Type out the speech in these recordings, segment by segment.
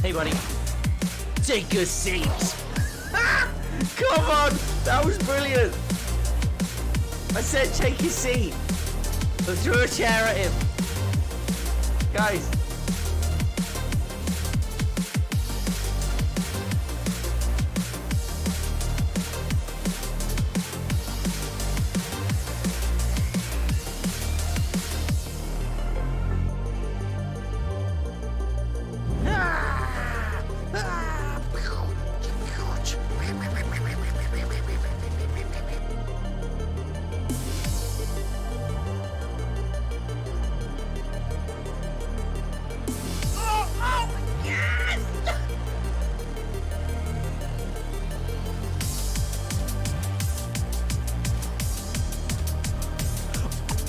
Hey, buddy. Take a seat. Come on. That was brilliant. I said take a seat. I threw a chair at him. Guys.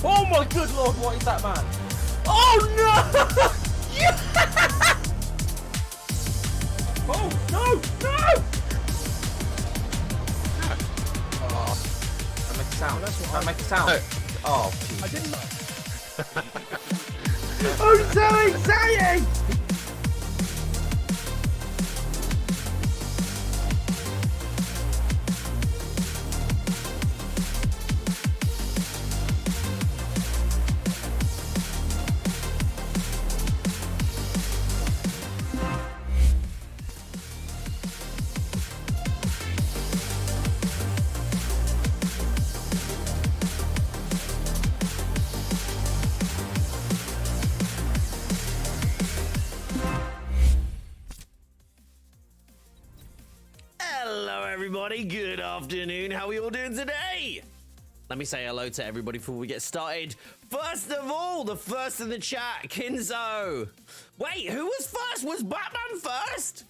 Oh my good lord, what is that, man? Oh no! Yeah! Oh, no, no! Oh. That makes a sound. That makes a sound. Oh, geez. I didn't know. I'm so excited! Hello everybody, good afternoon, how are we all doing today? Let me say hello to everybody before we get started. First of all, the first in the chat, Kinzo. Wait, who was first? Was Batman first?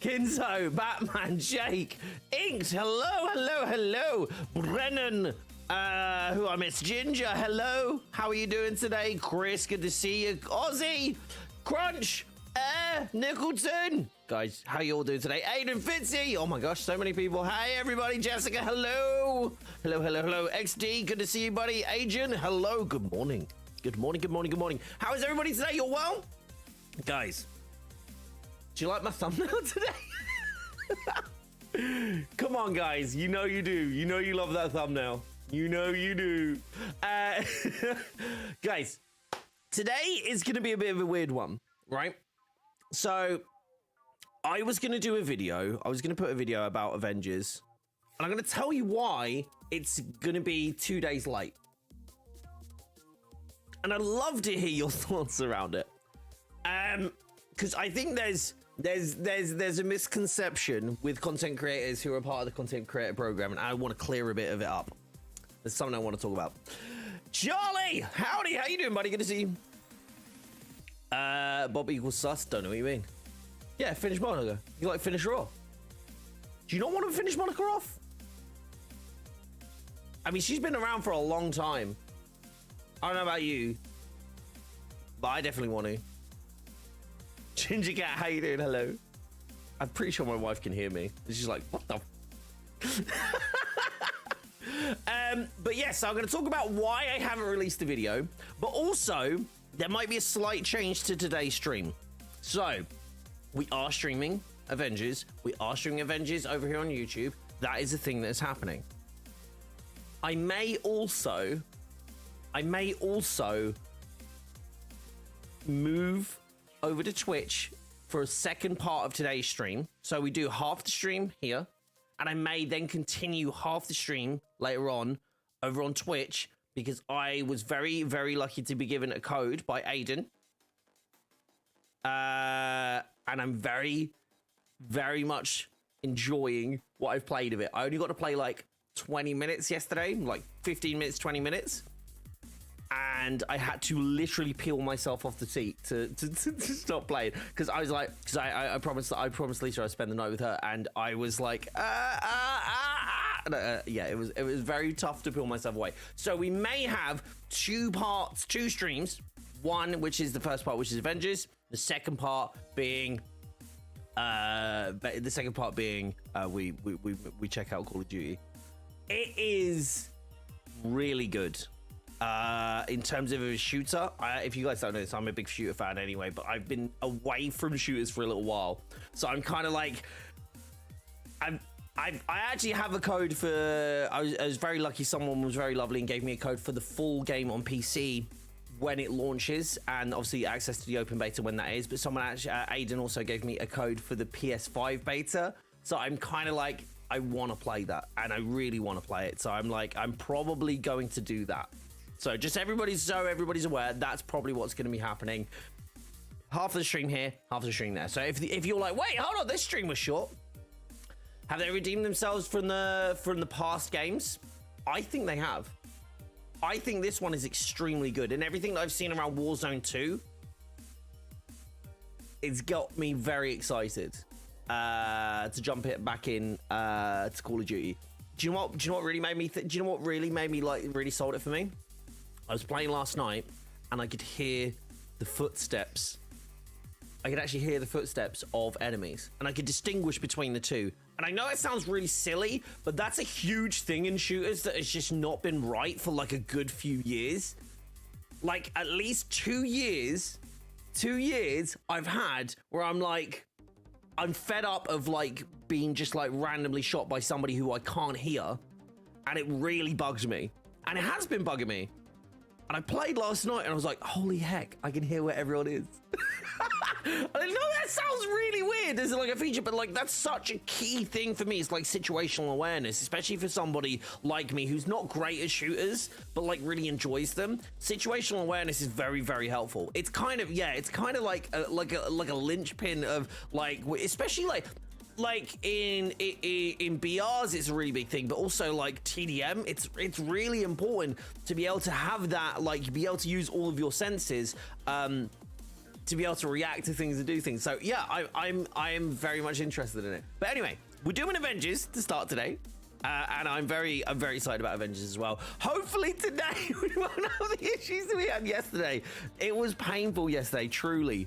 Kinzo, Batman, Jake, Inked, hello, hello, hello. Brennan, who I miss, Ginger, hello. How are you doing today? Chris, good to see you. Ozzy, Crunch, Nicholton. Guys, how you all doing today? Aiden Fitzy, oh my gosh, so many people. Hey everybody, Jessica, hello. Hello, hello, hello. XD, good to see you, buddy. Agent, hello, good morning. Good morning, good morning, good morning. How is everybody today? You're well? Guys, do you like my thumbnail today? Come on, guys, you know you do. You know you love that thumbnail. You know you do. Guys, today is going to be a bit of a weird one, right? So, I was going to do a video. I was going to put a video about Avengers. And I'm going to tell you why it's going to be 2 days late. And I'd love to hear your thoughts around it. Because I think there's a misconception with content creators who are part of the content creator program. And I want to clear a bit of it up. There's something I want to talk about. Charlie, howdy. How you doing, buddy? Good to see you. Bob equals sus. Don't know what you mean. Yeah, finish Monica. You like finish her off? Do you not want to finish Monica off? I mean, she's been around for a long time. I don't know about you, but I definitely want to. Ginger Cat, how you doing? Hello. I'm pretty sure my wife can hear me. She's like, what the? But yes, I'm going to talk about why I haven't released a video, but also there might be a slight change to today's stream. So, we are streaming Avengers. We are streaming Avengers over here on YouTube. That is a thing that is happening. I may also move over to Twitch for a second part of today's stream. So we do half the stream here, and I may then continue half the stream later on over on Twitch, because I was very, very lucky to be given a code by Aiden. And I'm very, very much enjoying what I've played of it. I only got to play like 20 minutes yesterday, like 15 minutes, 20 minutes. And I had to literally peel myself off the seat to stop playing, because I was like, because I promised Lisa I'd spend the night with her, and I was like, yeah, it was very tough to peel myself away. So we may have two streams. One, which is the first part, which is Avengers. The second part being, we check out Call of Duty. It is really good. In terms of a shooter, if you guys don't know this, I'm a big shooter fan anyway, but I've been away from shooters for a little while, so I'm kind of like, I actually have a code for. I was very lucky. Someone was very lovely and gave me a code for the full game on PC when it launches, and obviously access to the open beta when that is. But someone actually, Aiden, also gave me a code for the PS5 beta, so I'm kind of like, I want to play that, and I really want to play it. So I'm like, I'm probably going to do that. So just everybody's aware, that's probably what's going to be happening. Half of the stream here, half of the stream there. So if you're like, wait, hold on, this stream was short. Have they redeemed themselves from the past games? I think they have. I think this one is extremely good, and everything that I've seen around Warzone 2, it's got me very excited to jump it back in to Call of Duty. Do you know what really made me? Do you know what really made me like really sold it for me? I was playing last night, and I could hear the footsteps. I could actually hear the footsteps of enemies, and I could distinguish between the two. And I know it sounds really silly, but that's a huge thing in shooters that has just not been right for like a good few years. Like at least 2 years I've had where I'm like, I'm fed up of like being just like randomly shot by somebody who I can't hear, and it really bugs me. And it has been bugging me. And I played last night, and I was like, holy heck, I can hear where everyone is. I know that sounds really weird. There's like a feature, but like that's such a key thing for me. It's like situational awareness, especially for somebody like me who's not great at shooters, but like really enjoys them. Situational awareness is very, very helpful. It's kind of, yeah, it's kind of like a linchpin of like, especially like in BRs, it's a really big thing, but also like TDM, it's really important to be able to have that, like be able to use all of your senses to be able to react to things and do things. So yeah, I am very much interested in it. But anyway, we're doing Avengers to start today. And I'm very excited about Avengers as well. Hopefully today we won't have the issues that we had yesterday. It was painful yesterday, truly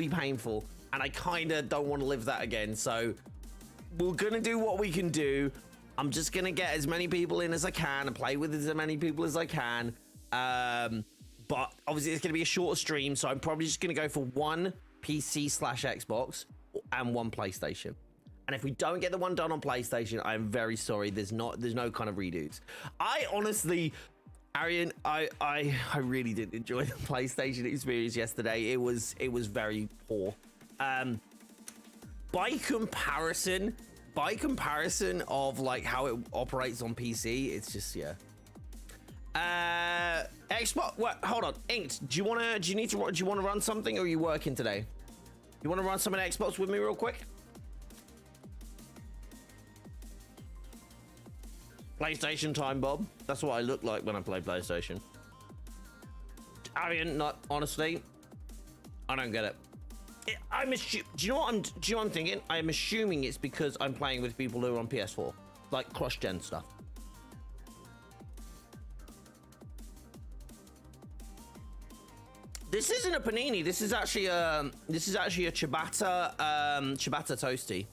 painful. And I kind of don't want to live that again. So we're going to do what we can do. I'm just going to get as many people in as I can and play with as many people as I can. But obviously it's going to be a shorter stream. So I'm probably just going to go for one PC/Xbox and one PlayStation. And if we don't get the one done on PlayStation, I'm very sorry. There's no kind of redos. I honestly, Arian, I really didn't enjoy the PlayStation experience yesterday. It was very poor. By comparison of like how it operates on PC, it's just, yeah. Xbox. What? Hold on, Inked. Do you want to run something, or are you working today? You want to run some of Xbox with me real quick? PlayStation time, Bob. That's what I look like when I play PlayStation. Arian, not honestly, I don't get it. Do you know what I'm thinking? I'm assuming it's because I'm playing with people who are on PS4, like cross-gen stuff. This isn't a panini. This is actually a ciabatta toasty.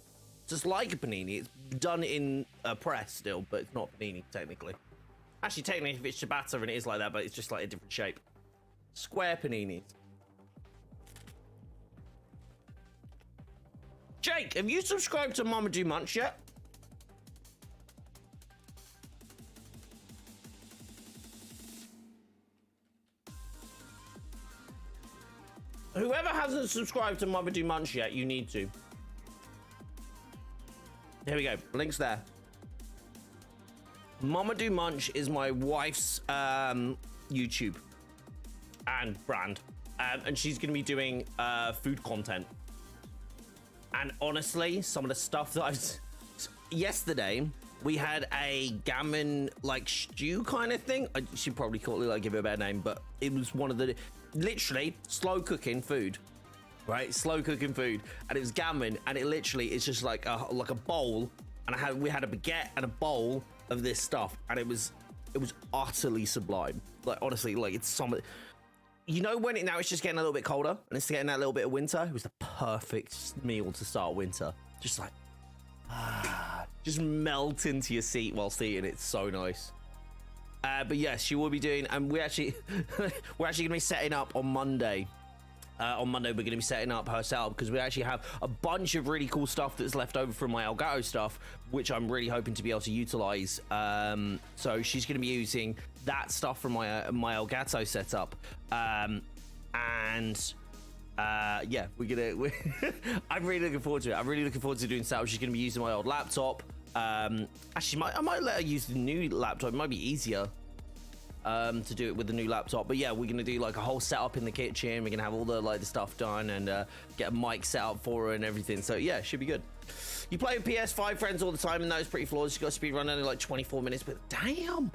Just like a panini. It's done in a press still, but it's not panini technically. Actually, technically, if it's ciabatta and it is like that, but it's just like a different shape. Square paninis. Jake, have you subscribed to Mama Do Munch yet? Whoever hasn't subscribed to Mama Do Munch yet, you need to. Here we go. Links there. Mama Do Munch is my wife's YouTube and brand. And she's going to be doing food content. And honestly, some of the stuff that yesterday, we had a gammon, like, stew kind of thing. I should probably call it, like, give it a better name. But it was one of the, literally, slow cooking food. Right? Slow cooking food. And it was gammon. And it literally is just like a bowl. And we had a baguette and a bowl of this stuff. And it was utterly sublime. Like, honestly, like, it's some... You know when now it's just getting a little bit colder and it's getting that little bit of winter? It was the perfect meal to start winter. Just like, just melt into your seat whilst eating. It's so nice. But yes, she will be doing, and we're actually going to be setting up on Monday. On Monday, we're going to be setting up her setup because we actually have a bunch of really cool stuff that's left over from my Elgato stuff, which I'm really hoping to be able to utilize. So she's going to be using that stuff from my Elgato setup. Yeah, I'm really looking forward to it. I'm really looking forward to doing setup. She's going to be using my old laptop. Actually, I might let her use the new laptop. It might be easier to do it with the new laptop. But yeah, we're gonna do like a whole setup in the kitchen. We're gonna have all the stuff done and get a mic set up for her and everything. So yeah, should be good. You play with PS5 friends all the time and those pretty flawless. You got speed run in like 24 minutes, but damn,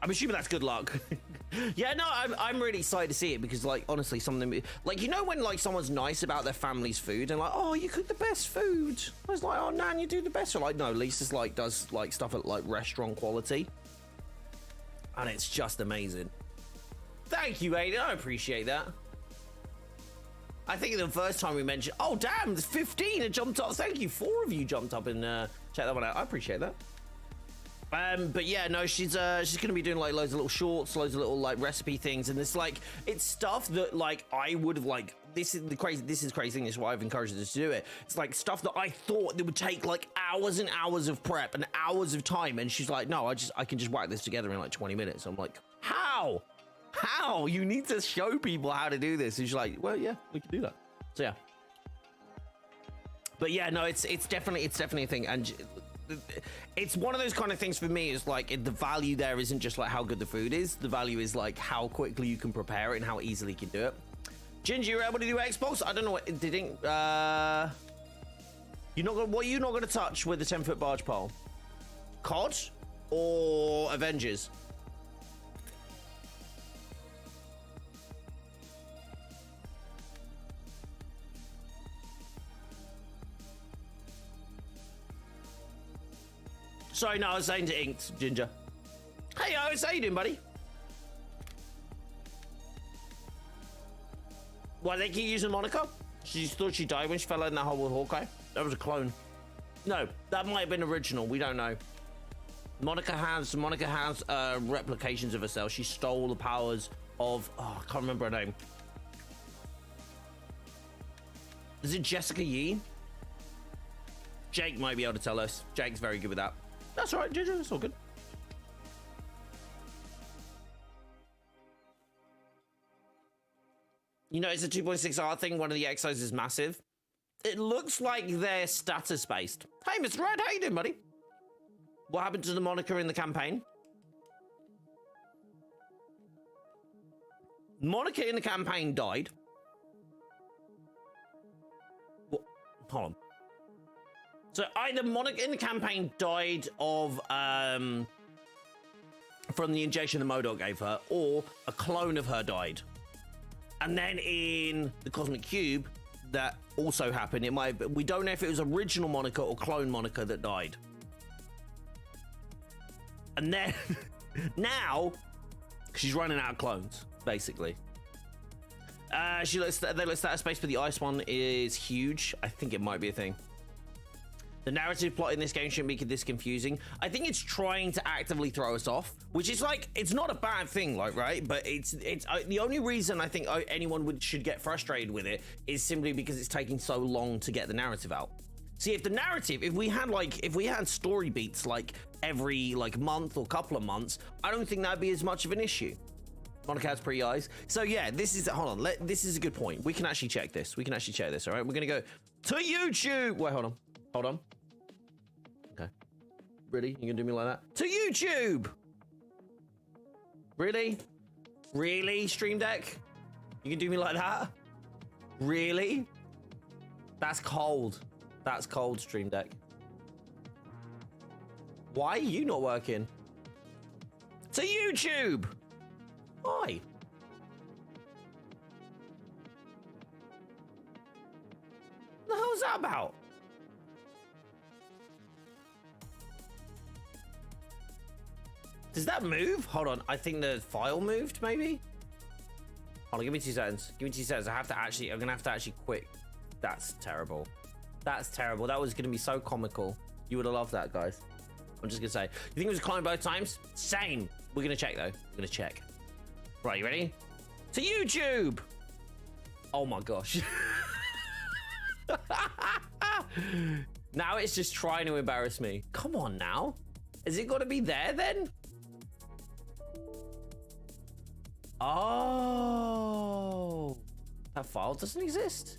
I'm assuming that's good luck. Yeah, no, I'm really excited to see it because, like, honestly, some of them, like, you know when, like, someone's nice about their family's food and like, oh, you cook the best food. I was like, oh, Nan, you do the best. Or like, no, Lisa's like does like stuff at like restaurant quality. And it's just amazing. Thank you, Aiden. I appreciate that. I think the first time we mentioned... Oh, damn, there's 15 that jumped up. Thank you. 4 of you jumped up and checked that one out. I appreciate that. But yeah, no, she's going to be doing like loads of little shorts, loads of little like recipe things. And it's like, it's stuff that like I would have like... This is crazy thing. This is why I've encouraged her to do it. It's like stuff that I thought that would take like hours and hours of prep and hours of time. And she's like, no, I can just whack this together in like 20 minutes. I'm like, how? You need to show people how to do this. And she's like, well, yeah, we can do that. So yeah. But yeah, no, it's definitely a thing. And it's one of those kind of things for me. Is like the value there isn't just like how good the food is. The value is like how quickly you can prepare it and how easily you can do it. Ginger, you're able to do Xbox? I don't know what it didn't. What are you not gonna touch with the 10-foot barge pole? COD or Avengers? Sorry, no, I was saying to Inked, Ginger. Hey, Oz, how you doing, buddy? Why they keep using Monica? She thought she died when she fell in that hole with Hawkeye. That was a clone. No, that might have been original. We don't know. Monica has replications of herself. She stole the powers of... Oh, I can't remember her name. Is it Jessica Yee? Jake might be able to tell us. Jake's very good with that. That's all right, Ginger. That's all good. You know, it's a 2.6R thing. One of the Exos is massive. It looks like they're status based. Hey, Mr. Red, how you doing, buddy? What happened to the Monica in the campaign? Monica in the campaign died. What? Hold on. So either Monica in the campaign died of from the injection the MODOK gave her, or a clone of her died. And then in the Cosmic Cube, that also happened. It might have, we don't know if it was original Monica or clone Monica that died. And then now she's running out of clones, basically. They let status space, but the ice one is huge. I think it might be a thing. The narrative plot in this game shouldn't be this confusing. I think it's trying to actively throw us off, which is like, it's not a bad thing, like, right? But it's the only reason I think anyone should get frustrated with it is simply because it's taking so long to get the narrative out. See, if we had story beats like every like month or couple of months, I don't think that'd be as much of an issue. Monica has pretty eyes. So yeah, this is, hold on, this is a good point. We can actually check this. We can actually check this, all right? We're gonna go to YouTube. Wait, hold on. Okay. Really? You gonna do me like that? To YouTube. Really? Really, Stream Deck? You can do me like that? Really? That's cold. That's cold, Stream Deck. Why are you not working? To YouTube. Why? What the hell is that about? Does that move? Hold on. I think the file moved, maybe? Hold on, give me 2 seconds. Give me 2 seconds. I'm gonna have to actually quit. That's terrible. That's terrible. That was gonna be so comical. You would have loved that, guys. I'm just gonna say. You think it was climbed both times? Same. We're gonna check, though. We're gonna check. Right, you ready? To YouTube! Oh my gosh. Now it's just trying to embarrass me. Come on now. Is it gotta be there then? Oh. That file doesn't exist?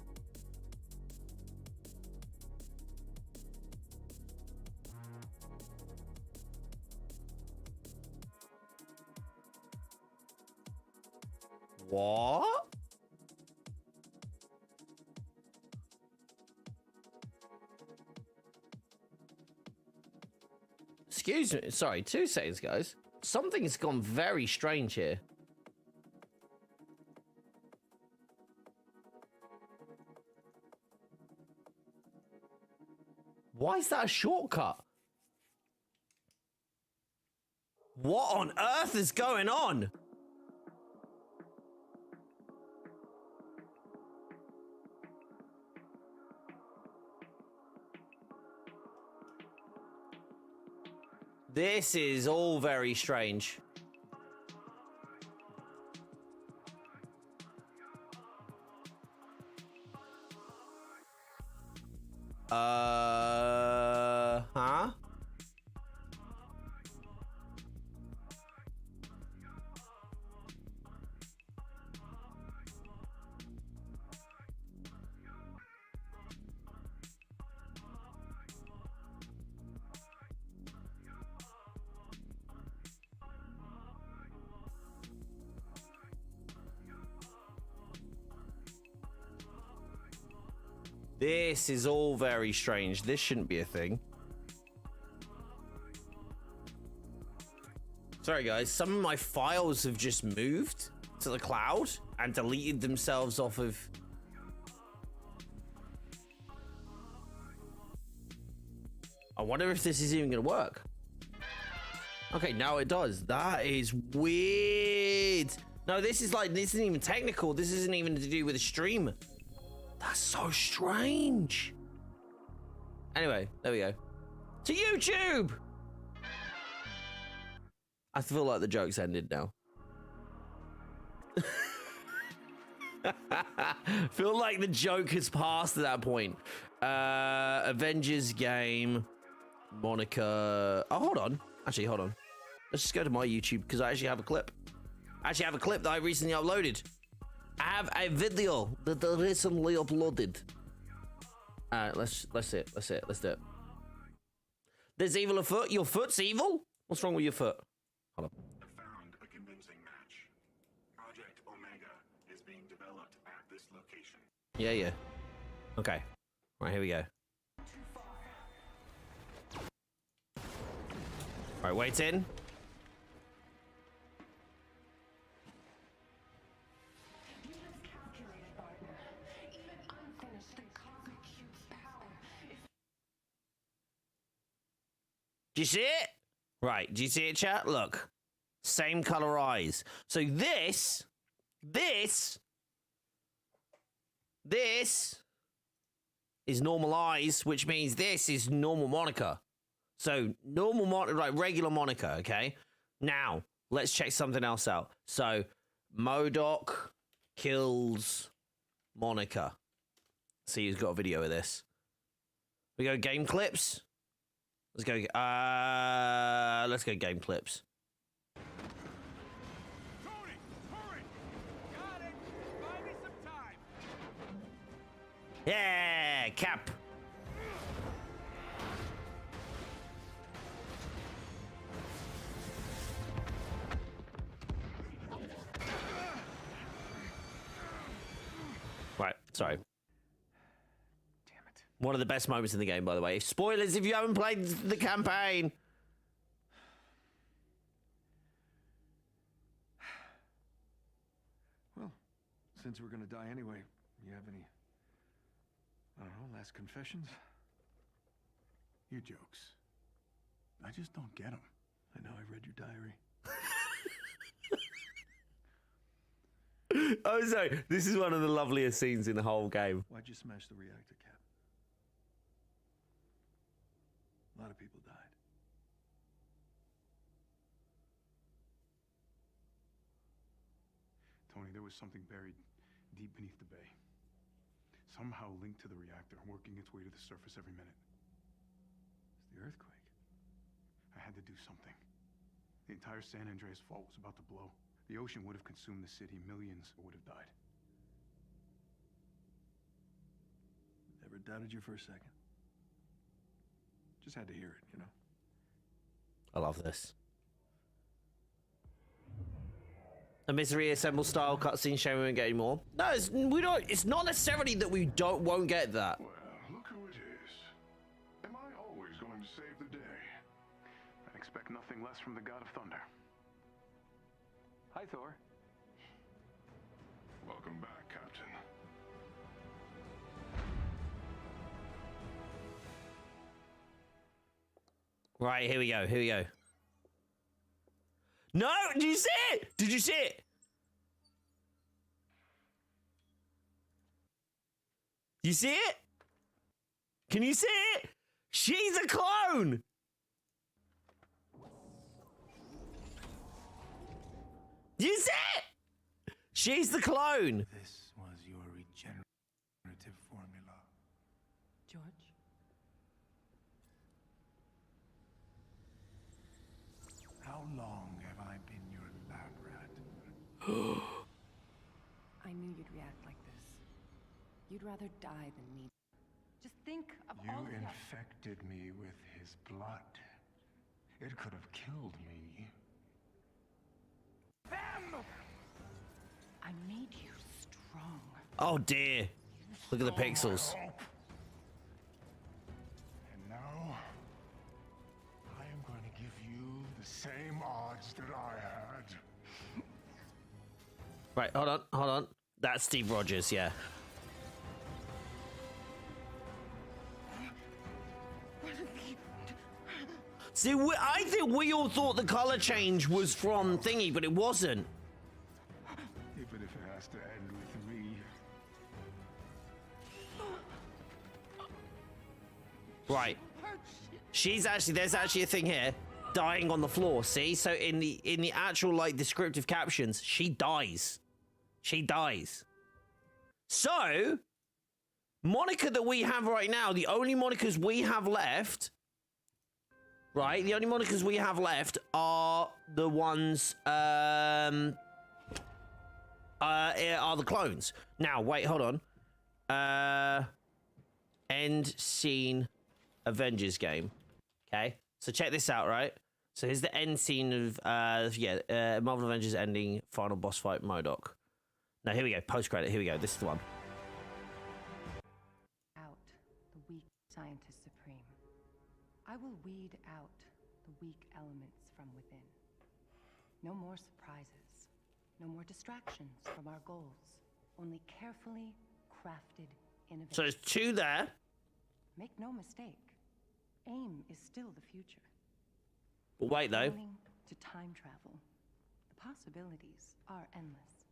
What? Excuse me. Sorry, 2 seconds, guys. Something's gone very strange here. Why is that a shortcut? What on earth is going on? This is all very strange. Huh? This is all very strange. This shouldn't be a thing. Sorry, guys. Some of my files have just moved to the cloud and deleted themselves off of... I wonder if this is even going to work. Okay, now it does. That is weird. No, this isn't even technical. This isn't even to do with the stream. That's so strange. Anyway, there we go. To YouTube! I feel like the joke's ended now. Feel like the joke has passed at that point. Avengers game. Monica. Oh, hold on. Actually, hold on. Let's just go to my YouTube because I actually have a clip. I actually have a clip that I recently uploaded. I have a video that I recently uploaded. Let's see it. Let's do it. There's evil afoot. Your foot's evil? What's wrong with your foot? Hold on. Found a convincing match. Project Omega is being developed at this location. Yeah. Okay. Right, here we go. Right, wait in. Do you see it? Right, do you see it, chat? Look. Same color eyes. So this is normal eyes, which means this is normal Monica. So normal Monica, like regular Monica, okay? Now, let's check something else out. So MODOK kills Monica. See who's got a video of this. We go game clips. Let's go game clips. Tony, hurry! Yeah, Cap. Right, sorry. Damn it. One of the best moments in the game, by the way. Spoilers if you haven't played the campaign. Well, since we're gonna die anyway, you have any, I don't know, last confessions? Your jokes. I just don't get them. I know, I read your diary. Oh, sorry. This is one of the loveliest scenes in the whole game. Why'd you smash the reactor, Cap? A lot of people died. Tony, there was something buried deep beneath the bay. Somehow linked to the reactor, working its way to the surface every minute. It's the earthquake. I had to do something. The entire San Andreas fault was about to blow. The ocean would have consumed the city. Millions would have died. Never doubted you for a second. Just had to hear it, you know? I love this. A Misery Assemble style cutscene showing we won't get any more. No, we don't. It's not necessarily that we won't get that. Well, look who it is. Am I always going to save the day? I expect nothing less from the God of Thunder. Hi, Thor. Welcome back, Captain. Right, here we go. Here we go. No! Did you see it? Did you see it? You see it? Can you see it? She's a clone! You see it? She's the clone. This was your regenerative formula. George? How long have I been your lab rat? I knew you'd react like this. You'd rather die than need. Just think of all You the infected me with his blood. It could have killed me. I made you strong. Oh dear. Look at the pixels. And now, I am going to give you the same odds that I had. Right, hold on, hold on. That's Steve Rogers, yeah. See, I think we all thought the color change was from Thingy, but it wasn't. Even if it has to end with me. Right. She's actually, there's actually a thing here. Dying on the floor, see? So in the actual, like, descriptive captions, she dies. She dies. So, Monica that we have right now, the only Monicas we have left... Right, the only Monicas we have left are the ones, are the clones. Now, wait, hold on. End scene Avengers game. Okay, so check this out, right? So here's the end scene of, Marvel Avengers ending, final boss fight, MODOK. Now, here we go, post-credit, here we go, this is the one. Out the weak scientist supreme. I will weed out the weak elements from within. No more surprises. No more distractions from our goals. Only carefully crafted innovation. So there's two there. Make no mistake. AIM is still the future. But wait, though. Going to time travel. The possibilities are endless.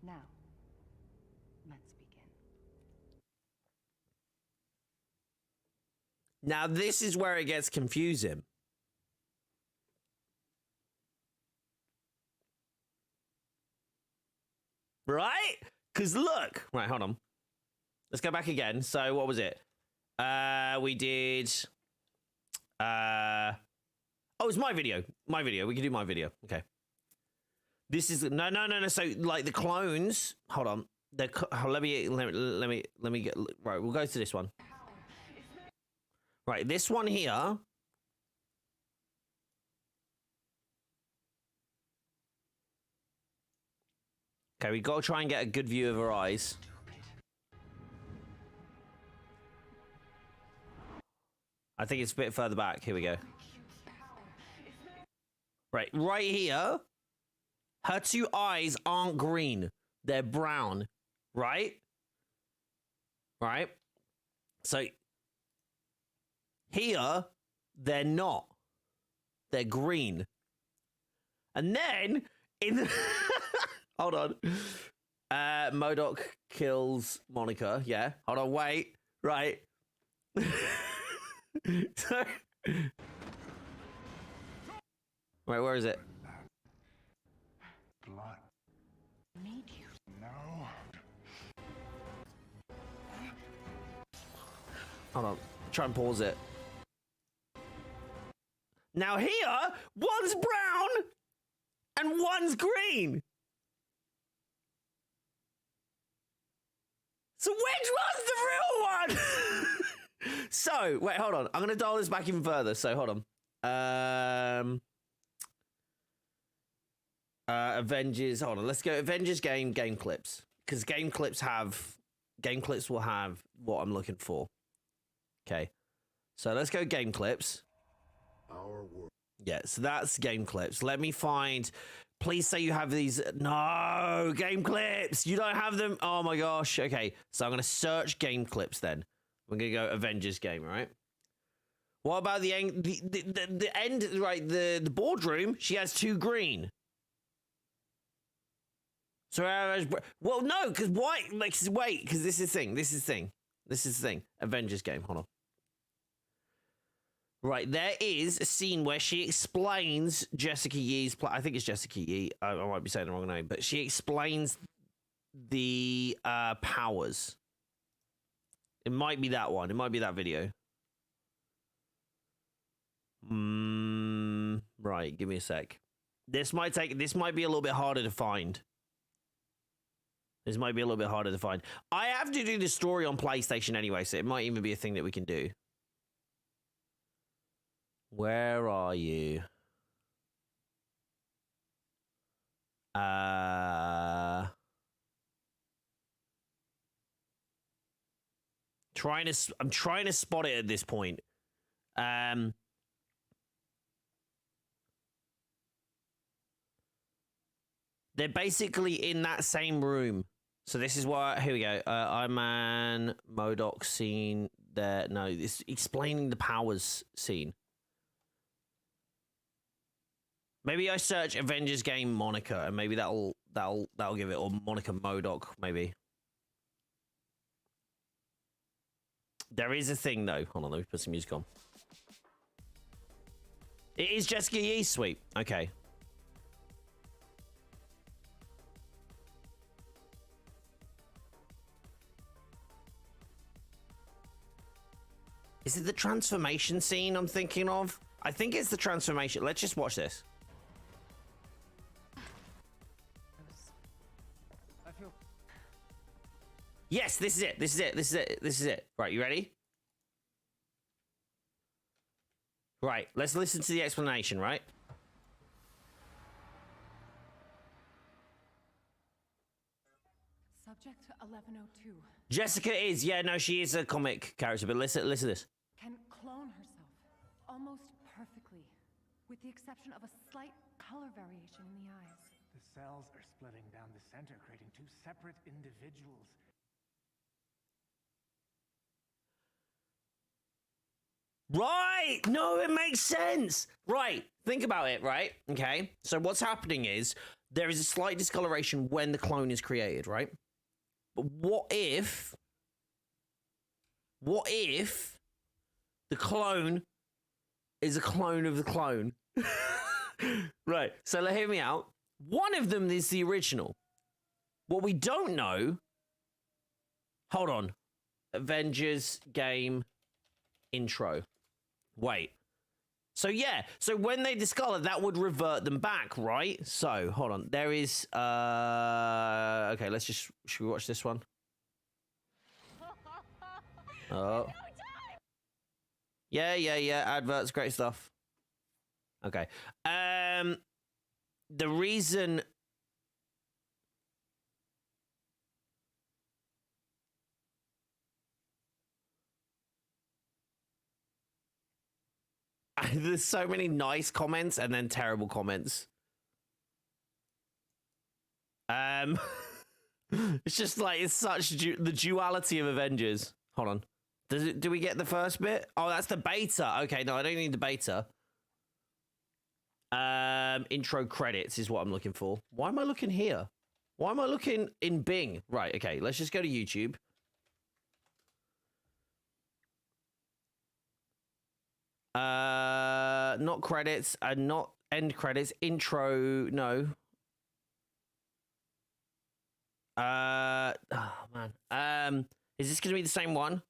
Now, let's begin. Now, this is where it gets confusing. Right? Because look. Right, hold on. Let's go back again. So, what was it? We did... Oh, it's my video. My video. We can do my video. Okay. This is... No. So, like, the clones... Hold on. Let me get right. We'll go to this one. Right, this one here. Okay, we got to try and get a good view of her eyes. I think it's a bit further back. Here we go. Right here. Her two eyes aren't green. They're brown. Right? Right? So, here, they're not. They're green. And then, in the... Hold on. MODOK kills Monica. Yeah. Hold on, wait. Right. So... Right, where is it? Blood. Need you. No. Hold on. Try and pause it. Now here, one's brown and one's green. So which one's the real one? So, wait, hold on. I'm going to dial this back even further. So, hold on. Avengers. Hold on. Let's go Avengers game clips. Because game clips will have what I'm looking for. Okay. So let's go game clips. Our world. Yeah, so that's game clips. Let me find... Please say you have these... No! Game clips! You don't have them? Oh my gosh. Okay, so I'm going to search game clips then. We're going to go Avengers game, right? What about the end? The end, right? The boardroom, she has two green. So, well, no, because why? Like, wait, because this is the thing. This is the thing. Avengers game, hold on. Right, there is a scene where she explains Jessica Yee's I think it's Jessica Yee. I might be saying the wrong name, but she explains the powers. It might be that one. It might be that video. Right, give me a sec. This might be a little bit harder to find. I have to do the story on PlayStation anyway, so it might even be a thing that we can do. Where are you? I'm trying to spot it at this point. They're basically in that same room. So this is why, here we go. Iron Man, MODOK scene there. No, it's explaining the powers scene. Maybe I search Avengers game Monica and maybe that'll give it, or Monica MODOK maybe. There is a thing though. Hold on, let me put some music on. It is Jessica Yee, sweet. Okay. Is it the transformation scene I'm thinking of? I think it's the transformation. Let's just watch this. Yes, this is it. Right, you ready? Right, let's listen to the explanation, right? Subject 1102 Jessica is, yeah, no, she is a comic character, but listen to this. can clone herself almost perfectly, with the exception of a slight color variation in the eyes. The cells are splitting down the center, creating two separate individuals. Right! No, it makes sense! Right, think about it, right? Okay, so what's happening is there is a slight discoloration when the clone is created, right? But what if the clone is a clone of the clone? Right, so hear me out. One of them is the original. What we don't know... Hold on. Avengers game intro. Wait. So yeah, so when they discolor, that would revert them back, right? So hold on, there is okay, should we watch this one? Oh. Yeah, adverts, great stuff. Okay. The reason there's so many nice comments and then terrible comments. It's just like it's such the duality of Avengers. Hold on. Do we get the first bit? Oh, that's the beta. Okay, no, I don't need the beta. Intro credits is what I'm looking for. Why am I looking here? Why am I looking in Bing? Right, okay, let's just go to YouTube. Not credits and not end credits. Intro, no. Oh man. Is this gonna be the same one?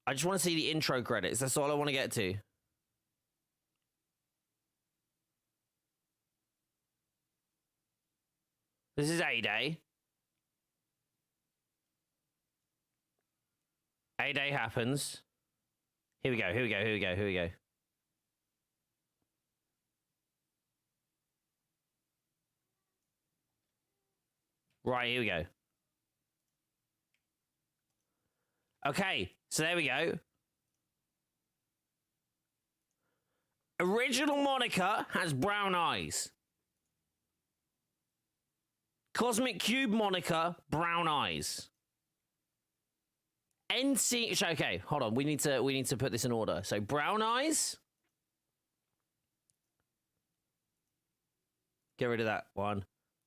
I just want to see the intro credits. That's all I want to get to. This is A-Day. A-Day happens. Here we go. Right, here we go. Okay, so there we go. Original Monica has brown eyes. Cosmic Cube Monica, brown eyes. NC, okay, hold on. We need to put this in order. So brown eyes. Get rid of that one.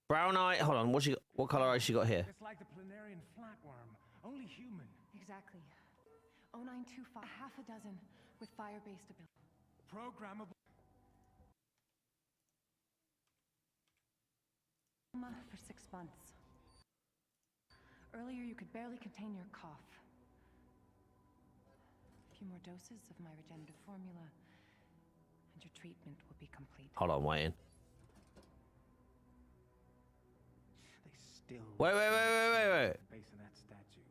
Brown eye. Hold on. What color eyes she got here? It's like the planarian flatworm, only human. Exactly. 0925, half a dozen with fire-based ability. Programmable. For 6 months. Earlier, you could barely contain your cough. A few more doses of my regenerative formula, and your treatment will be complete. Hold on, waiting. They still. Wait. Base of that statue.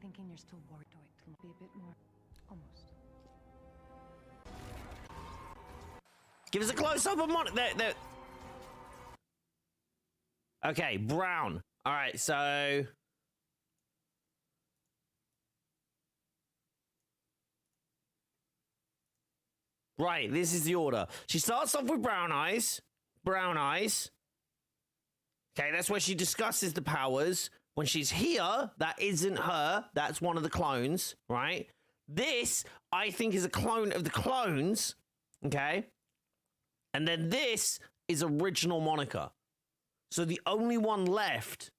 Thinking you're still worried to it to be a bit more, almost. Give us a close-up of Monica. There. Okay, brown. All right, so right, this is the order. She starts off with brown eyes. Brown eyes. Okay, that's where she discusses the powers. When she's here, that isn't her. That's one of the clones, right? This, I think, is a clone of the clones. Okay? And then this is original Monica. So the only one left.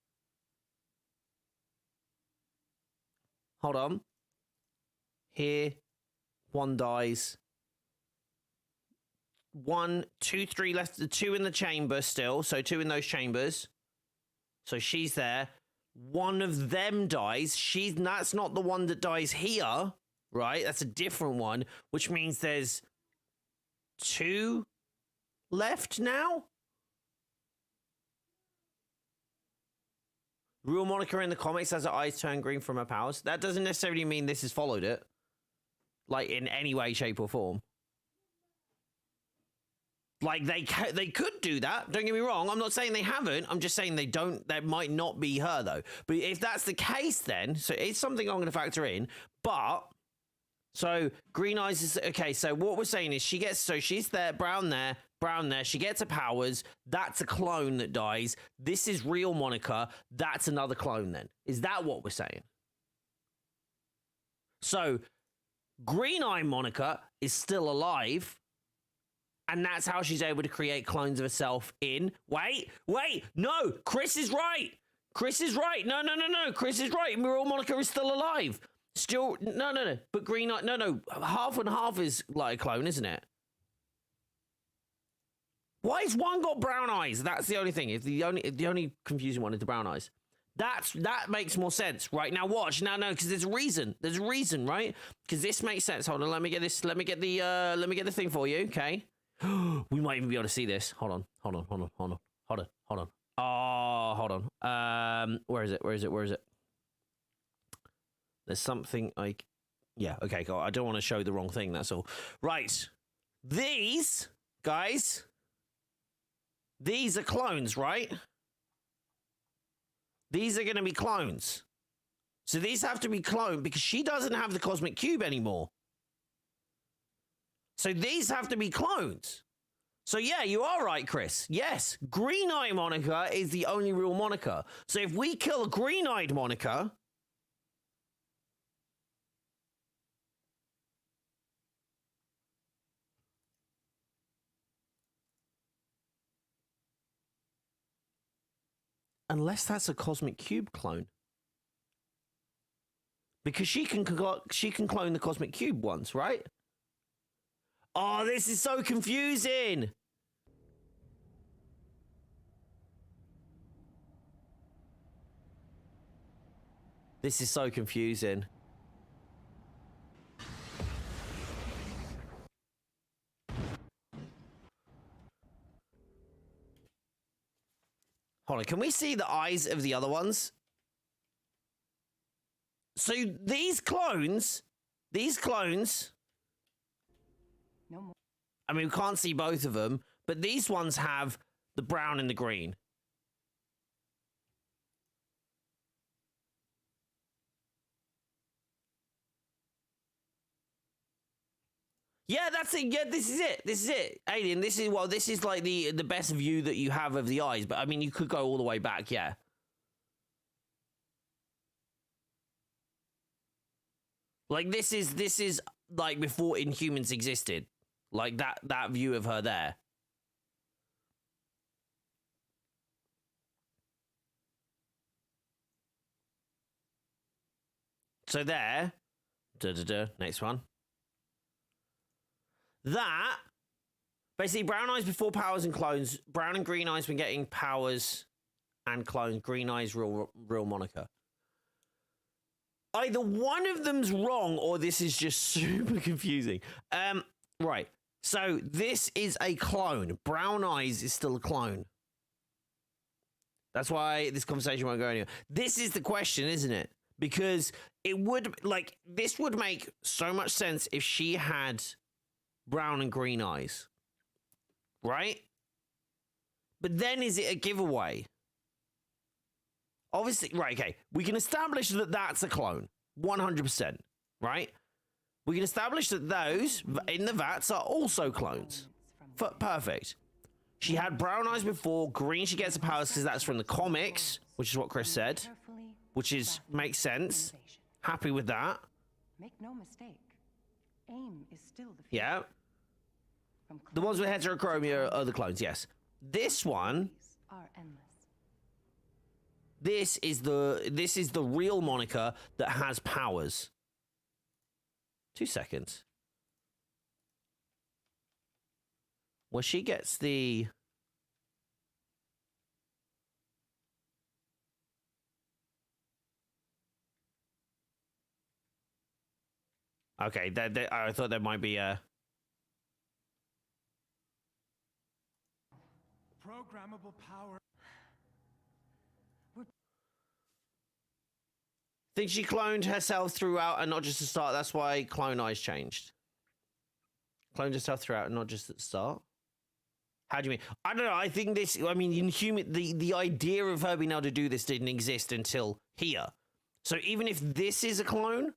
Hold on. Here. One dies. 1, 2, 3 left. The 2 in the chamber still. So 2 in those chambers. So she's there. One of them dies. That's not the one that dies here. Right? That's a different one. Which means there's 2 left now. Real Monica in the comics has her eyes turn green from her powers. That doesn't necessarily mean this has followed it. Like, in any way, shape, or form. Like, they could do that. Don't get me wrong. I'm not saying they haven't. I'm just saying they don't. That might not be her, though. But if that's the case, then... So, it's something I'm going to factor in. But... So, green eyes is... Okay, so what we're saying is she gets... So, she's there, brown there. Brown there. She gets her powers. That's a clone that dies. This is real Monica. That's another clone then. Is that what we're saying? So, Green Eye Monica is still alive. And that's how she's able to create clones of herself in... Wait. No, Chris is right. No. Chris is right. Real Monica is still alive. Still... No. But Green Eye... No. Half and half is like a clone, isn't it? Why has one got brown eyes? That's the only thing. If the only confusing one is the brown eyes. That makes more sense, right? Now watch. Now no, because there's a reason. There's a reason, right? Because this makes sense. Hold on, let me get this. Let me get the thing for you. Okay. We might even be able to see this. Hold on. Oh, hold on. Where is it? There's something like, yeah. Okay, cool. I don't want to show the wrong thing. That's all. Right. These guys. These are clones, right? These are going to be clones. So these have to be cloned because she doesn't have the cosmic cube anymore. So these have to be clones. So yeah, you are right, Chris. Yes, Green-Eye Monica is the only real Monica. So if we kill a Green-Eyed Monica... Unless that's a cosmic cube clone. Because she can clone the cosmic cube once, right? Oh, this is so confusing. This is so confusing. Hold on, can we see the eyes of the other ones? So these clones, No more. I mean, we can't see both of them, but these ones have the brown and the green. Yeah, that's it. Yeah, this is it. Alien, this is like the best view that you have of the eyes, but I mean, you could go all the way back, yeah. Like this is like before Inhumans existed. Like that view of her there. So there. Next one. That. Basically, brown eyes before powers and clones. Brown and green eyes been getting powers and clones. Green eyes real Monica. Either one of them's wrong or this is just super confusing. Right. So this is a clone. Brown eyes is still a clone. That's why this conversation won't go anywhere. This is the question, isn't it? Because it would, like, this would make so much sense if she had brown and green eyes. Right? But then is it a giveaway? Obviously, right, okay. We can establish that that's a clone. 100%. Right? We can establish that those in the vats are also clones. Perfect. She had brown eyes before. Green, she gets the powers because that's from the comics, which is what Chris said. Which is, makes sense. Happy with that. Make no mistake. AIM is still the future. Yeah. The ones with heterochromia are the clones, yes. This one... are endless. This is the real Monica that has powers. 2 seconds. Where she gets the... Okay, I thought there might be a... Programmable power. Think she cloned herself throughout and not just at the start. That's why clone eyes changed. Cloned herself throughout and not just at the start. How do you mean? I don't know. I think this, I mean, Inhuman, the idea of her being able to do this didn't exist until here. So even if this is a clone,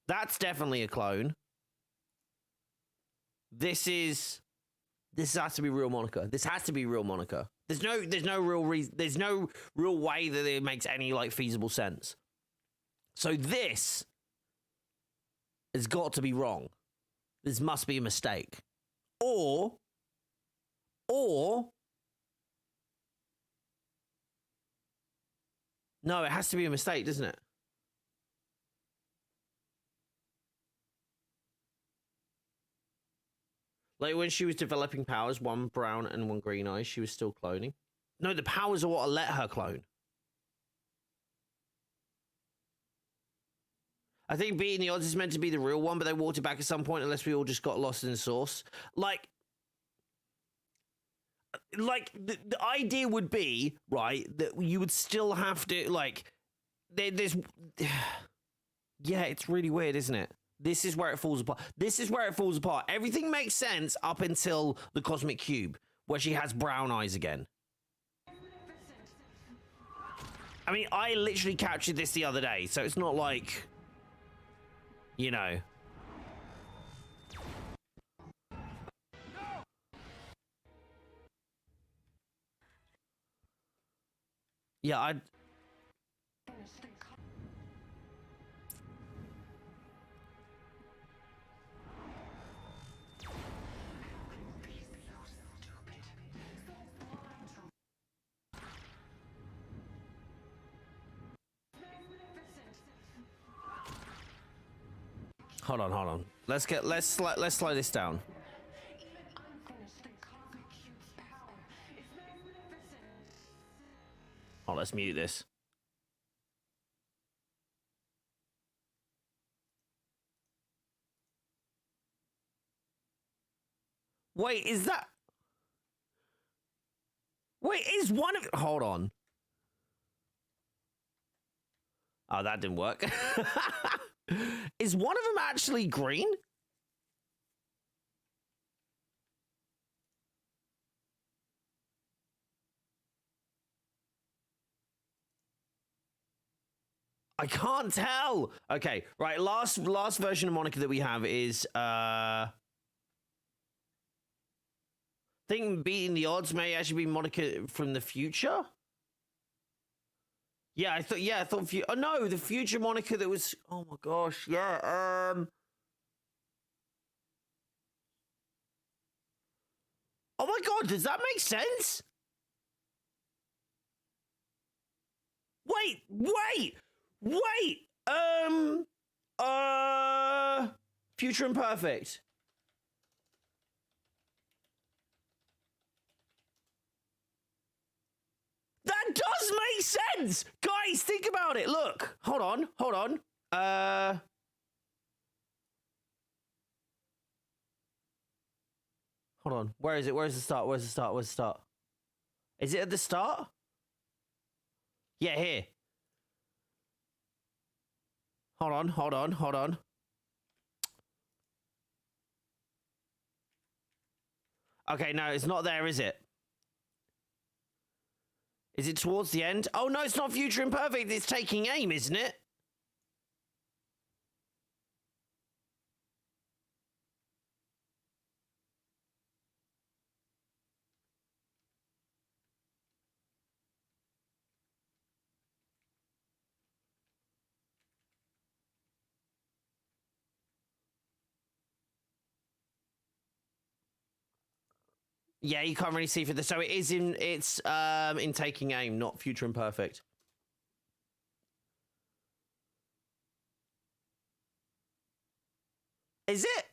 that's definitely a clone. This has to be real Monica. This has to be real Monica. There's no real reason. There's no real way that it makes any like feasible sense. So this has got to be wrong. This must be a mistake. Or no, it has to be a mistake, doesn't it? Like when she was developing powers, one brown and one green eyes, she was still cloning. No, the powers are what let her clone. I think beating the odds is meant to be the real one, but they walked it back at some point unless we all just got lost in the source. Like the idea would be, right, that you would still have to, like, there's... Yeah, it's really weird, isn't it? This is where it falls apart. This is where it falls apart. Everything makes sense up until the Cosmic Cube, where she has brown eyes again. I mean, I literally captured this the other day, so it's not like... You know. Yeah, I'd... Hold on. Let's slow this down. Oh, let's mute this. Wait, is that... Wait, is one of... Hold on. Oh, that didn't work. Is one of them actually green? I can't tell. Okay, right. Last version of Monica that we have is I think beating the odds may actually be Monica from the future. Yeah, I thought oh no, the future Monica that was, oh my gosh, yeah, oh my god, does that make sense? Wait, future imperfect. That does make sense! Guys, think about it. Look. Hold on. Hold on. Where is it? Where's the start? Where's the start? Is it at the start? Yeah, here. Hold on. Okay, no, it's not there, is it? Is it towards the end? Oh, no, it's not future imperfect. It's taking aim, isn't it? Yeah, you can't really see for this. So it is in taking aim, not future imperfect. Is it?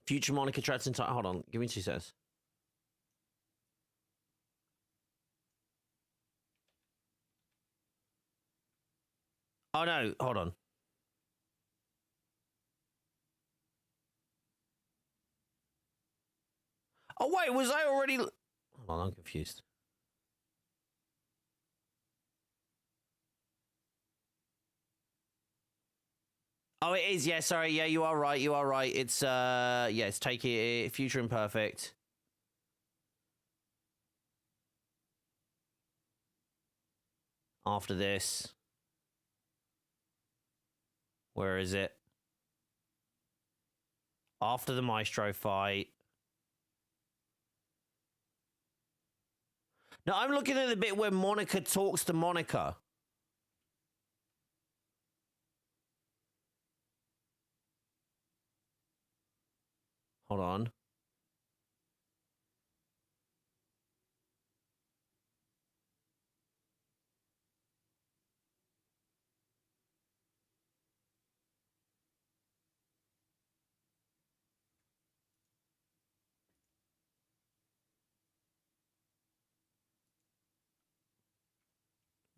Future Monica Trats in time. Hold on, give me 2 seconds. Oh no, hold on. Oh wait, was I already... Hold on, I'm confused. Oh, it is. Yeah, sorry. Yeah, you are right. It's yeah, it's taking future imperfect. After this. Where is it? After the Maestro fight. No, I'm looking at the bit where Monica talks to Monica. Hold on.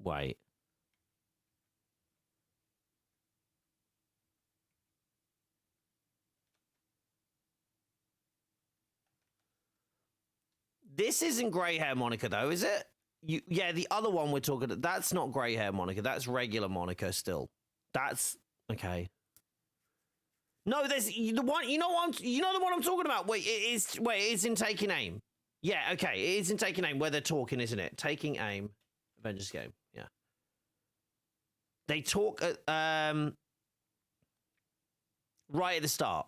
Wait. This isn't gray hair Monica, though, is it? Yeah, the other one we're talking about, that's not gray hair Monica. That's regular Monica still. That's okay. No, there's the one. You know the one I'm talking about. Wait, it's in Taking Aim. Yeah, okay, it is in Taking Aim where they're talking, isn't it? Taking Aim, Avengers game. Yeah, they talk right at the start.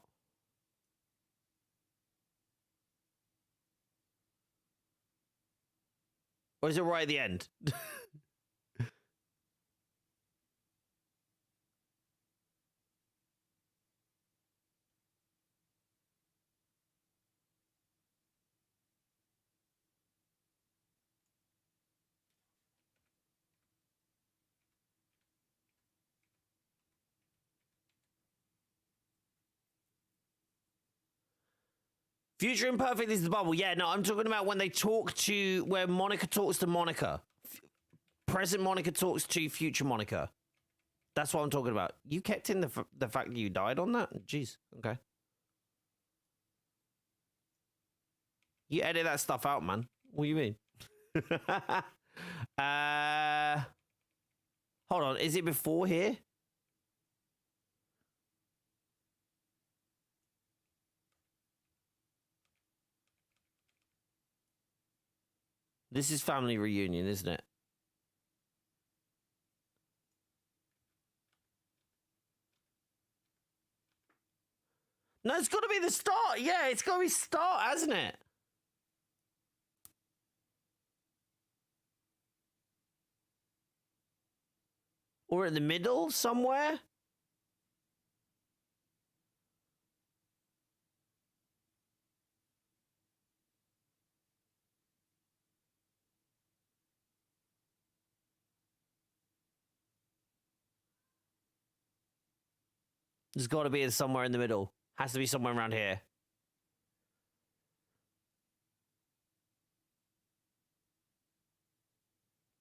Or is it right at the end? Future Imperfect is the bubble. Yeah, no, I'm talking about when they talk to, where Monica talks to Monica. Present Monica talks to future Monica. That's what I'm talking about. You kept in the fact that you died on that? Jeez, okay. You edit that stuff out, man. What do you mean? Hold on, is it before here? This is family reunion, isn't it? No, it's got to be the start. Yeah, it's got to be start, hasn't it? Or in the middle somewhere? There's got to be somewhere in the middle. Has to be somewhere around here.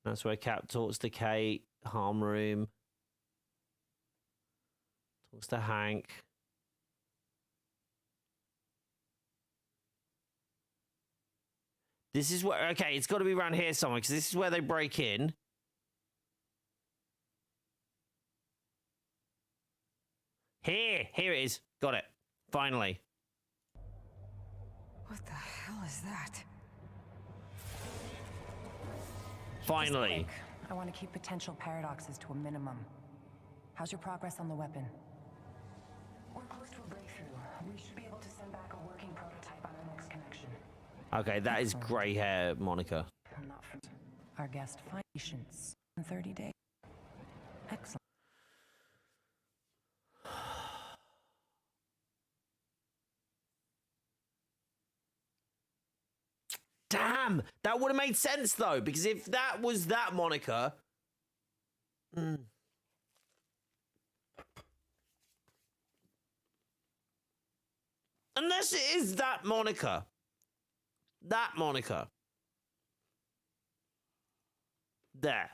That's where Cap talks to Kate. Harm room. Talks to Hank. This is where... Okay, it's got to be around here somewhere, because this is where they break in. Here it is. Got it. Finally. What the hell is that? Finally. I want to keep potential paradoxes to a minimum. How's your progress on the weapon? We're close to a breakthrough. We should be able to send back a working prototype on our next connection. Okay, that is grey hair, Monica. Not from our guest patience in 30 days. Excellent. Damn! That would have made sense, though, because if that was that Monica... Unless it is that Monica. That Monica. There.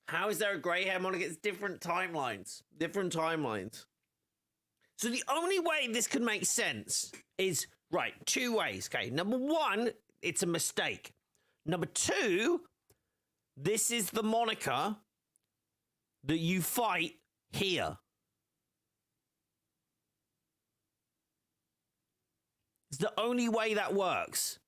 How is there a grey hair Monica? It's different timelines. Different timelines. So the only way this could make sense is, right, two ways. Okay, number one, it's a mistake. Number two, this is the Monica that you fight here. It's the only way that works.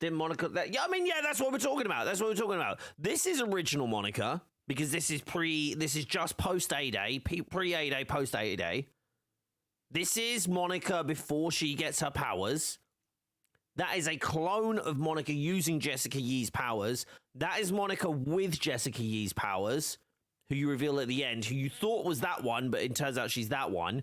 Did Monica... yeah, I mean, yeah, that's what we're talking about. That's what we're talking about. This is original Monica, because this is just post A-Day, pre-A-Day, post A-Day. This is Monica before she gets her powers. That is a clone of Monica using Jessica Yee's powers. That is Monica with Jessica Yee's powers, who you reveal at the end, who you thought was that one, but it turns out she's that one.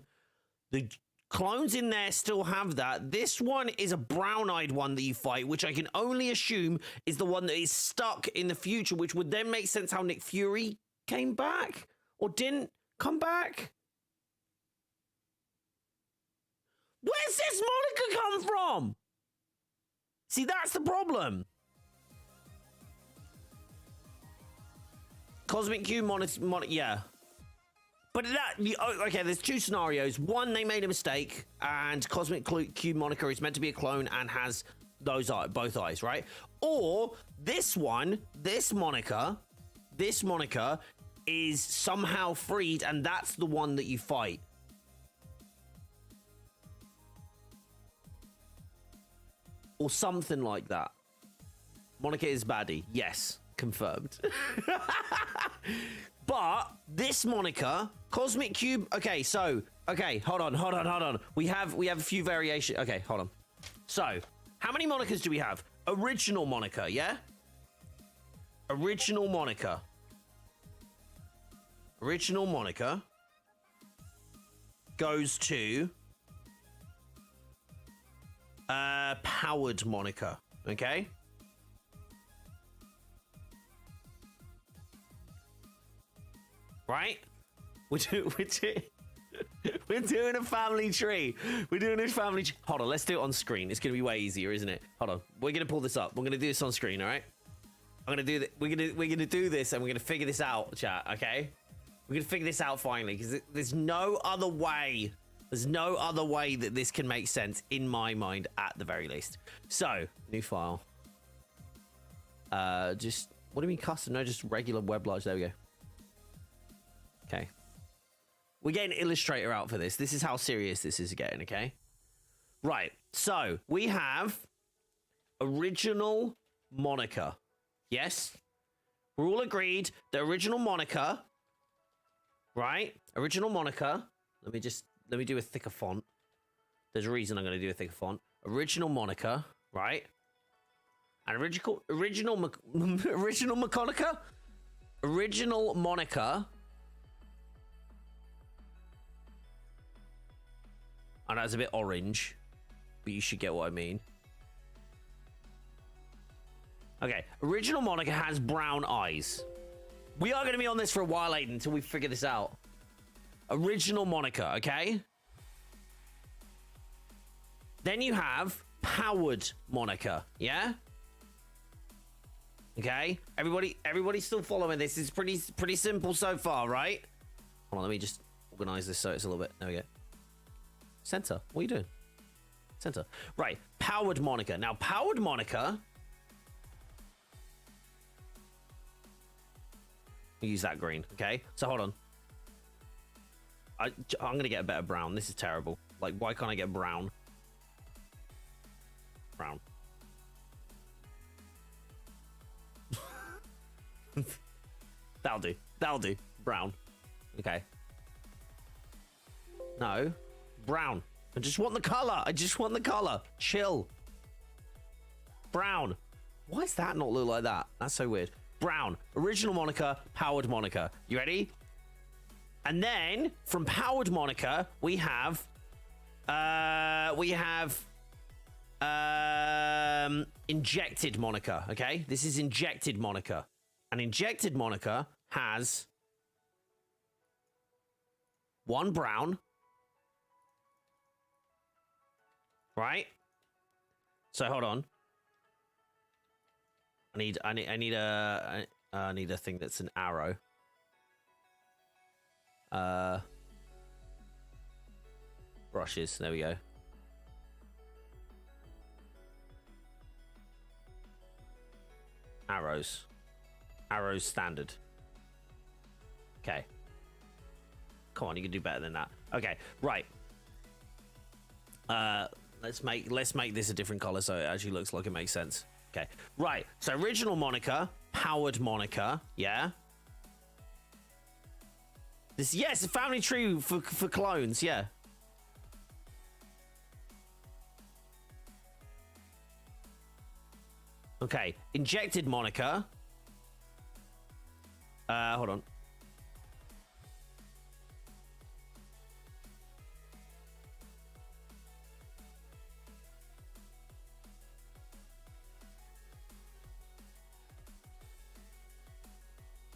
The Clones in there still have that. This one is a brown-eyed one that you fight, which I can only assume is the one that is stuck in the future, which would then make sense how Nick Fury came back or didn't come back. Where's this Monica come from? See, that's the problem. Cosmic Cube yeah. But okay, there's two scenarios. One, they made a mistake, and Cosmic Cube Monica is meant to be a clone and has those both eyes, right? Or this one, this Monica is somehow freed, and that's the one that you fight. Or something like that. Monica is baddie. Yes, confirmed. But this Monica, Cosmic Cube. Okay, so hold on. We have a few variations. Okay, hold on. So, how many Monicas do we have? Original Monica, yeah? Original Monica. Original Monica goes to powered Monica, okay? Right? We're doing a family tree. We're doing a family tree. Hold on, let's do it on screen. It's gonna be way easier, isn't it? Hold on. We're gonna pull this up. We're gonna do this on screen, all right? I'm gonna do that. We're gonna do this, and we're gonna figure this out, chat. Okay? We're gonna figure this out finally, because there's no other way. There's no other way that this can make sense in my mind, at the very least. So, new file. Just what do you mean custom? No, just regular web large. There we go. Okay. We're getting Illustrator out for this. This is how serious this is getting, okay? Right. So, we have original Monica. Yes? We're all agreed that original Monica, right? Original Monica. Let me do a thicker font. There's a reason I'm going to do a thicker font. Original Monica, right? And original Monica? Original Monica. I know it's a bit orange, but you should get what I mean. Okay, original Monica has brown eyes. We are going to be on this for a while, Aiden, until we figure this out. Original Monica, okay? Then you have powered Monica, yeah? Okay, everybody still following this. It's pretty simple so far, right? Hold on, let me just organize this so it's a little bit. There we go. Center. What are you doing? Center. Right. Powered Monica. Now, powered Monica. Use that green. Okay. So hold on. I'm gonna get a better brown. This is terrible. Like, why can't I get brown? Brown. That'll do. That'll do. Brown. Okay. No. Brown. I just want the color. I just want the color. Chill. Brown. Why does that not look like that? That's so weird. Brown. Original Monica. Powered Monica. You ready? And then from powered Monica, we have injected Monica. Okay, this is injected Monica, and injected Monica has one brown. Right? So hold on. I need a thing that's an arrow. Brushes. There we go. Arrows. Arrows standard. Okay. Come on, you can do better than that. Okay, right. Let's make this a different color so it actually looks like it makes sense. Okay, right. So original Monica, powered Monica, yeah. This, yes, a family tree for clones, yeah. Okay, injected Monica. Hold on.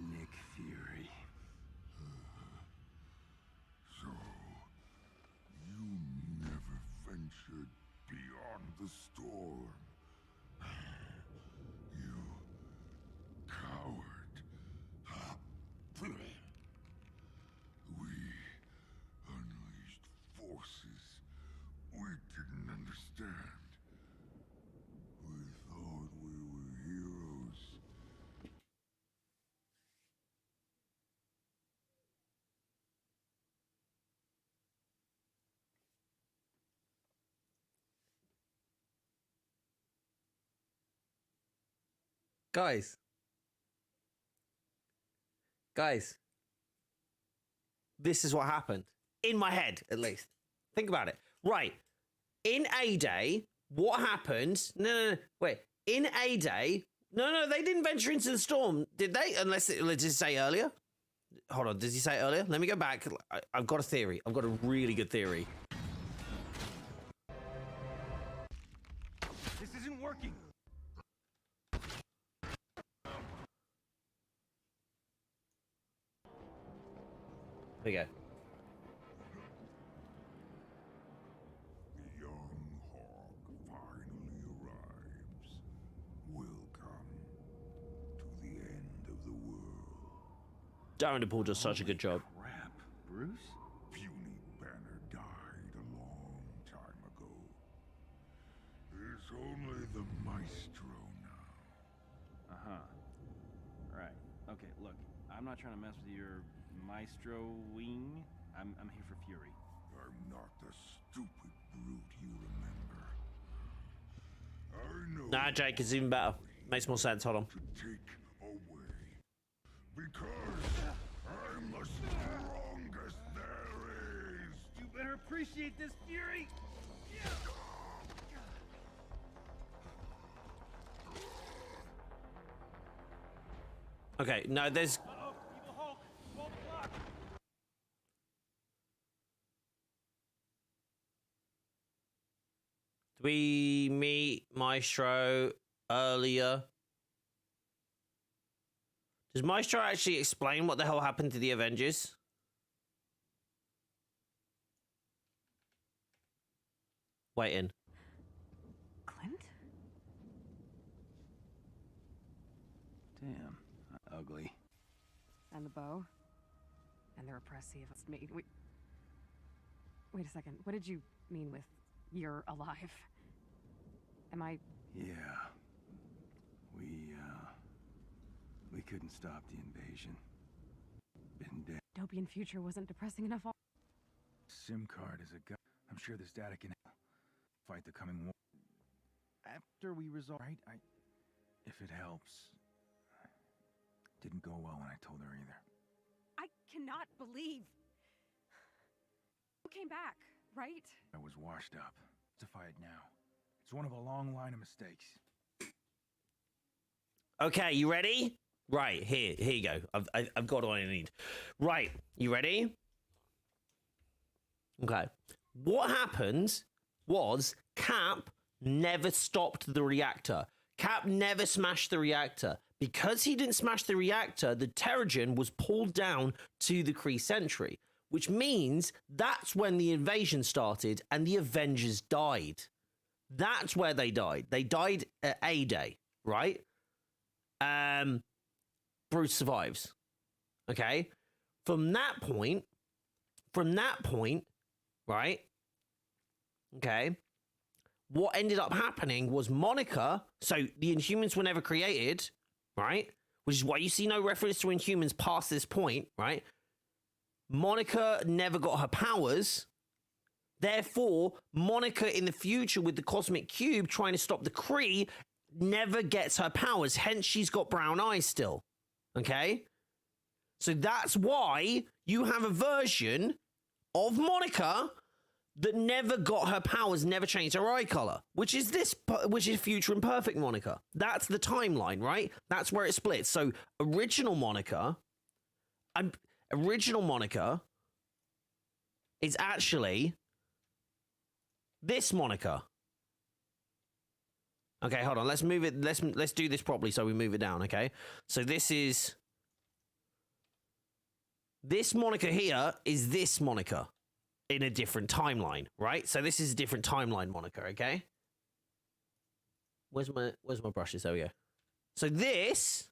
Nick Fury. So, you never ventured beyond the storm. You coward. We unleashed forces we didn't understand. We thought we were heroes. Guys, this is what happened. In my head, at least. Think about it. Right. In A-Day, what happened? No, wait. In A-Day, no, they didn't venture into the storm, did they? Unless it did say earlier. Hold on, does he say earlier? Let me go back. I've got a theory. I've got a really good theory. This isn't working. There we go. The young hawk finally arrives. Welcome to the end of the world. Darren DePaul does such a good job. Crap, Bruce? Puny Banner died a long time ago. There's only the Maestro now. Right. Okay, look, I'm not trying to mess with your Maestro wing. I'm here for Fury. I'm not the stupid brute you remember. I know. Nah, Jake, it's even better. Makes more sense. Hold on. To take away. Because I'm the strongest there is. You better appreciate this, Fury! Okay, no, there's... Uh-oh, Evil Hulk! Pull the block! Did we meet Maestro earlier? Does Maestro actually explain what the hell happened to the Avengers? Waiting. Clint? Damn, ugly. And the bow? And the repressive. Wait a second. What did you mean with you're alive? Am I... Yeah. We couldn't stop the invasion. Been dead. Dystopian future wasn't depressing enough. SIM card is a gun. I'm sure this data can fight the coming war. After we resolve, right? If it helps. Didn't go well when I told her either. I cannot believe... You came back, right? I was washed up. Justify it now. It's one of a long line of mistakes. Okay, you ready? Right, here you go. I've got what I need. Right, you ready? Okay. What happened was Cap never stopped the reactor. Cap never smashed the reactor. Because he didn't smash the reactor, the Terrigen was pulled down to the Kree Sentry, which means that's when the invasion started and the Avengers died. That's where they died. They died at A-Day, right? Bruce survives. Okay? From that point, right? Okay? What ended up happening was Monica, so the Inhumans were never created, right? Which is why you see no reference to Inhumans past this point, right? Monica never got her powers. Therefore, Monica in the future with the Cosmic Cube trying to stop the Kree never gets her powers. Hence, she's got brown eyes still. Okay? So that's why you have a version of Monica that never got her powers, never changed her eye color, which is future imperfect Monica. That's the timeline, right? That's where it splits. So original Monica is actually this Monica. Okay, hold on. Let's move it. Let's do this properly so we move it down, okay? So this is this moniker here is this moniker in a different timeline, right? So this is a different timeline moniker, okay? Where's my brushes? There we go. So this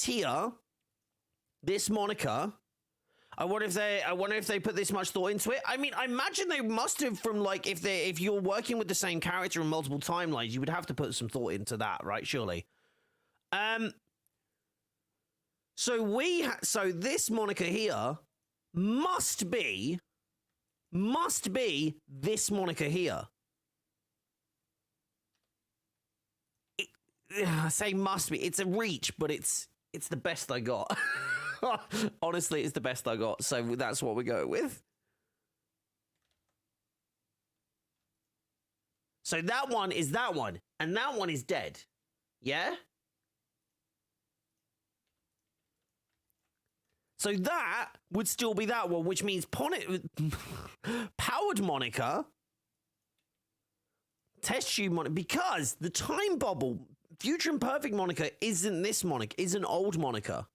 here, this moniker, I wonder if they put this much thought into it. I mean, I imagine they must have, from like if you're working with the same character in multiple timelines, you would have to put some thought into that, right? Surely. So this moniker here must be this moniker here. I say must be. It's a reach, but it's the best I got. Honestly, it's the best I got, so that's what we're going with. So that one is that one, and that one is dead. Yeah? So that would still be that one, which means powered moniker, test tube moniker, because the time bubble, future imperfect moniker isn't this moniker, is an old moniker.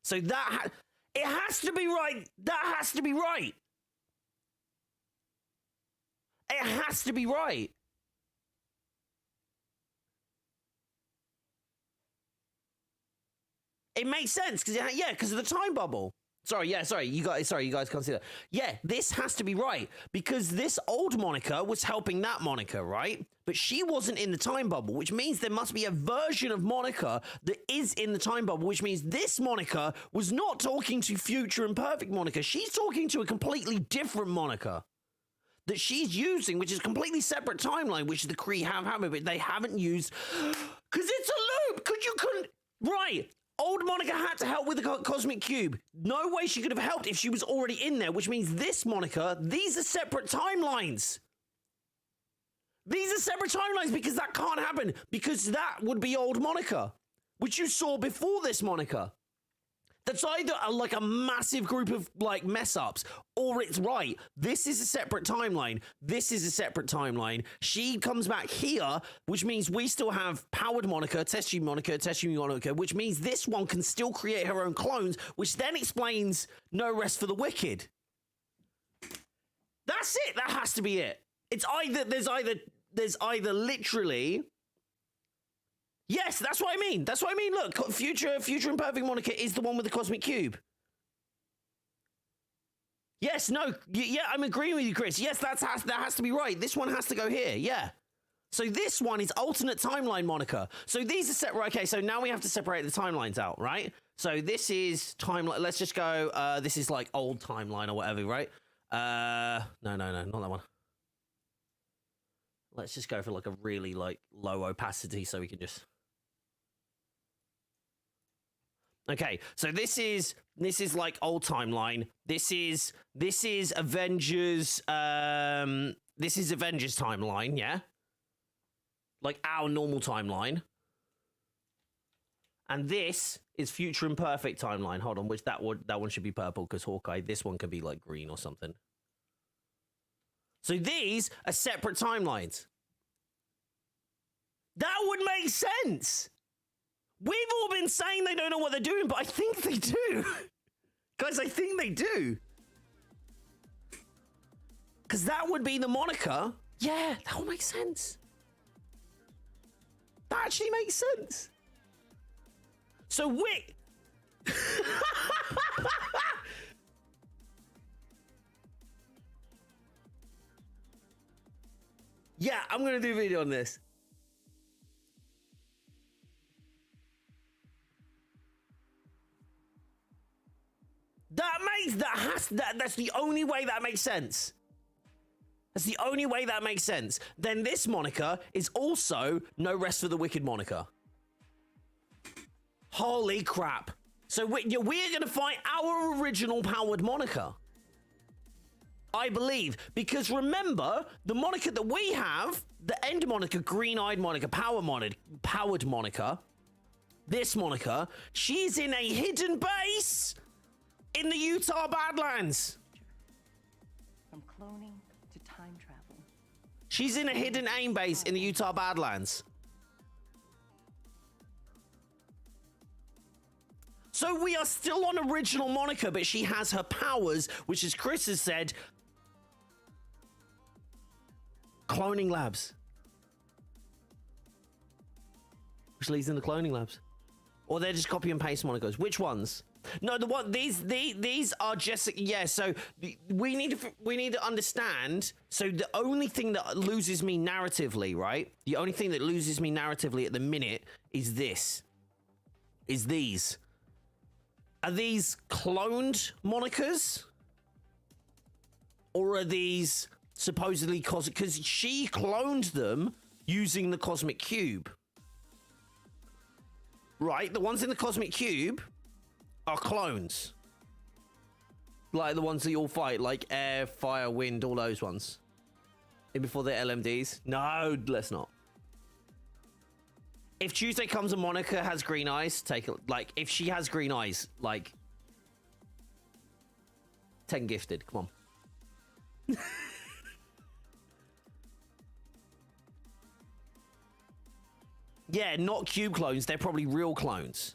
So that it has to be right. That has to be right. It has to be right. It makes sense because because of the time bubble. Sorry, you guys can't see that. Yeah, this has to be right because this old moniker was helping that moniker, right? But she wasn't in the time bubble, which means there must be a version of Monica that is in the time bubble, which means this Monica was not talking to future imperfect Monica. She's talking to a completely different Monica that she's using, which is a completely separate timeline, which the Kree have, but they haven't used because it's a loop. Because you couldn't, right? Old Monica had to help with the cosmic cube. No way she could have helped if she was already in there, which means this Monica, these are separate timelines. These are separate timelines because that can't happen, because that would be old Monica, which you saw before this Monica. That's either like a massive group of like mess ups, or it's right. This is a separate timeline. This is a separate timeline. She comes back here, which means we still have powered Monica, test tube Monica, which means this one can still create her own clones, which then explains No Rest for the Wicked. That's it. That has to be it. It's either there's either literally. Yes, that's what I mean. That's what I mean. Look, future imperfect Monica is the one with the cosmic cube. Yes, no, yeah, I'm agreeing with you, Chris. Yes, that has to be right. This one has to go here. Yeah. So this one is alternate timeline Monica. So these are separate. Okay, so now we have to separate the timelines out, right? So this is timeline. Let's just go. This is like old timeline or whatever, right? No, not that one. Let's just go for like a really like low opacity so we can just. Okay, so this is like old timeline. This is Avengers. This is Avengers timeline, yeah. Like our normal timeline. And this is future imperfect timeline. Hold on, which that one should be purple because Hawkeye. This one could be like green or something. So these are separate timelines. That would make sense. We've all been saying they don't know what they're doing, but I think they do. Guys, I think they do. Because that would be the Monica. Yeah, that would make sense. That actually makes sense. So wait. Yeah, I'm going to do a video on this. That's the only way that makes sense. That's the only way that makes sense. Then this Monica is also No Rest for the Wicked Monica. Holy crap. So we're going to find our original powered Monica. I believe. Because remember, the Monica that we have, the end Monica, green-eyed Monica, powered Monica, this Monica, she's in a hidden base in the Utah Badlands. From cloning to time travel. She's in a hidden aim base in the Utah Badlands. So we are still on original Monica, but she has her powers, which, as Chris has said, cloning labs. Which leads into cloning labs. Or they're just copy and paste Monicas. Which ones? No, the one these are just, yeah. So we need to understand. So the only thing that loses me narratively, right? The only thing that loses me narratively at the minute is this. Is these. Are these cloned Monicas? Or are these supposedly cosmic? Because she cloned them using the cosmic cube. Right? The ones in the cosmic cube are clones. Like the ones that you all fight, like air, fire, wind, all those ones. And before they're LMDs. No, let's not. If Tuesday comes and Monica has green eyes, take it. Like, if she has green eyes, like 10 gifted. Come on. Yeah, not cube clones. They're probably real clones.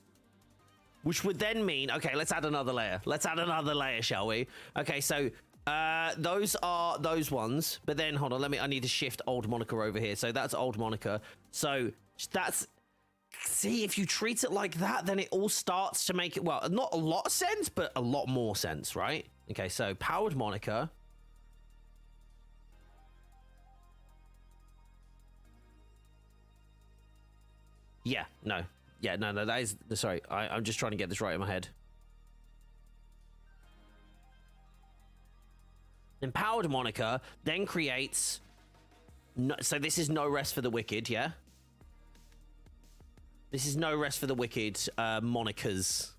Which would then mean, okay, let's add another layer. Let's add another layer, shall we? Okay, so those are those ones. But then, hold on, I need to shift old Monica over here. So that's old Monica. So that's, see, if you treat it like that, then it all starts to make it, well, not a lot of sense, but a lot more sense, right? Okay, so powered Monica. Yeah, no. Yeah, no, that is, sorry, I'm just trying to get this right in my head. Empowered Monica then creates, no, so this is no rest for the wicked, yeah? This is no rest for the wicked, Monicas.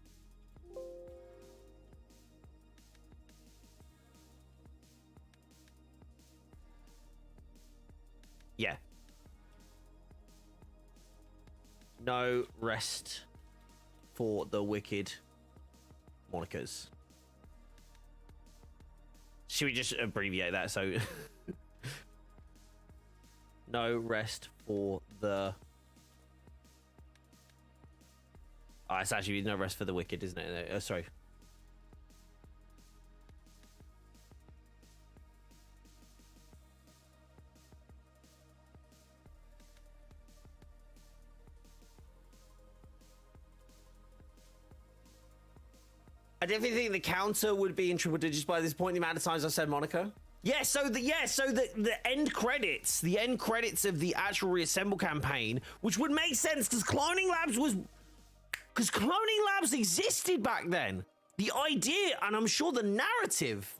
Yeah. No rest for the wicked Monicas. Should we just abbreviate that? So, no rest for the... Oh, it's actually no rest for the wicked, isn't it? Sorry. I definitely think the counter would be in triple digits by this point. The amount of times I said Monica. Yeah, so the end credits, of the actual Reassemble campaign, which would make sense because Cloning Labs existed back then. The idea, and I'm sure the narrative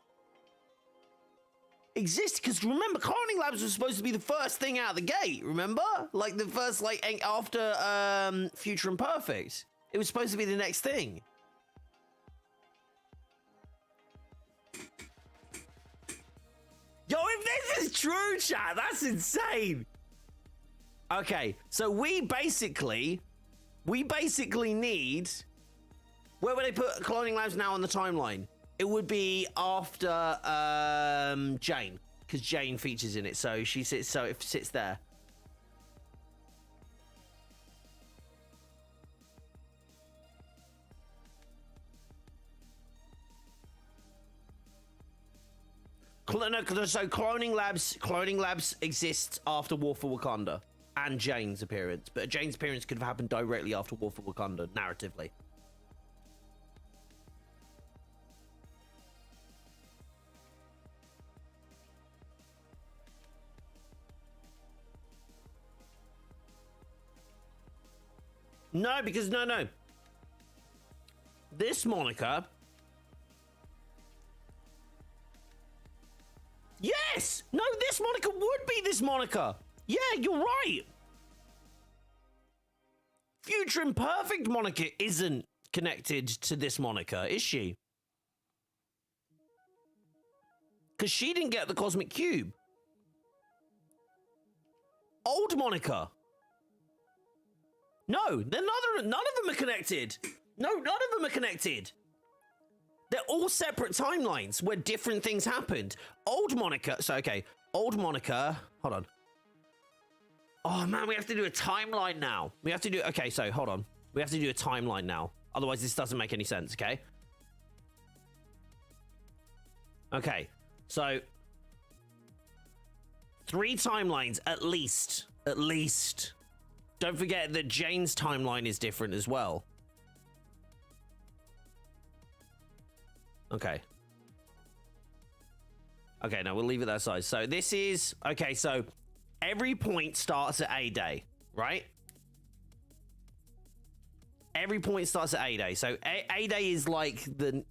exists because remember, Cloning Labs was supposed to be the first thing out of the gate. Remember, like the first, like after Future Imperfect, it was supposed to be the next thing. Yo, if this is true, chat, that's insane. Okay, so we basically need... Where would they put Cloning Labs now on the timeline? It would be after Jane, because Jane features in it, so it sits there. No, so Cloning Labs exists after War for Wakanda and Jane's appearance, but Jane's appearance could have happened directly after War for Wakanda, narratively. No, because no. This Monica... Yes! No, this Monica would be this Monica. Yeah, you're right. Future Imperfect Monica isn't connected to this Monica, is she? Because she didn't get the Cosmic Cube. Old Monica. No, none of them are connected. No, none of them are connected. They're all separate timelines where different things happened. Old Monica... So, okay. Old Monica... Hold on. Oh, man, we have to do a timeline now. We have to do... Okay, so, hold on. We have to do a timeline now. Otherwise, this doesn't make any sense, okay? Okay, so 3 timelines at least. At least. Don't forget that Jane's timeline is different as well. Okay. Okay, now we'll leave it that size. So this is... Okay, so every point starts at A day, right? Every point starts at A day. So A day is like the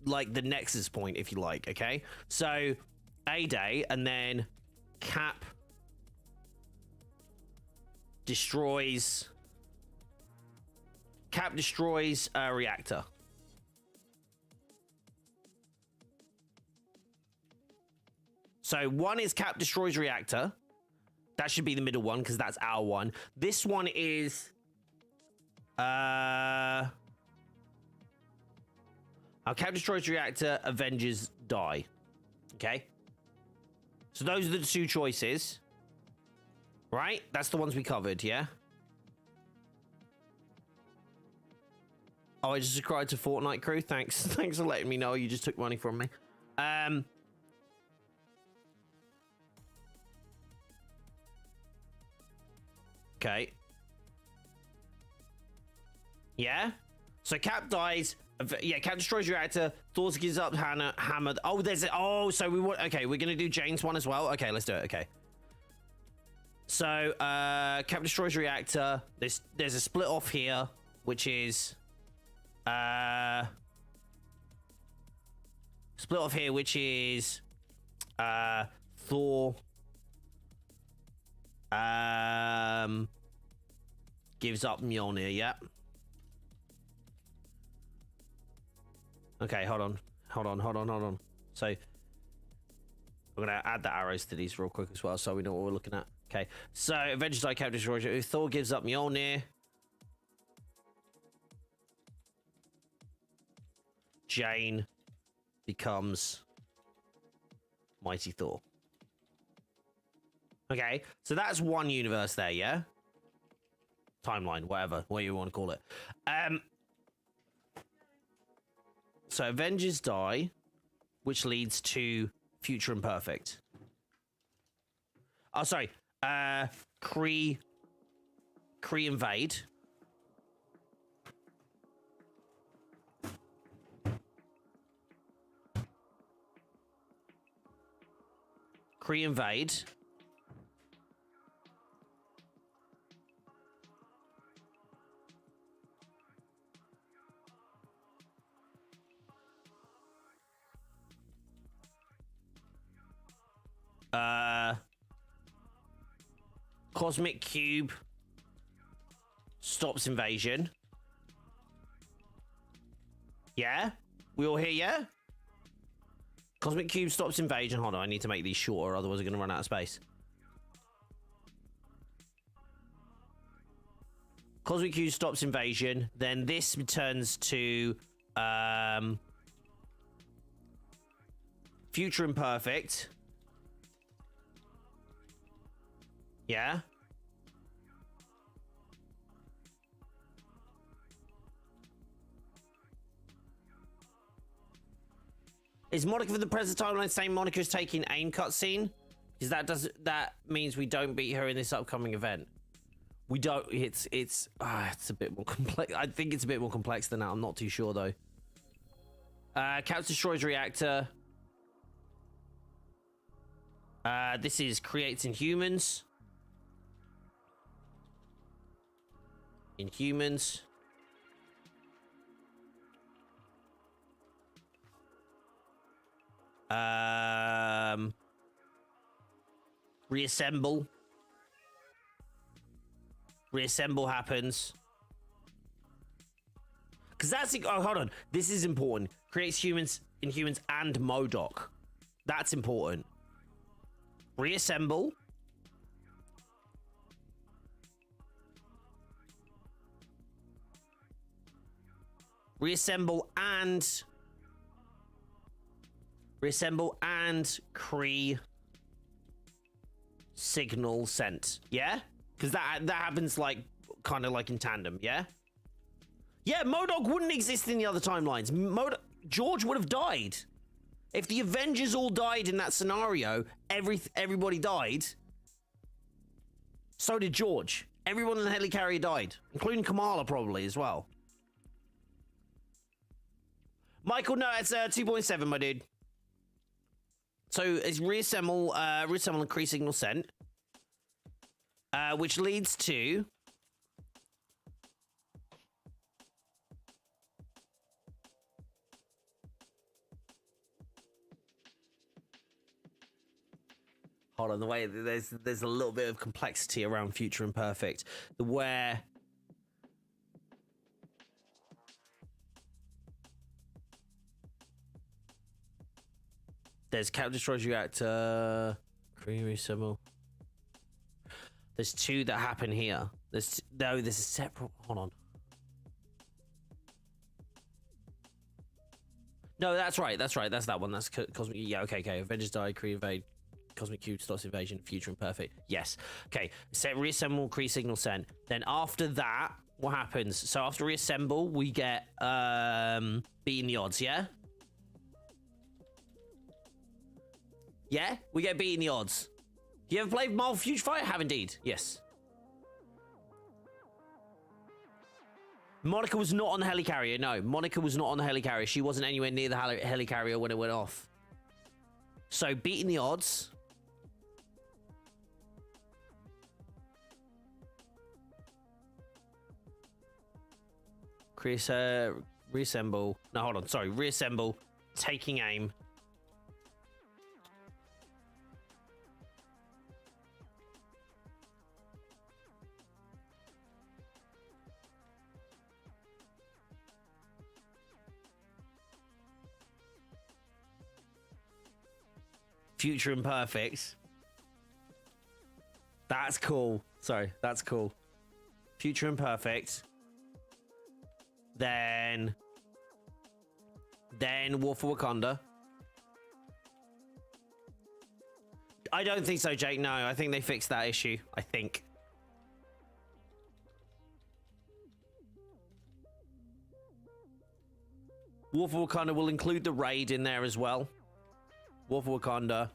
nexus point, if you like, okay? So A day, and then Cap destroys a reactor. So 1 is Cap destroys reactor. That should be the middle one because that's our one. This one is our Cap destroys reactor, Avengers die. Okay. So those are the 2 choices. Right? That's the ones we covered, yeah? Oh, I just subscribed to Fortnite crew. Thanks. Thanks for letting me know. You just took money from me. Okay. Yeah? So Cap dies. Yeah, Cap destroys reactor. Thor gives up hammer. Oh, there's it. Oh, so we want... Okay, we're going to do Jane's one as well. Okay, let's do it. Okay. So, Cap destroys reactor. There's a split off here, which is... split off here, which is... Thor... gives up Mjolnir, yeah. Okay, hold on. So, I'm gonna add the arrows to these real quick as well, so we know what we're looking at. Okay, so Avengers Die, Cap destroys it. Thor gives up Mjolnir. Jane becomes Mighty Thor. Okay, so that's one universe there, yeah? Timeline, whatever you want to call it. So Avengers die, which leads to Future Imperfect. Oh, sorry. Kree invade. Kree invade. Cosmic Cube stops invasion. Yeah? We all here, yeah? Cosmic Cube stops invasion. Hold on, I need to make these shorter, otherwise we're going to run out of space. Cosmic Cube stops invasion. Then this returns to Future Imperfect. Yeah? Is Monica for the present timeline saying Monica's taking aim cutscene? Because that means we don't beat her in this upcoming event. We don't. It's a bit more complex. I think it's a bit more complex than that. I'm not too sure though. Cap destroys reactor. This is creates Inhumans. Inhumans. Reassemble. Reassemble happens. Because that's... Oh, hold on. This is important. Creates humans, Inhumans, and MODOK. That's important. Reassemble. Reassemble and Kree signal sent. Yeah? Because that happens like kind of like in tandem, yeah? Yeah, MODOK wouldn't exist in the other timelines. George would have died. If the Avengers all died in that scenario, everybody died. So did George. Everyone in the helicarrier died, including Kamala probably as well. Michael, no, it's 2.7, my dude. So it's reassemble and crease signal sent, which leads to hold on. The way there's a little bit of complexity around Future Imperfect, where there's Cap destroys reactor, reassemble. There's two that happen here. There's a separate. Hold on. No, that's right. That's that one. That's Cosmic. Yeah, okay. Avengers die, Kree invade, Cosmic Cube starts invasion, Future Imperfect. Yes. Okay. Set reassemble, Kree signal sent. Then after that, what happens? So after reassemble, we get beating the odds. Yeah. Yeah, we get beating the odds. You ever played Marvel Future Fight? I have indeed. Yes. Monica was not on the helicarrier. No, Monica was not on the helicarrier. She wasn't anywhere near the helicarrier when it went off. So beating the odds. Reassemble. No, hold on. Sorry. Reassemble. Taking aim. Future Imperfect. That's cool. Sorry, that's cool. Future Imperfect. Then War for Wakanda. I don't think so, Jake. No, I think they fixed that issue. I think. War for Wakanda will include the raid in there as well. War for Wakanda.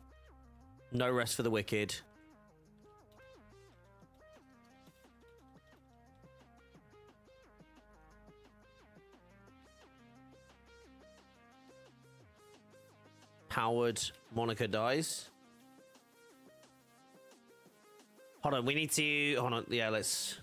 No rest for the wicked. Howard, Monica dies. Hold on, we need to... Hold on, yeah, let's...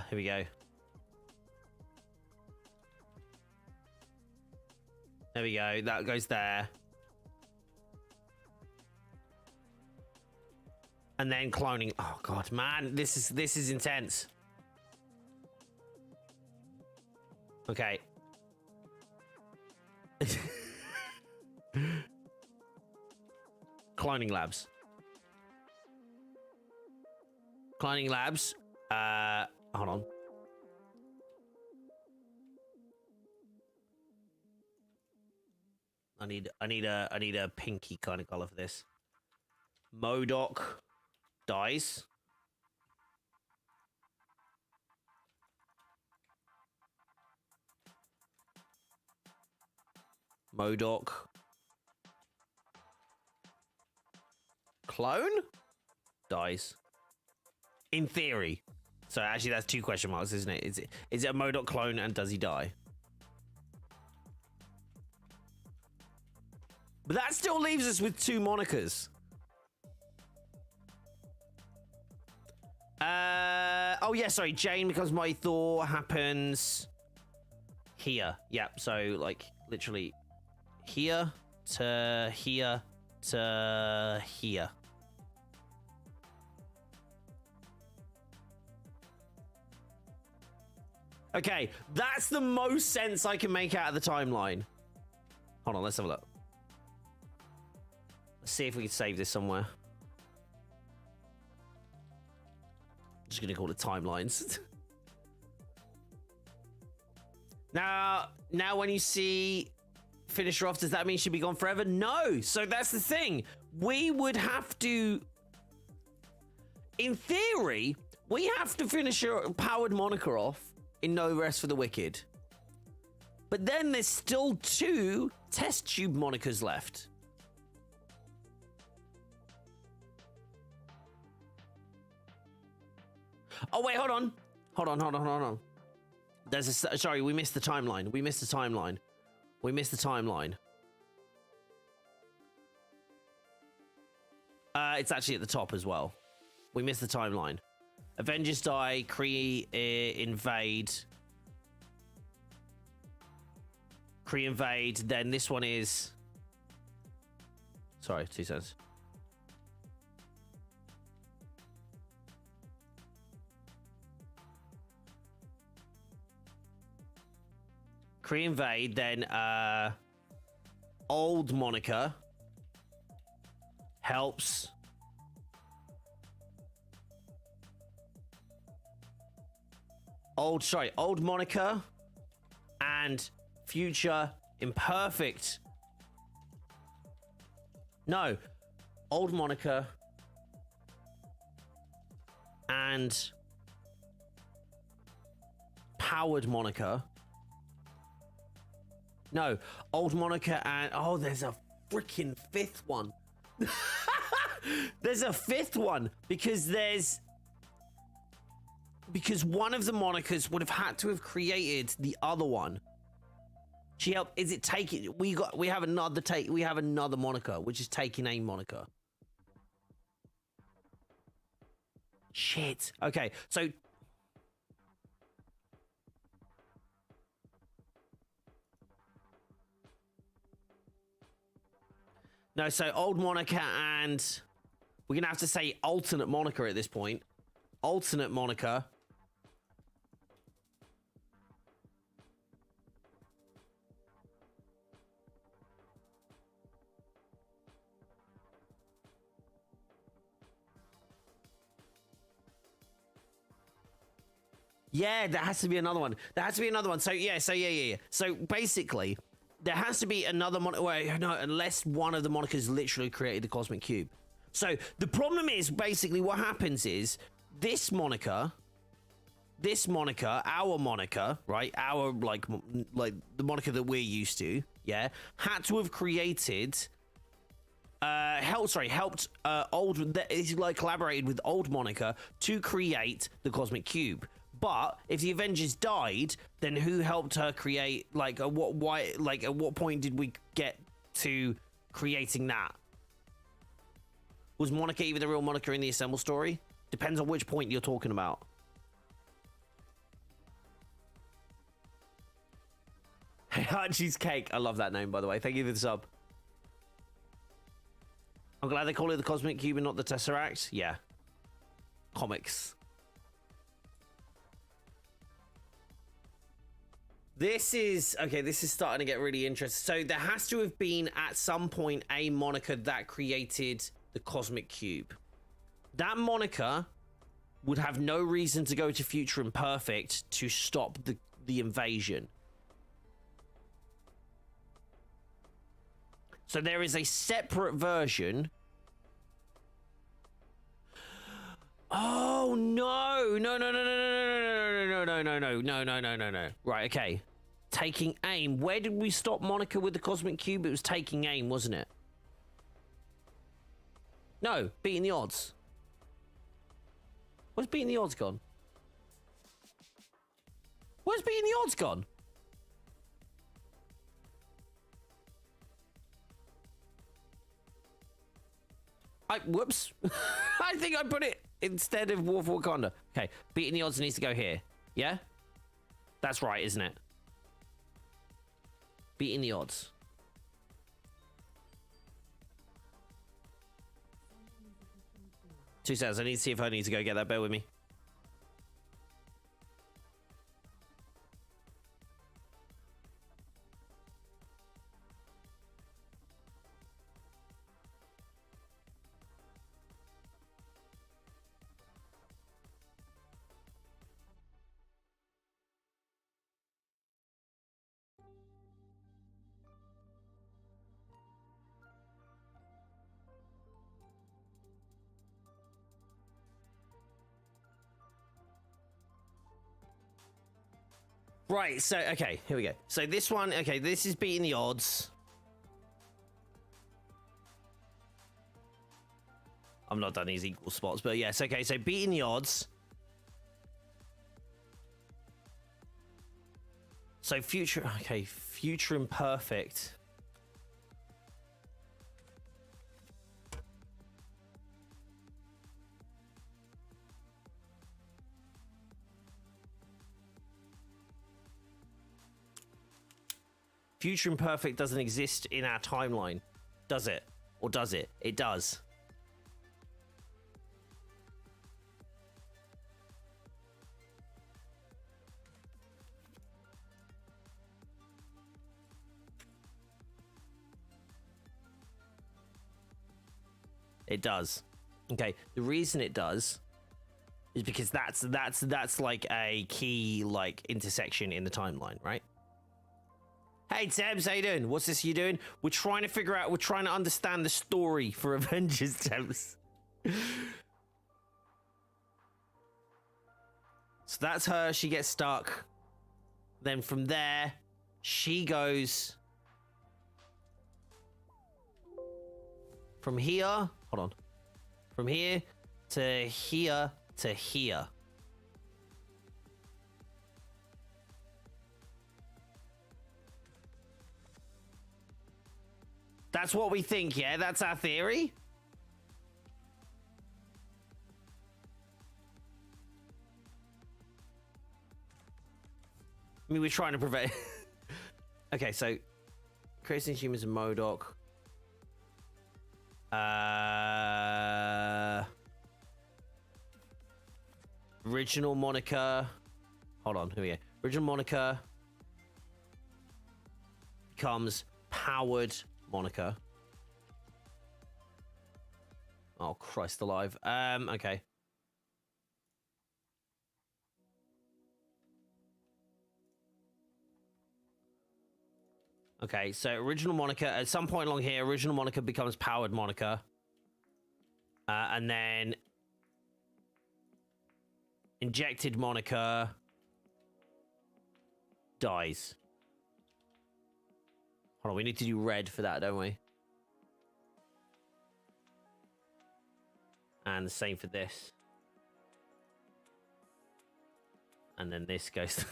Here we go. There we go. That goes there. And then cloning. Oh god, man, this is intense. Okay. Cloning labs. Cloning labs. Hold on. I need a pinky kind of color for this. MODOK dies. MODOK. Clone dies. In theory. So actually that's 2 question marks, isn't it? Is it a MODOK clone and does he die? But that still leaves us with 2 Monicas. Oh yeah, sorry. Jane becomes my Thor happens here. Yep. So like literally here to here to here. Okay, that's the most sense I can make out of the timeline. Hold on, let's have a look. Let's see if we can save this somewhere. I'm just gonna call it timelines. Now when you see finish her off, does that mean she'd be gone forever? No. So that's the thing. We would have to, in theory, we have to finish her powered Monica off in No Rest for the Wicked. But then there's still 2 test tube Monicas left. Oh, wait, hold on. Hold on. There's a... Sorry, we missed the timeline. It's actually at the top as well. We missed the timeline. Avengers die, Kree invade. Kree invade, then this one is... Sorry, 2 seconds. Kree invade, then old Monica helps old Monica and future imperfect. No, old Monica and powered Monica. No, old Monica and... Oh, there's a freaking 5th one. There's a 5th one because one of the Monicas would have had to have created the other one. She helped. Is it taking? We have another Monica, which is taking a Monica. Shit. Okay, so... No, so old Monica and... We're going to have to say alternate Monica at this point. Alternate Monica. Yeah, there has to be another one. So yeah. So basically... There has to be another Monica. Well, no, unless one of the Monicas literally created the Cosmic Cube. So the problem is basically what happens is this Monica, our Monica, right? Our like the Monica that we're used to, yeah, had to have created, helped collaborated with old Monica to create the Cosmic Cube. But if the Avengers died, then who helped her create? Like, at what point did we get to creating that? Was Monica even the real Monica in the Assemble story? Depends on which point you're talking about. Hey, Archie's Cake. I love that name, by the way. Thank you for the sub. I'm glad they call it the Cosmic Cube and not the Tesseract. Yeah. Comics. This is starting to get really interesting. So there has to have been at some point a Monica that created the Cosmic Cube. That Monica would have no reason to go to Future Imperfect to stop the invasion. So there is a separate version. Oh no. No. Right, okay. Taking aim. Where did we stop Monica with the Cosmic Cube? It was taking aim, wasn't it? No, beating the odds. Where's beating the odds gone? Where's beating the odds gone? Whoops. I think I put it instead of War for Wakanda. Okay, beating the odds needs to go here. Yeah? That's right, isn't it? Beating the odds. Two seconds. I need to see if I need to go get that. Bear with me. Right, so, okay, here we go. So this one, okay, this is beating the odds. I've not done these equal spots, but yes, okay, so beating the odds. So future, okay, future imperfect. Future imperfect doesn't exist in our timeline, does it? Or does it? It does. It does. Okay, the reason it does is because that's like a key like intersection in the timeline, right? Hey Tebs, how you doing? What's this you doing? We're trying to figure out, we're trying to understand the story for Avengers, Tebs. So that's her, she gets stuck. Then from there, she goes from here, hold on. From here to here to here. That's what we think, yeah? That's our theory? I mean, we're trying to prevent... Okay, so... Creating humans and MODOK. Original Monica. Hold on, here we go. Original Monica becomes powered Monica. Oh, Christ alive. Okay. Okay, so original Monica, at some point along here, original Monica becomes powered Monica. And then injected Monica dies. Hold on, we need to do red for that, don't we? And the same for this. And then this goes...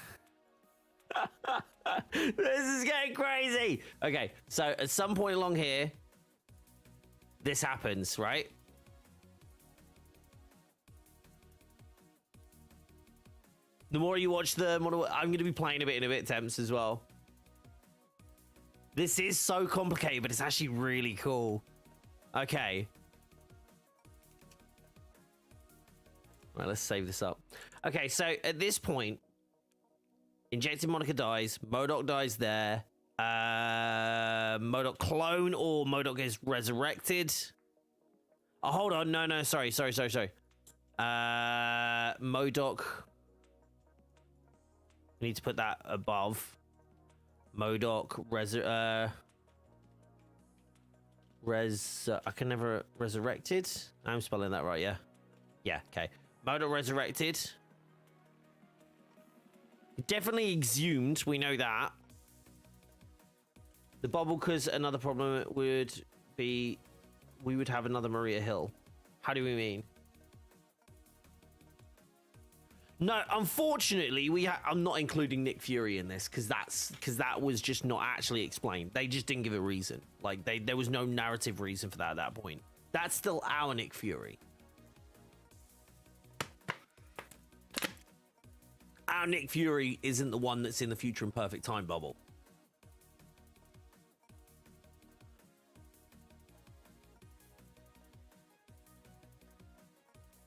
This is getting crazy. Okay, so at some point along here, this happens, right? The more you watch the more, I'm going to be playing a bit in a bit, Temps, as well. This is so complicated, but it's actually really cool. Okay. Right, let's save this up. Okay, so at this point, injected Monica dies. MODOK dies there. MODOK clone or MODOK is resurrected. Oh, hold on. No, sorry. MODOK. We need to put that above. MODOK I can never resurrected. I'm spelling that right, yeah? Yeah, okay. MODOK resurrected. Definitely exhumed, we know that. The bubble, because another problem would be we would have another Maria Hill. How do we mean? No, unfortunately, I'm not including Nick Fury in this because that was just not actually explained. They just didn't give a reason. Like there was no narrative reason for that at that point. That's still our Nick Fury. Our Nick Fury isn't the one that's in the future imperfect time bubble.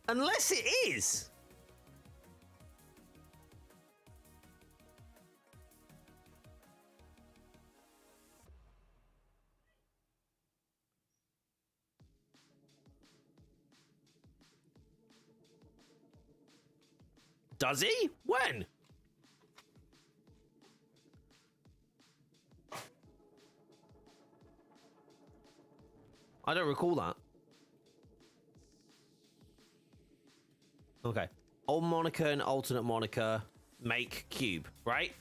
Unless it is. Does he? When? I don't recall that. Okay. Old Monica and alternate Monica make cube, right?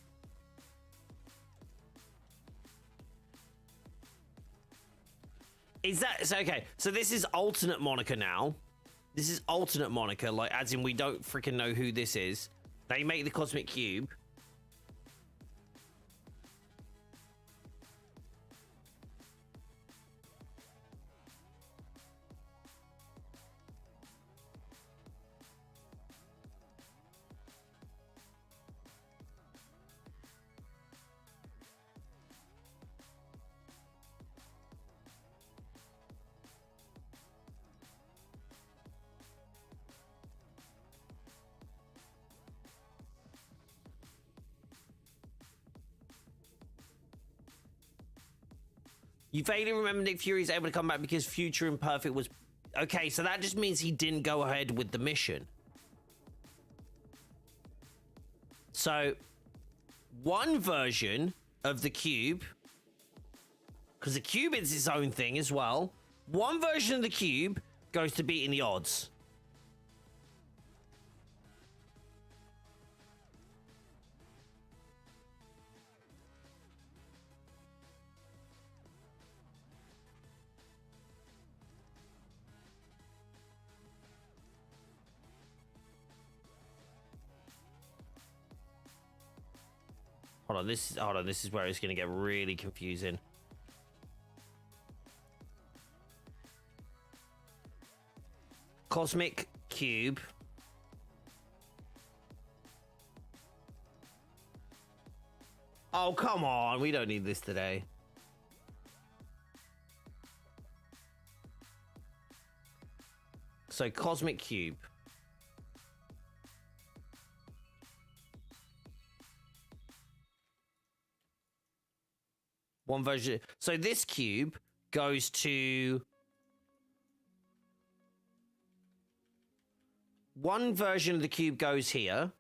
Is that so? Okay, so this is alternate Monica now. This is alternate Monica, like as in we don't freaking know who this is. They make the cosmic cube. You vaguely remember Nick Fury is able to come back because Future Imperfect was... Okay, so that just means he didn't go ahead with the mission. So, one version of the cube, because the cube is its own thing as well, one version of the cube goes to beating the odds. Hold on, this is where it's going to get really confusing. Cosmic cube. Oh, come on. We don't need this today. So, cosmic cube. One version. So this cube goes to... One version of the cube goes here,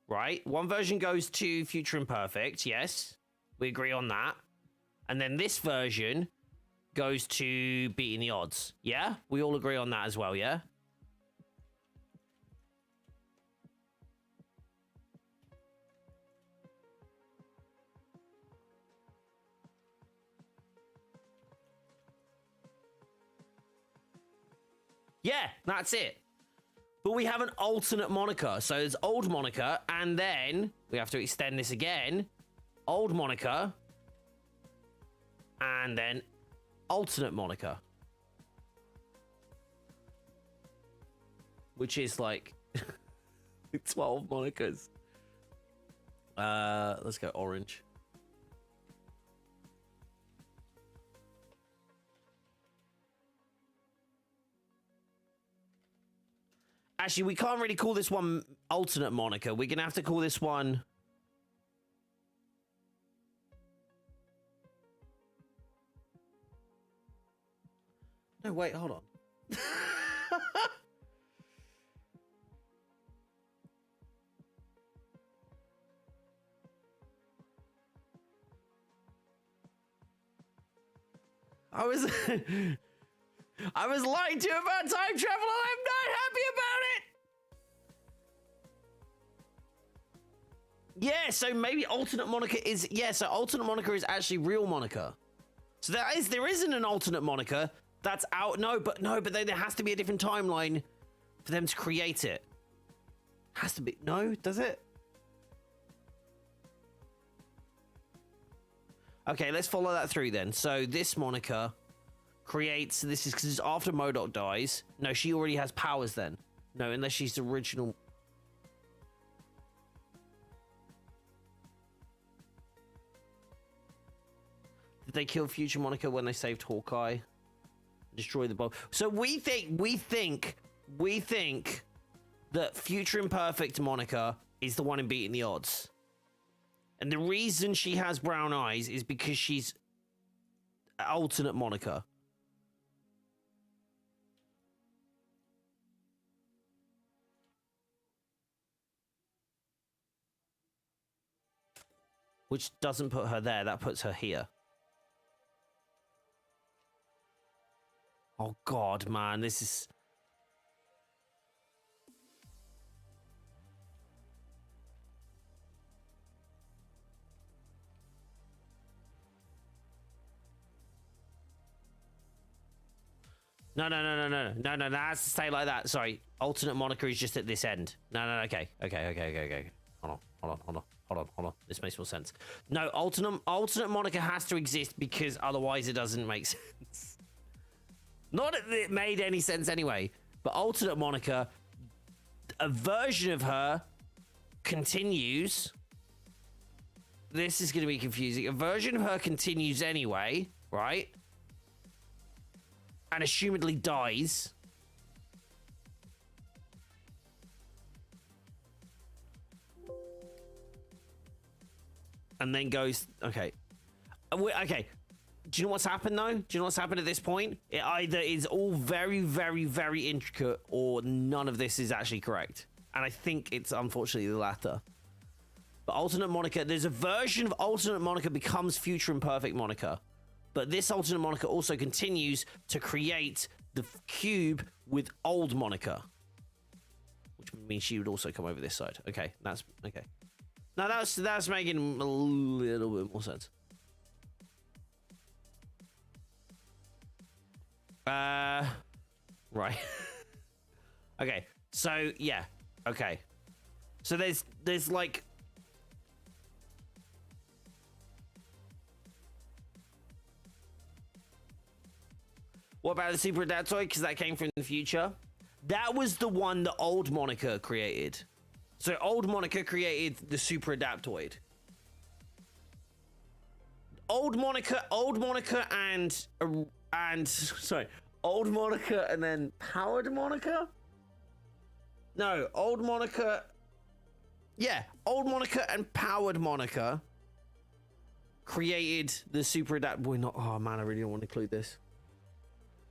right? One version goes to Future Imperfect, yes. We agree on that. And then this version goes to beating the odds. Yeah? We all agree on that as well, yeah? Yeah, that's it. But we have an alternate Monica. So there's old Monica, and then we have to extend this again. Old Monica. And then alternate Monica. Which is like 12 Monicas. Let's go orange. Actually, we can't really call this one alternate Monica. We're going to have to call this one... No, wait, hold on. I was lying to you about time travel, and I'm not happy about it. Yeah, so maybe alternate Monica is... Yeah, so alternate Monica is actually real Monica. So there isn't an alternate Monica that's out. No, but then there has to be a different timeline for them to create it. Has to be. No, does it? Okay, let's follow that through then. So this Monica creates... This is because it's after MODOK dies. No, she already has powers then. No, unless she's the original... Did they kill Future Monica when they saved Hawkeye? Destroy the bomb. So we think that Future Imperfect Monica is the one in beating the odds. And the reason she has brown eyes is because she's alternate Monica. Which doesn't put her there, that puts her here. Oh God, man, this is... No, no, no, no, no, no, no, no, that has to stay like that. Sorry. Alternate Monica is just at this end. No, no, no, okay. Okay. Hold on. This makes more sense. No, alternate Monica has to exist because otherwise it doesn't make sense. Not that it made any sense anyway, but alternate Monica, a version of her continues. This is going to be confusing. A version of her continues anyway, right? And assumedly dies. And then goes, okay. Okay. Do you know what's happened, though? Do you know what's happened at this point? It either is all very, very, very intricate, or none of this is actually correct. And I think it's unfortunately the latter. But alternate Monica, there's a version of alternate Monica becomes future imperfect Monica. But this alternate Monica also continues to create the cube with old Monica. Which means she would also come over this side. Okay, that's okay. Now that's making a little bit more sense. Right. Okay, so yeah, okay. So there's like what about the Super Adaptoid? Because that came from the future. That was the one that old Monica created. So old Monica created the Super Adaptoid. Old Monica and sorry, old Monica and then powered Monica? No, old Monica. Yeah, old Monica and powered Monica created the Super Adaptoid. Not. Oh man, I really don't want to include this.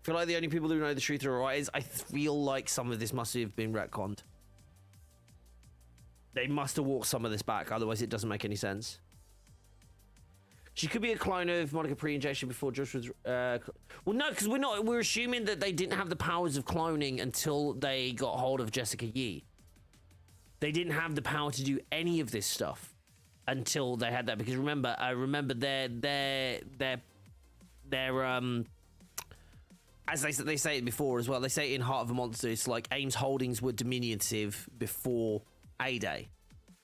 I feel like the only people who know the truth are right is I feel like some of this must have been retconned. They must have walked some of this back, otherwise it doesn't make any sense. She could be a clone of Monica pre-injection before Josh was... well, no, because we're assuming that they didn't have the powers of cloning until they got hold of Jessica Yi. They didn't have the power to do any of this stuff until they had that, because remember, their as they say it before as well, they say it in Heart of a Monster, it's like AIM's holdings were diminutive before A-Day.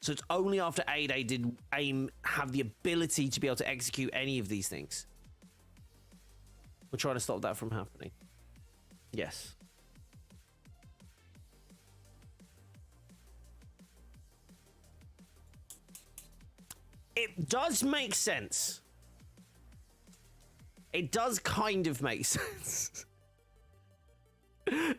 So it's only after A-Day did AIM have the ability to be able to execute any of these things. We're trying to stop that from happening. Yes. It does make sense. It does kind of make sense.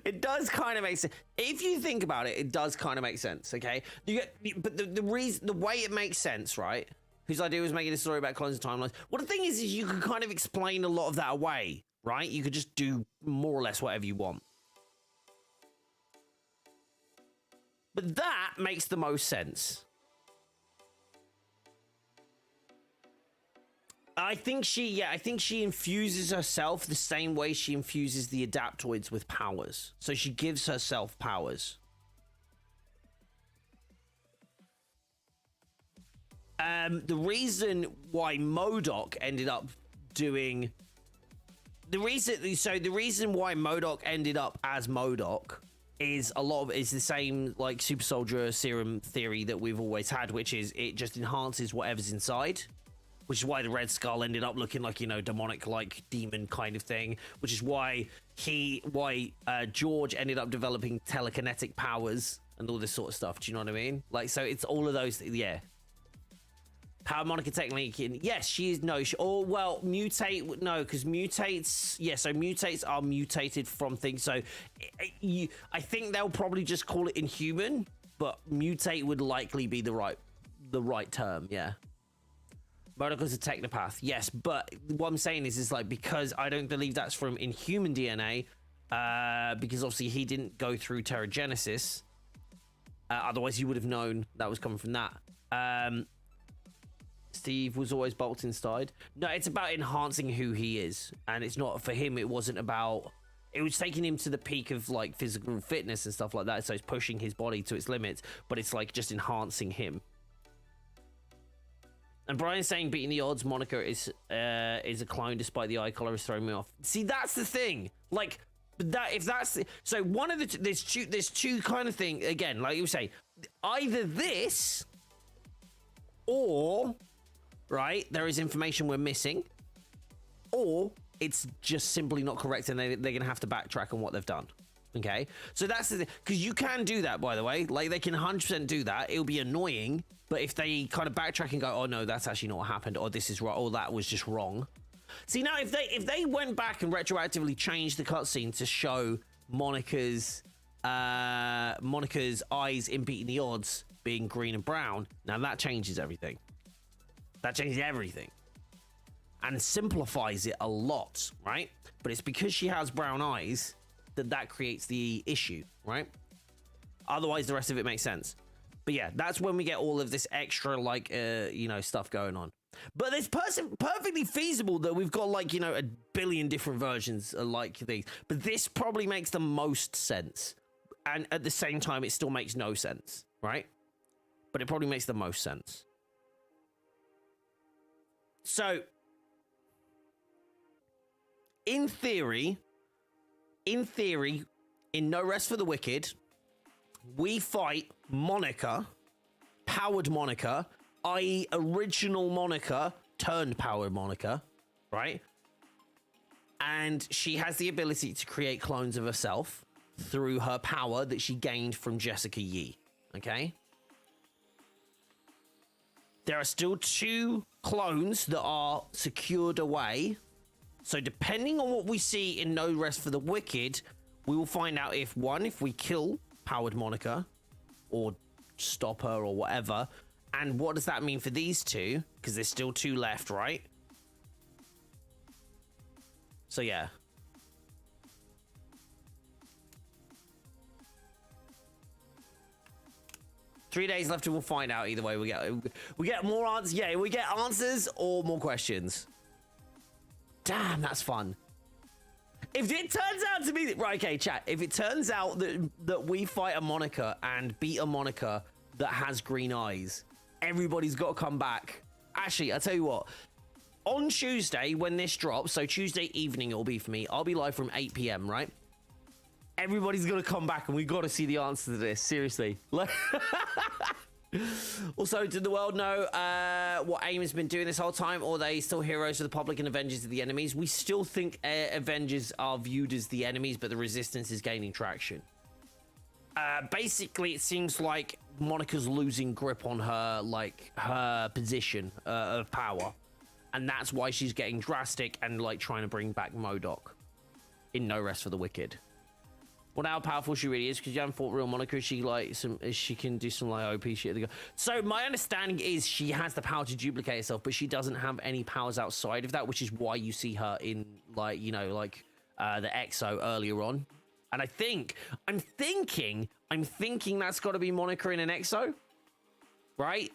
It does kind of make sense. If you think about it, it does kind of make sense, okay? But the reason, the way it makes sense, right? Whose idea was making a story about clones and timelines. Well, the thing is you can kind of explain a lot of that away, right? You could just do more or less whatever you want. But that makes the most sense. I think she infuses herself the same way she infuses the adaptoids with powers. So she gives herself powers. The reason why MODOK ended up doing... The reason why MODOK ended up as MODOK is is the same like super soldier serum theory that we've always had, which is it just enhances whatever's inside. Which is why the Red Skull ended up looking like, you know, demonic, like demon kind of thing. Which is why George ended up developing telekinetic powers and all this sort of stuff. Do you know what I mean? Like, so it's all of those, yeah. Power Monica technique, yes, she is, no, well, mutate, no, because mutates, yeah, so mutates are mutated from things. So I think they'll probably just call it inhuman, but mutate would likely be the right term, yeah. Monica's a technopath, yes, but what I'm saying is like, because I don't believe that's from inhuman DNA, because obviously he didn't go through Terrigenesis, otherwise you would have known that was coming from that. Steve was always bolted inside. No, it's about enhancing who he is, and it's not, for him, it wasn't about, it was taking him to the peak of like physical fitness and stuff like that, so it's pushing his body to its limits, but it's like just enhancing him. And Brian's saying beating the odds Monica is a clone despite the eye color is throwing me off. See, that's the thing. Like, But that if that's so one of the there's two kind of thing again, like you say, either this or right there is information we're missing, or it's just simply not correct and they're gonna have to backtrack on what they've done. Okay, so that's the thing, because you can do that, by the way, like they can 100% do that. It'll be annoying, but if they kind of backtrack and go, oh no, that's actually not what happened, or this is right, or that was just wrong. See, now if they went back and retroactively changed the cutscene to show Monica's eyes in Beating the Odds being green and brown, now that changes everything. That changes everything and simplifies it a lot, right? But it's because she has brown eyes that creates the issue, right? Otherwise, the rest of it makes sense. But yeah, that's when we get all of this extra, like, stuff going on. But it's perfectly feasible that we've got, like, a billion different versions like these. But this probably makes the most sense. And at the same time, it still makes no sense, right? But it probably makes the most sense. So, in theory, in No Rest for the Wicked, we fight Monica, powered Monica, i.e. original Monica turned powered Monica, right? And she has the ability to create clones of herself through her power that she gained from Jessica Yee, okay? There are still 2 clones that are secured away. So depending on what we see in No Rest for the Wicked, we will find out if we kill powered Monica or stop her or whatever. And what does that mean for these 2? Because there's still 2 left, right? So yeah. Three days left and we'll find out either way. We get more answers. Yeah, we get answers or more questions. Damn, that's fun. If it turns out to be right, okay, chat. If it turns out that we fight a Monica and beat a Monica that has green eyes, everybody's got to come back. Actually, I'll tell you what. On Tuesday, when this drops, so Tuesday evening it'll be for me. I'll be live from 8 p.m. Right? Everybody's got to come back, and we've got to see the answer to this. Seriously. Also, did the world know what AIM has been doing this whole time, or are they still heroes of the public and Avengers are the enemies? We still think Avengers are viewed as the enemies, but the Resistance is gaining traction. Basically, it seems like Monica's losing grip on her position of power, and that's why she's getting drastic and trying to bring back MODOK in No Rest for the Wicked. Well, how powerful she really is, because you haven't fought real Monica. She can do some OP shit. So my understanding is she has the power to duplicate herself, but she doesn't have any powers outside of that, which is why you see her in the EXO earlier on. And I'm thinking that's got to be Monica in an EXO, right?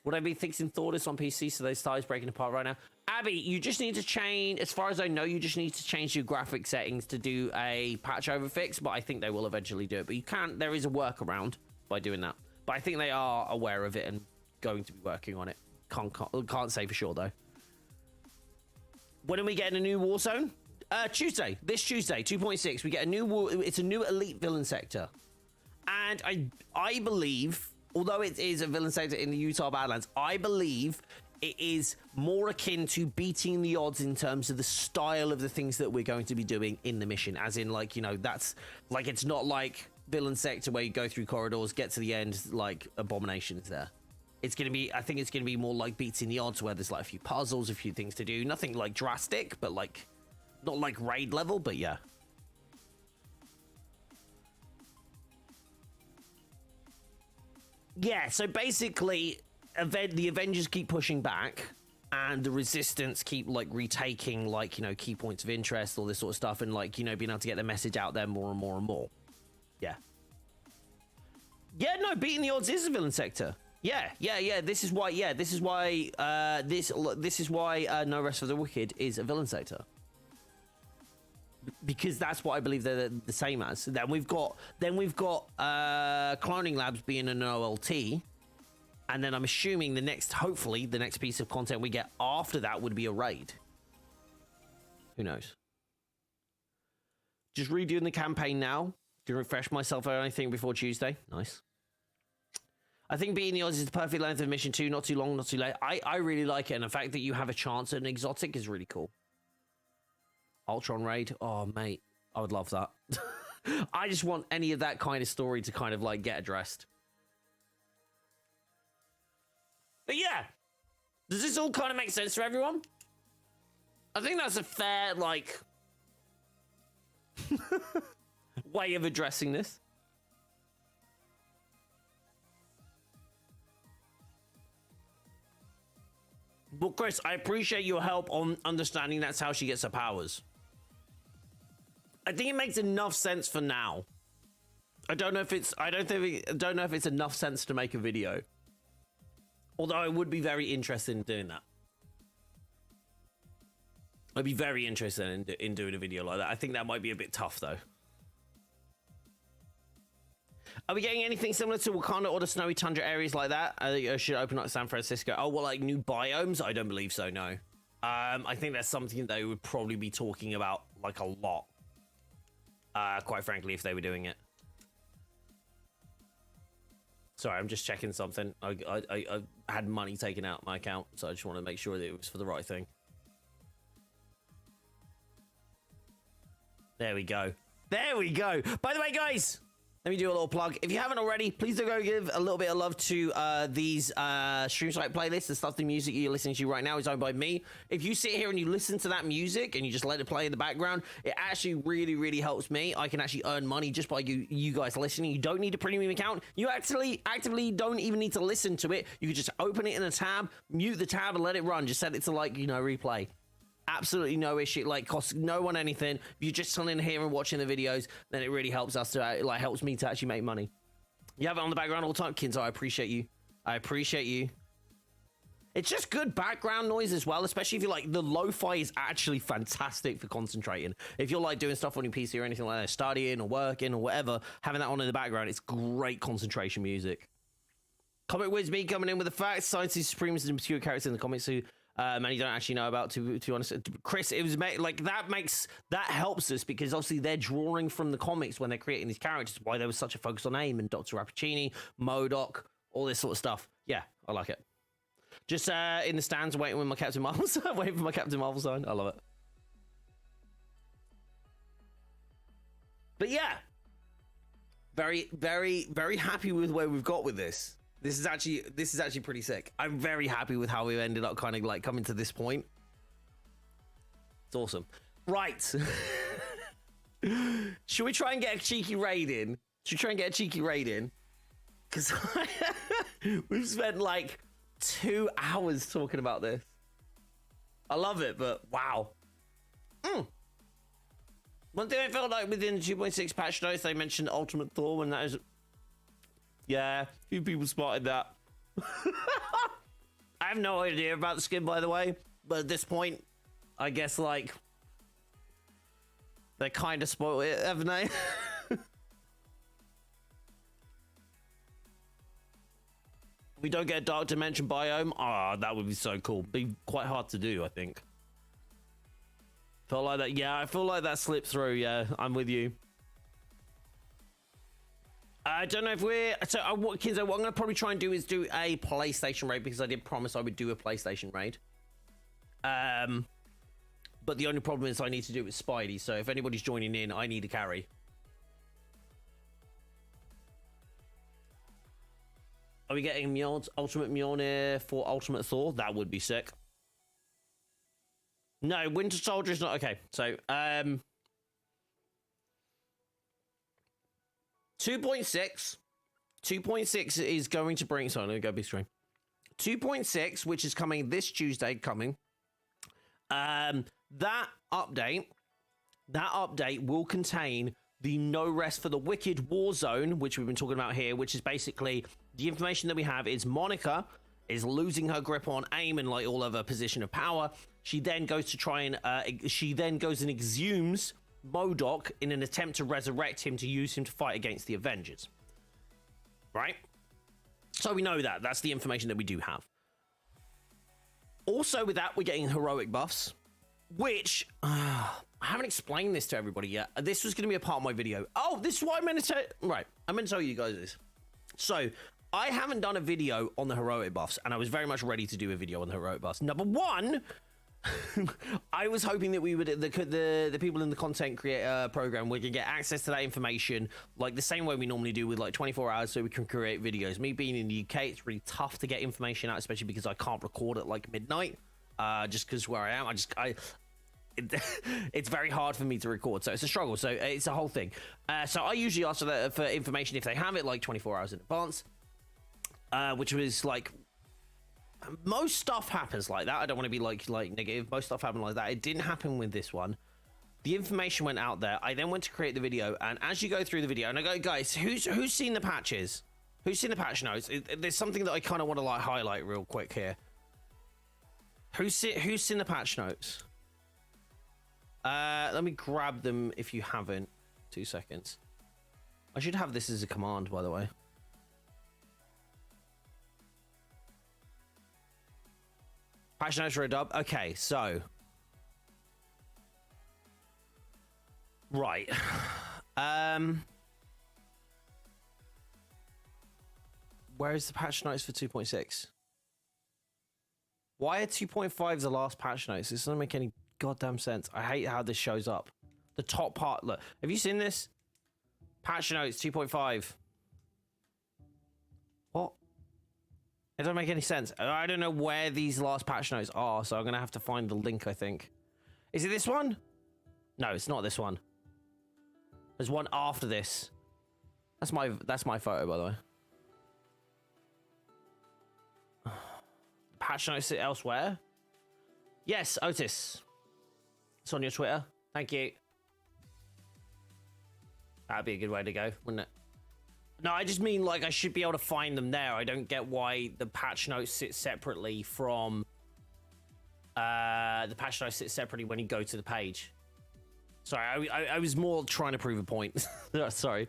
Would I be fixing Thordis on PC so those ties breaking apart right now? Abby, you just need to change, as far as I know, you just need to change your graphic settings to do a patch over fix, but I think they will eventually do it. But you can't, there is a workaround by doing that. But I think they are aware of it and going to be working on it. Can't say for sure, though. When are we getting a new Warzone? Tuesday. This Tuesday, 2.6. We get a new, it's a new elite villain sector. And I believe, although it is a villain sector in the Utah Badlands, I believe it is more akin to beating the odds in terms of the style of the things that we're going to be doing in the mission. As in, that's like, it's not like villain sector where you go through corridors, get to the end, like Abomination's there. It's going to be, I think it's going to be more like beating the odds, where there's a few puzzles, a few things to do. Nothing drastic, but not like raid level, but yeah. Yeah, so basically, the Avengers keep pushing back, and the Resistance keep retaking key points of interest, all this sort of stuff, and being able to get the message out there more and more and more. Yeah. Yeah, no, beating the odds is a villain sector. Yeah. This is why. This is why No Rest for the Wicked is a villain sector. Because that's what I believe they're the same as. Then we've got Cloning Labs being an OLT, and then I'm assuming hopefully the next piece of content we get after that would be a raid. Who knows? Just redoing the campaign now to refresh myself or anything before Tuesday. Nice. I think beating the odds is the perfect length of mission 2. Not too long, not too late. I really like it. And the fact that you have a chance at an exotic is really cool. Ultron Raid. Oh, mate. I would love that. I just want any of that kind of story to kind of like get addressed. But yeah. Does this all kind of make sense to everyone? I think that's a fair, like, way of addressing this. Well, Chris, I appreciate your help on understanding that's how she gets her powers. I think it makes enough sense for now. I don't know if it's enough sense to make a video. Although I would be very interested in doing that. I'd be very interested in doing a video like that. I think that might be a bit tough, though. Are we getting anything similar to Wakanda or the snowy tundra areas like that? Should open up San Francisco? Oh, well, like new biomes? I don't believe so, no. I think that's something they would probably be talking about, like, a lot. Quite frankly, if they were doing it. Sorry, I'm just checking something. I had money taken out of my account, so I just want to make sure that it was for the right thing. There we go. There we go. By the way, guys, let me do a little plug. If you haven't already, please do go give a little bit of love to these stream site playlists. The stuff, the music you're listening to right now is owned by me. If you sit here and you listen to that music and you just let it play in the background, it actually really, really helps me. I can actually earn money just by you guys listening. You don't need a premium account. You actually actively don't even need to listen to it. You can just open it in a tab, mute the tab, and let it run. Just set it to, like, you know, replay. Absolutely no issue. Like, costs no one anything. If you're just sitting here and watching the videos, then it really helps us to, like, helps me to actually make money. You have it on the background all the time, Kinzo. I appreciate you. I appreciate you. It's just good background noise as well, especially if you're like, the lo-fi is actually fantastic for concentrating. If you're like doing stuff on your PC or anything like that, studying or working or whatever, having that on in the background, it's great concentration music. Comic Wiz me coming in with the facts. Science is supreme is an obscure character in the comics who many don't actually know about, to be honest. Chris, it was like that helps us because obviously they're drawing from the comics when they're creating these characters. Why there was such a focus on AIM and Dr. Rappaccini, MODOK, all this sort of stuff. Yeah, I like it. Just in the stands waiting with my Captain Marvel sign. Waiting for my Captain Marvel sign. I love it. But yeah, very, very, very happy with where we've got with this. This is actually pretty sick. I'm very happy with how we ended up kind of like coming to this point. It's awesome. Right. Should we try and get a cheeky raid in? Because we've spent like 2 hours talking about this. I love it, but wow. One thing I felt like within the 2.6 patch notes, they mentioned Ultimate Thor, and that is... Yeah, a few people spotted that. I have no idea about the skin, by the way, but at this point, I guess, like, they kind of spoiled it, haven't they? We don't get a Dark Dimension biome. Ah, that would be so cool. Be quite hard to do, I think. Felt like that. Yeah, I feel like that slipped through. Yeah, I'm with you. I don't know if we're... So, Kinzo, what I'm going to probably try and do is do a PlayStation raid, because I did promise I would do a PlayStation raid. But the only problem is I need to do it with Spidey, so if anybody's joining in, I need a carry. Are we getting Ultimate Mjolnir for Ultimate Thor? That would be sick. No, Winter Soldier is not... Okay, so... 2.6 is going to bring... Sorry, let me go big screen. 2.6, which is coming this Tuesday, that update will contain the No Rest for the Wicked War Zone, which we've been talking about here, which is basically the information that we have is Monica is losing her grip on AIM and like all of her position of power. She then goes to try and exhumes MODOK in an attempt to resurrect him to use him to fight against the Avengers. Right? So we know that. That's the information that we do have. Also with that, we're getting heroic buffs. which I haven't explained this to everybody yet. This was going to be a part of my video. Oh, this is what I meant to tell. Right, I meant to tell you guys this. So I haven't done a video on the heroic buffs, and I was very much ready to do a video on the heroic buffs. Number one, I was hoping that we would the people in the content creator program we could get access to that information like the same way we normally do with like 24 hours, so we can create videos. Me being in the UK, it's really tough to get information out, especially because I can't record at like midnight. Just because where I am, it's very hard for me to record, so it's a struggle. So it's a whole thing. So I usually ask for information if they have it like 24 hours in advance, which was like. Most stuff happens like that. I don't want to be like negative. Most stuff happened like that. It didn't happen with this one. The information went out there. I then went to create the video, and as you go through the video, and I go, guys, who's seen the patches? Who's seen the patch notes? There's something that I kind of want to like highlight real quick here. Who's seen the patch notes? Let me grab them if you haven't. 2 seconds. I should have this as a command, by the way. Patch notes for a dub. Okay, so right. Where is the patch notes for 2.6? Why are 2.5 the last patch notes? This doesn't make any goddamn sense. I hate how this shows up. The top part. Look, have you seen this? Patch notes 2.5. What? It doesn't make any sense. I don't know where these last patch notes are, so I'm gonna have to find the link, I think. Is it this one? No, it's not this one. There's one after this. That's my photo, by the way. Patch notes elsewhere? Yes, Otis. It's on your Twitter. Thank you. That'd be a good way to go, wouldn't it? No, I just mean like I should be able to find them there. I don't get why the patch notes sit separately from the patch notes sit separately when you go to the page. Sorry, I was more trying to prove a point. Sorry.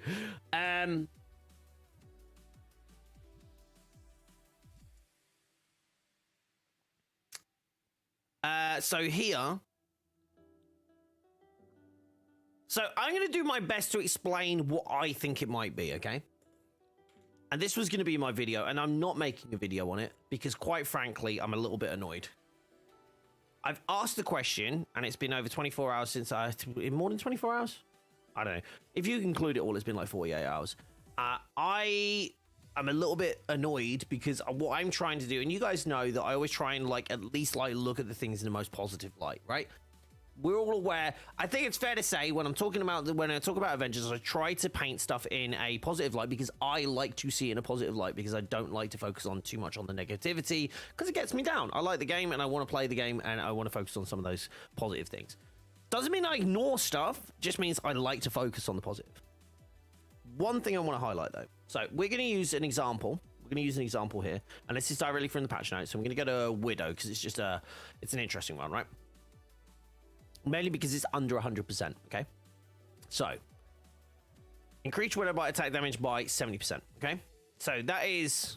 So here. So I'm going to do my best to explain what I think it might be, okay? And this was going to be my video, and I'm not making a video on it because, quite frankly, I'm a little bit annoyed. I've asked the question, and it's been over 24 hours since more than 24 hours? I don't know. If you include it all, it's been like 48 hours. I am a little bit annoyed because what I'm trying to do, and you guys know that I always try and like at least like look at the things in the most positive light, right? We're all aware. I think it's fair to say when I talk about Avengers, I try to paint stuff in a positive light because I like to see it in a positive light because I don't like to focus on too much on the negativity because it gets me down. I like the game and I want to play the game and I want to focus on some of those positive things. Doesn't mean I ignore stuff, just means I like to focus on the positive. One thing I want to highlight though. So we're going to use an example. We're going to use an example here, and this is directly from the patch notes. So I'm going to go to Widow because it's just it's an interesting one, right? Mainly because it's under 100%, okay? So, increase Widow Bite attack damage by 70%, okay? So that is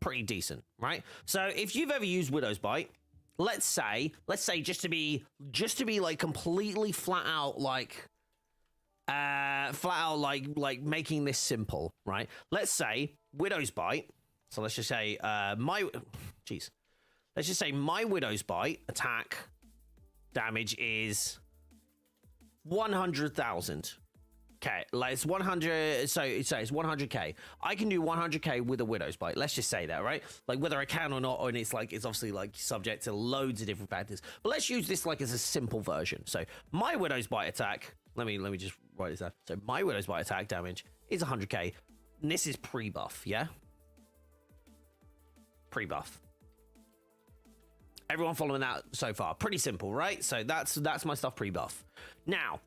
pretty decent, right? So if you've ever used Widow's Bite, let's say just to be like completely flat out like making this simple, right? Let's say Widow's Bite. So let's just say let's just say my Widow's Bite attack damage is 100,000. Okay, like it's 100. So it's 100k. I can do 100k with a Widow's Bite. Let's just say that, right? Like whether I can or not, and it's obviously like subject to loads of different factors. But let's use this like as a simple version. So my Widow's Bite attack. Let me just write this down. So my Widow's Bite attack damage is 100k. And this is pre-buff, yeah. Pre-buff. Everyone following that so far? Pretty simple, right? So that's my stuff pre-buff. Now,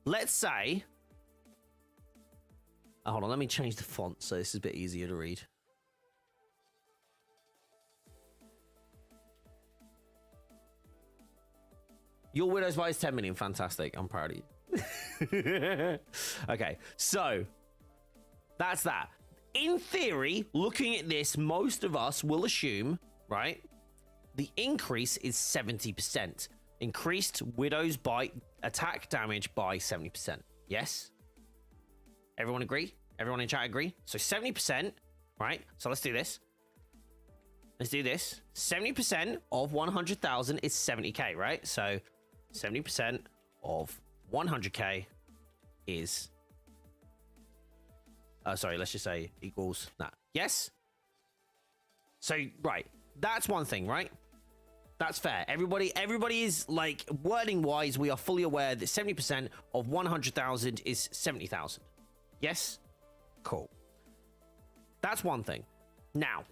let's say... hold on, let me change the font so this is a bit easier to read. Your Widow's Bite is 10 million. Fantastic. I'm proud of you. Okay, so that's that. in theory, looking at this, most of us will assume, right, the increase is 70%. Increased Widow's Bite attack damage by 70%. Yes? Everyone agree? Everyone in chat agree? So 70%, right? So let's do this. Let's do this. 70% of 100,000 is 70k, right? So 70% of 100k is... sorry, let's just say equals that. Yes? So, right. That's one thing, right? That's fair. Everybody is like, wording-wise, we are fully aware that 70% of 100,000 is 70,000. Yes? Cool. That's one thing. Now,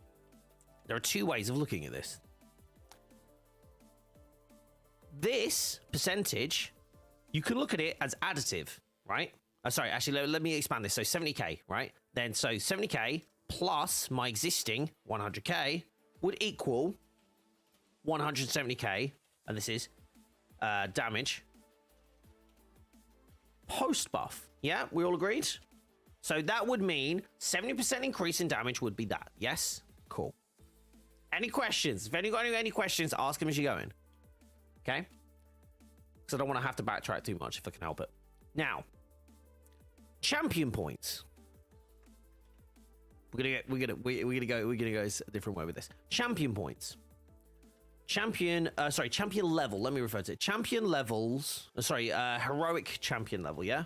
there are two ways of looking at this. This percentage, you can look at it as additive, right? Sorry, actually, let me expand this. So 70k, right? Then, so 70k plus my existing 100k would equal 170k, and this is damage post buff. Yeah, we all agreed? So that would mean 70% increase in damage would be that. Yes? Cool. Any questions? If anyone got any questions, ask them as you're going. Okay? Because I don't want to have to backtrack too much if I can help it. Now, champion points. We're gonna go a different way with this. Champion points. Champion level. Let me refer to it. Champion levels. Heroic champion level. Yeah.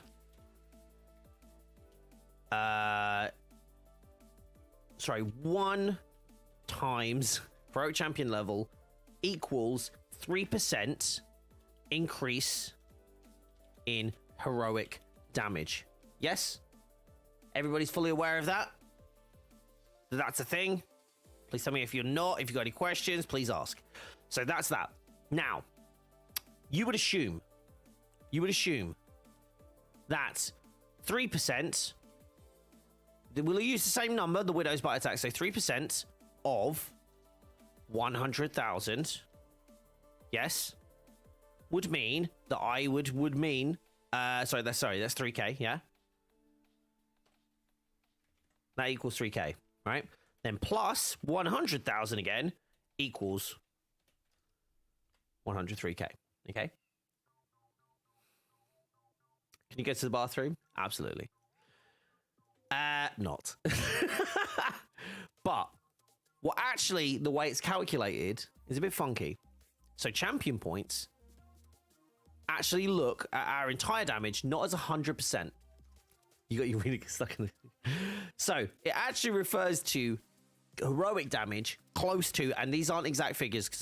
One times heroic champion level equals 3% increase in heroic damage. Yes? Everybody's fully aware of that? That's a thing? Please tell me if you're not. If you've got any questions, please ask. So that's that. Now, you would assume that 3%, we'll use the same number, the Widow's Bite attack, so 3% of 100,000, yes, would mean that I would mean, that's 3k, yeah? That equals 3k, right? Then plus 100,000 again equals 103k, okay? Can you go to the bathroom? Absolutely. Not. But what actually, the way it's calculated is a bit funky. So champion points actually look at our entire damage not as 100%. You really get stuck in it. So it actually refers to heroic damage close to, and these aren't exact figures because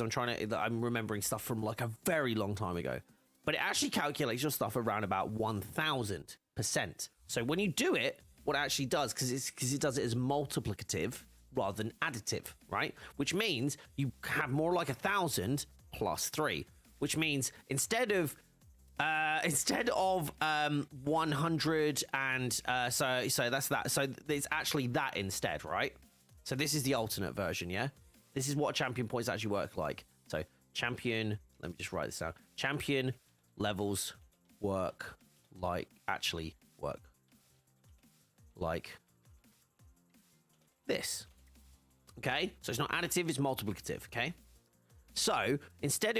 I'm remembering stuff from like a very long time ago, but it actually calculates your stuff around about 1000%. So when you do it, what it actually does, because it does it as multiplicative rather than additive, right? Which means you have more like 1,000 plus 3, which means instead of 100 and so that's that. So it's actually that instead, right? So this is the alternate version, yeah? This is what champion points actually work like. So champion, let me just write this down. Champion levels work like this. Okay? So it's not additive, it's multiplicative, okay? So instead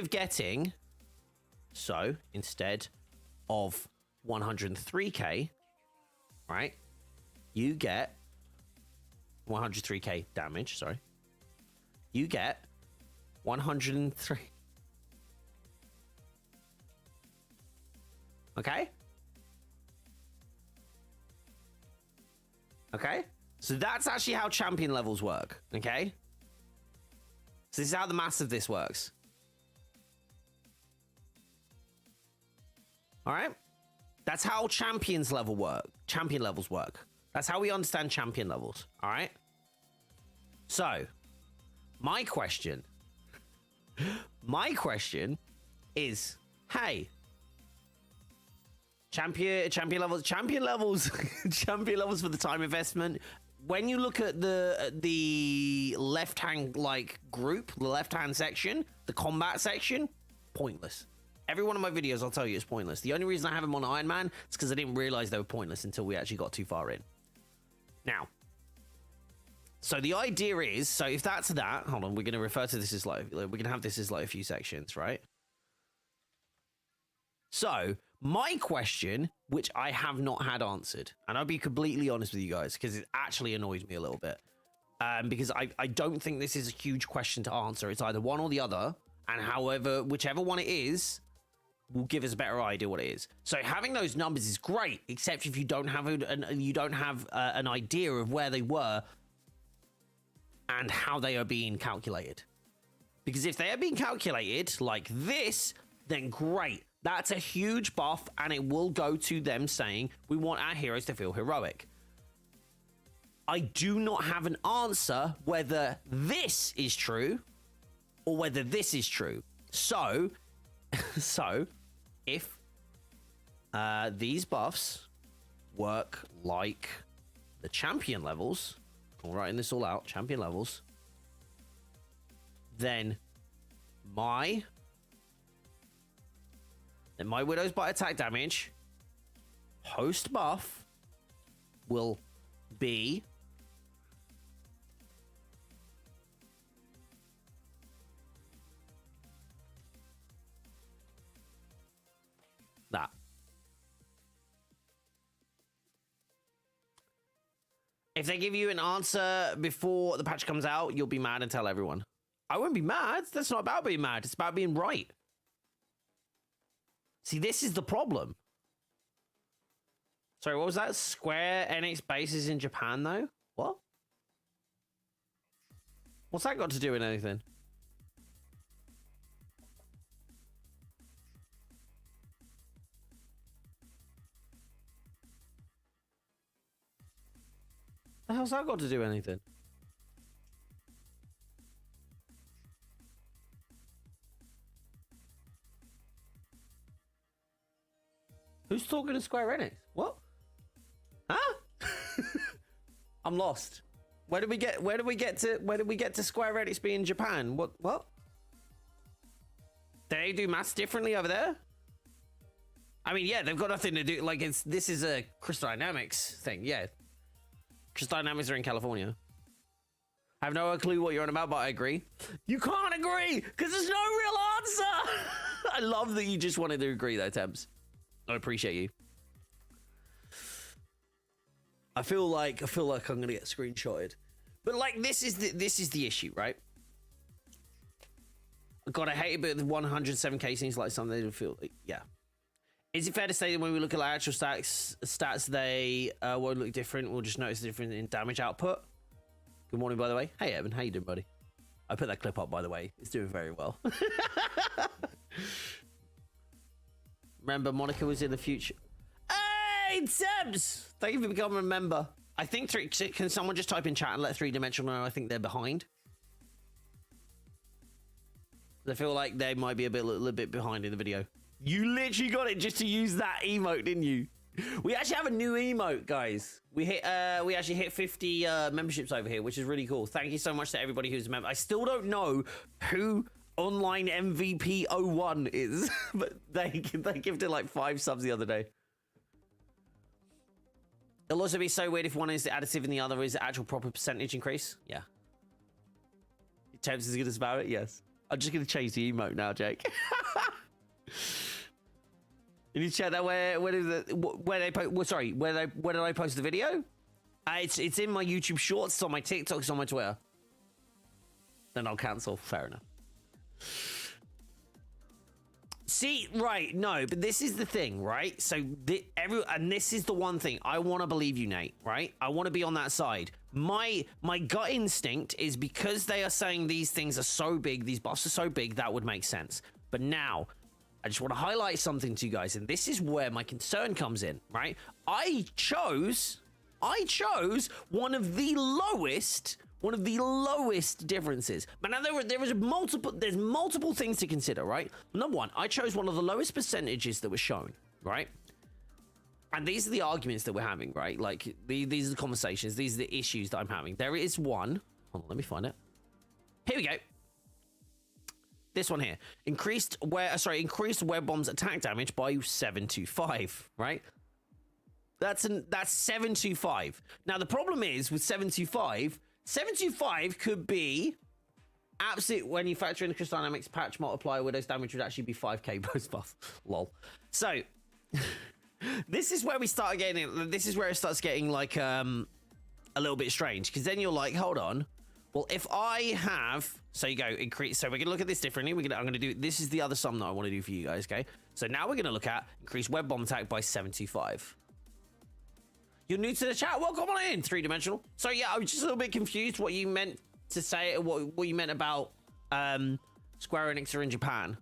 of 103k, right? You get 103k damage, sorry. You get 103. Okay? Okay? So that's actually how champion levels work, okay? So this is how the maths of this works. All right? That's how champion levels work. That's how we understand champion levels, all right? So, my question is, hey, champion levels for the time investment. When you look at the left-hand group, the left-hand section, the combat section, pointless. Every one of my videos, I'll tell you, it's pointless. The only reason I have them on Iron Man is because I didn't realize they were pointless until we actually got too far in. Now, So the idea is, so if that's that, hold on, we're going to refer to this as like, we're going to have this as like a few sections, right? So my question, which I have not had answered, and I'll be completely honest with you guys, because it actually annoys me a little bit, because I don't think this is a huge question to answer. It's either one or the other, and whichever one it is, will give us a better idea what it is. So having those numbers is great, except if you don't have an idea of where they were and how they are being calculated. Because if they are being calculated like this, then great. That's a huge buff, and it will go to them saying, we want our heroes to feel heroic. I do not have an answer whether this is true or whether this is true. So if these buffs work like the champion levels, I'm writing this all out, champion levels, then my Widow's Bite attack damage post buff will be that. If they give you an answer before the patch comes out, you'll be mad and tell everyone. I won't be mad. That's not about being mad. It's about being right. See, this is the problem. Sorry, what was that? Square Enix bases in Japan, though? What? What's that got to do with anything? The hell's that got to do with anything? Who's talking to Square Enix? What? Huh? I'm lost. Where did we get to Square Enix being in Japan? What? They do maths differently over there? I mean, yeah, they've got nothing to do. Like, this is a Crystal Dynamics thing. Yeah. Crystal Dynamics are in California. I have no clue what you're on about, but I agree. You can't agree because there's no real answer. I love that you just wanted to agree, though, Temps. I appreciate you. I feel like I'm gonna get screenshotted, but like this is the issue, right? God, I hate it, but the 107k seems like something to feel like, yeah. Is it fair to say that when we look at our actual stats, they won't look different? We'll just notice the difference in damage output. Good morning, by the way. Hey, Evan, how you doing, buddy? I put that clip up, by the way. It's doing very well. Remember, Monica was in the future. Hey, Sebs! Thank you for becoming a member. I think can someone just type in chat and let 3-dimensional know I think they're behind? I feel like they might be a little bit behind in the video. You literally got it just to use that emote, didn't you? We actually have a new emote, guys. We actually hit 50 memberships over here, which is really cool. Thank you so much to everybody who's a member. I still don't know who Online MVP 01 is, but they gifted like 5 subs the other day. It'll also be so weird if one is additive and the other is the actual proper percentage increase. Yeah. Temps is good as about it. Yes. I'm just gonna change the emote now, Jake. You need to check that where did I post the video? It's in my YouTube Shorts, it's on my TikTok, it's on my Twitter. Then I'll cancel. Fair enough. See, right, no, but this is the thing, right? So, this is the one thing. I want to believe you, Nate, right? I want to be on that side. My gut instinct is because they are saying these things are so big, these buffs are so big, that would make sense. But now, I just want to highlight something to you guys, and this is where my concern comes in, right? I chose one of the lowest differences. But now there's multiple things to consider, right? Number one, I chose one of the lowest percentages that was shown, right? And these are the arguments that we're having, right? Like these are the conversations, these are the issues that I'm having. There is one. Hold on, let me find it. Here we go. This one here. Increased web bombs attack damage by 725, right? That's 725. Now the problem is with 725, 725 could be absolute when you factor in the Crystal Dynamics patch multiplier, Widow's damage would actually be 5k post buff. Lol. So this is where we start getting. This is where it starts getting like a little bit strange, because then you're like, hold on. Well, if I have, so you go increase. So we're gonna look at this differently. I'm gonna do. This is the other sum that I want to do for you guys. Okay. So now we're gonna look at increase web bomb attack by 75. You're new to the chat. Welcome on in, 3-dimensional. So yeah, I was just a little bit confused what you meant to say, what you meant about Square Enix are in Japan.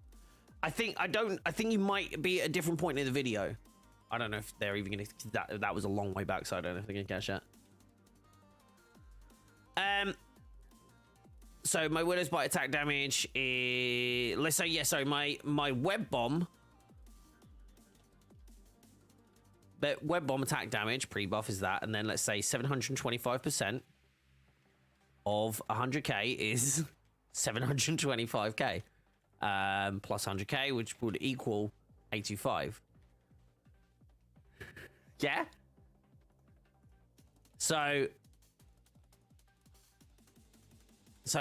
I think you might be at a different point in the video. I don't know if they're even gonna. That was a long way back, so I don't know if they're gonna catch that. So my Widow's Bite attack damage is, let's say, yeah, so my web bomb. But web bomb attack damage pre-buff is that, and then let's say 725% of 100k is 725k plus 100k, which would equal 825. Yeah. So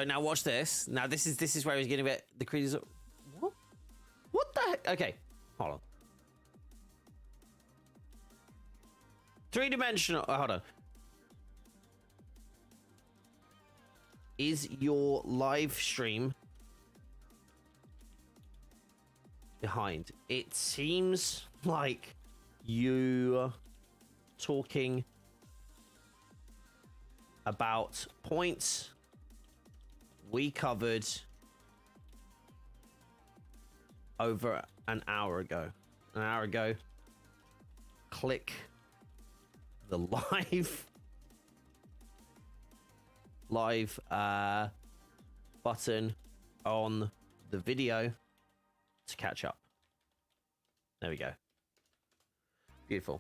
now watch this. Now this is where he's getting a bit the creatures. What the heck? Okay, hold on. 3-dimensional. Oh, hold on. Is your live stream behind? It seems like you talking about points we covered over an hour ago. Click the live button on the video to catch up. There we go. Beautiful.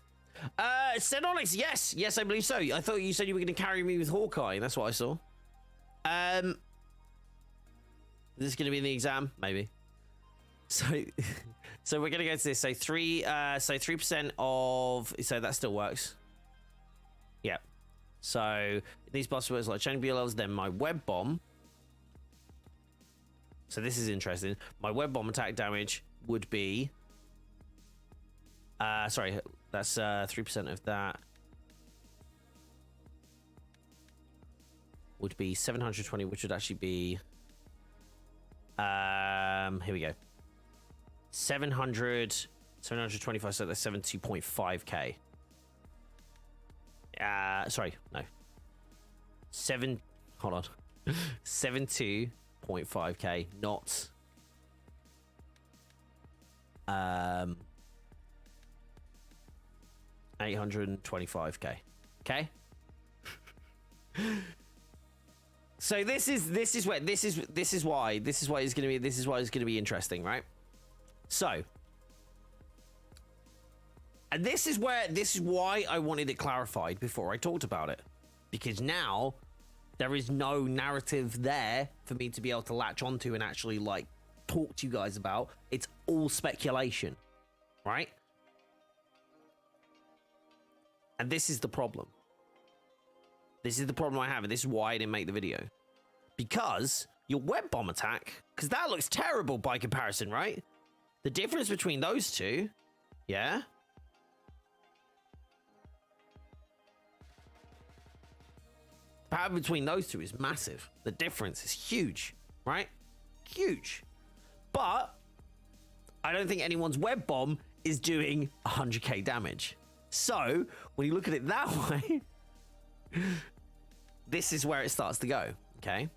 Senonix, yes, I believe so. I thought you said you were going to carry me with Hawkeye. That's what I saw. Is this going to be in the exam? Maybe. So we're going to go to this. So 3% of. So that still works. Yeah. So these buzzwords like change BLLs, then my web bomb. So this is interesting. My web bomb attack damage would be. Sorry, that's 3% of that. Would be 720, which would actually be. Here we go. 725, so that's 72.5k. Sorry, no. Hold on. 72.5k, not 825k. Okay. So this is why it's gonna be interesting, right? So, and this is why I wanted it clarified before I talked about it, because now there is no narrative there for me to be able to latch onto and actually like talk to you guys about. It's all speculation, right? And this is the problem. This is the problem I have, and this is why I didn't make the video. Because your web bomb attack, because that looks terrible by comparison, right? The difference between those two, yeah? The power between those two is massive. The difference is huge, right? Huge. But I don't think anyone's web bomb is doing 100k damage. So when you look at it that way, this is where it starts to go, okay?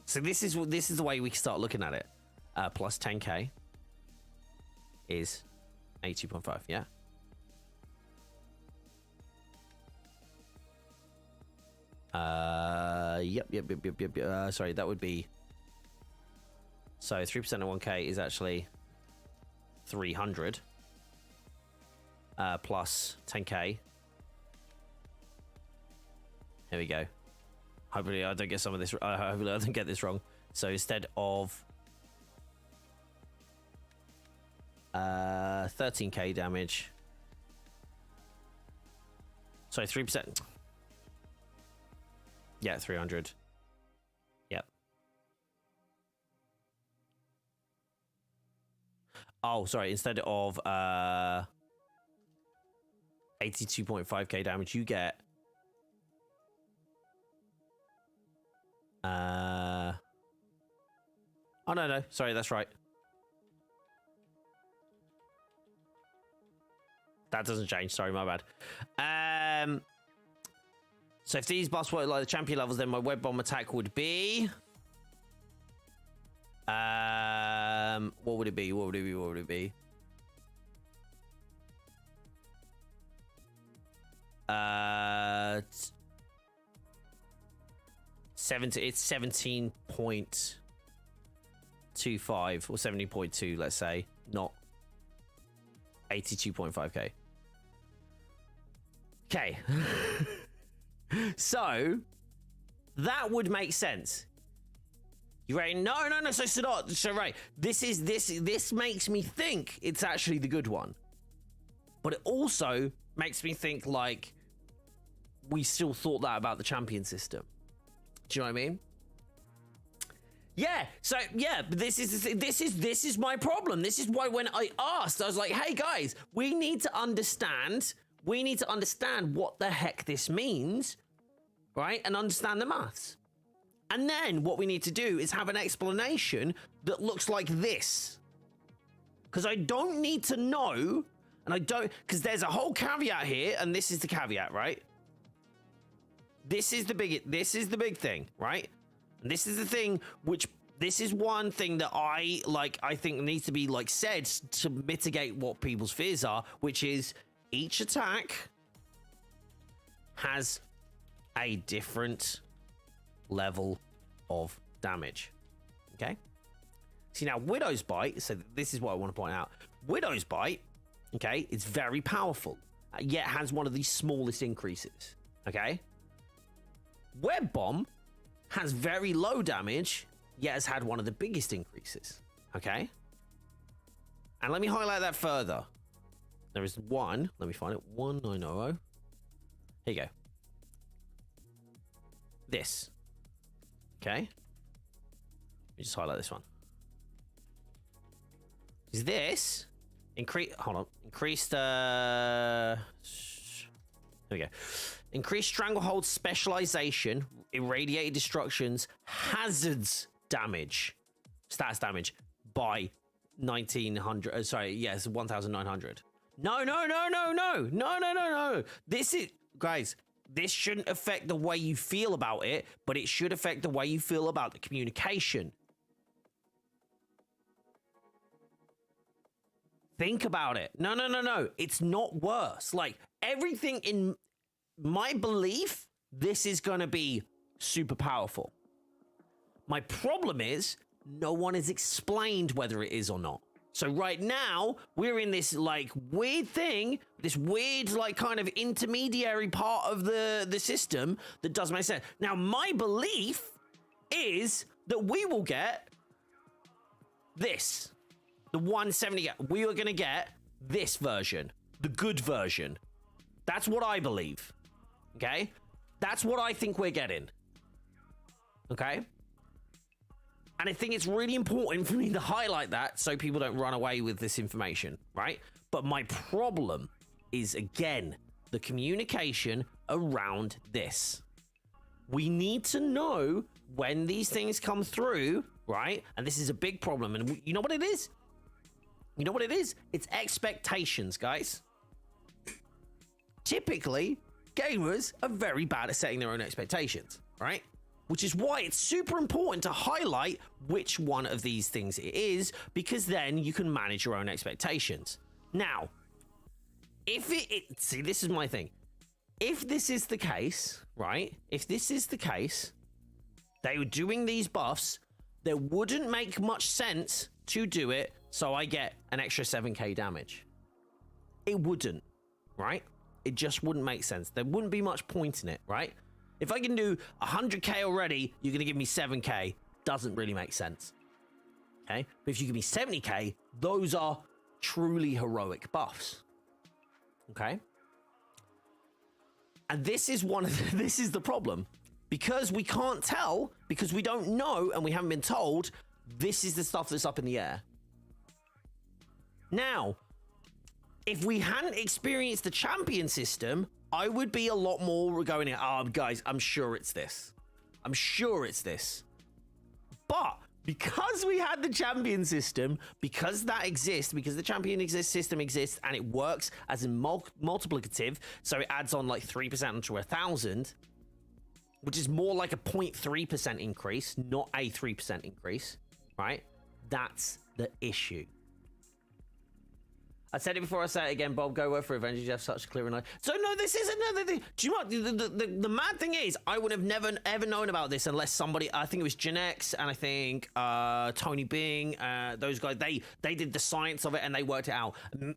So this is the way we can start looking at it. Plus 10k is 82.5, yeah? Yep. Sorry, that would be. So 3% of 1k is actually 300. Plus 10k. Here we go. Hopefully I don't get some of this. Hopefully I don't get this wrong. So instead of 13k damage, Sorry, 3%. Yeah, 300. Yep. Oh, sorry. Instead of 82.5k damage, you get oh no, sorry, that's right. That doesn't change. Sorry, my bad. So if these buffs work like the champion levels, then my web bomb attack would be what would it be? What would it be? It's 17.25 or 17.2, let's say, not 82.5k. Okay. So that would make sense. You ready? No. So right. This makes me think it's actually the good one. But it also makes me think like we still thought that about the champion system. Do you know what I mean? Yeah. So yeah, but this is my problem. This is why when I asked, I was like, hey guys, we need to understand what the heck this means, right? And understand the maths. And then what we need to do is have an explanation that looks like this. Because I don't need to know, and I don't, because there's a whole caveat here, and this is the caveat, right? This is the big thing, right? And this is the thing which, this is one thing that I think needs to be like said to mitigate what people's fears are, which is each attack has a different level of damage. Okay? See, now Widow's Bite, so this is what I want to point out. Widow's Bite, okay, it's very powerful, yet has one of the smallest increases. Okay? Web Bomb has very low damage, yet has had one of the biggest increases. Okay? And let me highlight that further. There is one, let me find it, 1900. Here you go. This. Okay? Let me just highlight this one. Is this increased here we go. Increased stranglehold specialization, irradiated destructions, hazards damage, stats damage by 1900. Sorry, yes, 1900. No. This is, guys, this shouldn't affect the way you feel about it, but it should affect the way you feel about the communication. Think about it. No. It's not worse. Like, everything in my belief, this is going to be super powerful. My problem is no one has explained whether it is or not. So right now, we're in this like weird thing, this weird like kind of intermediary part of the system that doesn't make sense. Now, my belief is that we will get this. The 170, we are going to get this version, the good version. That's what I believe. Okay? That's what I think we're getting. Okay? And I think it's really important for me to highlight that so people don't run away with this information, right? But my problem is, again, the communication around this. We need to know when these things come through, right? And this is a big problem. And you know what it is? You know what it is? It's expectations, guys. Typically, gamers are very bad at setting their own expectations, right? Which is why it's super important to highlight which one of these things it is, because then you can manage your own expectations. Now, if see, this is my thing. If this is the case, right? If this is the case, they were doing these buffs, there wouldn't make much sense to do it so I get an extra 7k damage. It wouldn't, right? It just wouldn't make sense. There wouldn't be much point in it, right? If I can do 100k already, you're going to give me 7k. Doesn't really make sense. Okay? But if you give me 70k, those are truly heroic buffs. Okay? And this is this is the problem. Because we can't tell, because we don't know and we haven't been told, this is the stuff that's up in the air. Now, if we hadn't experienced the champion system, I would be a lot more going, oh, guys, I'm sure it's this. I'm sure it's this. But because we had the champion system, because that exists, because the champion system exists and it works as a multiplicative, so it adds on like 3% onto 1,000, which is more like a 0.3% increase, not a 3% increase, right? That's the issue. I said it before, I say it again, Bob, go work for Avengers, you have such a clear and so no, this is another thing. Do you know what, the mad thing is, I would have never, ever known about this unless somebody, I think it was Gen X, and I think Tony Bing, those guys, they did the science of it and they worked it out.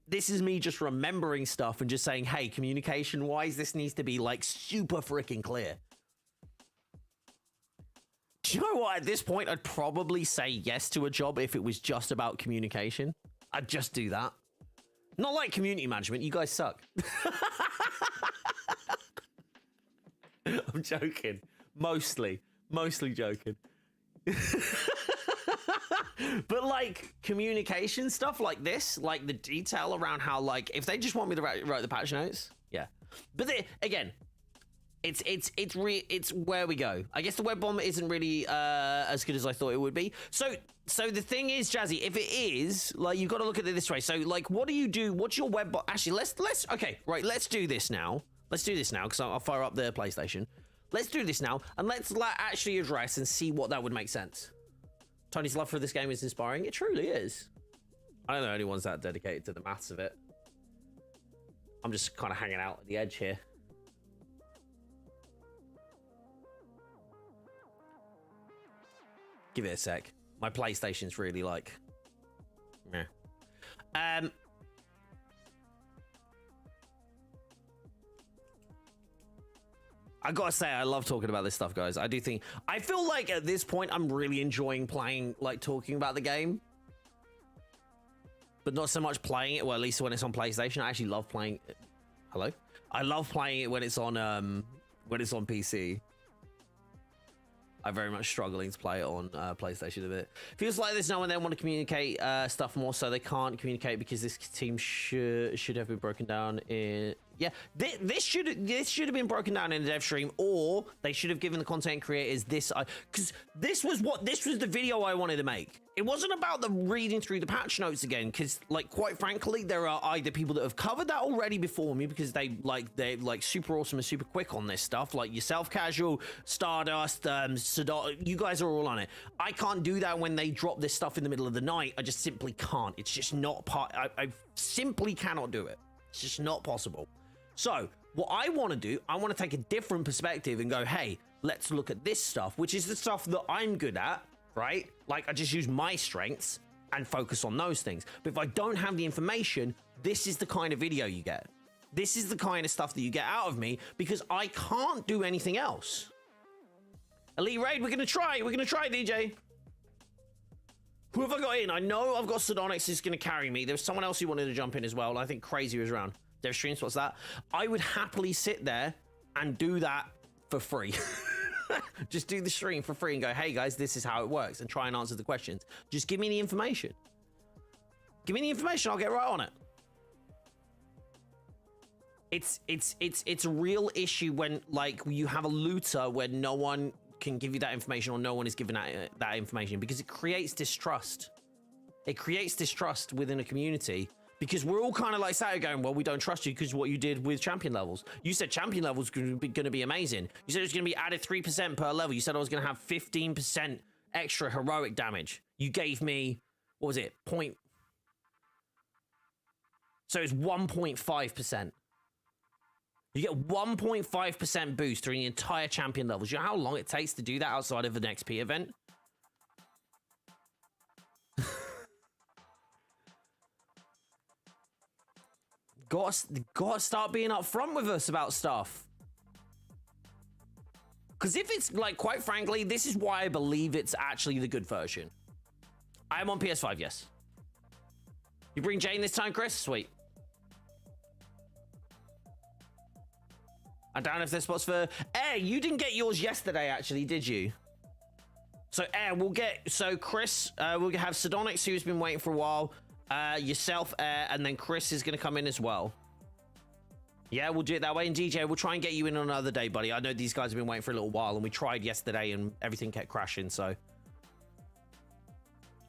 This is me just remembering stuff and just saying, hey, communication-wise, this needs to be like super freaking clear. Do you know what? At this point, I'd probably say yes to a job if it was just about communication. I'd just do that. Not like community management. You guys suck. I'm joking. Mostly joking. But like communication stuff like this, like the detail around how, like, if they just want me to write the patch notes, yeah. But again, it's where we go. I guess the web bomb isn't really as good as I thought it would be. So the thing is, Jazzy, if it is, like, you've got to look at it this way. So like, what do you do? What's your web bomb? Actually, let's okay, right. Let's do this now. Let's do this now because I'll fire up the PlayStation. Let's do this now and let's actually address and see what that would make sense. Tony's love for this game is inspiring. It truly is. I don't know anyone's that dedicated to the maths of it. I'm just kind of hanging out at the edge here. Give it a sec. My PlayStation's really like, meh. I gotta say, I love talking about this stuff, guys. I feel like at this point, I'm really enjoying playing, like talking about the game, but not so much playing it. Well, at least when it's on PlayStation, I actually love playing it. Hello? I love playing it when it's on PC. I'm very much struggling to play it on PlayStation a bit. Feels like there's no one there want to communicate stuff more, so they can't communicate because this team should have been broken down in. Yeah, this should have been broken down in a dev stream, or they should have given the content creators this, because this was the video I wanted to make. It wasn't about the reading through the patch notes again, because like quite frankly, there are either people that have covered that already before me because they're like super awesome and super quick on this stuff, like yourself, Casual, Stardust, Sadot, you guys are all on it. I can't do that when they drop this stuff in the middle of the night. I just simply can't. It's just not part. I simply cannot do it. It's just not possible. So what I want to do, I want to take a different perspective and go, hey, let's look at this stuff, which is the stuff that I'm good at, right? Like I just use my strengths and focus on those things. But if I don't have the information, this is the kind of video you get. This is the kind of stuff that you get out of me because I can't do anything else. Elite Raid, we're going to try, DJ. Who have I got in? I know I've got Sidonix is going to carry me. There's someone else who wanted to jump in as well. I think Crazy was around. Their streams, what's that? I would happily sit there and do that for free. Just do the stream for free and go, hey guys, this is how it works, and try and answer the questions. Just give me the information. Give me the information, I'll get right on it. It's a real issue when like you have a looter where no one can give you that information or no one is given that information, because it creates distrust. It creates distrust within a community. Because we're all kind of like sat here going, well, we don't trust you because what you did with champion levels. You said champion levels going to be amazing. You said it was going to be added 3% per level. You said I was going to have 15% extra heroic damage. You gave me, what was it? So it's 1.5%. You get 1.5% boost during the entire champion levels. You know how long it takes to do that outside of an XP event? Gotta start being upfront with us about stuff. Because if it's like, quite frankly, this is why I believe it's actually the good version. I am on PS5, yes. You bring Jane this time, Chris? Sweet. I don't know if there's spots for Air. You didn't get yours yesterday, actually, did you? So Air, we'll get. So Chris, we'll have Sidonix, who's been waiting for a while. Yourself, Air, and then Chris is going to come in as well. Yeah, we'll do it that way. And DJ, we'll try and get you in on another day, buddy. I know these guys have been waiting for a little while, and we tried yesterday, and everything kept crashing. So,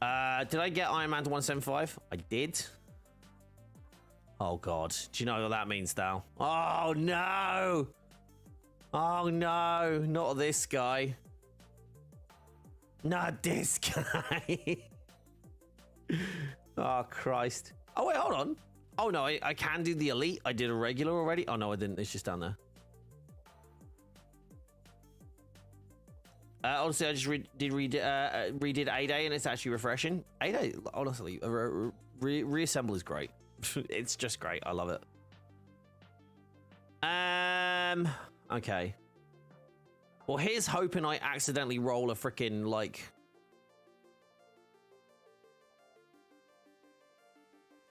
did I get Iron Man to 175? I did. Oh God, do you know what that means, Dal? Oh no! Oh no, not this guy. Not this guy. Oh Christ. Oh wait, hold on. Oh no, I can do the elite. I did a regular already. Oh no, I didn't. It's just down there. Honestly, I just redid A-Day and it's actually refreshing. A-Day, honestly, reassemble is great. It's just great. I love it. Okay. Well, here's hoping I accidentally roll a freaking like.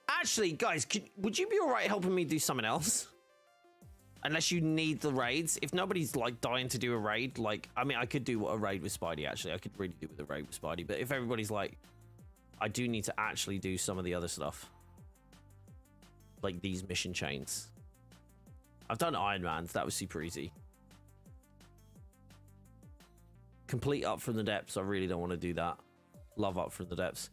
Actually, guys, would you be all right helping me do something else? Unless you need the raids. If nobody's like dying to do a raid, like, I mean, I could do a raid with Spidey. Actually, I could really do with a raid with Spidey. But if everybody's like, I do need to actually do some of the other stuff. Like these mission chains. I've done Iron Man's. That was super easy. Complete Up from the Depths. I really don't want to do that. Love Up from the Depths.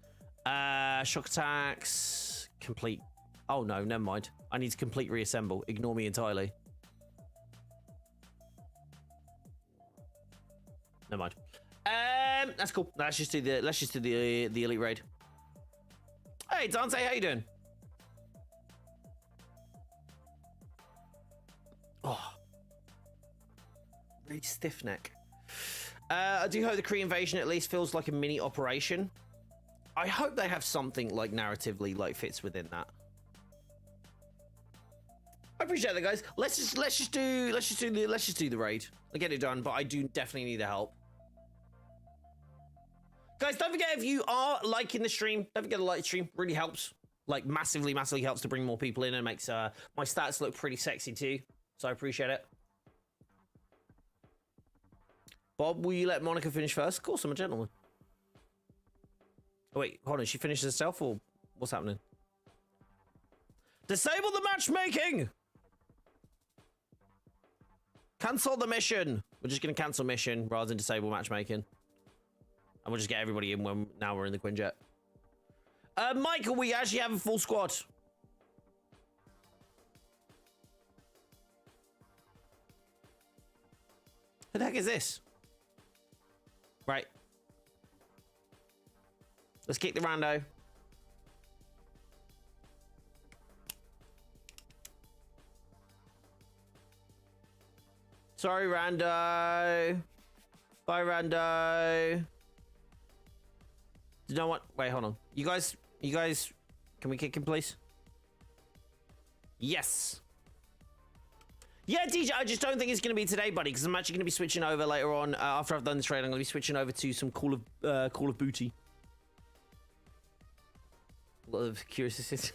Shock attacks. Complete. Oh, no. Never mind. I need to complete reassemble. Ignore me entirely. Never mind. That's cool. Let's just do the elite raid. Hey, Dante. How you doing? Oh, really stiff neck. I do hope the Kree invasion at least feels like a mini operation. I hope they have something like narratively like fits within that. I appreciate that, guys. Let's just do the raid. I'll get it done, but I do definitely need the help. Guys, don't forget if you are liking the stream, don't forget to like the stream. Really helps. Like massively helps to bring more people in and makes my stats look pretty sexy too. So I appreciate it. Bob, will you let Monica finish first? Of course, I'm a gentleman. Oh, wait, hold on. She finished herself or what's happening? Disable the matchmaking! Cancel the mission. We're just going to cancel mission rather than disable matchmaking. And we'll just get everybody in when now we're in the Quinjet. Michael, we actually have a full squad. Who the heck is this? Right. Let's kick the rando. Sorry, rando. Bye, rando. You know what? Wait, hold on. You guys, can we kick him, please? Yes. Yeah, DJ, I just don't think it's going to be today, buddy, because I'm actually going to be switching over later on. After I've done this raid, I'm going to be switching over to some Call of Booty. A lot of curiosities.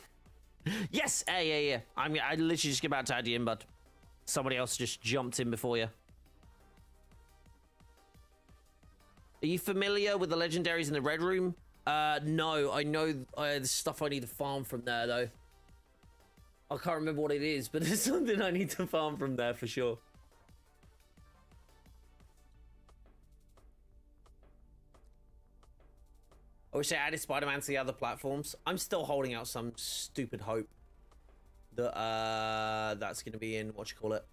Yes! Yeah. I literally just about to add you in, but somebody else just jumped in before you. Are you familiar with the legendaries in the Red Room? No, I know the stuff I need to farm from there, though. I can't remember what it is, but there's something I need to farm from there for sure. I wish they added Spider-Man to the other platforms. I'm still holding out some stupid hope that that's going to be in, what you call it.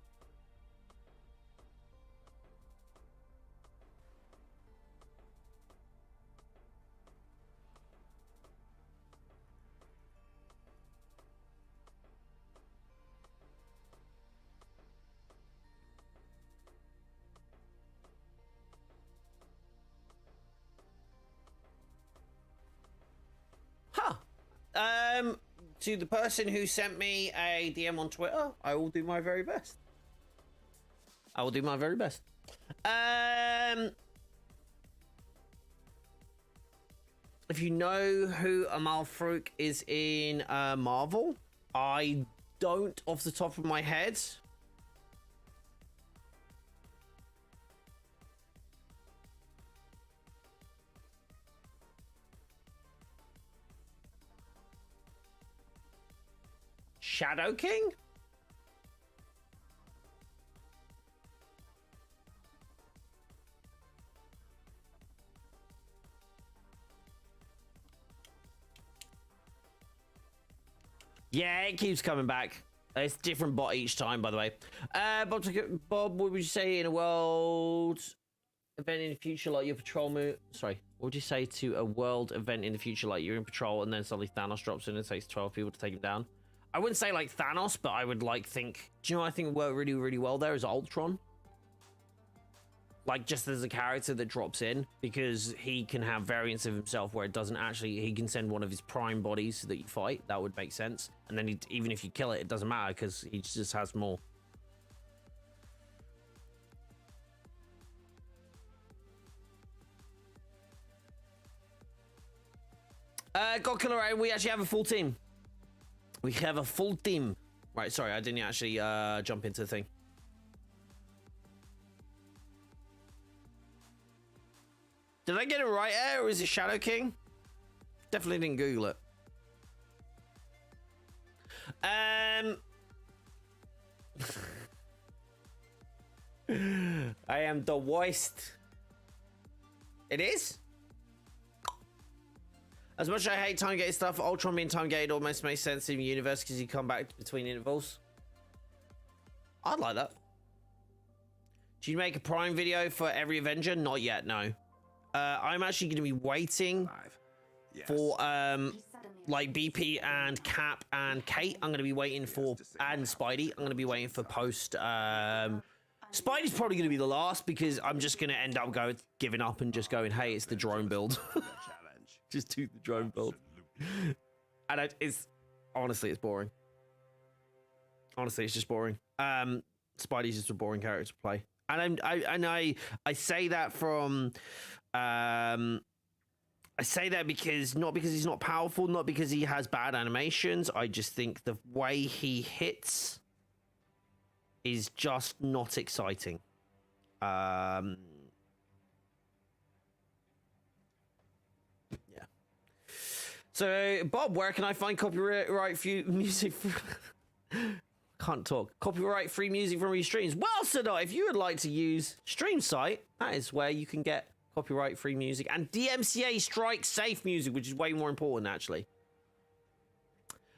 To the person who sent me a DM on Twitter, I will do my very best. I will do my very best. If you know who Amal Farouk is in Marvel, I don't off the top of my head. Shadow King? Yeah, it keeps coming back. It's different bot each time, by the way. Bob, what would you say in a world event in the future like your patrol move? Sorry, what would you say to a world event in the future like you're in patrol and then suddenly Thanos drops in and it takes 12 people to take him down? I wouldn't say like Thanos, but I would like think. Do you know what I think would work really, really well there is Ultron. Like just as a character that drops in, because he can have variants of himself where it doesn't actually, he can send one of his prime bodies that you fight. That would make sense. And then even if you kill it, it doesn't matter because he just has more. God Killer, we actually have a full team. We have a full team. Right, sorry, I didn't actually jump into the thing. Did I get it right, or is it Shadow King? Definitely didn't Google it. I am the worst. It is? As much as I hate time gated stuff, Ultron being time gated almost makes sense in the universe because you come back between intervals. I'd like that. Do you make a Prime video for every Avenger? Not yet, no. I'm actually going to be waiting for like BP and Cap and Kate. I'm going to be waiting for, and Spidey. I'm going to be waiting for post. Spidey's probably going to be the last because I'm just going to end up giving up and just going, hey, it's the drone build. Just do the drone build. And it's honestly, it's boring. Honestly, it's just boring. Spidey's just a boring character to play. And I say that from I say that because not because he's not powerful, not because he has bad animations. I just think the way he hits is just not exciting. Yeah. So, Bob, where can I find copyright-free music? Can't talk. Copyright-free music from your streams. Well, Sadot, if you would like to use StreamSite, that is where you can get copyright-free music and DMCA strike-safe music, which is way more important, actually.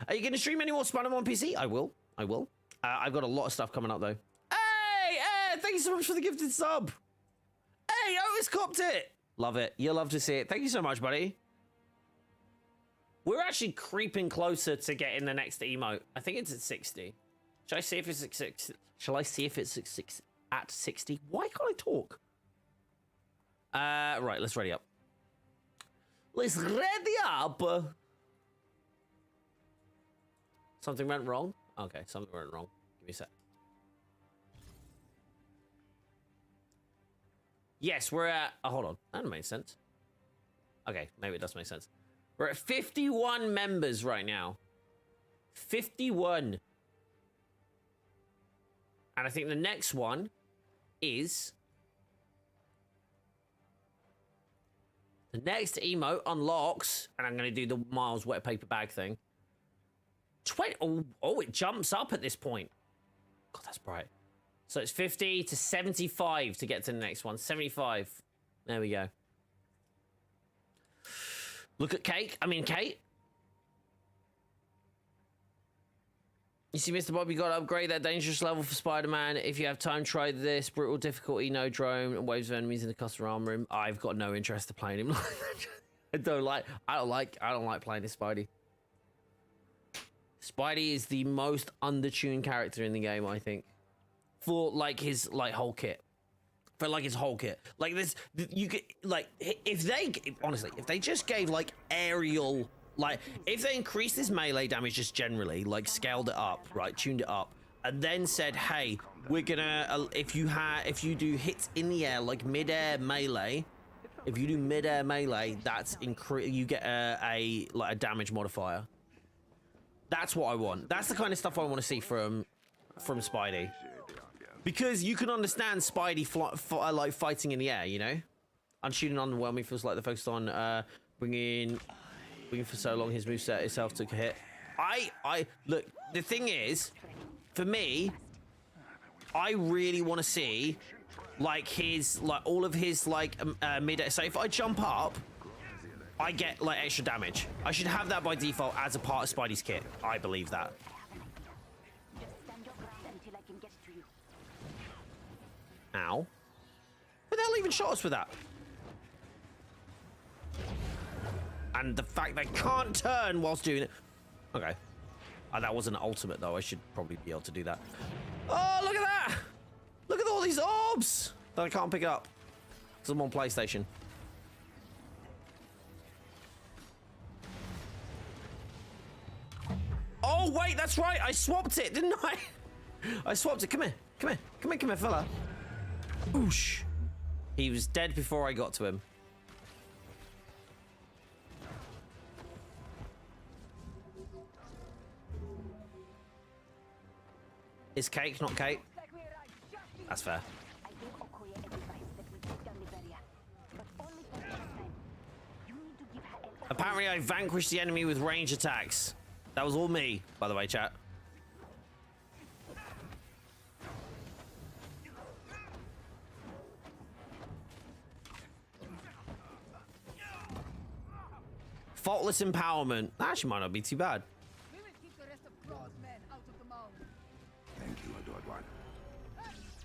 Are you going to stream any more Spider-Man on PC? I will. I will. I've got a lot of stuff coming up, though. Hey, thank you so much for the gifted sub. Hey, Otis copped it. Love it. You'll love to see it. Thank you so much, buddy. We're actually creeping closer to getting the next emote. I think it's at 60. Shall I see if it's at 60? Shall I see if it's at 60? Why can't I talk? Right, let's ready up. Let's ready up. Something went wrong? Okay, something went wrong. Give me a sec. Yes, we're at... Oh, hold on. That makes sense. Okay, maybe it does make sense. We're at 51 members right now. 51. And I think the next one is... The next emote unlocks, and I'm going to do the Miles wet paper bag thing. 20. Oh, it jumps up at this point. God, that's bright. So it's 50 to 75 to get to the next one. 75. There we go. Look at Kate. You see, Mr. Bob, you got to upgrade that dangerous level for Spider-Man. If you have time, try this. Brutal difficulty, no drone, and waves of enemies in the custom arm room. I've got no interest in playing him. I don't like playing this Spidey. Spidey is the most undertuned character in the game, I think. For like his whole kit. For like his whole kit. Like this, you get like if they just gave like aerial. Like, if they increased his melee damage just generally, like scaled it up, right, tuned it up, and then said, hey, we're gonna, if you do hits in the air, like mid-air melee, if you do mid-air melee, that's you get a damage modifier. That's what I want. That's the kind of stuff I want to see from Spidey. Because you can understand Spidey like fighting in the air, you know? Unshooting underwhelming feels like they're focused on bringing for so long his moveset itself took a hit. I look, the thing is, for me, I really want to see like his, like all of his like mid, so if I jump up, I get like extra damage. I should have that by default as a part of Spidey's kit. I believe that. Ow. Who the hell even shot us with that? And the fact they can't turn whilst doing it. Okay. That wasn't an ultimate though. I should probably be able to do that. Oh, look at that! Look at all these orbs that I can't pick up. Because I'm on PlayStation. Oh, wait, that's right. I swapped it, didn't I? I swapped it. Come here. Come here. Come here, come here, fella. Oosh. He was dead before I got to him. Is cake not cake? That's fair. Apparently I vanquished the enemy with range attacks. That was all me, by the way, chat. Faultless empowerment. That actually might not be too bad. Thank you, Adored One.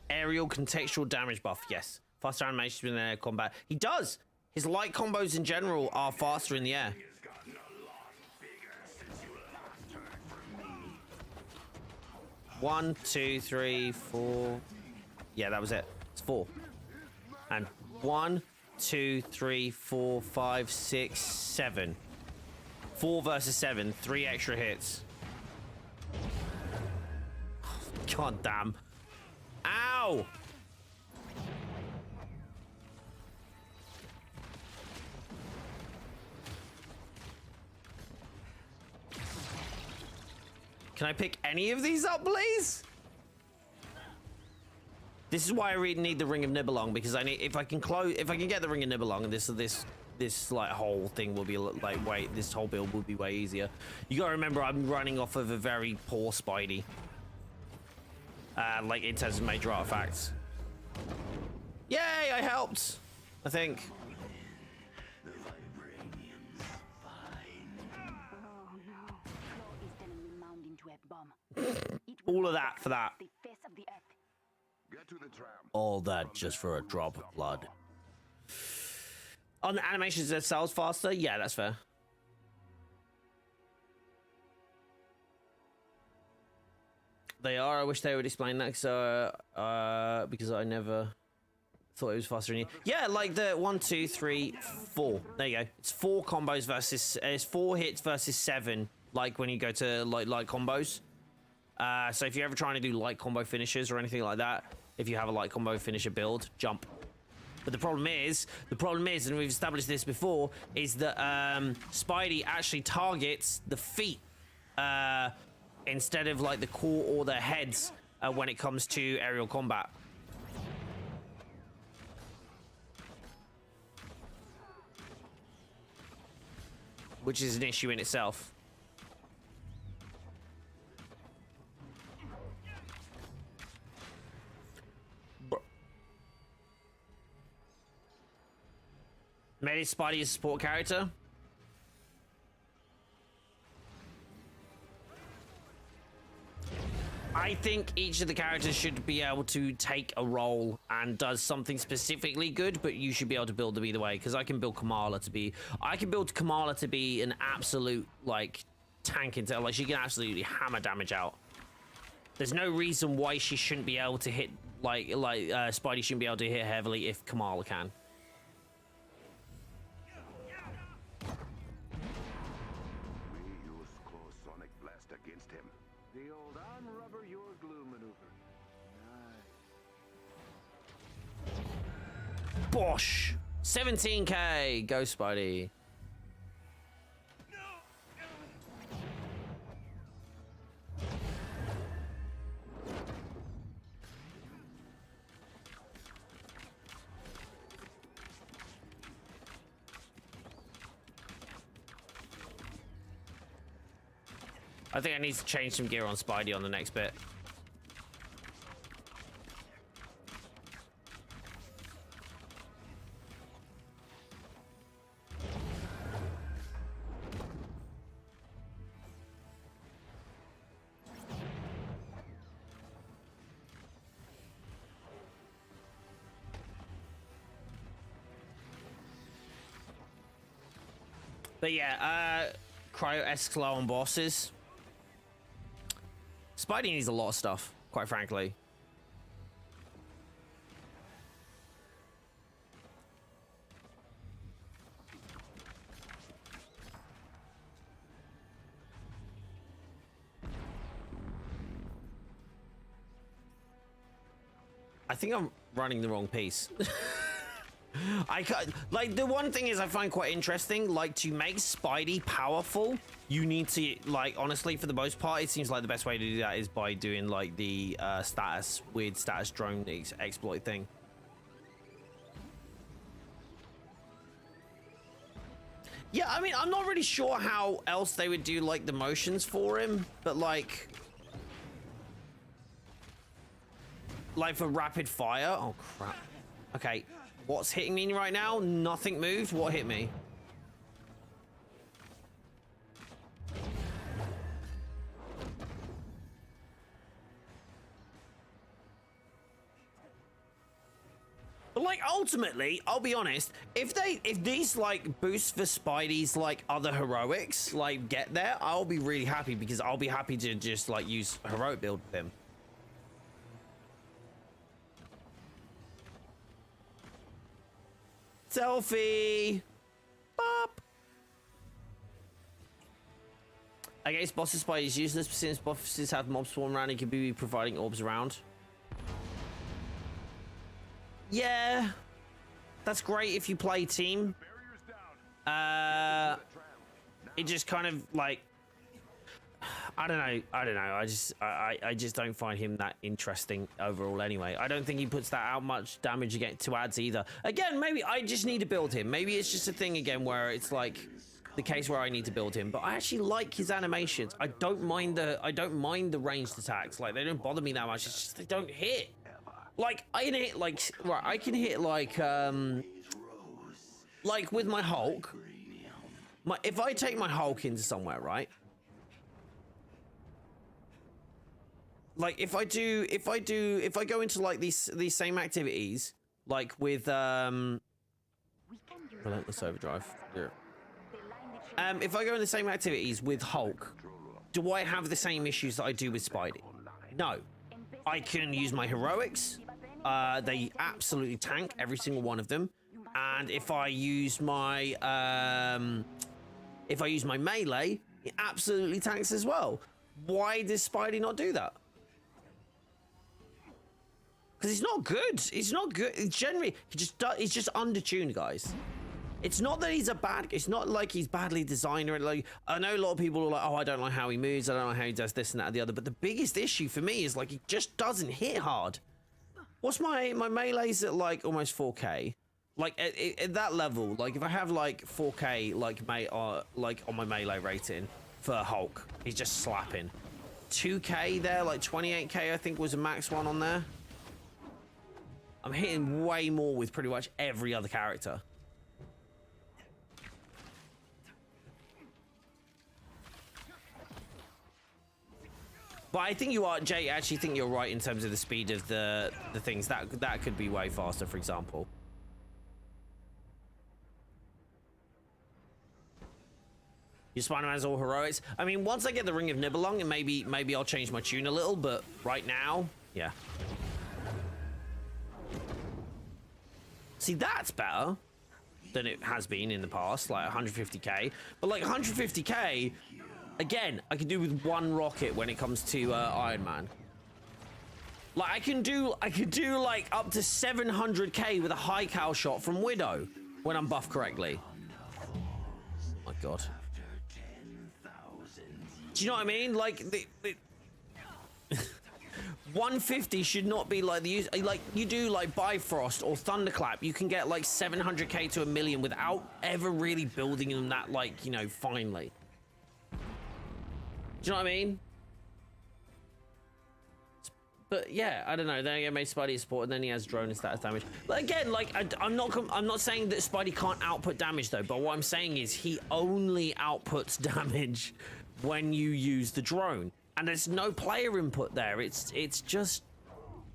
Aerial contextual damage buff. Yes. Faster animation in air combat. He does. His light combos in general are faster in the air. One, two, three, four. Yeah, that was it. It's 4. And 1, 2, 3, 4, 5, 6, 7. 4 versus 7. 3 extra hits. God damn. Ow! Can I pick any of these up, please? This is why I really need the Ring of Nibelung, because I need, if I can get the Ring of Nibelung, this like whole thing will be like this whole build will be way easier. You gotta remember, I'm running off of a very poor Spidey. Like in terms of major artifacts. Yay, I helped. I think. All of that for that. Get to the tram. All that just for a drop of blood. On the animations themselves faster? Yeah, that's fair. They are. I wish they would explain that because I never thought it was faster than you. Yeah, like the 1, 2, 3, 4. There you go. It's 4 combos versus it's 4 hits versus 7. Like when you go to like light combos. So if you're ever trying to do light combo finishes or anything like that, if you have a light combo finisher build, jump. But the problem is, and we've established this before, is that Spidey actually targets the feet instead of like the core or the heads when it comes to aerial combat. Which is an issue in itself. Maybe Spidey is a support character. I think each of the characters should be able to take a role and does something specifically good, but you should be able to build them either way. Because I can build Kamala to be an absolute like tank into, like she can absolutely hammer damage out. There's no reason why she shouldn't be able to hit like Spidey shouldn't be able to hit heavily if Kamala can. The old unrubber your glue maneuver. Nice. Bosh! 17k! Go, Spidey. I think I need to change some gear on Spidey on the next bit. But yeah, cryo-esque low on bosses. Spidey needs a lot of stuff, quite frankly. I think I'm running the wrong piece. I can't, like, the one thing is I find quite interesting, like, to make Spidey powerful, you need to, like, honestly, for the most part, it seems like the best way to do that is by doing, like, the weird status drone exploit thing. Yeah, I mean, I'm not really sure how else they would do, like, the motions for him, but, like for rapid fire. Oh, crap. Okay. What's hitting me right now? Nothing moved. What hit me? But like ultimately, I'll be honest, if these like boosts for Spidey's like other heroics like get there, I'll be really happy because I'll be happy to just like use heroic build with him. Selfie. Bop. Against bosses, Spidey is useless, but since bosses have mobs swarm around, he can be providing orbs around. Yeah, that's great if you play team. It just kind of like, I don't know. I just don't find him that interesting overall anyway. I don't think he puts that out much damage to ads either. Again, maybe I just need to build him. Maybe it's just a thing again where it's like the case where I need to build him. But I actually like his animations. I don't mind the ranged attacks. Like they don't bother me that much. It's just they don't hit. Like I can hit like with my Hulk. If I take my Hulk into somewhere, right? Like if I go into like these same activities, like with Relentless Overdrive. Yeah. If I go in the same activities with Hulk, do I have the same issues that I do with Spidey? No. I can use my heroics. They absolutely tank every single one of them. And if I use my melee, it absolutely tanks as well. Why does Spidey not do that? Because he's not good. He's not good. It's generally, he's just undertuned, guys. It's not that he's it's not like he's badly designed or like, I know a lot of people are like, oh, I don't like how he moves. I don't like how he does this and that and the other. But the biggest issue for me is like, he just doesn't hit hard. What's my melee's at like almost 4K? Like at that level, like if I have like 4K, like on my melee rating for Hulk, he's just slapping. 2K there, like 28K, I think was a max one on there. I'm hitting way more with pretty much every other character. But I think you are, Jay, I actually think you're right in terms of the speed of the things. That could be way faster, for example. Your Spider-Man's all heroics. I mean, once I get the Ring of Nibelung, and maybe I'll change my tune a little, but right now, yeah. See, that's better than it has been in the past, like 150k. But like 150k, again, I can do with one rocket when it comes to Iron Man. Like I can do like up to 700k with a high cal shot from Widow when I'm buffed correctly. Oh my god. Do you know what I mean? Like the 150 should not be like the use. Like you do like Bifrost or Thunderclap, you can get like 700k to 1 million without ever really building them that, like, you know, finely. Do you know what I mean? But yeah, I don't know. Then again, made Spidey a support, and then he has drone and status damage. But again, like I'm not saying that Spidey can't output damage though. But what I'm saying is he only outputs damage when you use the drone, and there's no player input there. It's just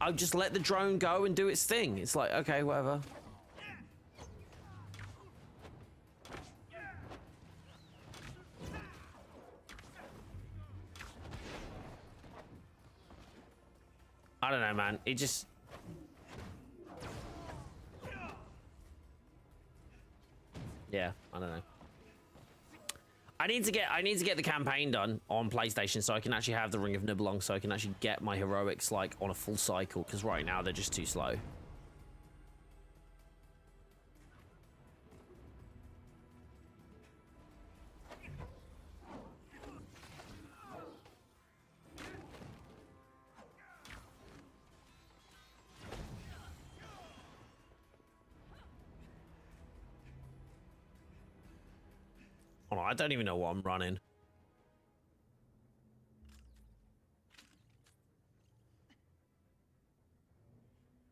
I just let the drone go and do its thing. It's like, okay, whatever. I don't know, man. It just... Yeah, I don't know. I need to get the campaign done on PlayStation so I can actually have the Ring of Nibelung, so I can actually get my heroics like on a full cycle, because right now they're just too slow. Oh, I don't even know what I'm running.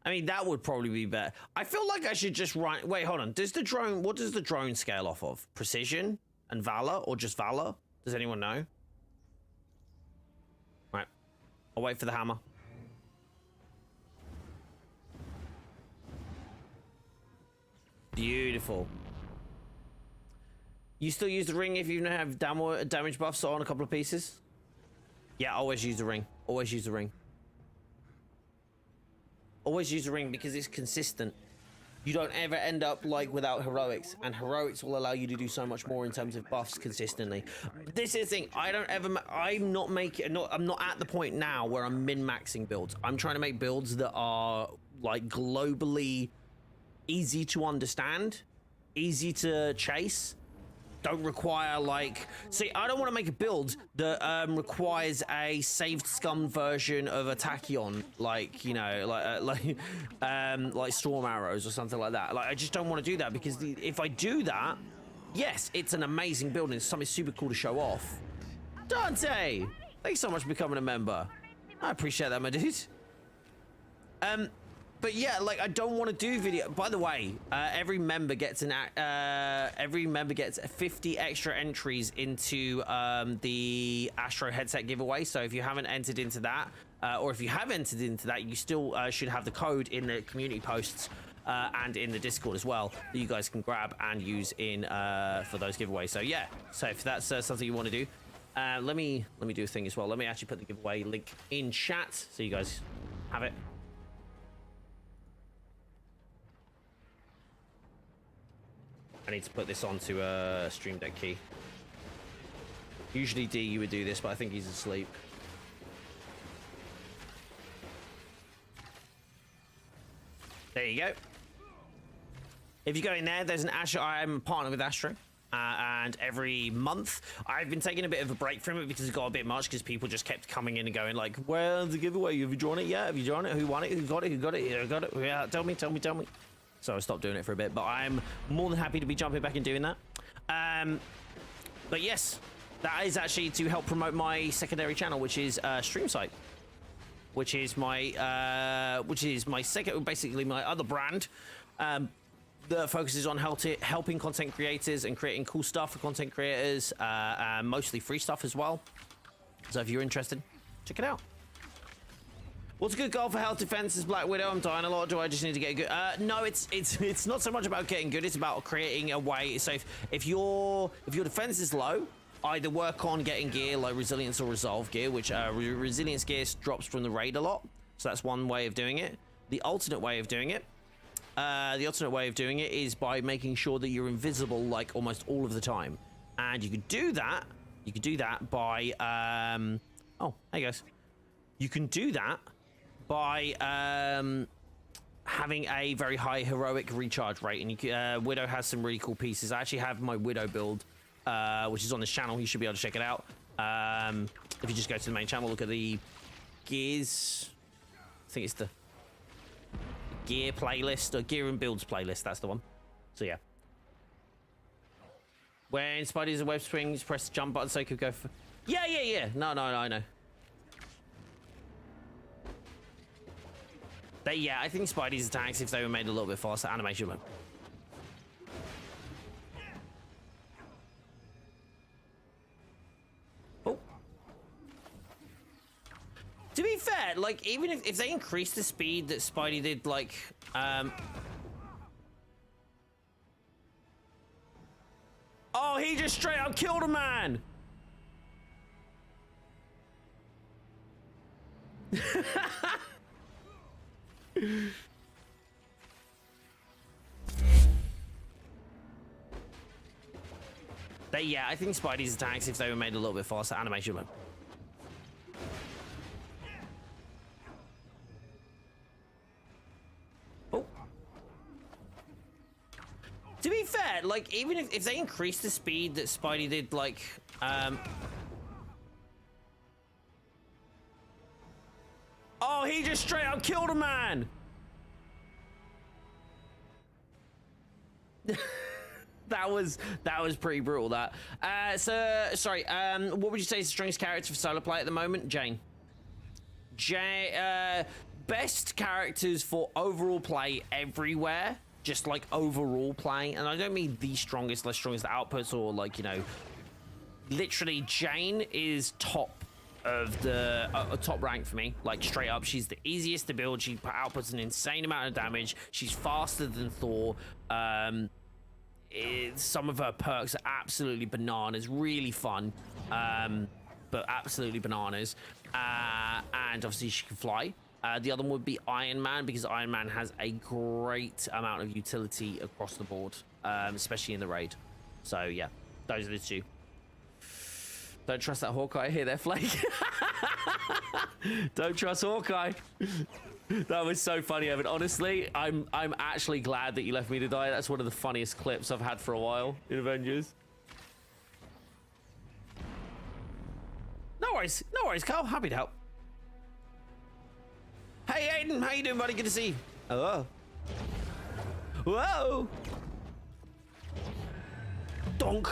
I mean, that would probably be better. I feel like I should just run... Wait, hold on. Does the drone... What does the drone scale off of? Precision and Valor, or just Valor? Does anyone know? Right. I'll wait for the hammer. Beautiful. You still use the ring if you have damage buffs on a couple of pieces? Yeah, always use the ring. Always use the ring. Always use the ring because it's consistent. You don't ever end up like without heroics, and heroics will allow you to do so much more in terms of buffs consistently. This is the thing. I'm not at the point now where I'm min-maxing builds. I'm trying to make builds that are like globally easy to understand, easy to chase. Don't require like... See, I don't want to make a build that requires a saved scum version of a tachyon, like, you know, like storm arrows or something like that. Like, I just don't want to do that, because if I do that, yes, it's an amazing build and it's something super cool to show off. Dante, thanks so much for becoming a member. I appreciate that, my dude. But yeah, like, I don't want to do video. By the way, every member gets 50 extra entries into the Astro headset giveaway. So if you haven't entered into that, or if you have entered into that, you still should have the code in the community posts and in the Discord as well that you guys can grab and use in for those giveaways. So yeah, so if that's something you want to do, let me do a thing as well. Let me actually put the giveaway link in chat so you guys have it. I need to put this onto a Stream Deck key. Usually D, you would do this, but I think he's asleep. There you go. If you go in there, there's an Astro. I'm partnered with Astro. And every month, I've been taking a bit of a break from it because it got a bit much, because people just kept coming in and going like, where's the giveaway? Have you drawn it yet? Have you drawn it? Who won it? Who got it? Who got it? Who got it? Yeah, tell me. So I stopped doing it for a bit, but I'm more than happy to be jumping back and doing that. But yes, that is actually to help promote my secondary channel, which is StreamSite, which is my second, basically my other brand that focuses on helping content creators and creating cool stuff for content creators, mostly free stuff as well. So if you're interested, check it out. What's a good goal for health defense is Black Widow? I'm dying a lot. Do I just need to get good? No, it's not so much about getting good. It's about creating a way. So if your defense is low, either work on getting gear like resilience or resolve gear, which resilience gear drops from the raid a lot. So that's one way of doing it. The alternate way of doing it is by making sure that you're invisible like almost all of the time. And you could do that. You could do that by oh, hey guys. You can do that by having a very high heroic recharge rate, and you can, Widow has some really cool pieces. I actually have my Widow build, which is on this channel. You should be able to check it out. If you just go to the main channel, look at the gears. I think it's the gear playlist, or gear and builds playlist. That's the one. So yeah. When Spidey's a web swing, just press the jump button so you could go for... Yeah. No, I know. Yeah, I think Spidey's attacks, if they were made a little bit faster, animation would. Oh. To be fair, like, even if they increase the speed that Spidey did, like, oh, he just straight up killed a man! Yeah, I think Spidey's attacks, if they were made a little bit faster, animation would. Oh. To be fair, like, even if they increase the speed that Spidey did, like, oh, he just straight up killed a man! That was pretty brutal, that. So, sorry, what would you say is the strongest character for solo play at the moment? Jane. Best characters for overall play everywhere. Just, like, overall play. And I don't mean the strongest, less strongest outputs or, like, you know... Literally, Jane is top of the... top rank for me. Like, straight up, she's the easiest to build. She outputs an insane amount of damage. She's faster than Thor. Some of her perks are absolutely bananas, really fun, but absolutely bananas. And obviously she can fly. The other one would be Iron Man, because Iron Man has a great amount of utility across the board, especially in the raid. So yeah, those are the two. Don't trust that Hawkeye here, there, Flake. Don't trust Hawkeye. That was so funny, Evan. Honestly, I'm actually glad that you left me to die. That's one of the funniest clips I've had for a while in Avengers. No worries, Carl. Happy to help. Hey, Aiden, how you doing, buddy? Good to see you. Hello. Whoa. Donk.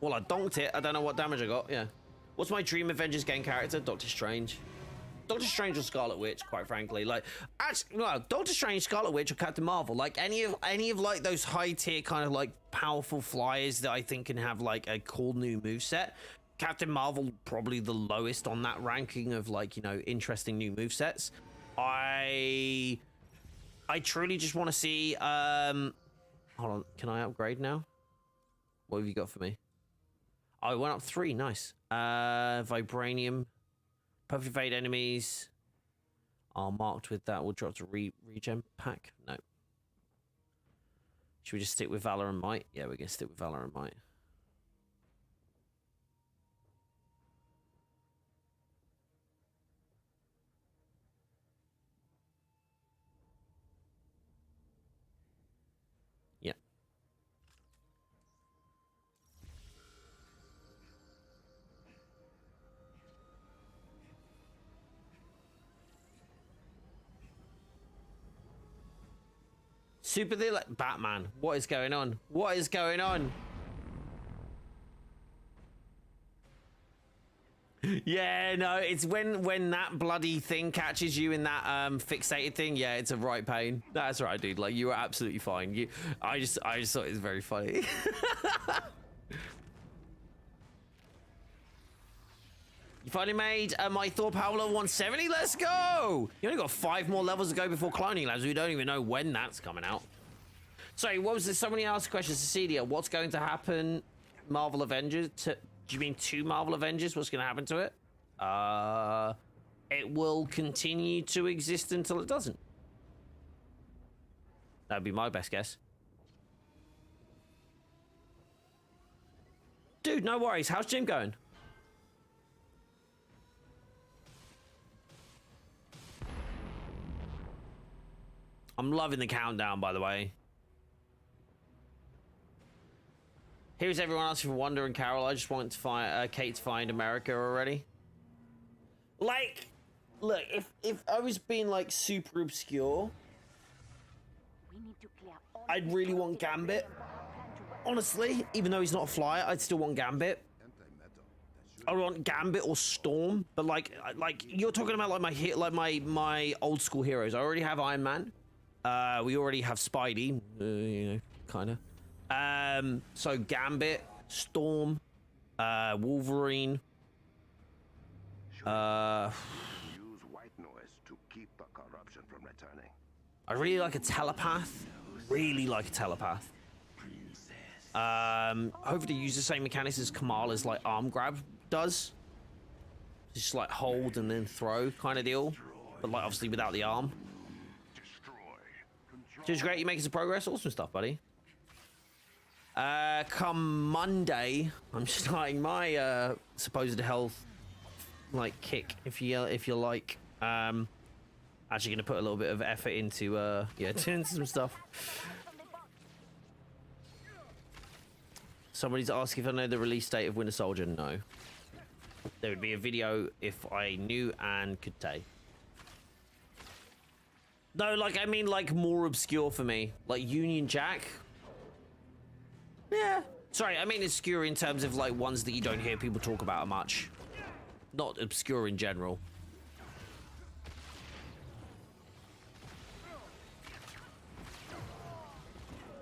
Well, I donked it. I don't know what damage I got. Yeah. What's my dream Avengers game character? Doctor Strange. Doctor Strange or Scarlet Witch, quite frankly. Like, actually, well, Doctor Strange, Scarlet Witch, or Captain Marvel. Like, any of like those high tier kind of like powerful flyers that I think can have like a cool new moveset. Captain Marvel probably the lowest on that ranking of like, you know, interesting new movesets. I truly just want to see. Hold on, can I upgrade now? What have you got for me? Oh, I went up 3. Nice. Vibranium. Perfect Fade enemies are marked with that. We'll drop to regen pack. No. Should we just stick with Valor and Might? Yeah, we're going to stick with Valor and Might. Yeah. Super the like Batman. What is going on? What is going on? Yeah, no, it's when that bloody thing catches you in that fixated thing. Yeah, it's a right pain. That's right, dude. Like, you were absolutely fine. I just thought it was very funny. You finally made my Thor power level 170. Let's go. You only got 5 more levels to go before Cloning Labs. We don't even know when that's coming out. Sorry, what was this? Somebody asked a question. Cecilia, what's going to happen? Marvel Avengers? Do you mean 2 Marvel Avengers? What's going to happen to it? It will continue to exist until it doesn't. That'd be my best guess. Dude, no worries. How's Jim going? I'm loving the countdown, by the way. Here's everyone else for Wonder and Carol. I just want to find Kate to find America already. Like, look, if I was being like super obscure, I'd really want Gambit. Honestly, even though he's not a flyer, I'd still want Gambit. I want Gambit or Storm, but like you're talking about like my old school heroes. I already have Iron Man. We already have Spidey, you know, kind of. So Gambit, Storm, Wolverine. Use white noise to keep the corruption from returning. I really like a telepath. Really like a telepath. Hopefully use the same mechanics as Kamala's like arm grab does. Just like hold and then throw kind of deal, but like obviously without the arm. Which is great. You're making some progress. Awesome stuff, buddy. Come Monday, I'm starting my supposed health like kick, if you like. Actually gonna put a little bit of effort into yeah, doing some stuff. Somebody's asking if I know the release date of Winter Soldier. No. There would be a video if I knew and could say. No, like, I mean, like, more obscure for me. Like, Union Jack. Yeah. Sorry, I mean obscure in terms of, like, ones that you don't hear people talk about much. Not obscure in general.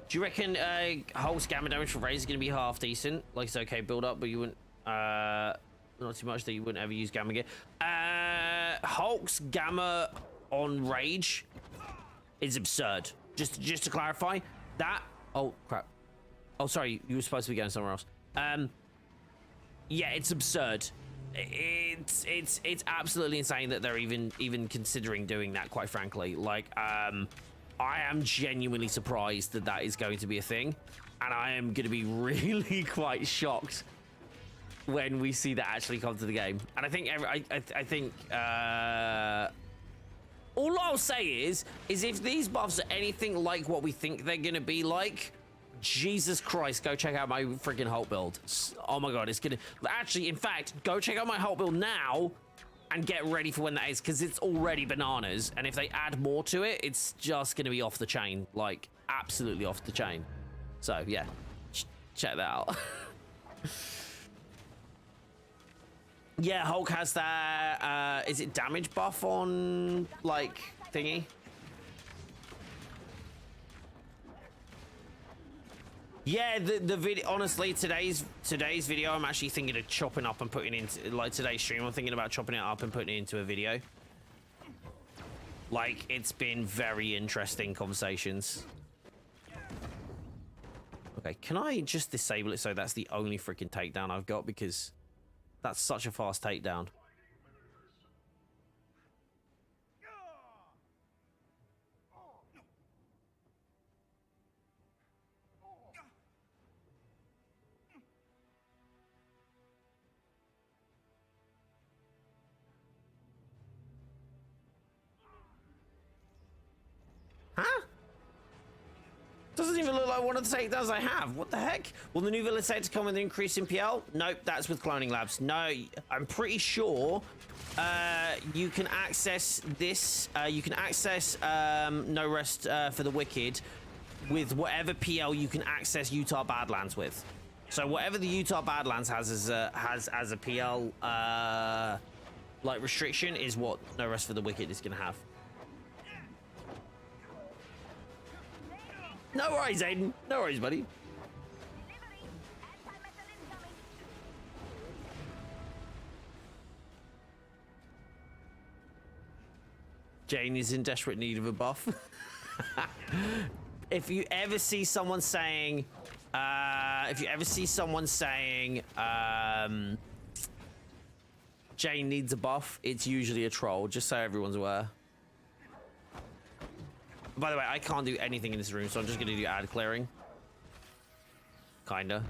Do you reckon Hulk's gamma damage for Raze is going to be half decent? Like, it's okay build up, but you wouldn't... not too much that you wouldn't ever use gamma gear. Hulk's gamma on Rage is absurd. Just to clarify, that... Oh, crap. Oh, sorry, you were supposed to be going somewhere else. Yeah, it's absurd. It's absolutely insane that they're even considering doing that, quite frankly. Like, I am genuinely surprised that that is going to be a thing, and I am going to be really quite shocked when we see that actually come to the game. And I think I think all I'll say is if these buffs are anything like what we think they're going to be like, Jesus Christ, go check out my freaking Hulk build. Oh my God, it's gonna actually, in fact, go check out my Hulk build now and get ready for when that is, because it's already bananas. And if they add more to it, it's just going to be off the chain, like absolutely off the chain. So yeah, check that out. Yeah, Hulk has that, is it damage buff on, like, thingy? Yeah, the video, honestly, today's video, I'm actually thinking of chopping up and putting into, like, today's stream, I'm thinking about chopping it up and putting it into a video. Like, it's been very interesting conversations. Okay, can I just disable it so that's the only freaking takedown I've got, because that's such a fast takedown. Huh? Doesn't even look like one of the takedowns I have. What the heck? Will the new villain set to come with an increase in PL? Nope, that's with Cloning Labs. No, I'm pretty sure you can access this. You can access No Rest for the Wicked with whatever PL you can access Utah Badlands with. So whatever the Utah Badlands has as a PL like restriction is what No Rest for the Wicked is going to have. No worries, Aiden. No worries, buddy. Jane is in desperate need of a buff. If you ever see someone saying, Jane needs a buff, it's usually a troll, just so everyone's aware. By the way, I can't do anything in this room, so I'm just going to do ad clearing. Kinda.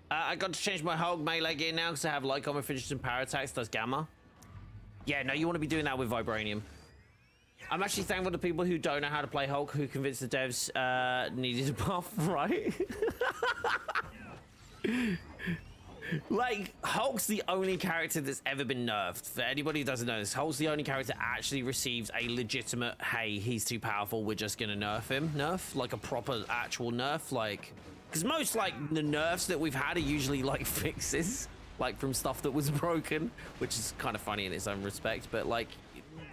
I got to change my Hulk melee gear now because I have light combat finishes and power attacks, does gamma. Yeah, no, you want to be doing that with Vibranium. I'm actually thankful to people who don't know how to play Hulk who convinced the devs needed a buff, right? Like, Hulk's the only character that's ever been nerfed. For anybody who doesn't know this, Hulk's the only character that actually receives a legitimate, hey, he's too powerful, we're just gonna nerf him nerf. Like a proper actual nerf, like... Because most, like, the nerfs that we've had are usually, like, fixes. Like, from stuff that was broken, which is kind of funny in its own respect. But, like,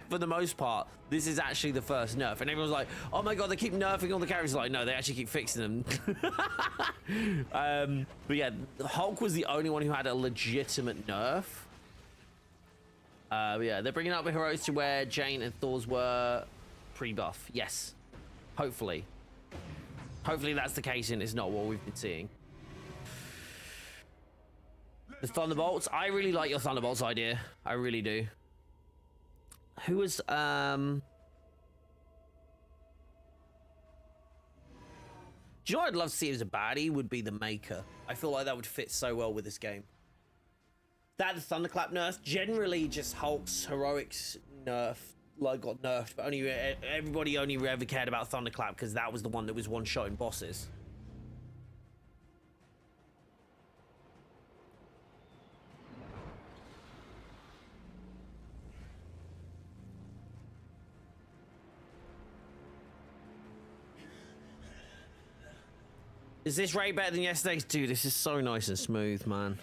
for the most part, this is actually the first nerf. And everyone's like, oh my god, they keep nerfing all the characters. Like, no, they actually keep fixing them. But yeah, Hulk was the only one who had a legitimate nerf. But yeah, they're bringing up the heroes to where Jane and Thor's were pre-buff. Yes. Hopefully. Hopefully that's the case and it's not what we've been seeing. The Thunderbolts. I really like your Thunderbolts idea. I really do. Who was, do you know what I'd love to see as a baddie would be the Maker. I feel like that would fit so well with this game. That, the Thunderclap nerf, generally just Hulk's heroics nerf, like got nerfed, but only everybody only ever cared about Thunderclap because that was the one that was one-shotting bosses. Is this raid better than yesterday's? Dude, this is so nice and smooth, man.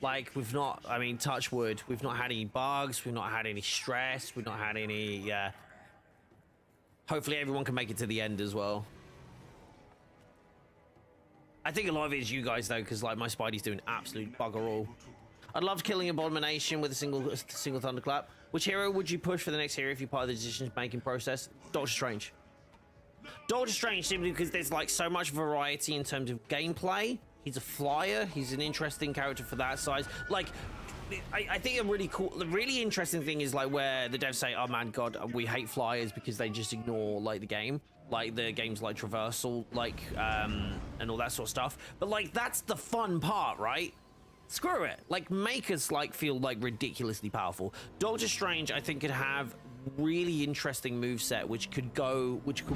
Like, we've not, I mean, touch wood, we've not had any bugs, we've not had any stress, we've not had any, hopefully everyone can make it to the end as well. I think a lot of it is you guys, though, because, like, my Spidey's doing absolute bugger all. I'd love killing Abomination with a single Thunderclap. Which hero would you push for the next hero if you're part of the decision-making process? Doctor Strange. Doctor Strange, simply because there's like so much variety in terms of gameplay. He's a flyer. He's an interesting character for that size. Like, I think a really cool, the really interesting thing is like where the devs say, oh man, God, we hate flyers because they just ignore like the game. Like the game's like traversal, like, and all that sort of stuff. But like, that's the fun part, right? Screw it. Like, make us like feel like ridiculously powerful. Doctor Strange, I think, could have really interesting moveset which could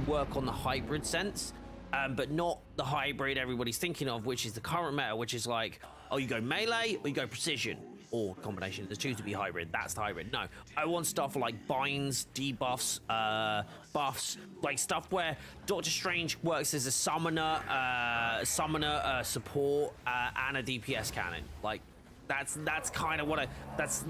work on the hybrid sense, but not the hybrid everybody's thinking of, which is the current meta, which is like, oh, you go melee or you go precision, or combination. There's two to be hybrid. That's the hybrid. No, I want stuff like binds, debuffs, buffs, like stuff where Doctor Strange works as a summoner, support, and a DPS cannon. Like, that's kind of what that's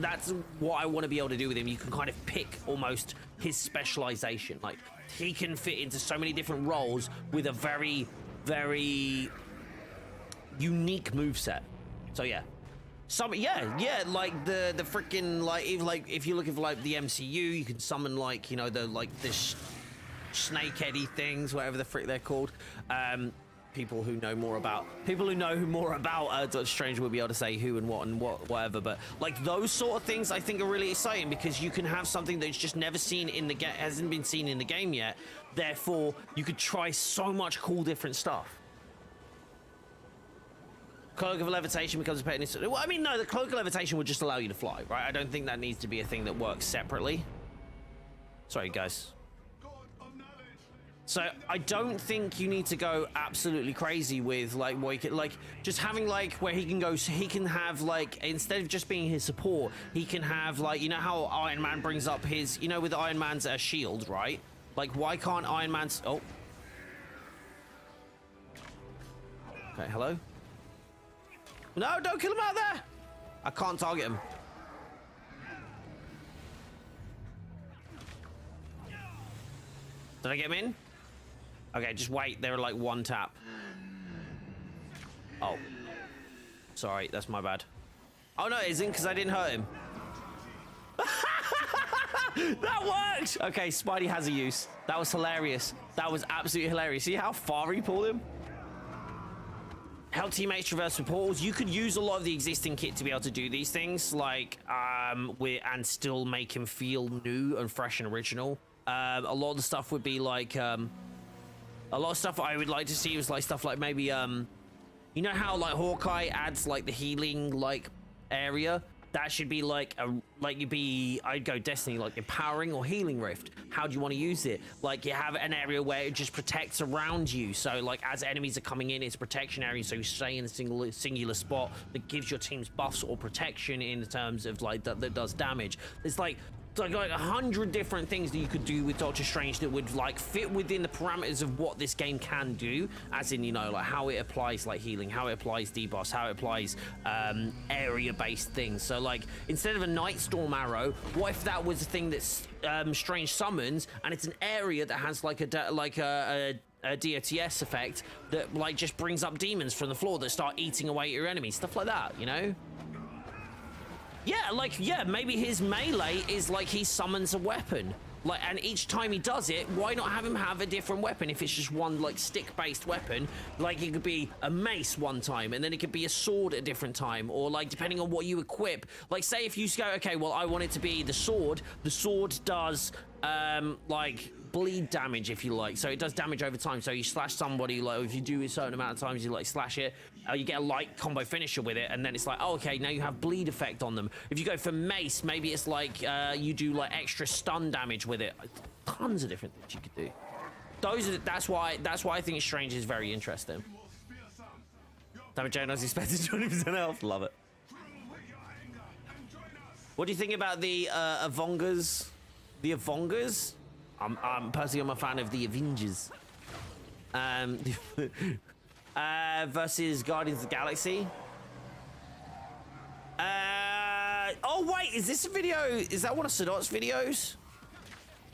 what I want to be able to do with him. You can kind of pick almost his specialization. Like, he can fit into so many different roles with a very, very unique moveset. So yeah. Yeah, like the freaking, like if you're looking for like the MCU, you can summon like, you know, the snake-heady things, whatever the frick they're called. People who know more about Doctor Strange will be able to say who and whatever, but like those sort of things I think are really exciting because you can have something that's just never seen in the game, hasn't been seen in the game yet. Therefore, you could try so much cool different stuff. Cloak of Levitation becomes a pet. Well, I mean, no, the Cloak of Levitation would just allow you to fly, right? I don't think that needs to be a thing that works separately. Sorry, guys. So I don't think you need to go absolutely crazy with like what he can, like just having like where he can go, so he can have like, instead of just being his support, he can have like, you know how Iron Man brings up his, you know, with Iron Man's shield, right? Like, why can't Iron Man's, oh. Okay, hello? No, don't kill him out there! I can't target him. Did I get him in? Okay, just wait. They're like one tap. Oh. Sorry, that's my bad. Oh, no, it isn't because I didn't hurt him. That worked! Okay, Spidey has a use. That was hilarious. That was absolutely hilarious. See how far he pulled him? Help teammates traverse the portals. You could use a lot of the existing kit to be able to do these things, like, and still make him feel new and fresh and original. A lot of the stuff would be like, a lot of stuff I would like to see was like stuff like maybe, you know how like Hawkeye adds like the healing like area? That should be like I'd go Destiny, like empowering or healing rift. How do you want to use it? Like you have an area where it just protects around you. So like as enemies are coming in, it's a protection area. So you stay in a singular spot that gives your teams buffs or protection in terms of like that does damage. It's like 100 different things that you could do with Doctor Strange that would like fit within the parameters of what this game can do, as in, you know, like how it applies like healing, how it applies debuffs, how it applies area-based things. So like instead of a Night Storm arrow, what if that was a thing that's Strange summons and it's an area that has like a DOTS effect that like just brings up demons from the floor that start eating away at your enemies, stuff like that, you know? Yeah, like, yeah, maybe his melee is like he summons a weapon. Like, and each time he does it, why not have him have a different weapon if it's just one, like, stick-based weapon? Like, it could be a mace one time, and then it could be a sword at a different time, or, like, depending on what you equip. Like, say if you go, okay, well, I want it to be the sword does, like, bleed damage, if you like. So it does damage over time. So you slash somebody, like, if you do a certain amount of times, you, like, slash it, you get a light combo finisher with it, and then it's like, oh, okay, now you have bleed effect on them. If you go for mace, maybe it's like you do like extra stun damage with it. Tons of different things you could do. That's why I think Strange is very interesting. Damage Jane as expected, 20% health. Love it. What do you think about the Avengers? The Avengers? I'm personally a fan of the Avengers. Versus Guardians of the Galaxy. Oh wait, is this a video? Is that one of Sadot's videos?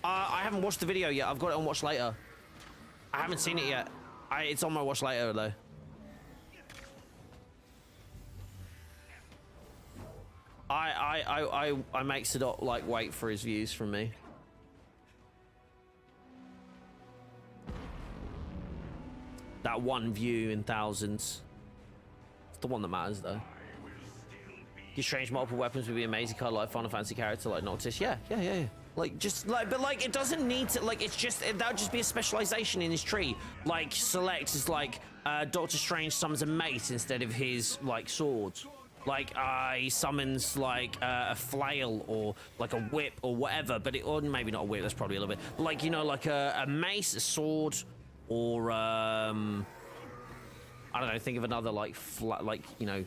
I haven't watched the video yet. I've got it on watch later. I haven't seen it yet. It's on my watch later though. I make Sadot like wait for his views from me. That one view in thousands. It's the one that matters, though. Give Strange multiple weapons would be amazing. Kind of like Final Fantasy character like Noctis. Yeah. Like, just like, but like, it doesn't need to. Like, it's just that would just be a specialization in his tree. Like, select is like Doctor Strange summons a mace instead of his like swords. Like, he summons like a flail or like a whip or whatever. But or maybe not a whip. That's probably a little bit. Like, you know, like a mace, a sword. Or I don't know. Think of another like you know,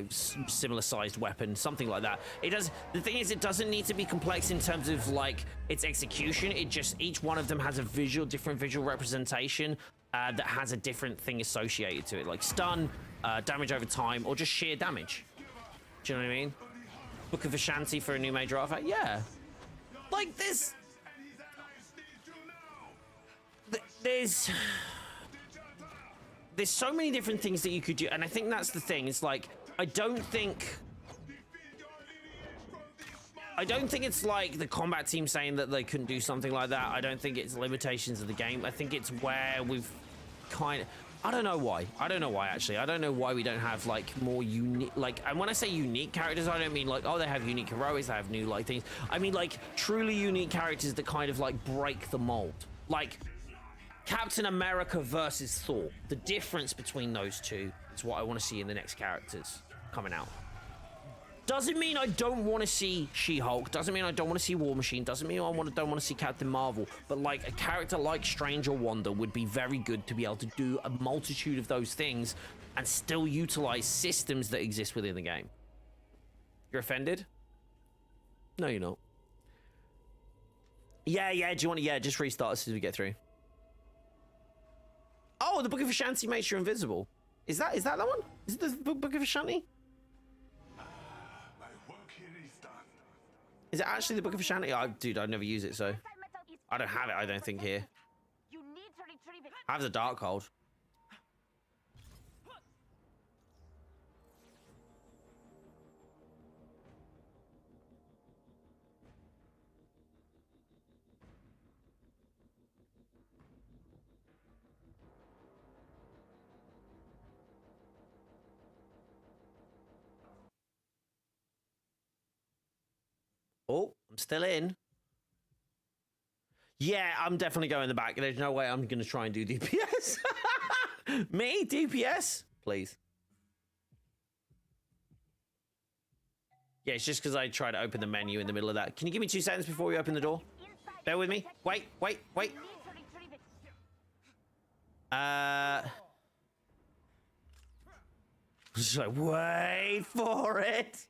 similar sized weapon, something like that. It does. The thing is, it doesn't need to be complex in terms of like its execution. It just each one of them has a different visual representation that has a different thing associated to it, like stun, damage over time, or just sheer damage. Do you know what I mean? Book of Ashanti for a new major artifact. Yeah, like this. There's so many different things that you could do, and I think that's the thing. It's like I don't think it's like the combat team saying that they couldn't do something like that. I don't think it's limitations of the game. I think it's where we've kind of. I don't know why actually. I don't know why we don't have like more unique, like, and when I say unique characters, I don't mean like, oh, they have unique heroics, they have new like things. I mean like truly unique characters that kind of like break the mold, like Captain America versus Thor. The difference between those two is what I want to see in the next characters coming out. Doesn't mean I don't want to see She-Hulk. Doesn't mean I don't want to see War Machine. Doesn't mean I don't want to see Captain Marvel. But like a character like Strange or Wanda would be very good to be able to do a multitude of those things and still utilize systems that exist within the game. You're offended? No, you're not. Yeah. Do you want to? Yeah, just restart as soon as we get through. Oh, the Book of Ashanti makes you invisible. Is that the one? Is it the Book of Ashanti? My work here is done. Is it actually the Book of Ashanti? Dude, I never use it, so I don't have it. I don't think here. You need to retrieve it. I have the Darkhold. Oh, I'm still in. Yeah, I'm definitely going in the back. There's no way I'm going to try and do DPS. Me? DPS? Please. Yeah, it's just because I tried to open the menu in the middle of that. Can you give me 2 seconds before we open the door? Bear with me. Wait. Just like, wait for it.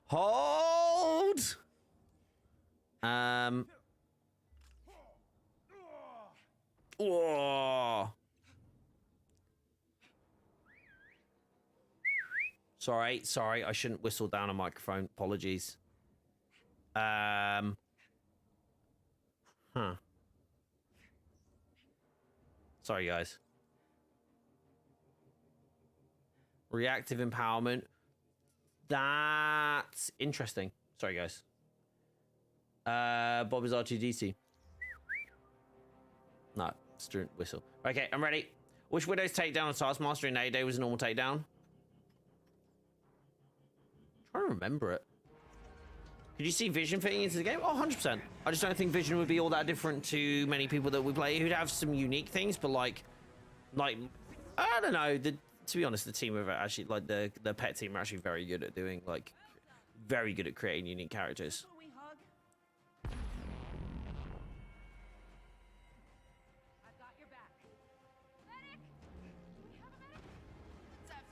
Hold. Oh. Sorry, I shouldn't whistle down a microphone. Apologies. Huh. Sorry, guys. Reactive empowerment. That's interesting. Sorry, guys. Bob is R2D2. No, student whistle. Okay, I'm ready. Which Widow's takedown on Taskmaster in A-Day was a normal takedown? I don't remember it. Could you see Vision fitting into the game? Oh, 100%. I just don't think Vision would be all that different to many people that we play who'd have some unique things, but like, I don't know. To be honest, the team are actually, like, the pet team are actually very good at doing, like, very good at creating unique characters.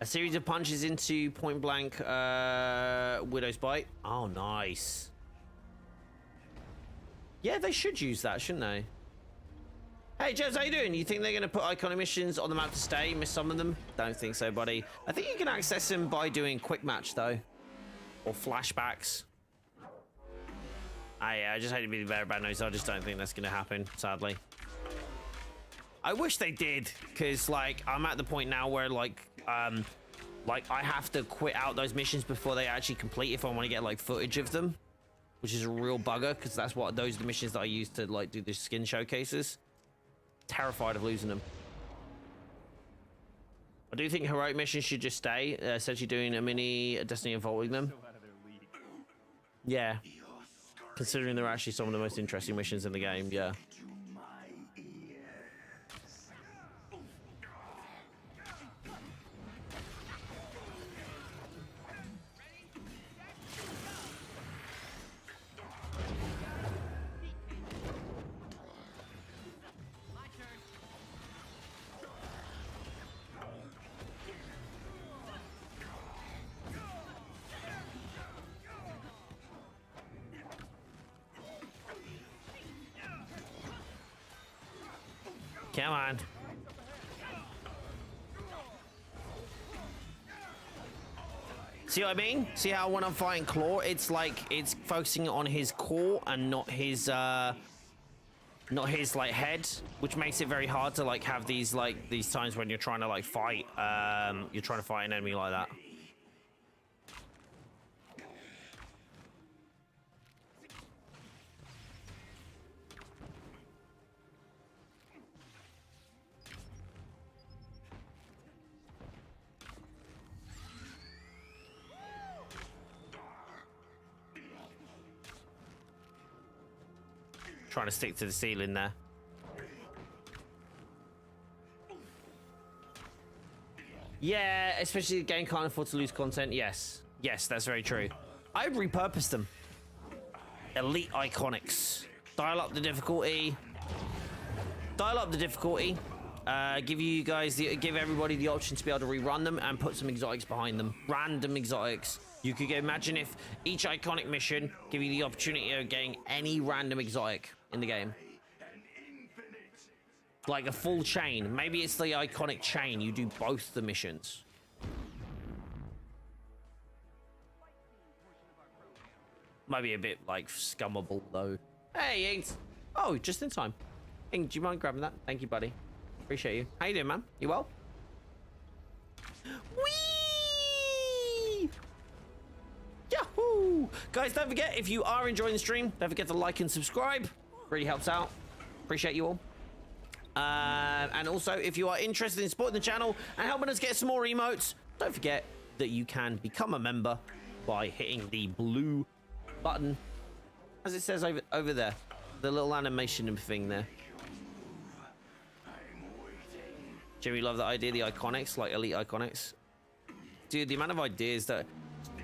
A series of punches into point blank Widow's Bite. Oh, nice. Yeah, they should use that, shouldn't they? Hey, Jez, how you doing? You think they're going to put iconic missions on the map to stay? Miss some of them? Don't think so, buddy. I think you can access them by doing quick match, though. Or flashbacks. I just hate to be the bearer of bad news. I just don't think that's going to happen, sadly. I wish they did, because, like, I'm at the point now where, like, I have to quit out those missions before they actually complete if I want to get, like, footage of them, which is a real bugger, because those are the missions that I use to, like, do the skin showcases. Terrified of losing them. I do think heroic missions should just stay, essentially doing a mini Destiny involving them. Yeah. Considering they're actually some of the most interesting missions in the game, yeah. Come on. See what I mean? See how when I'm fighting Claw, it's like it's focusing on his core and not his like head, which makes it very hard to like have these times when you're trying to like fight an enemy like that. Trying to stick to the ceiling there. Yeah, especially the game can't afford to lose content. Yes, that's very true. I would repurpose them. Elite Iconics. Dial up the difficulty. Give everybody the option to be able to rerun them and put some exotics behind them. Random exotics. You could imagine if each iconic mission give you the opportunity of getting any random exotic in the game. Like a full chain. Maybe it's the iconic chain. You do both the missions. Might be a bit like scummable though. Hey, Ings. Oh, just in time. Ing, do you mind grabbing that? Thank you, buddy. Appreciate you. How you doing, man? You well? Whee! Yahoo! Guys, don't forget, if you are enjoying the stream, don't forget to like and subscribe. Really helps out. Appreciate you all. And also, if you are interested in supporting the channel and helping us get some more emotes, don't forget that you can become a member by hitting the blue button, as it says over there. The little animation thing there. Jimmy, love that idea, the iconics, like elite iconics. Dude, the amount of ideas that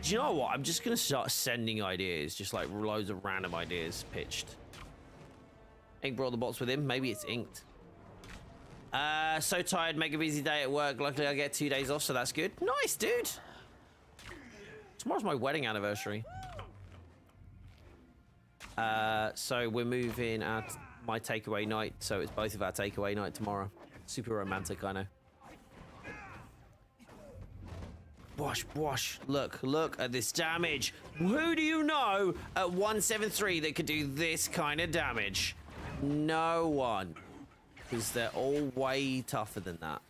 Do you know what? I'm just gonna start sending ideas, just like loads of random ideas pitched. Ink brought the box with him. Maybe it's inked. So tired. Make a busy day at work. Luckily, I get 2 days off, so that's good. Nice, dude. Tomorrow's my wedding anniversary. So we're moving at my takeaway night, so it's both of our takeaway night tomorrow. Super romantic, I know. Wash, wash. Look at this damage. Who do you know at 173 that could do this kind of damage? No one. Because they're all way tougher than that.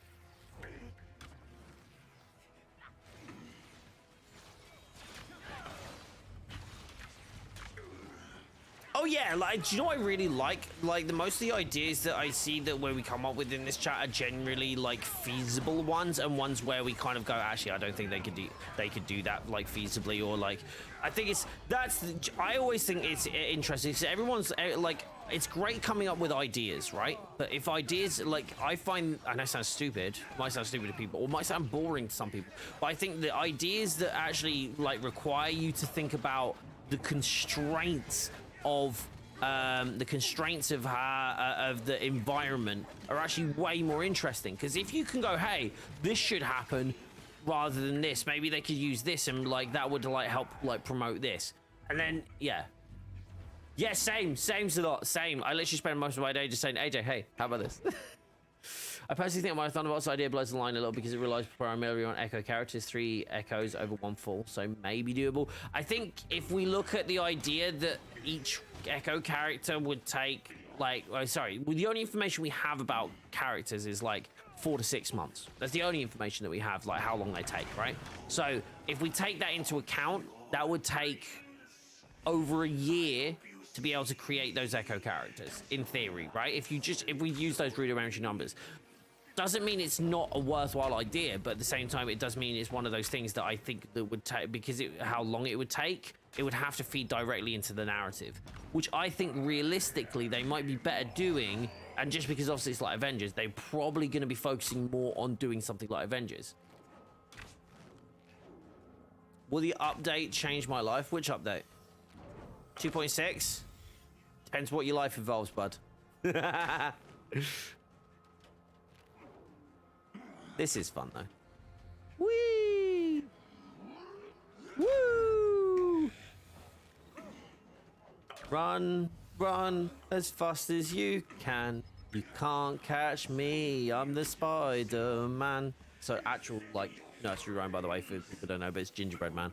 Oh yeah, like, do you know what I really like? Like, the most of the ideas that I see that where we come up with in this chat are generally like feasible ones, and ones where we kind of go, actually, I don't think they could do that like feasibly, or like, I think I always think it's interesting because everyone's like, it's great coming up with ideas, right? But if ideas, like, I find, and that sounds stupid, might sound stupid to people, or might sound boring to some people, but I think the ideas that actually like require you to think about the constraints of the environment are actually way more interesting, because if you can go, hey, this should happen rather than this, maybe they could use this, and like that would like help like promote this, and then yeah, same a lot, same. I literally spend most of my day just saying, AJ, hey, how about this? I personally think my Thunderbolts idea blows the line a little because it relies primarily on echo characters, 3 echoes over 1 full, so maybe doable. I think if we look at the idea that each echo character would take, like, the only information we have about characters is like 4 to 6 months. That's the only information that we have, like how long they take, right? So if we take that into account, that would take over a year to be able to create those echo characters, in theory, right? If we use those rudimentary numbers. Doesn't mean it's not a worthwhile idea, but at the same time, it does mean it's one of those things that I think that would take, because how long it would take, it would have to feed directly into the narrative, which I think realistically they might be better doing. And just because obviously it's like Avengers, they're probably going to be focusing more on doing something like Avengers. Will the update change my life? Which update? 2.6? Depends what your life involves, bud. This is fun, though. Whee! Woo! Run, run as fast as you can. You can't catch me. I'm the Spider-Man. So actual, like, nursery rhyme, by the way, for people who don't know, but it's Gingerbread Man.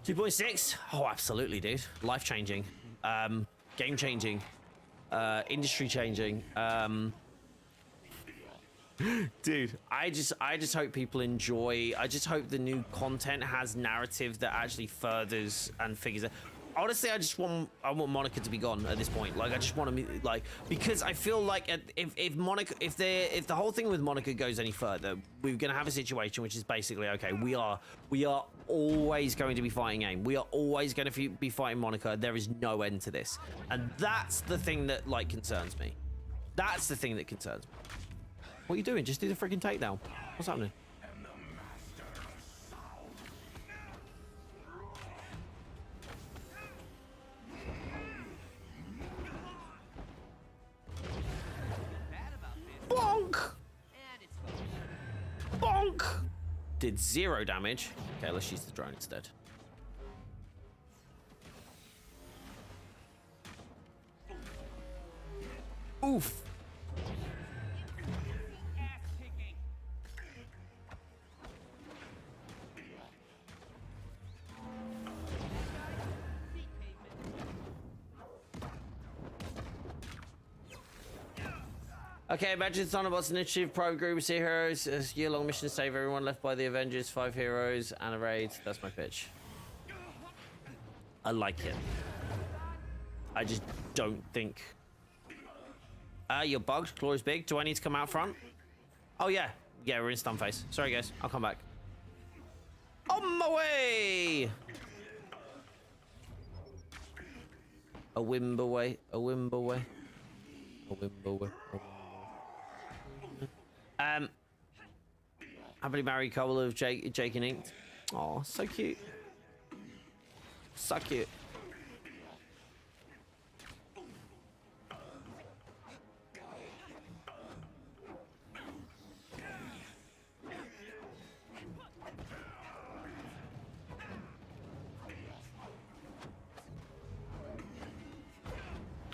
2.6? Oh, absolutely, dude. Life-changing. Game-changing. Industry-changing. Dude, I just hope people enjoy. I just hope the new content has narrative that actually furthers and figures it. Honestly, I want Monica to be gone at this point. Like, I just want to, like, because I feel like if Monica, if the whole thing with Monica goes any further, we're gonna have a situation which is basically, okay, we are always going to be fighting AIM. We are always going to be fighting Monica. There is no end to this, and that's the thing that like concerns me. That's the thing that concerns me. What are you doing? Just do the freaking takedown. What's happening? Bonk! Bonk! Did 0 damage. Okay, let's use the drone instead. Oof! Okay, imagine Thunderbolts Initiative Private Group of Sea Heroes. A year-long mission to save everyone left by the Avengers, 5 heroes, and a raid. That's my pitch. I like it. I just don't think... you're bugged. Claw is big. Do I need to come out front? Oh, yeah. Yeah, we're in stun phase. Sorry, guys. I'll come back. On my way! A wimble way. A wimble way. A wimble way. Happily married couple of Jake and Inked. Oh, so cute. So cute.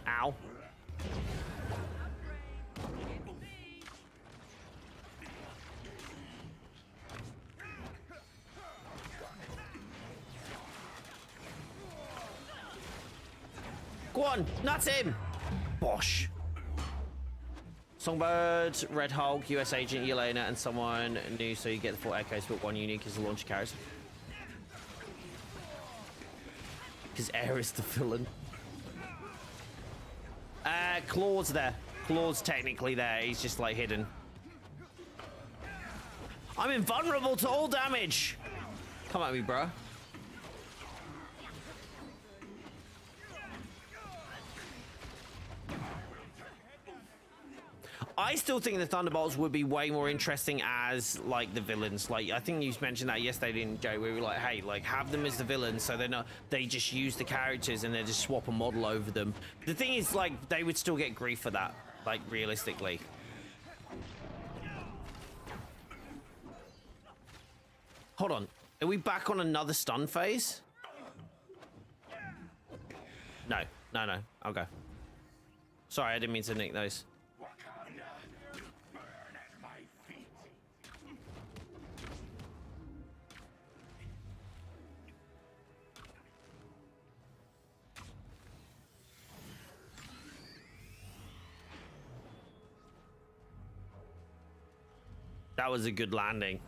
Ow. Go on, nuts him! Bosh. Songbird, Red Hulk, US Agent, Yelena, and someone new, so you get the 4 echoes, but 1 unique is the launch character. Because Air is the villain. Claw's there. Claw's technically there. He's just like hidden. I'm invulnerable to all damage. Come at me, bro. I still think the Thunderbolts would be way more interesting as like the villains. Like I think you mentioned that yesterday, didn't Joe? We were like, hey, like have them as the villains, so they're not. They just use the characters and they just swap a model over them. The thing is, like, they would still get grief for that, like realistically. Hold on, are we back on another stun phase? No, no, no. I'll go. Sorry, I didn't mean to nick those. That was a good landing.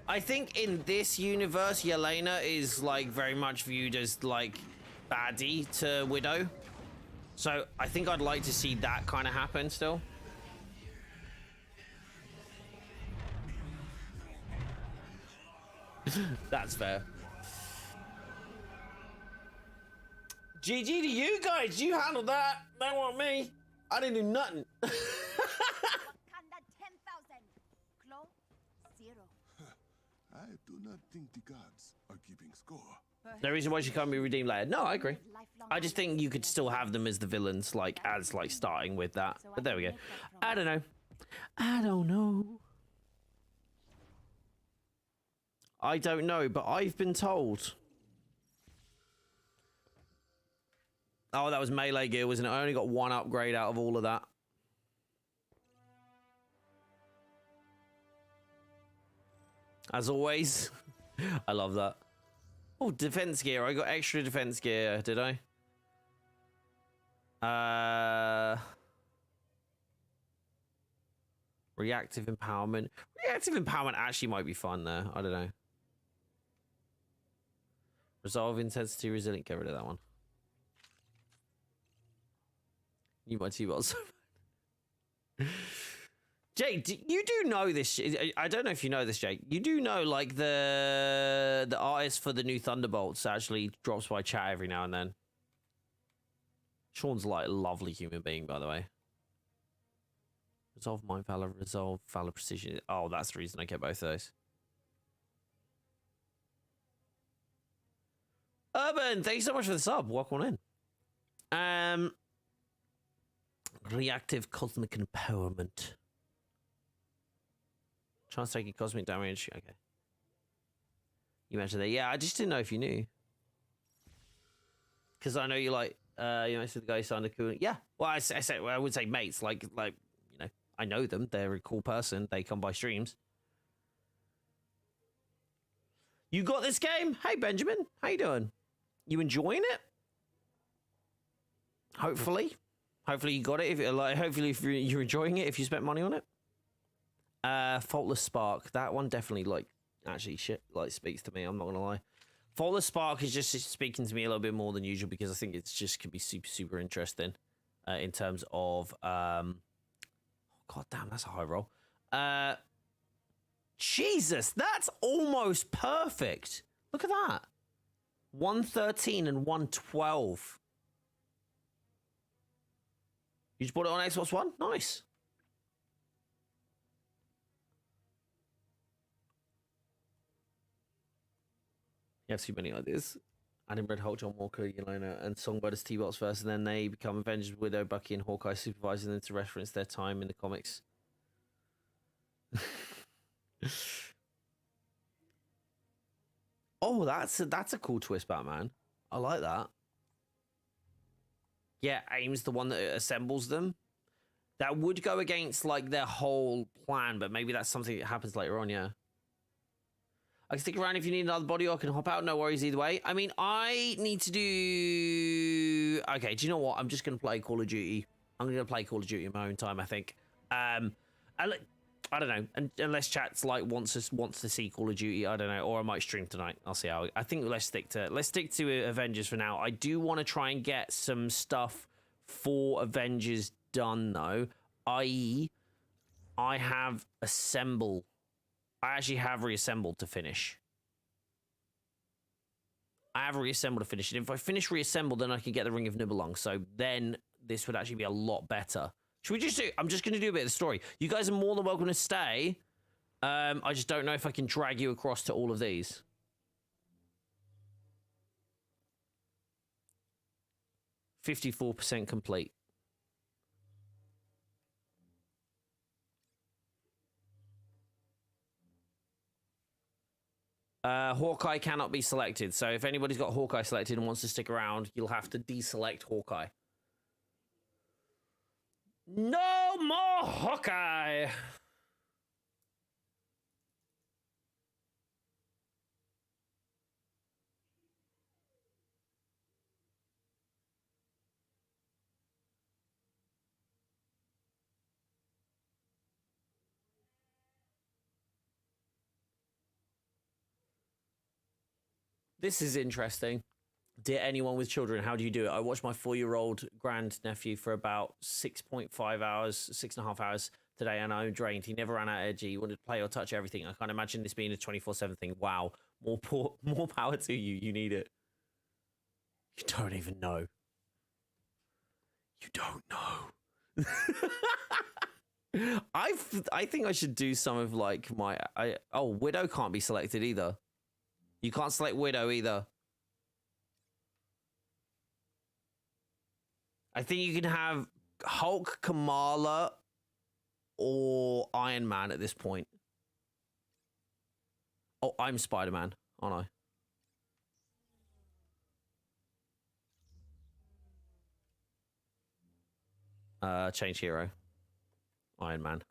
I think in this universe, Yelena is like very much viewed as like baddie to Widow. So I think I'd like to see that kind of happen still. That's fair. GG to you guys. You handled that. That wasn't me. I didn't do nothing. Wakanda 10,000. Claw 0. I do not think the gods are keeping score. No reason why she can't be redeemed later. No, I agree. I just think you could still have them as the villains, like as like starting with that. But there we go. I don't know. I don't know. I don't know, but I've been told. Oh, that was melee gear, wasn't it? I only got 1 upgrade out of all of that. As always. I love that. Oh, defense gear. I got extra defense gear, did I? Reactive empowerment. Reactive empowerment actually might be fun there. I don't know. Resolve intensity resilient. Get rid of that one. You might see what's. Jake, you do know this. I don't know if you know this, Jake. You do know, like, the artist for the new Thunderbolts actually drops by chat every now and then. Sean's like a lovely human being, by the way. Resolve Mind Valor, Resolve Valor Precision. Oh, that's the reason I get both of those. Urban, thank you so much for the sub. Welcome on in. Reactive Cosmic Empowerment. Chance taking cosmic damage. Okay. You mentioned that. Yeah, I just didn't know if you knew. Because I know you like, you know, the guy sounded cool. Yeah. Well, I said, well, I would say mates. Like, you know, I know them. They're a cool person. They come by streams. You got this game? Hey, Benjamin. How you doing? You enjoying it? Hopefully. Hopefully you got it. If like, hopefully if you're enjoying it, if you spent money on it. Faultless Spark. That one definitely like actually shit like speaks to me. I'm not gonna lie. Faultless Spark is just speaking to me a little bit more than usual because I think it's just can be super interesting in terms of oh god damn, that's a high roll. Jesus, that's almost perfect. Look at that. 113 and 112. You just bought it on Xbox One? Nice. have too many ideas. Adam Red Hulk, John Walker, Yelena, and Songbird as T-Bots first, and then they become Avengers with Widow, Bucky, and Hawkeye supervising them to reference their time in the comics. Oh, that's a cool twist, Batman. I like that. Yeah, AIM's the one that assembles them. That would go against like their whole plan, but maybe that's something that happens later on. Yeah. I can stick around if you need another body, or I can hop out. No worries either way. I mean, I need to do... Okay, do you know what? I'm just going to play Call of Duty. I'm going to play Call of Duty in my own time, I think. I don't know. Unless chat's like wants to see Call of Duty, I don't know. Or I might stream tonight. I'll see how... I think let's stick to Avengers for now. I do want to try and get some stuff for Avengers done, though. I have assemble... I actually have reassembled to finish. I have reassembled to finish. And if I finish reassembled, then I can get the Ring of Nibelung. So then this would actually be a lot better. Should we just do... I'm just going to do a bit of the story. You guys are more than welcome to stay. I just don't know if I can drag you across to all of these. %54 complete. Hawkeye cannot be selected. So if anybody's got Hawkeye selected and wants to stick around, you'll have to deselect Hawkeye. No more Hawkeye! This is interesting. Dear anyone with children, how do you do it? I watched my 4-year-old grandnephew for about 6.5 hours, 6.5 hours today, and I'm drained. He never ran out of energy. He wanted to play or touch everything. I can't imagine this being a 24/7 thing. Wow. More power to you. You need it. You don't even know. You don't know. I think I should do some of like my... Oh, Widow can't be selected either. You can't select Widow either. I think you can have Hulk, Kamala, or Iron Man at this point. Oh, I'm Spider-Man, aren't I? Change hero. Iron Man.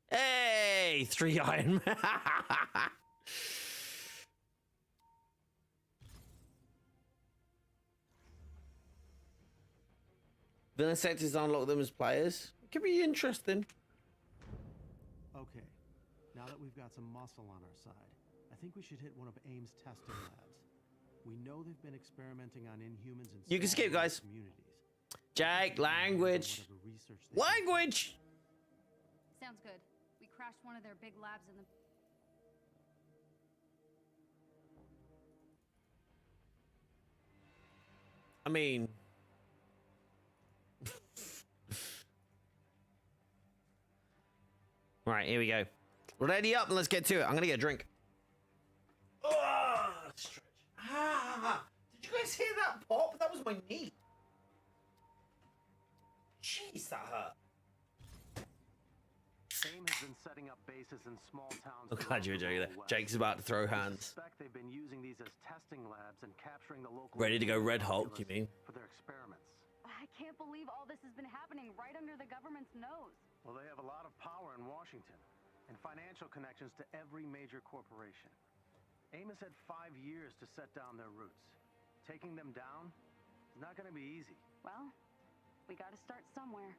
Hey, 3 Iron Man. Villain sectors unlock them as players. It could be interesting. Okay, now that we've got some muscle on our side, I think we should hit one of AIM's testing labs. We know they've been experimenting on Inhumans and you can skip, guys. Communities. Jake, language. Language. Sounds good. We crashed one of their big labs in the... I mean... Right, here we go. Ready up and let's get to it. I'm gonna get a drink. Stretch. Did you guys hear that pop? That was my knee. Jeez, that hurt. AIM has been setting up bases in small towns. I'm glad you were doing that. Jake's about to throw hands. They've been using these as testing labs and capturing the local... Ready to go Red Hulk, you mean? For their experiments. I can't believe all this has been happening right under the government's nose. Well, they have a lot of power in Washington and financial connections to every major corporation. AIM has had 5 years to set down their roots. Taking them down is not going to be easy. Well, we got to start somewhere.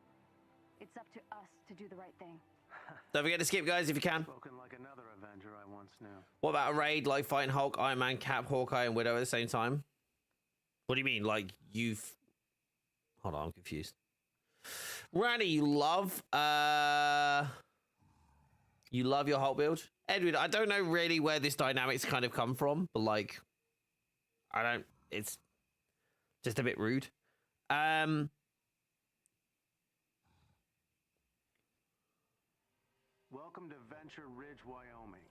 It's up to us to do the right thing. Don't forget to skip, guys, if you can. Spoken like another Avenger I once knew. What about a raid like fighting Hulk, Iron Man, Cap, Hawkeye, and Widow at the same time? What do you mean? Like you've... Hold on, I'm confused. Randy, you love your Hulk build? Edward, I don't know really where this dynamics kind of come from, but like, I don't... It's just a bit rude. Welcome to Venture Ridge, Wyoming.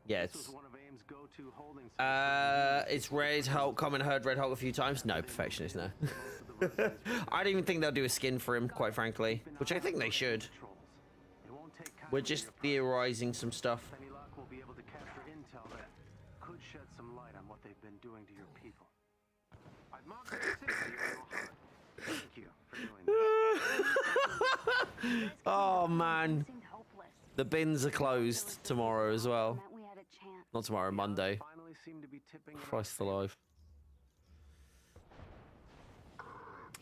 Yeah, This it's was one of AIM's go-to holding spots. it's Red Hulk. Come and heard Red Hulk a few times. No, Perfectionist, no. I don't even think they'll do a skin for him, quite frankly, which I think they should. We're just theorizing some stuff. Any luck, we'll be able to capture intel that could shed some light on what they've been doing to your people. I've marked the vicinity of your heart. Thank you for doing that. Oh man, the bins are closed tomorrow as well. Not tomorrow, Monday. Christ alive.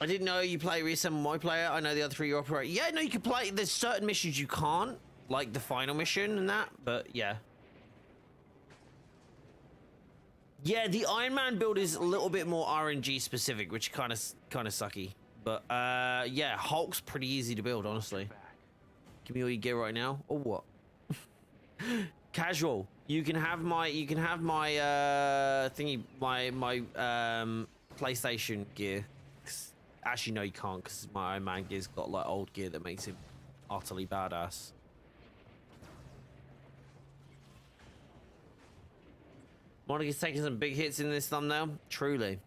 I didn't know you play Reassemble My Player. I know the other three you operate. Yeah, no, you can play. There's certain missions you can't, like the final mission and that, but yeah. Yeah, the Iron Man build is a little bit more RNG specific, which kind of sucky. But yeah, Hulk's pretty easy to build, honestly. Give me all your gear right now, or what? Casual. You can have my thingy, my PlayStation gear. Actually, no, you can't, because my Iron Man gear's got like old gear that makes him utterly badass. Monica's taking some big hits in this thumbnail. Truly.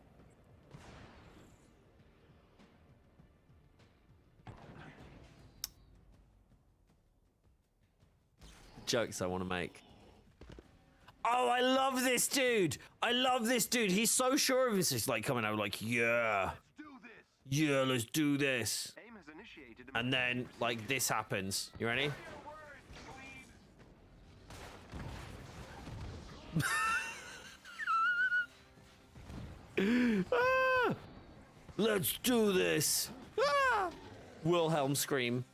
Jokes I want to make. Oh, I love this dude. I love this dude. He's so sure of himself. He's like coming out like, yeah. Yeah, let's do this. And then, like, this happens. You ready? Ah! Let's do this. Ah! Wilhelm scream.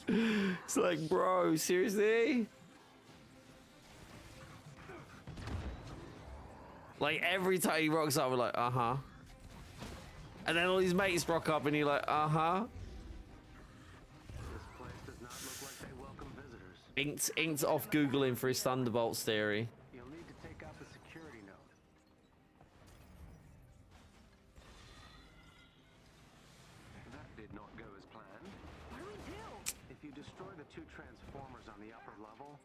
It's like, bro, seriously? Like, every time he rocks up, we're like, uh-huh. And then all his mates rock up and you're like, uh-huh. This place does not look like they welcome visitors. Inked off Googling for his Thunderbolts theory. You'll need to take out the security node. That did not go as planned. What do we do? If you destroy the two transformers on the upper level.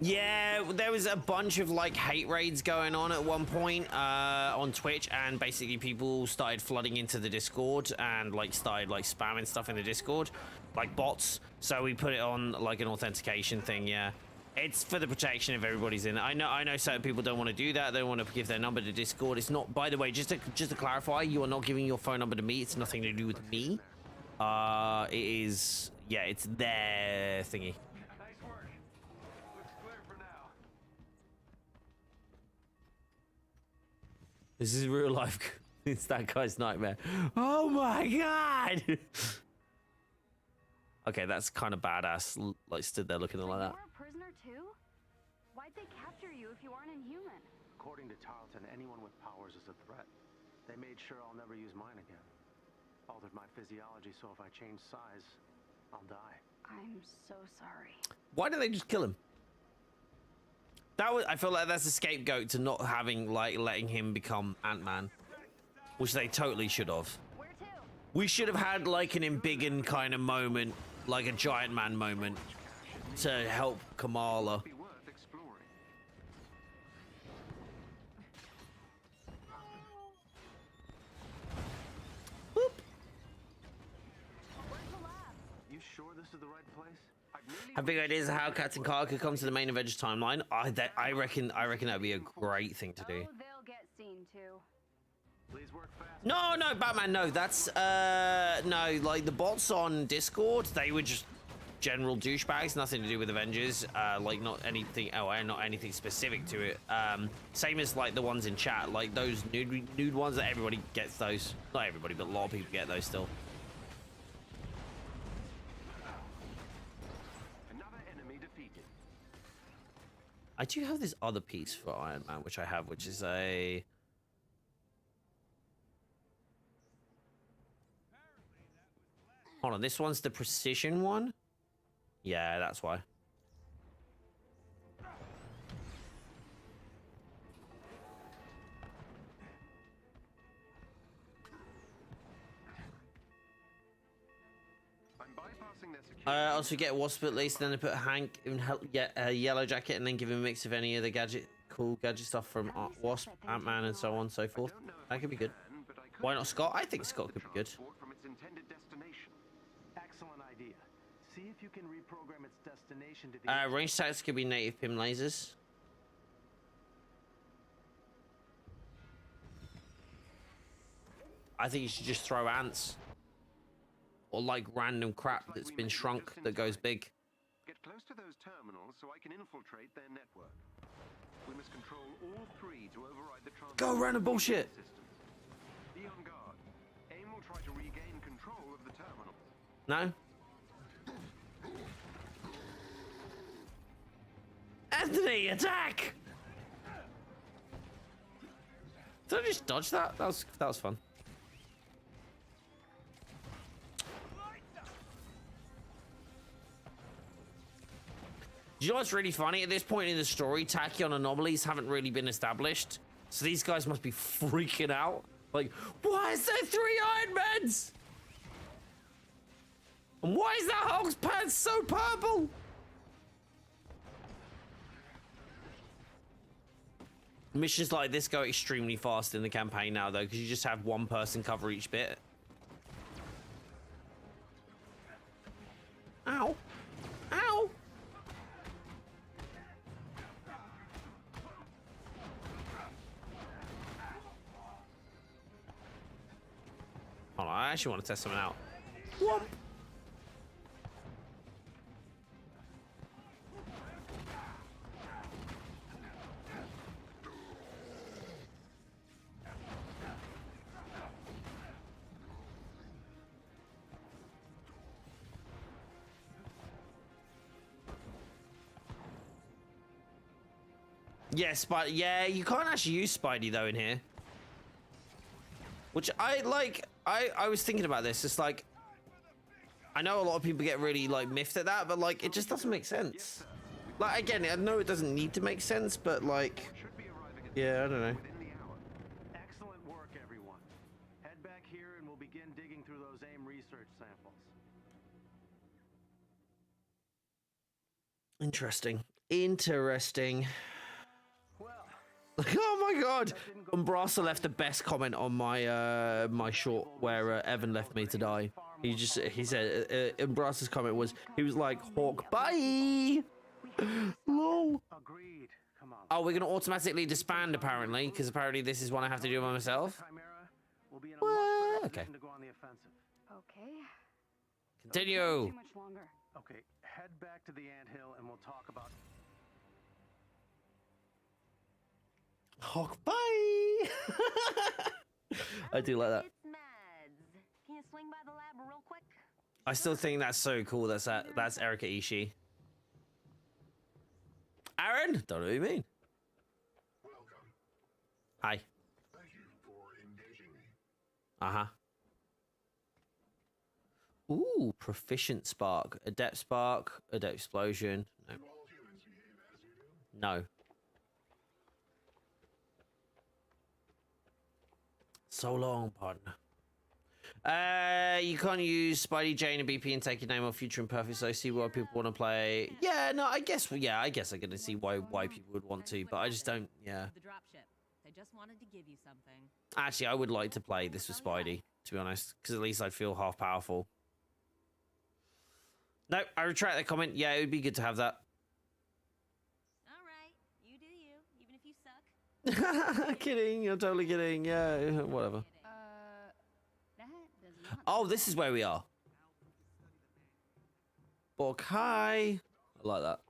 Yeah, there was a bunch of like hate raids going on at one point on Twitch, and basically people started flooding into the Discord and like started like spamming stuff in the Discord, like bots. So we put it on like an authentication thing. Yeah, it's for the protection of everybody's in. I know certain people don't want to do that. They don't want to give their number to Discord. It's not, by the way, just to clarify, you are not giving your phone number to me. It's nothing to do with me. It is, yeah, it's their thingy. This is real life. It's that guy's nightmare. Oh my god! Okay, that's kind of badass. Like, stood there looking like that. You're a prisoner too? Why'd they capture you if you aren't inhuman? According to Tarleton, anyone with powers is a threat. They made sure I'll never use mine again. Altered my physiology, so if I change size, I'll die. I'm so sorry. Why didn't they just kill him? That was, I feel like that's a scapegoat to not having, like, letting him become Ant-Man. Which they totally should have. We should have had, like, an embiggen kind of moment, like a Giant Man moment, to help Kamala. Boop. You sure this is the right place? Have big ideas of how Captain Carter could come to the main Avengers timeline? I reckon that'd be a great thing to do. Oh, they'll get seen too. Please work fast. No, Batman, no, that's no, like the bots on Discord, they were just general douchebags, nothing to do with Avengers, like not anything, not anything specific to it. Same as like the ones in chat, like those nude ones that everybody gets those. Not everybody, but a lot of people get those still. I do have this other piece for Iron Man, which I have, which is a... Hold on, this one's the precision one? Yeah, that's why. Also get Wasp at least, then they put Hank in Yellow Jacket, and then give him a mix of any of the cool gadget stuff from Wasp, Ant-Man, and so on and so forth. That could be good. Why not Scott? I think Scott could be good. Excellent idea. See if you can reprogram its destination to the Range attacks could be native Pym lasers. I think you should just throw ants. Or like random crap that's been shrunk that goes big. Get close to those terminals so I can infiltrate their network. We must control all three to override the transfer. Go random bullshit. Be on guard. AIM will try to regain control of the terminal. No? Anthony, attack! Did I just dodge that? That was fun. Do you know what's really funny? At this point in the story, tachyon anomalies haven't really been established. So these guys must be freaking out. Like, why is there 3 Iron Mans? And why is that Hulk's pants so purple? Missions like this go extremely fast in the campaign now, though, because you just have one person cover each bit. Ow. Ow. Hold on, I actually want to test something out. Whoop. Yeah, Spidey. Yeah, you can't actually use Spidey though in here. Which I like. I was thinking about this. It's like, I know a lot of people get really like miffed at that, but like it just doesn't make sense. Like again, I know it doesn't need to make sense, but like, yeah, I don't know. Excellent work, everyone. Head back here and we'll begin digging through those AIM research samples. Interesting. Interesting. Oh my god! Umbrasa left the best comment on my my short where Evan left me to die. He said Umbrasa's comment was, he was like, Hawk, bye. Lol. Agreed. Come on. Oh, we're gonna automatically disband apparently, because apparently this is one I have to do by myself. Well, okay. Okay. Continue. Too much longer. Okay, head back to the anthill and we'll talk about. Hawk, bye. I do like that. It's Mads. Can you swing by the lab real quick? I still think that's so cool. That's Erika Ishii. Aaron, don't know what you mean. Welcome. Hi. Thank you for engaging me. Ooh, proficient spark, adept, explosion. No. Do all humans behave as you do? No. So long, partner. You can't use Spidey, Jane, and BP and take your name off Future Imperfect, so I see why people want to play. Yeah, no, I guess I can see why people would want to, but I just don't, yeah. The dropship. I just wanted to give you something. Actually, I would like to play this with Spidey, to be honest, because at least I'd feel half powerful. No, I retract that comment. Yeah, it would be good to have that. All right, you do you, even if you suck. Kidding, I'm totally kidding. Yeah, whatever. Oh, this is where we are. Okay. I like that.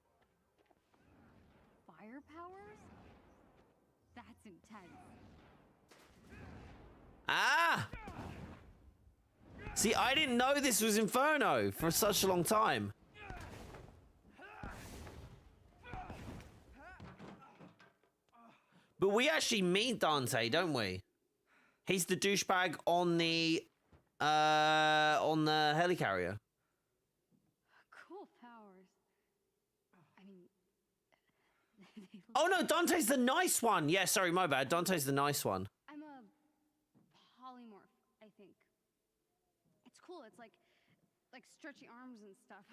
Fire powers? That's intense. Ah! See, I didn't know this was Inferno for such a long time. But we actually meet Dante, don't we? He's the douchebag on the helicarrier. Cool powers. I mean... Oh no, Dante's the nice one. Yeah, sorry, my bad. Dante's the nice one. I'm a polymorph, I think. It's cool. It's like like stretchy arms and stuff.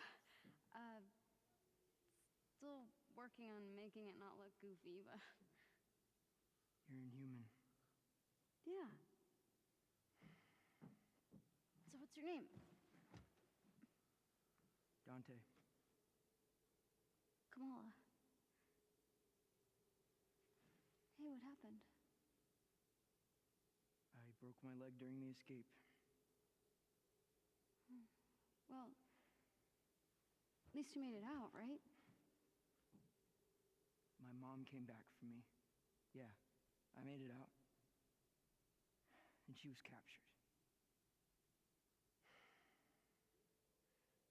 Still working on making it not look goofy, but... You're inhuman. Yeah. So what's your name? Dante. Kamala. Hey, what happened? I broke my leg during the escape. Well, at least you made it out, right? My mom came back for me. Yeah, I made it out. And she was captured.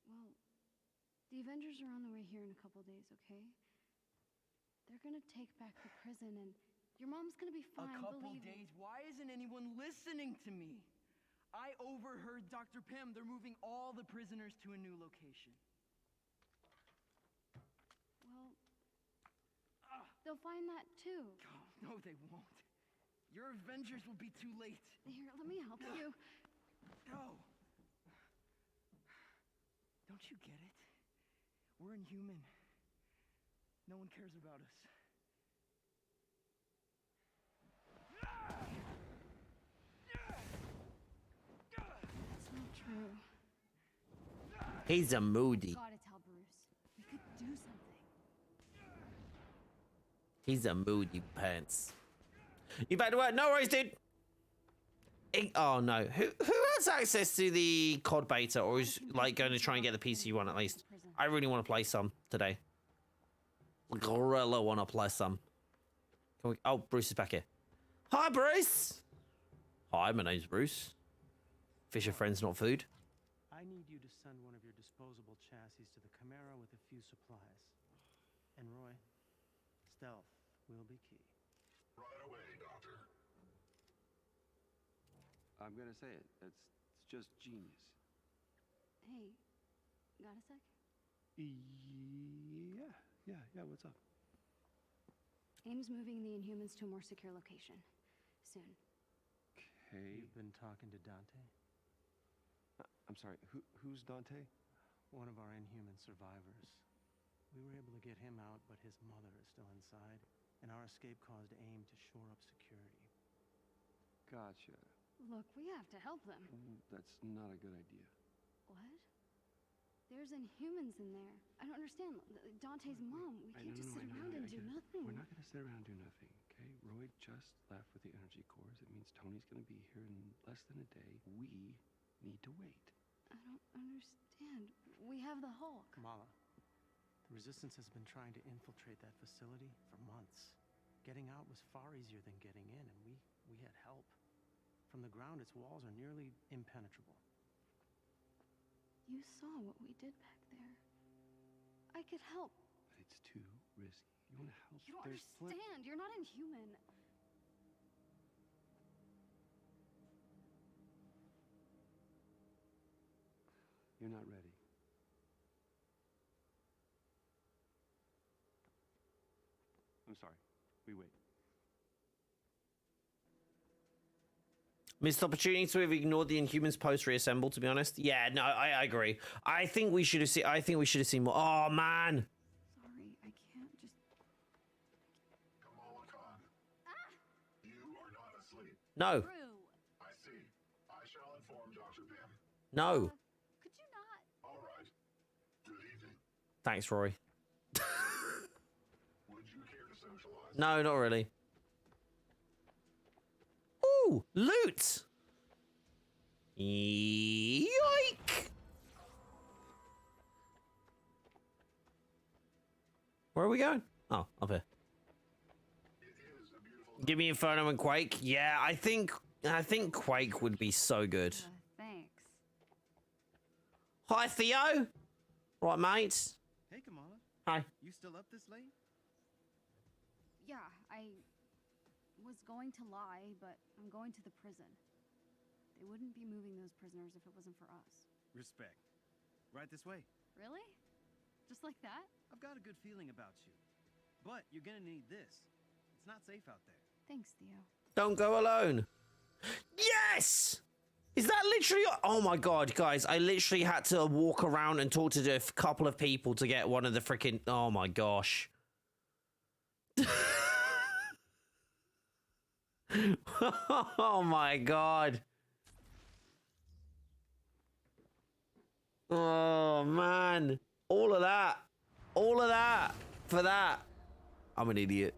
Well, the Avengers are on the way here in a couple days, okay? They're gonna take back the prison, and your mom's gonna be fine, A couple believe days? Why isn't anyone listening to me? I overheard Dr. Pym. They're moving all the prisoners to a new location. Well, they'll find that too. Oh, no, they won't. Your Avengers will be too late. Here, let me help you. No. Don't you get it? We're inhuman. No one cares about us. That's not true. He's a moody. Gotta tell Bruce. We could do something. He's a moody pants. You back to work? No worries, dude. Oh no. Who has access to the COD beta, or is like going to try and get the PC one at least? I really want to play some today. Gorilla want to play some. Can we? Oh, Bruce is back here. Hi, Bruce. Hi, my name's Bruce. Fish are friends, not food. I need you to send one of your disposable chassis to the Chimera with a few supplies. And Roy, stealth will be key. Right away, Doctor. I'm gonna say it. It's just genius. Hey, got a sec? Yeah, what's up? AIM's moving the Inhumans to a more secure location. Soon. Okay. You've been talking to Dante? I'm sorry, who's Dante? One of our Inhuman survivors. We were able to get him out, but his mother is still inside, and our escape caused AIM to shore up security. Gotcha. Look, we have to help them. That's not a good idea. What? There's Inhumans in there. I don't understand. Dante's mom. We can't just sit around and do nothing. We're not gonna sit around and do nothing, okay? Roy just left with the energy cores. It means Tony's gonna be here in less than a day. We need to wait. I don't understand. We have the Hulk. Kamala, the Resistance has been trying to infiltrate that facility for months. Getting out was far easier than getting in, and we had help. From the ground, its walls are nearly impenetrable. You saw what we did back there. I could help. But it's too risky. You want to help? You don't understand. You're not Inhuman. You're not ready. I'm sorry. We wait. Missed opportunity to have ignored the Inhumans post reassemble, to be honest. Yeah, no, I agree. I think we should have seen more. Oh man. Sorry, I can't just. Kamala Khan. You are not asleep. No. I see. I shall inform Dr. Pym. No. Could you not? All right. Good evening. Thanks, Roy. Would you care to socialize? No, not really. Ooh, loot! Yoink! Where are we going? Oh, up here. Give me Inferno and Quake. Yeah, I think Quake would be so good. Thanks. Hi, Theo. Right, mate. Hey, Kamala. Hi. You still up this late? Yeah, I was going to lie, but I'm going to the prison. They wouldn't be moving those prisoners if it wasn't for us. Respect. Right this way. Really? Just like that? I've got a good feeling about you. But you're gonna need this. It's not safe out there. Thanks, Theo. Don't go alone. Yes! Is that literally? Oh my god, guys! I literally had to walk around and talk to a couple of people to get one of the freaking. Oh my gosh! Oh my god! Oh man! All of that for that. I'm an idiot.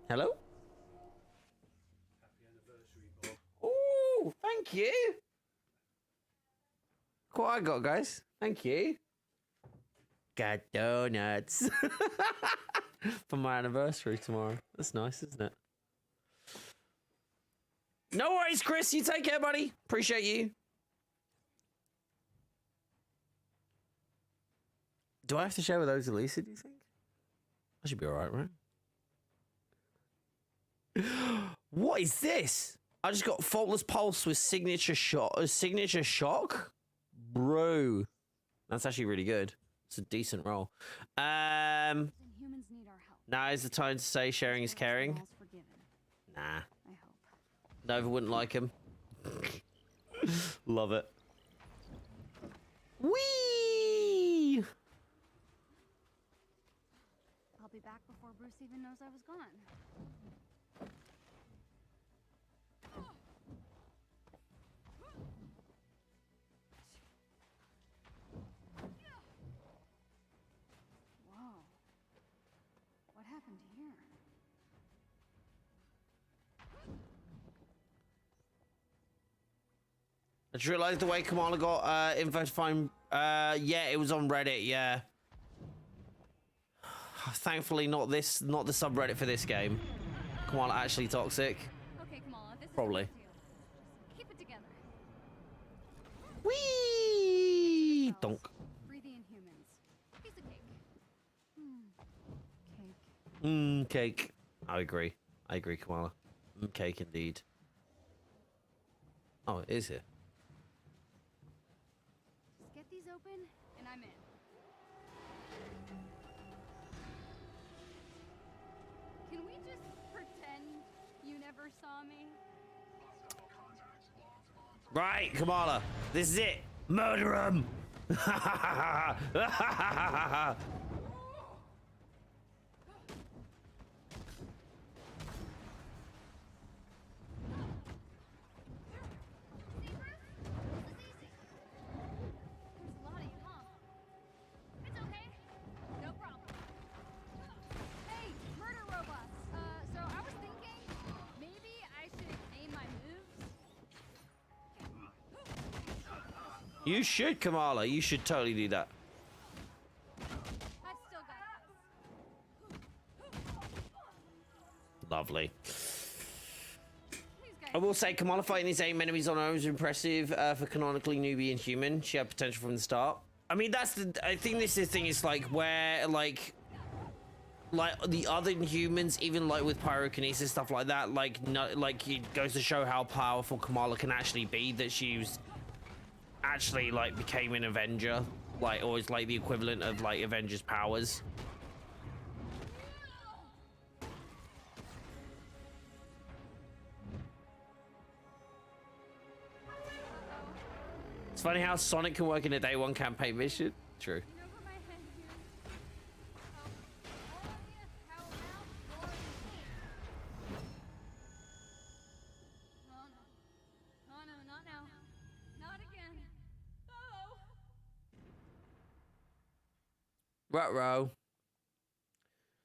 Hello? Happy anniversary, Bob. Oh, thank you. What I got, guys? Thank you. Got donuts for my anniversary tomorrow. That's nice, isn't it? No worries, Chris. You take care, buddy. Appreciate you. Do I have to share with those Elisa, do you think? I should be alright, right? What is this? I just got faultless pulse with signature shock. Bro. That's actually really good. It's a decent roll. Humans need our help. Now is the time to say sharing is caring. Nah. I hope. Nova wouldn't like him. Love it. Whee! I'll be back before Bruce even knows I was gone. Whoa. What happened here? I just realized the way Kamala got info to find yeah, it was on Reddit, yeah. Thankfully not the subreddit for this game. Kamala actually toxic. Okay, Kamala, this Probably. is just keep it together. Whee! Donk. Free the Inhumans. Piece of cake. Cake. Cake. I agree, Kamala. Cake indeed. Oh, it is here. Just get these open, and I'm in. Can we just pretend you never saw me? Right, Kamala. This is it. Murder him. There's a lot of you, huh? It's okay. No problem. Hey, murder robots. So I was thinking maybe I should aim my moves. You should, Kamala. You should totally do that. I've still got this. Lovely. I will say, Kamala fighting these AIM enemies on her own is impressive for canonically newbie and human. She had potential from the start. I mean, I think this is the thing. Is like where like the other humans, even like with pyrokinesis stuff like that, like it goes to show how powerful Kamala can actually be. That she's actually like became an Avenger, like, or is like the equivalent of like Avengers powers. It's funny how Sonic can work in a day one campaign mission. True. Oh no, not now. Not again. Oh. Ruh-roh.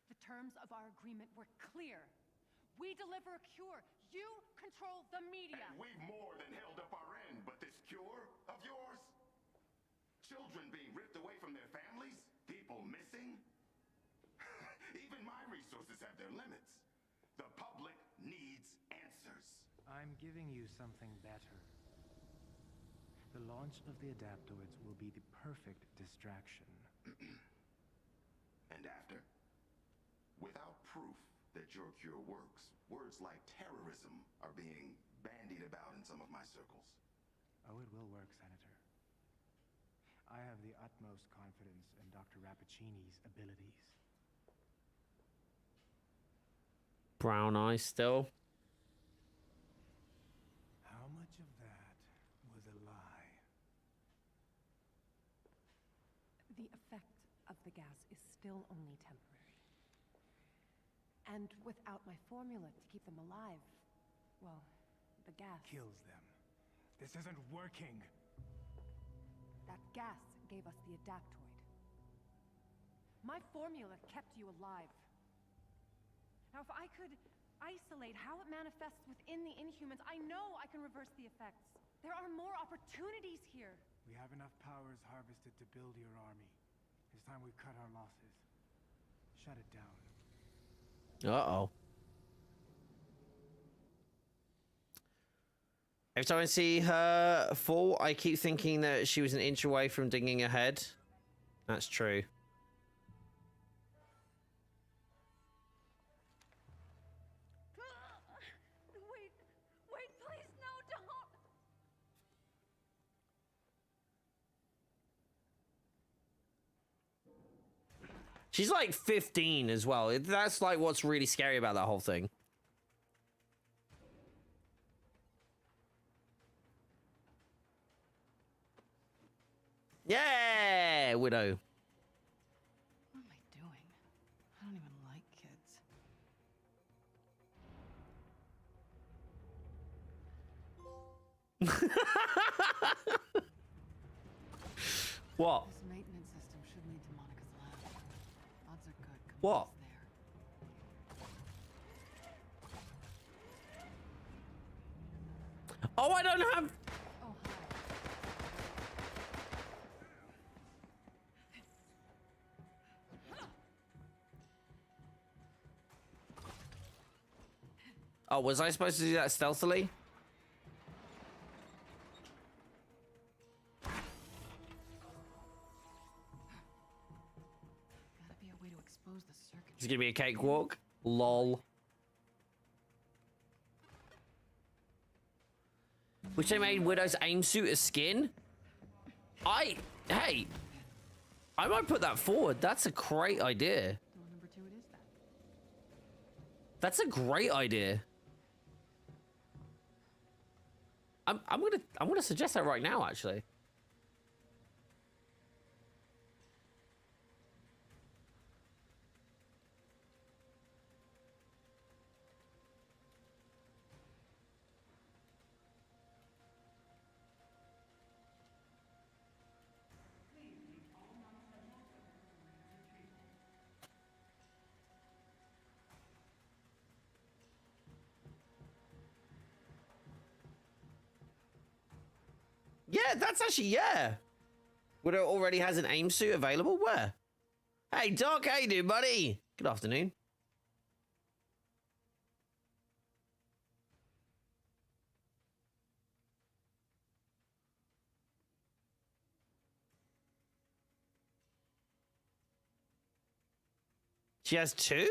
The terms of our agreement were clear. We deliver a cure. You control the media. And we've more than held up our end, but this cure of yours? Children being ripped away from their families? People missing? Even my resources have their limits. The public needs answers. I'm giving you something better. The launch of the adaptoids will be the perfect distraction. And after? Without proof that your cure works, words like terrorism are being bandied about in some of my circles. Oh, it will work, Senator. I have the utmost confidence in Dr. Rappaccini's abilities. brown eyes still. How much of that was a lie? The effect of the gas is still only temporary. And without my formula to keep them alive, well, the gas Kills them. This isn't working. That gas gave us the adaptoid. My formula kept you alive. Now, if I could isolate how it manifests within the Inhumans, I know I can reverse the effects. There are more opportunities here. We have enough powers harvested to build your army. It's time we cut our losses. Shut it down. Uh-oh. Every time I see her fall, I keep thinking that she was an inch away from dinging her head. That's true. Wait, please, no, don't! She's like 15 as well. That's like what's really scary about that whole thing. Yeah, Widow. What am I doing? I don't even like kids. What? This maintenance system should lead to Monica's lab. Odds are good. What? Oh, I don't have... Oh, was I supposed to do that stealthily? Gotta be a way to expose the circuit. It's gonna be a cakewalk. Lol. Which they made Widow's aim suit a skin? Hey, I might put that forward. That's a great idea. Door number 2 it is then. That's a great idea. I'm gonna suggest that right now, actually. Yeah, that's actually, yeah. Widow already has an aim suit available. Where? Hey, Doc, how you doing, buddy? Good afternoon. She has 2?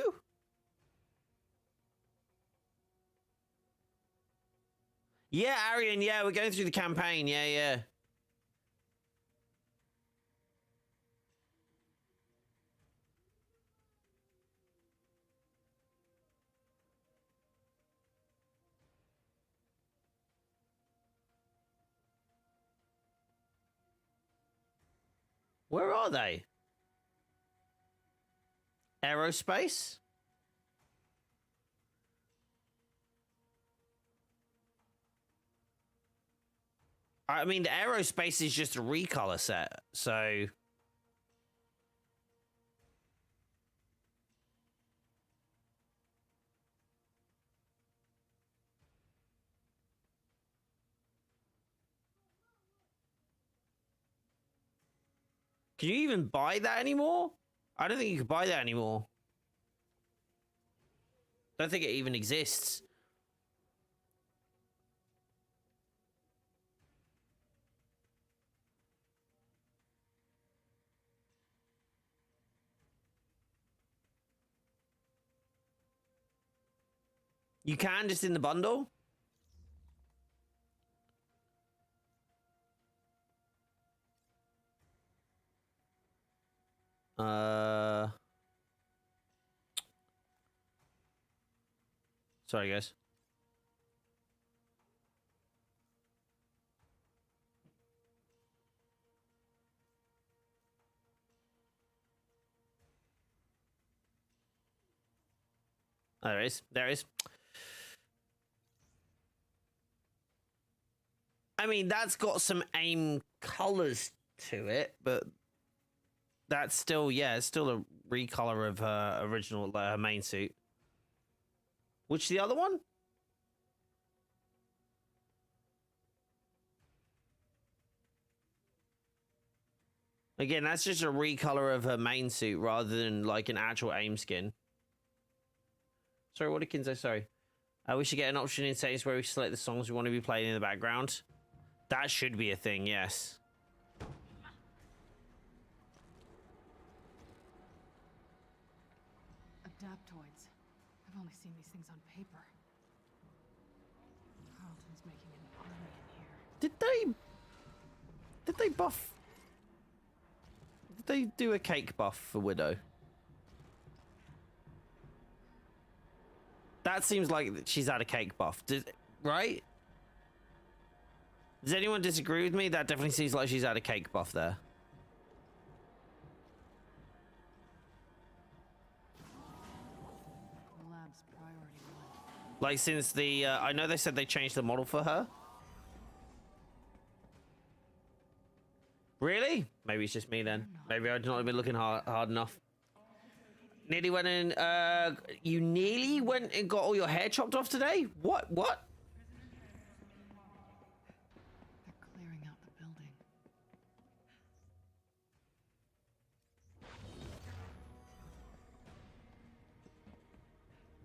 Yeah, Arian, yeah, we're going through the campaign. Yeah, yeah. Where are they? Aerospace? I mean, the aerospace is just a recolor set, so... Can you even buy that anymore? I don't think you can buy that anymore. I don't think it even exists. You can just in the bundle? Sorry, guys. Oh, there it is. There it is. I mean, that's got some AIM colors to it, but that's still, yeah, it's still a recolor of her original, her main suit. Which the other one? Again, that's just a recolor of her main suit rather than like an actual AIM skin. Sorry, what did Kinzo? Sorry. We should get an option in settings where we select the songs we want to be playing in the background. That should be a thing, yes. Adaptoids. I've only seen these things on paper. Carlton's making an army in here. Did they buff? Did they do a cake buff for Widow? That seems like she's had a cake buff, right? Does anyone disagree with me? That definitely seems like she's had a cake buff there. The lab's priority one. Like since the, I know they said they changed the model for her. Really? Maybe it's just me then. Maybe I've not been looking hard enough. Nearly went in, you nearly went and got all your hair chopped off today? What? What? They're clearing out the building.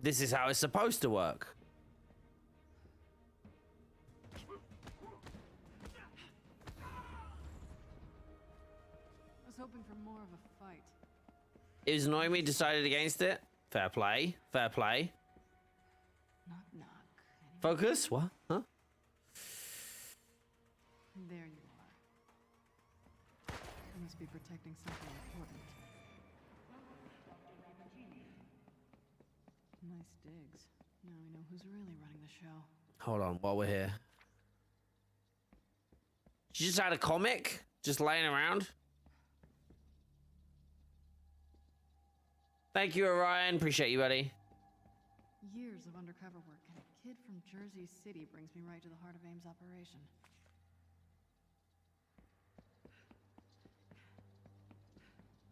This is how it's supposed to work. I was hoping for more of a fight. It was Noemi decided against it. Fair play. Fair play. Knock, knock. Focus? What? Huh? There you are. You must be protecting something important. Nice digs. Now we know who's really running the show. Hold on, while we're here. She just had a comic? Just laying around? Thank you, Orion. Appreciate you, buddy. Years of undercover work, and a kid from Jersey City brings me right to the heart of AIM's operation.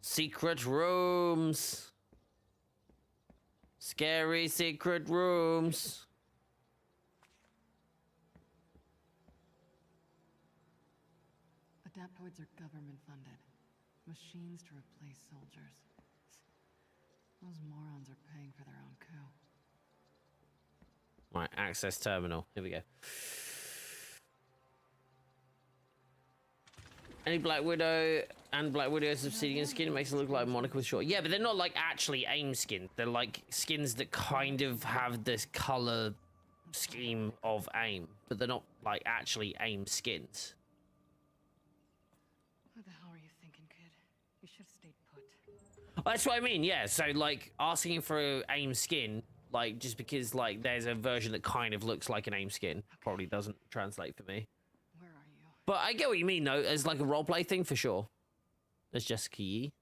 Secret rooms. Scary secret rooms. Adaptoids are government funded. Machines to replace soldiers. Those morons are paying for their own coup. Right, access terminal. Here we go. Any Black Widow and Black Widow's obsidian skin makes it look like Monica with short. Yeah, but they're not like actually AIM skin. They're like skins that kind of have this color scheme of AIM, but they're not like actually AIM skins. What the hell are you thinking, kid? You should have stayed put. That's what I mean, yeah. So, like, asking for an AIM skin, like, just because, like, there's a version that kind of looks like an AIM skin probably doesn't translate for me. Where are you? But I get what you mean, though, as, like, a roleplay thing, for sure. There's Jessica Yee.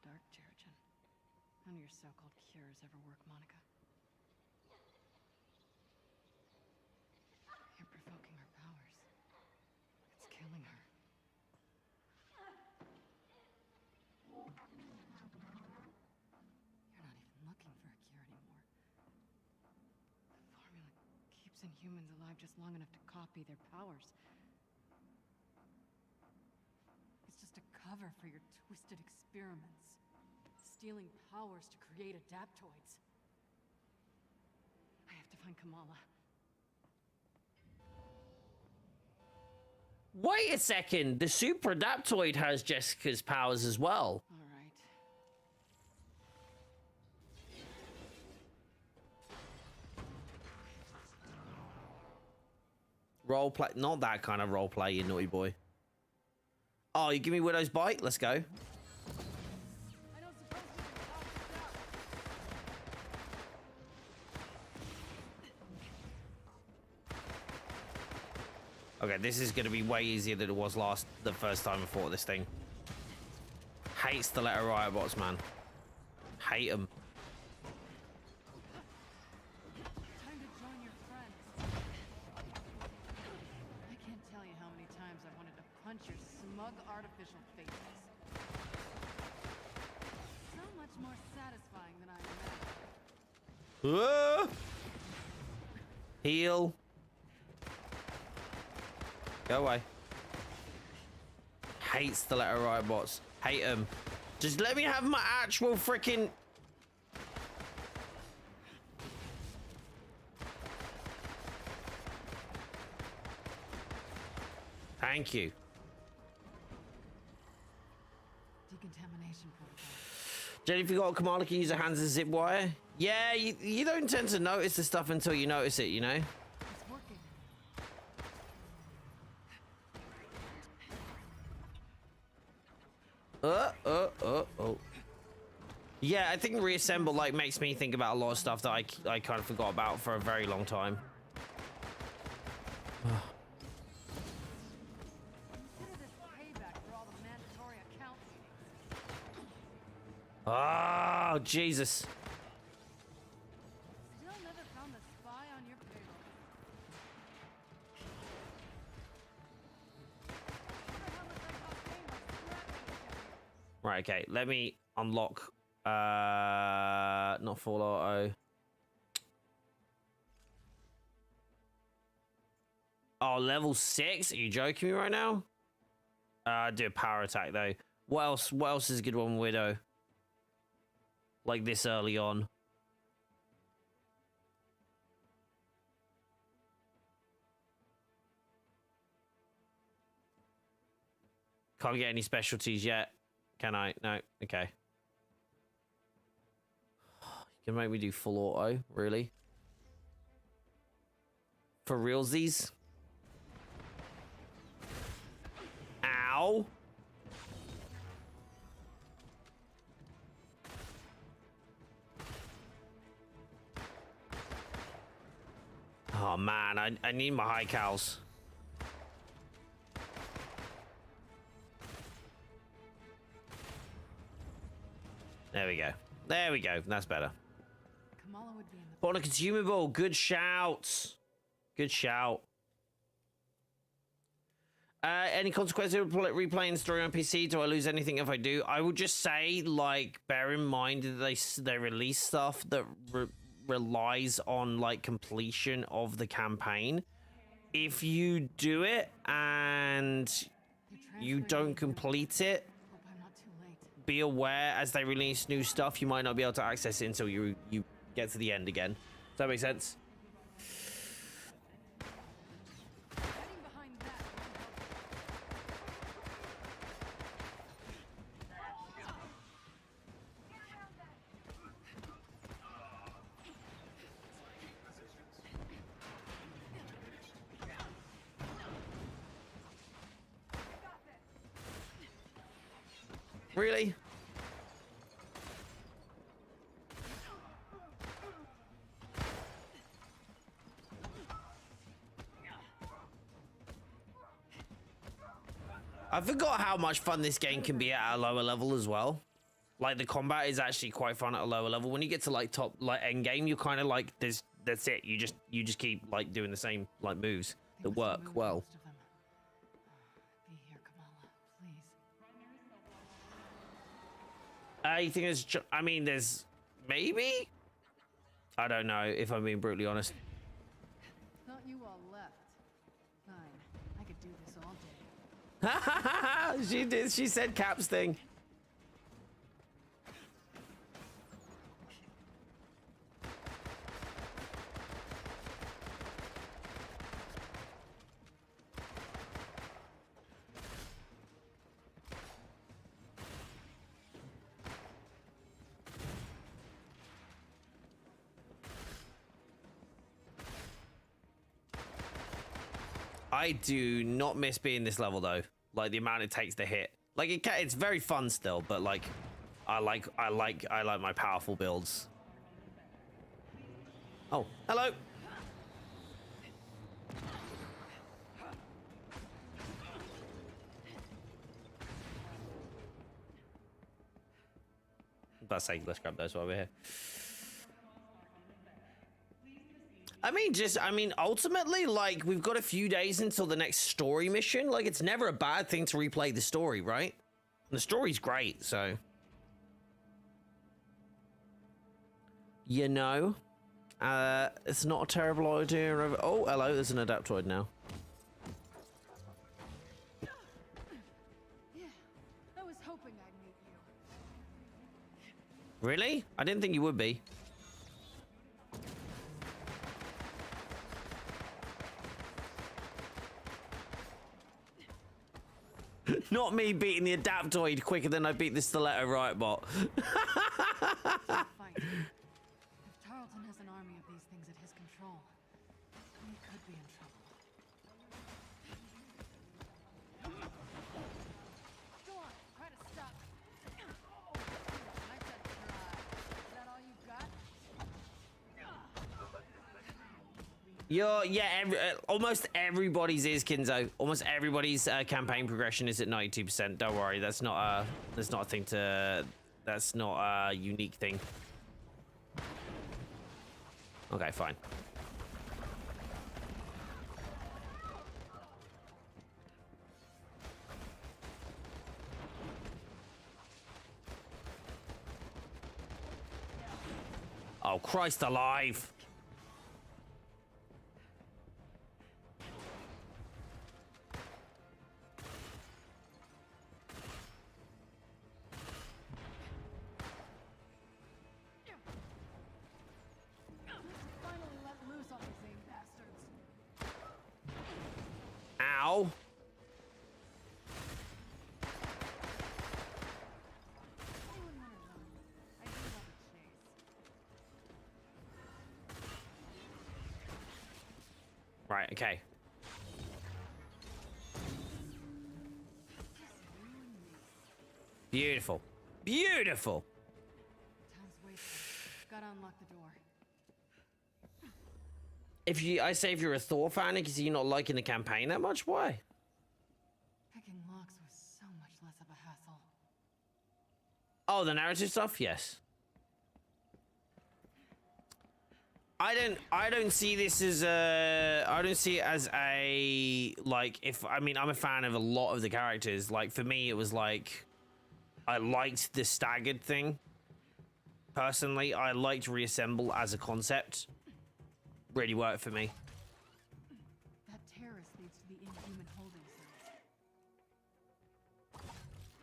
Dark Terrigen. None of your so-called cures ever work, Monica. You're provoking her powers. It's killing her. You're not even looking for a cure anymore. The formula keeps inhumans alive just long enough to copy their powers. It's just a cover for your twisted experiments. Stealing powers to create adaptoids. I have to find Kamala. Wait a second. The Super Adaptoid has Jessica's powers as well. All right. Roleplay. Not that kind of roleplay, you naughty boy. Oh, you give me Widow's Bite? Let's go. Okay, this is going to be way easier than it was the first time I fought this thing. Hates the letter Riotbots, man. Hate them. Time to join your friends. I can't tell you how many times I wanted to punch your smug artificial faces. So much more satisfying than I imagined. Whoa! Heal. Go away. Hates the letter Riotbots. Hate them. Just let me have my actual freaking... Thank you. Decontamination protocol. Jenny forgot Kamala can use her hands as zip wire. Yeah, you don't tend to notice the stuff until you notice it, you know? It's working. Oh. Yeah, I think reassemble like makes me think about a lot of stuff that I kind of forgot about for a very long time. Oh, Jesus. Still never found the spy on your payroll. Right, okay. Let me unlock not full auto. Oh, level 6? Are you joking me right now? Do a power attack though. What else is a good one, Widow? Like this early on. Can't get any specialties yet. Can I? No. Okay. You can make me do full auto, really? For realsies? Ow. Oh man, I need my high cows. There we go. There we go. That's better. Kamala would be in the Bought a consumable. Good shout. Good shout. Any consequences of replaying the story on PC? Do I lose anything if I do? I would just say, like, bear in mind that they release stuff that relies on, like, completion of the campaign. If you do it and you don't complete it, be aware as they release new stuff, you might not be able to access it until you get to the end again. Does that make sense? Really? I forgot how much fun this game can be at a lower level as well. Like, the combat is actually quite fun at a lower level. When you get to like top, like Endgame, you're kind of like, that's it. You just keep like doing the same like moves that work well. Be here, Kamala, please. You think there's? I mean, there's maybe. I don't know if I'm being brutally honest. Thought you all left. Fine, I could do this all day. She did. She said Cap's thing. I do not miss being this level though. Like the amount it takes to hit. Like it's very fun still, but like I like my powerful builds. Oh, hello. about to say, let's grab those while we're here. I mean, ultimately, like, we've got a few days until the next story mission. Like, it's never a bad thing to replay the story, right? And the story's great, so. You know, it's not a terrible idea. Oh, hello, there's an Adaptoid now. Yeah, I was hoping I'd meet you. Really? I didn't think you would be. Not me beating the Adaptoid quicker than I beat the Stiletto Riot bot. Fight. If Tarleton has an army of these things at his control, we could be in trouble. Go on, try to stop me. I said try. Is that all you've got? Almost everybody's is Kinzo. Almost everybody's campaign progression is at 92%. Don't worry, that's not a thing to. That's not a unique thing. Okay, fine. Oh, Christ alive! Finally let loose on these AIM bastards. Ow! Anyone want to run? I do love a chase. Right, okay. Beautiful. Beautiful! Time's wasted. Gotta unlock the door. I say if you're a Thor fan, because you're not liking the campaign that much, why? Picking locks was so much less of a hassle. Oh, the narrative stuff? Yes. I don't see this as I don't see it as a, like, I'm a fan of a lot of the characters. Like, for me, it was like, I liked the staggered thing. Personally, I liked reassemble as a concept. Really worked for me. That terrace leads to the Inhuman holding cells.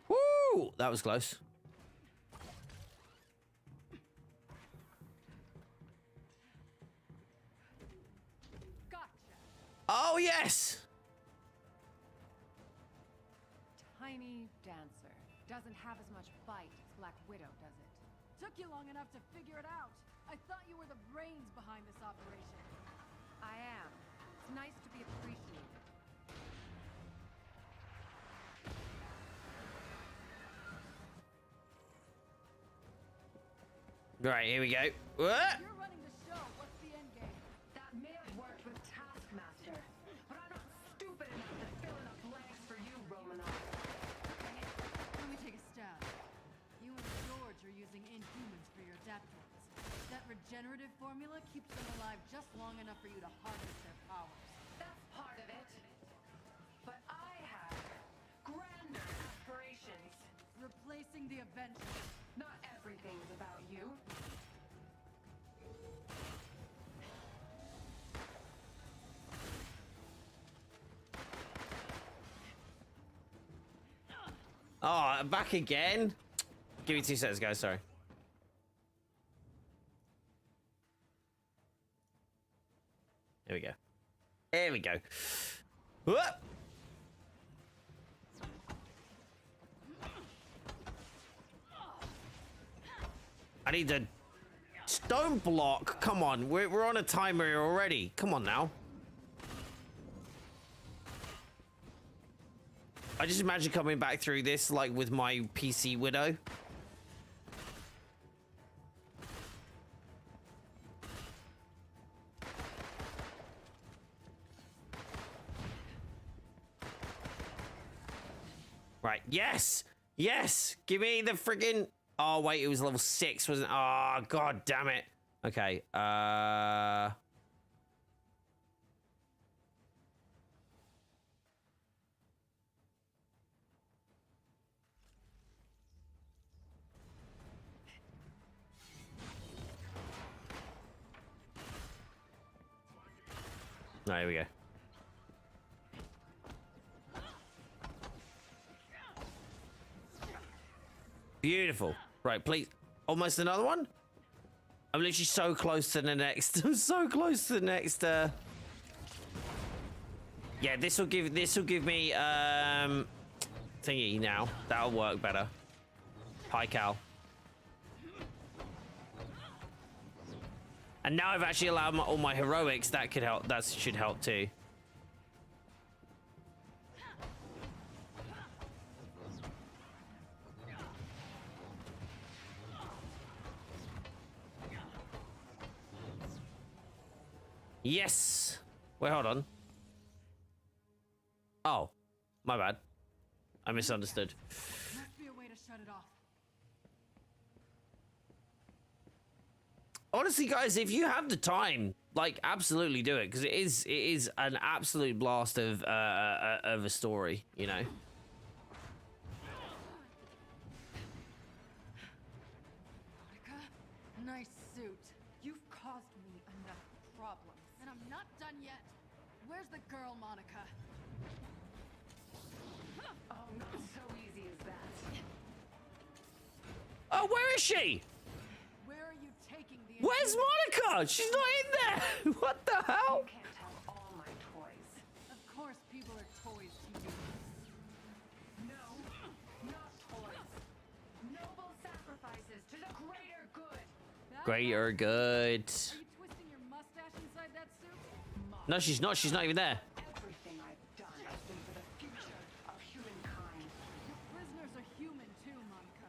Woo! That was close. Gotcha. Oh, yes! Tiny dancer. Doesn't have as much bite as Black Widow, does it? Took you long enough to figure it out. I thought you were the brains behind this operation. I am. It's nice to be appreciated. Right, here we go. What? You're running the show. What's the end game? That may have worked with Taskmaster, but I'm not stupid enough to fill in the blanks for you, Romanov. Let me take a stab. You and George are using Inhumans for your adaptoids. That regenerative formula keeps them alive just long enough for you to harness their powers. That's part of it. But I have grander aspirations. Replacing the Avengers. Not everything's about you. Oh, back again? Give me 2 seconds, guys. Sorry. Here we go. Here we go. Whoop! I need the stone block. Come on, we're on a timer here already. Come on now. I just imagine coming back through this like with my PC Widow. Right, yes! Yes! Give me the friggin'... Oh, wait, it was level 6, wasn't it? Oh, god damn it. Okay, oh, here we go. Beautiful. Right, please. Almost another one? I'm literally so close to the next. I'm so close to the next. Yeah, this will give me thingy now. That'll work better. Hi, Cal. And now I've actually allowed all my heroics. That could help. That should help too. Yes. Wait, hold on. Oh, my bad. I misunderstood. Must be a way to shut it off. Honestly, guys, if you have the time, like, absolutely do it, because it is an absolute blast of a story, you know. Monica, nice suit. You've caused me enough problems, and I'm not done yet. Where's the girl, Monica? Oh, not so easy as that. Oh, where is she? Where are you taking the? Where's Monica? She's not in there. What the hell? You can't have all my toys. Of course, people are toys to you. No, not toys. Noble sacrifices to the greater good. Greater good. Are you twisting your mustache inside that suit? No, she's not. She's not even there. Everything I've done has been for the future of humankind. Your prisoners are human too, Monica.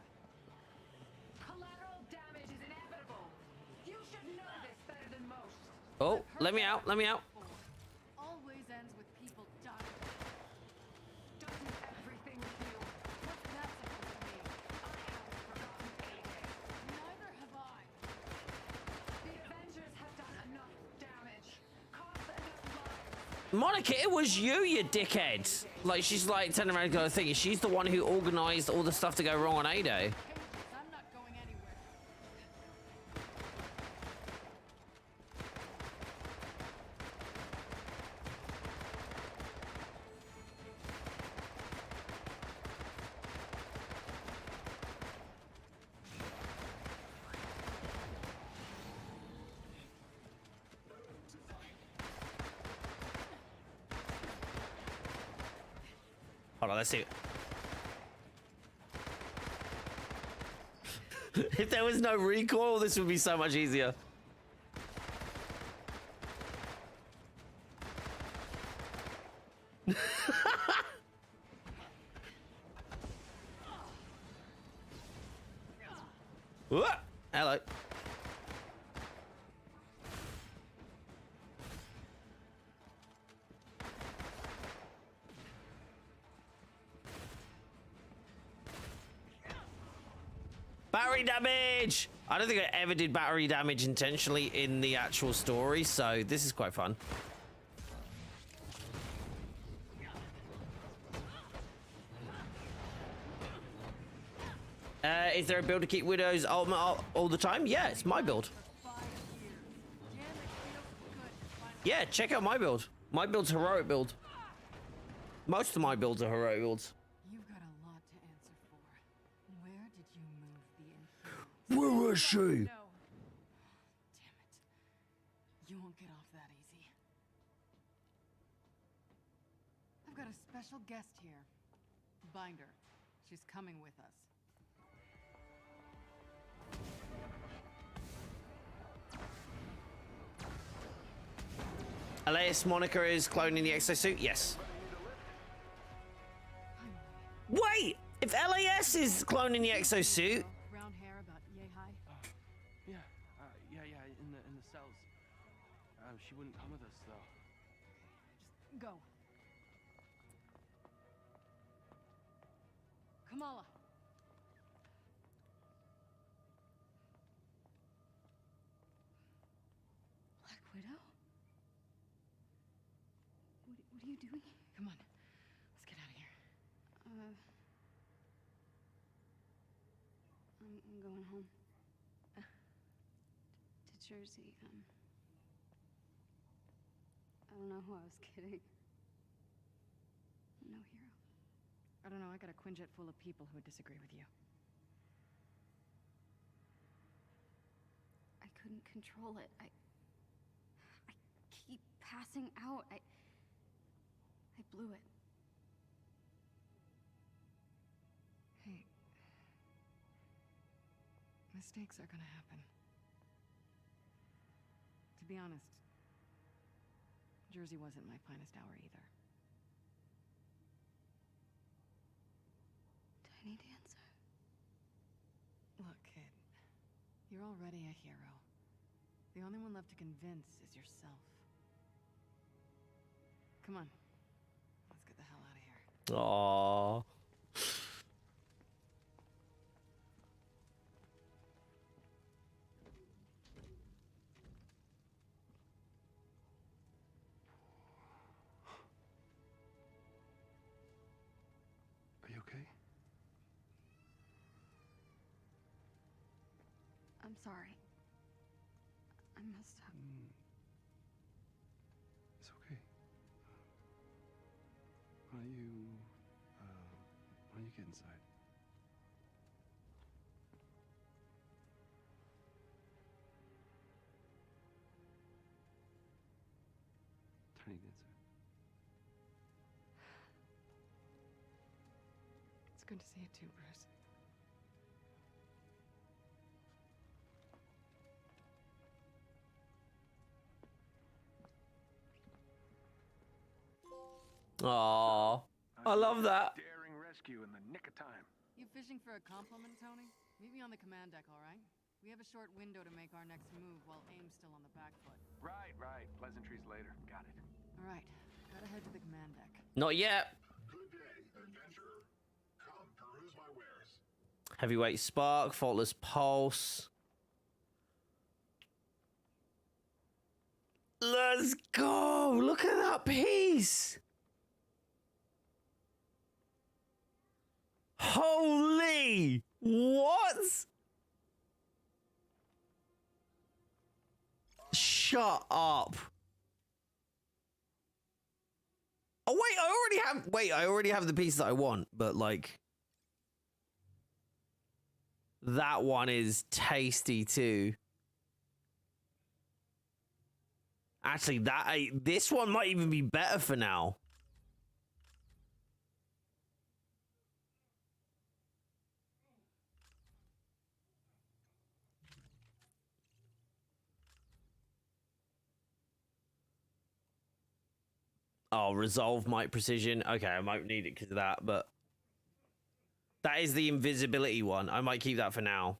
Collateral damage is inevitable. You should know this better than most. Oh, let me out. Let me out. Always ends with people dying. Doesn't everything with you? What's that supposed to mean? I haven't forgotten anything. Neither have I. The Avengers have done enough damage. Caused enough lives. Monica, it was you dickhead. Like, she's like turning around and going, thinking she's the one who organized all the stuff to go wrong on Ado. I'm not going anywhere. Hold on, let's see. If there was no recoil, this would be so much easier. Whoa! Hello. Battery damage! I don't think I ever did battery damage intentionally in the actual story, so this is quite fun. Is there a build to keep Widow's ultimate all the time? Yeah, it's my build. Yeah, check out my build. My build's a heroic build. Most of my builds are heroic builds. You've got a lot to answer for. Where did you move the Inhumans? Where is she? No. Damn it. You won't get off that easy. I've got a special guest here. Binder. She's coming with us. Elias Monica is cloning the exosuit? Yes. Wait! If LAS is cloning the exosuit... Brown hair about yay high? Yeah, in the cells. She wouldn't come with us though. Just go. Kamala. you doing here? Come on. Let's get out of here. I'm going home. To Jersey. I don't know who I was kidding. I'm no hero. I don't know, I got a Quinjet full of people who would disagree with you. I couldn't control it. I keep passing out. I blew it. Hey. Mistakes are gonna happen. To be honest, Jersey wasn't my finest hour either. Tiny Dancer. Look, kid. You're already a hero. The only one left to convince is yourself. Come on. Let's get the hell out of here. Aww. Are you okay? I'm sorry. I messed up. It's okay. Why don't you get inside? Tiny Dancer. It's good to see you too, Bruce. Aww. I love that. Daring rescue in the nick of time. You fishing for a compliment, Tony? Meet me on the command deck, all right? We have a short window to make our next move while Aim's still on the back foot. Right. Pleasantries later. Got it. All right, gotta head to the command deck. Not yet. Good day, adventurer. Come peruse my wares. Heavyweight Spark, Faultless Pulse. Let's go. Look at that piece. Holy. What? Shut up. Oh, wait, I already have the piece that I want, but like that one is tasty too. Actually, this one might even be better for now. Oh, resolve might precision. Okay, I might need it because of that, but that is the invisibility one. I might keep that for now.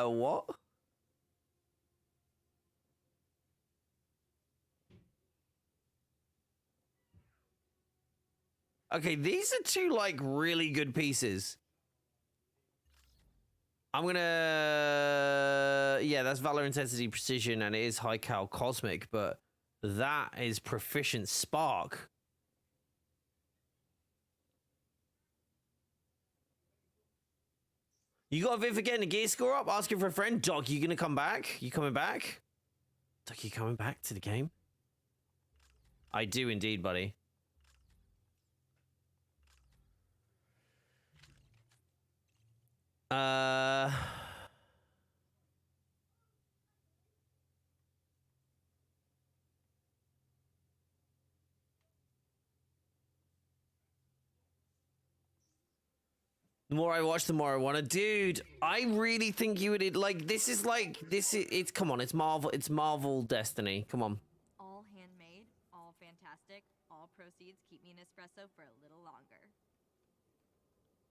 What? Okay, these are two, like, really good pieces. I'm gonna... Yeah, that's Valor Intensity Precision, and it is High Cal Cosmic, but that is Proficient Spark. You got a Viv for getting a gear score up? Asking for a friend? Doc, you gonna come back? You coming back? Doc, you coming back to the game? I do indeed, buddy. The more I watch, the more I want to. Dude, I really think you would, like, this is, it's, come on, it's Marvel Destiny. Come on. All handmade, all fantastic, all proceeds keep me an espresso for a little longer.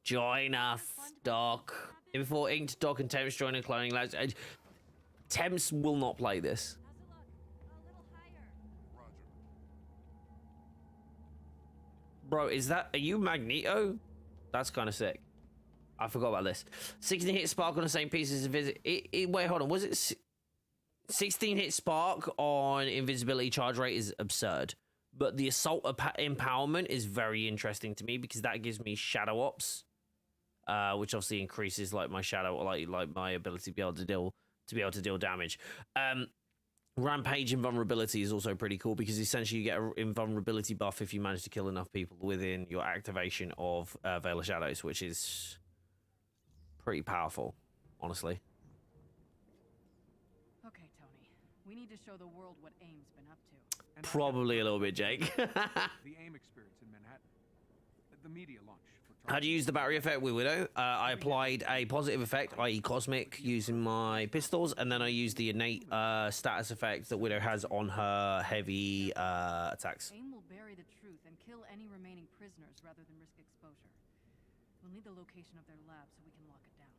Join us, Doc. Before Inked, Doc, and Temps join a cloning labs. Temps will not play this. Bro, are you Magneto? That's kind of sick. I forgot about this. 16 hit spark on the same piece as invisibility. Wait, hold on. Was it 16 hit spark on invisibility charge rate is absurd. But the assault empowerment is very interesting to me because that gives me shadow ops, which obviously increases like my shadow, like my ability to be able to deal damage. Rampage invulnerability is also pretty cool because essentially you get an invulnerability buff if you manage to kill enough people within your activation of Veil of Shadows, which is pretty powerful, honestly. Okay, Tony. We need to show the world what AIM's been up to. Probably a little bit, Jake. The AIM experience in Manhattan. The media launch. How do you use the battery effect with Widow? I applied a positive effect, i.e. cosmic, using my pistols, and then I used the innate status effect that Widow has on her heavy attacks. AIM will bury the truth and kill any remaining prisoners rather than risk exposure. We'll need the location of their lab so we can lock it down.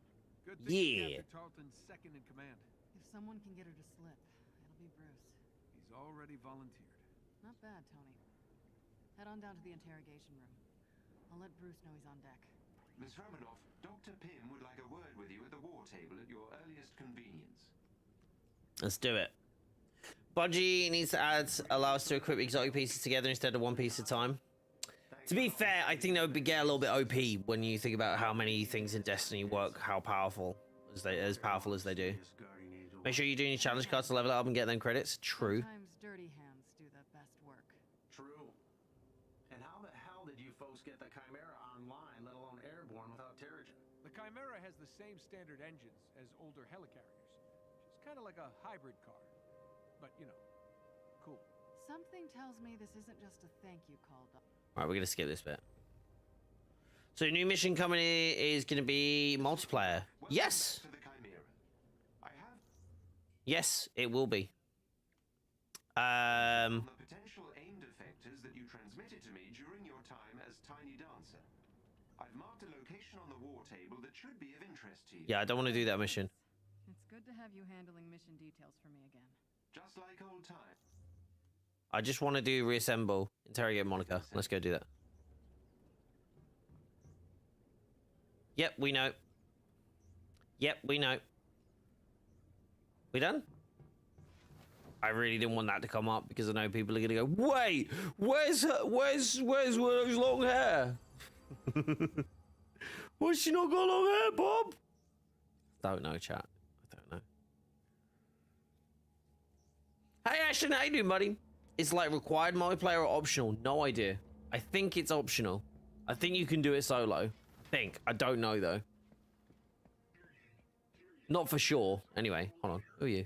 Good thing Captain Tarleton's second in command. If someone can get her to slip, it'll be Bruce. He's already volunteered. Not bad, Tony. Head on down to the interrogation room. I'll let Bruce know he's on deck. Miss Romanoff, Dr. Pym would like a word with you at the war table at your earliest convenience. Let's do it. Bungie needs to allow us to equip exotic pieces together instead of one piece at a time. To be fair, I think that would get a little bit OP when you think about how many things in Destiny work, how powerful as they do. Make sure you're doing your challenge cards to level up and get them credits. True. Sometimes dirty hands do the best work. True. And how the hell did you folks get the Chimera online, let alone airborne, without Terrigen? The Chimera has the same standard engines as older helicarriers. She's kind of like a hybrid car. But, you know, cool. Something tells me this isn't just a thank you call, Doc. All right, we're gonna skip this bit. So new mission coming in is gonna be multiplayer. Yes. Yes, it will be. The potential AIM defectors that you transmitted to me during your time as Tiny Dancer. I've marked a location on the war table that should be of interest to you. Yeah, I don't want to do that mission. It's good to have you handling mission details for me again. Just like old times. I just want to do reassemble, interrogate Monica. Let's go do that. Yep, we know. Yep, we know. We done? I really didn't want that to come up because I know people are gonna go, wait, where's Willow's long hair? Why's she not got long hair, Bob? Don't know, chat. I don't know. Hey Ashton, how you doing, buddy? It's like required multiplayer or optional? No idea. I think it's optional. I think you can do it solo. I don't know though. Not for sure. Anyway, hold on. Who are you?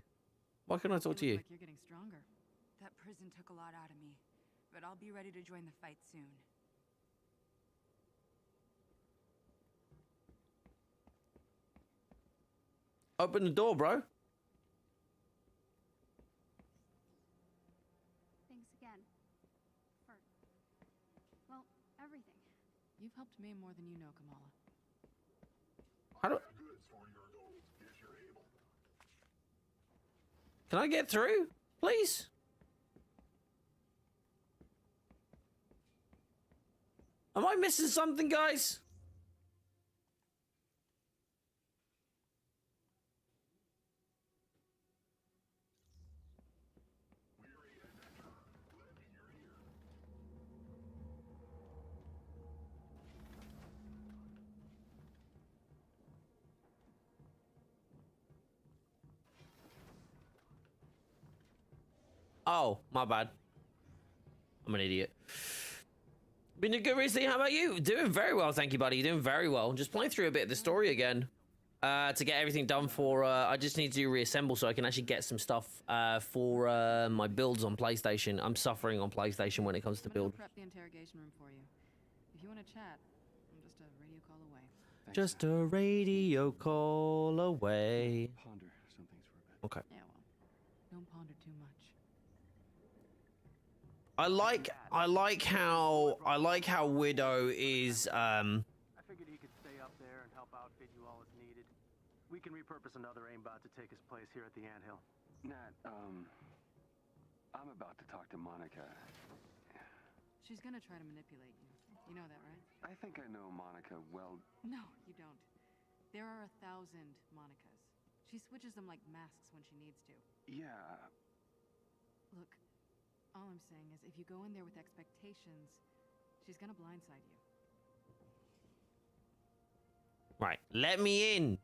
Why can't I talk to you? Like you're getting stronger. That prison took a lot out of me, but I'll be ready to join the fight soon. Open the door, bro. Thanks again. For, well, everything. You've helped me more than you know, Kamala. How do... Can I get through, please? Am I missing something, guys? Oh, my bad. I'm an idiot. Been a good recently. How about you? Doing very well, thank you, buddy. You're doing very well. Just playing through a bit of the story again to get everything done for. I just need to reassemble so I can actually get some stuff for my builds on PlayStation. I'm suffering on PlayStation when it comes to build. Prep the interrogation room for you. If you want to chat, I'm just a radio call away. Just a radio call away. Ponder some things for a bit. Okay. Yeah, well, don't ponder too much. I like how Widow is I figured he could stay up there and help outfit you all as needed. We can repurpose another aimbot to take his place here at the anthill. Nat, I'm about to talk to Monica. She's gonna try to manipulate you. You know that, right? I think I know Monica well. No, you don't. There are 1,000 Monicas. She switches them like masks when she needs to. Yeah. Look, all I'm saying is if you go in there with expectations, she's gonna blindside you. Right, let me in.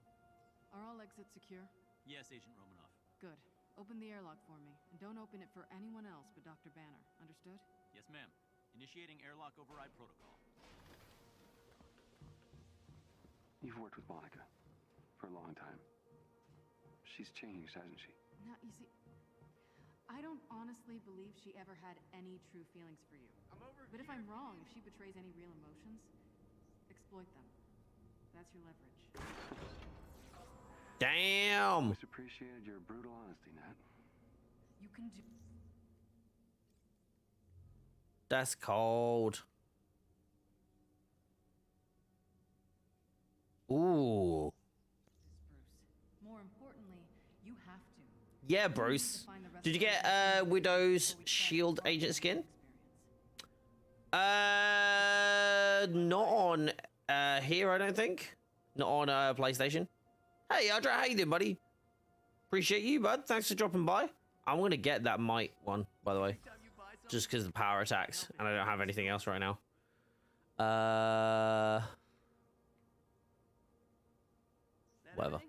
Are all exits secure? Yes, Agent Romanoff. Good. Open the airlock for me, and don't open it for anyone else but Dr. Banner. Understood? Yes, ma'am. Initiating airlock override protocol. You've worked with Monica for a long time. She's changed, hasn't she? Now, you see, I don't honestly believe she ever had any true feelings for you. But if I'm wrong, if she betrays any real emotions, exploit them. That's your leverage. Damn. Always appreciated your brutal honesty, Nat. You can do... That's cold. Ooh. More importantly, you have to. Yeah, Bruce. Did you get Widow's Shield agent skin? Not on here, I don't think. Not on PlayStation. Hey, Audra, how you doing, buddy? Appreciate you, bud. Thanks for dropping by. I'm gonna get that might one, by the way, just because of the power attacks, and I don't have anything else right now. Whatever.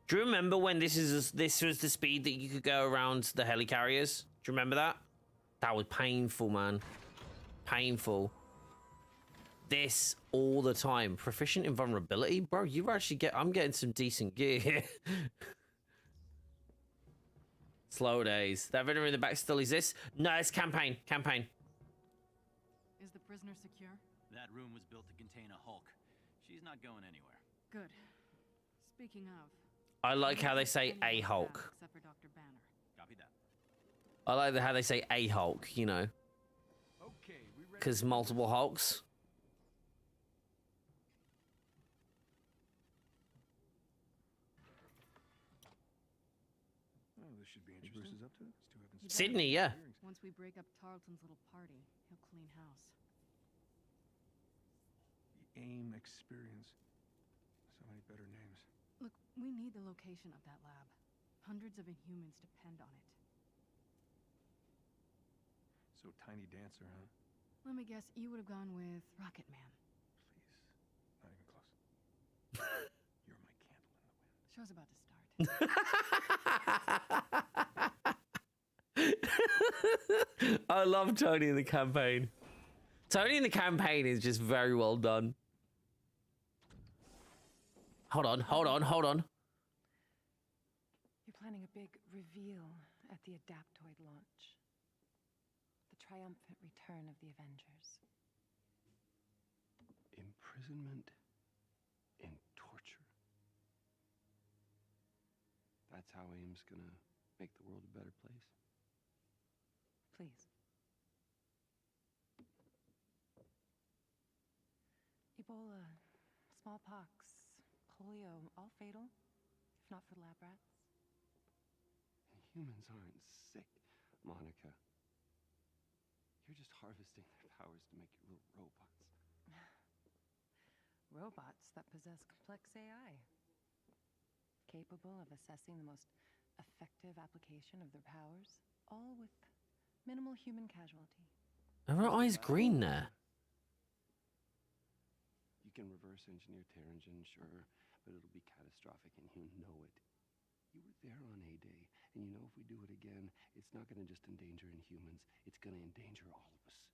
Do you remember when this was the speed that you could go around the helicarriers? Do you remember that? That was painful, man. Painful. This all the time. Proficient in vulnerability? Bro, you actually I'm getting some decent gear here. Slow days. That vendor in the back still exists? No, it's campaign. Campaign. Is the prisoner secure? That room was built to contain a Hulk. She's not going anywhere. Good. Speaking of... I like how they say a Hulk. Except for Dr. Banner. Copy that. I like how they say a Hulk, you know. Because multiple Hulks. Oh, this should be interesting. Bruce is up to it? Sydney, yeah. Once we break up Tarleton's little party, he'll clean house. The AIM experience. So many better names. Look, we need the location of that lab. Hundreds of Inhumans depend on it. So Tiny Dancer, huh? Let me guess, you would have gone with Rocket Man. Please. Not even close. You're my candle in the wind. Show's about to start. I love Tony in the campaign. Tony in the campaign is just very well done. Hold on. You're planning a big reveal at the Adaptoid launch. The triumphant return of the Avengers. Imprisonment and torture. That's how AIM's gonna make the world a better place. Please. Ebola, smallpox, polio, all fatal, if not for lab rats. Humans aren't sick, Monica. You're just harvesting their powers to make your little robots. Robots that possess complex AI. Capable of assessing the most effective application of their powers, all with minimal human casualty. Are her eyes green there? You can reverse engineer Terrigen, sure, but it'll be catastrophic and you know it. You were there on A-Day, and you know if we do it again, it's not gonna just endanger Inhumans, it's gonna endanger all of us.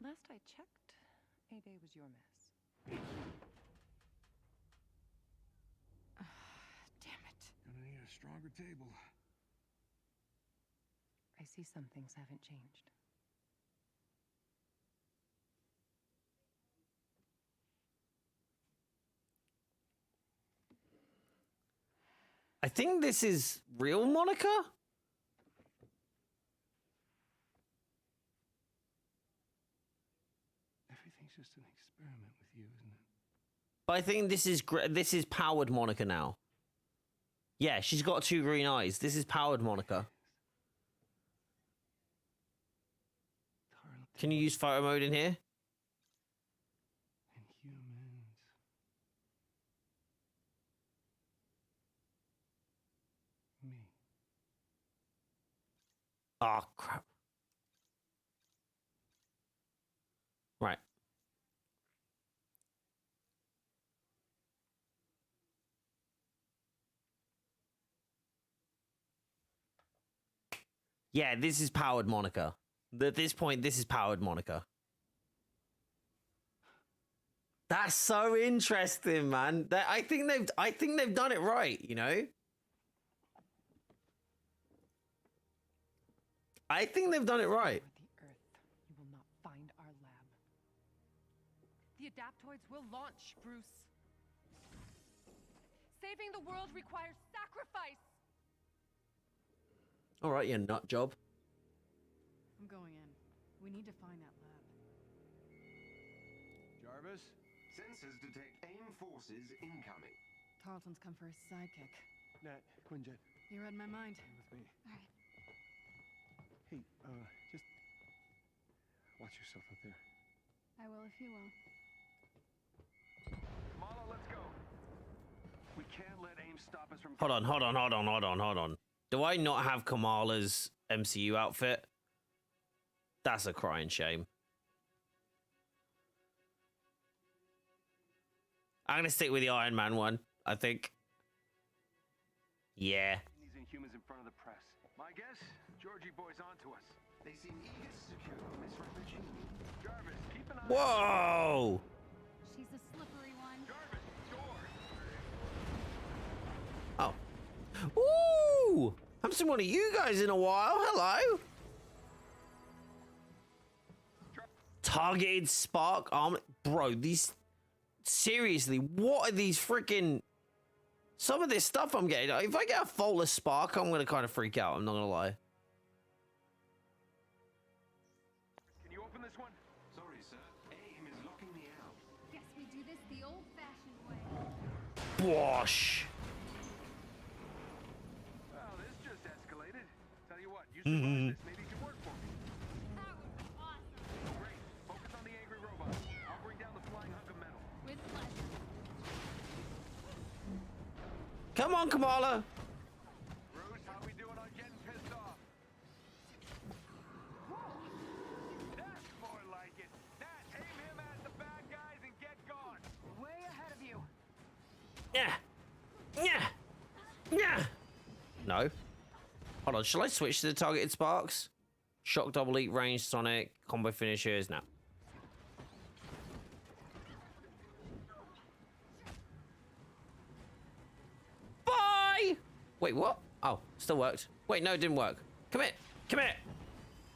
Last I checked, A-Day was your mess. Damn it. Gonna need a stronger table. I see some things haven't changed. I think this is real Monica? Everything's just an experiment with you, isn't it? But I think this is powered Monica now. Yeah, she's got 2 green eyes. This is powered Monica. Can you use photo mode in here? And humans. Me. Oh, crap. Right. Yeah, this is powered Monica. At this point, this is powered Monica. That's so interesting, man. I think they've done it right, you know? I think they've done it right. The Earth, you will not find our lab. The adaptoids will launch, Bruce. Saving the world requires sacrifice. All right, you nut job. I'm going in. We need to find that lab. Jarvis? Sensors detect AIM forces incoming. Tarleton's come for his sidekick. Nat, Quinjet. You read my mind. With me. All right. Hey, just watch yourself out there. I will if you will. Kamala, let's go. We can't let AIM stop us from... Hold on. Do I not have Kamala's MCU outfit? That's a crying shame. I'm gonna stick with the Iron Man one, I think. Yeah. These Inhumans in front of the press. My guess, Georgie boy's onto us. They seem eager to secure Miss Rappaccini. Jarvis, keep an eye. Whoa! She's a slippery one. Jarvis, door. Oh. Ooh! Haven't seen one of you guys in a while. Hello. Targeted spark arm. Bro, these... Seriously, what are these freaking... Some of this stuff I'm getting... If I get a faultless spark, I'm going to kind of freak out. I'm not going to lie. Can you open this one? Sorry, sir. AIM is locking me out. Guess we do this the old-fashioned way. Wash. Well, this just escalated. Tell you what, you survive this. Maybe it can work for me. That was awesome. Great. Focus on the angry robot. I'll bring down the flying hunk of metal. With pleasure. Come on, Kamala. Bruce, how we doing on getting pissed off? That's more like it. Nat, aim him at the bad guys and get gone. Way ahead of you. Yeah. No. Hold on. Shall I switch to the targeted sparks? Shock, double eat, range, sonic, combo finishers. Now. Bye. Wait, what? Oh, still worked. Wait, no, it didn't work. Come here. There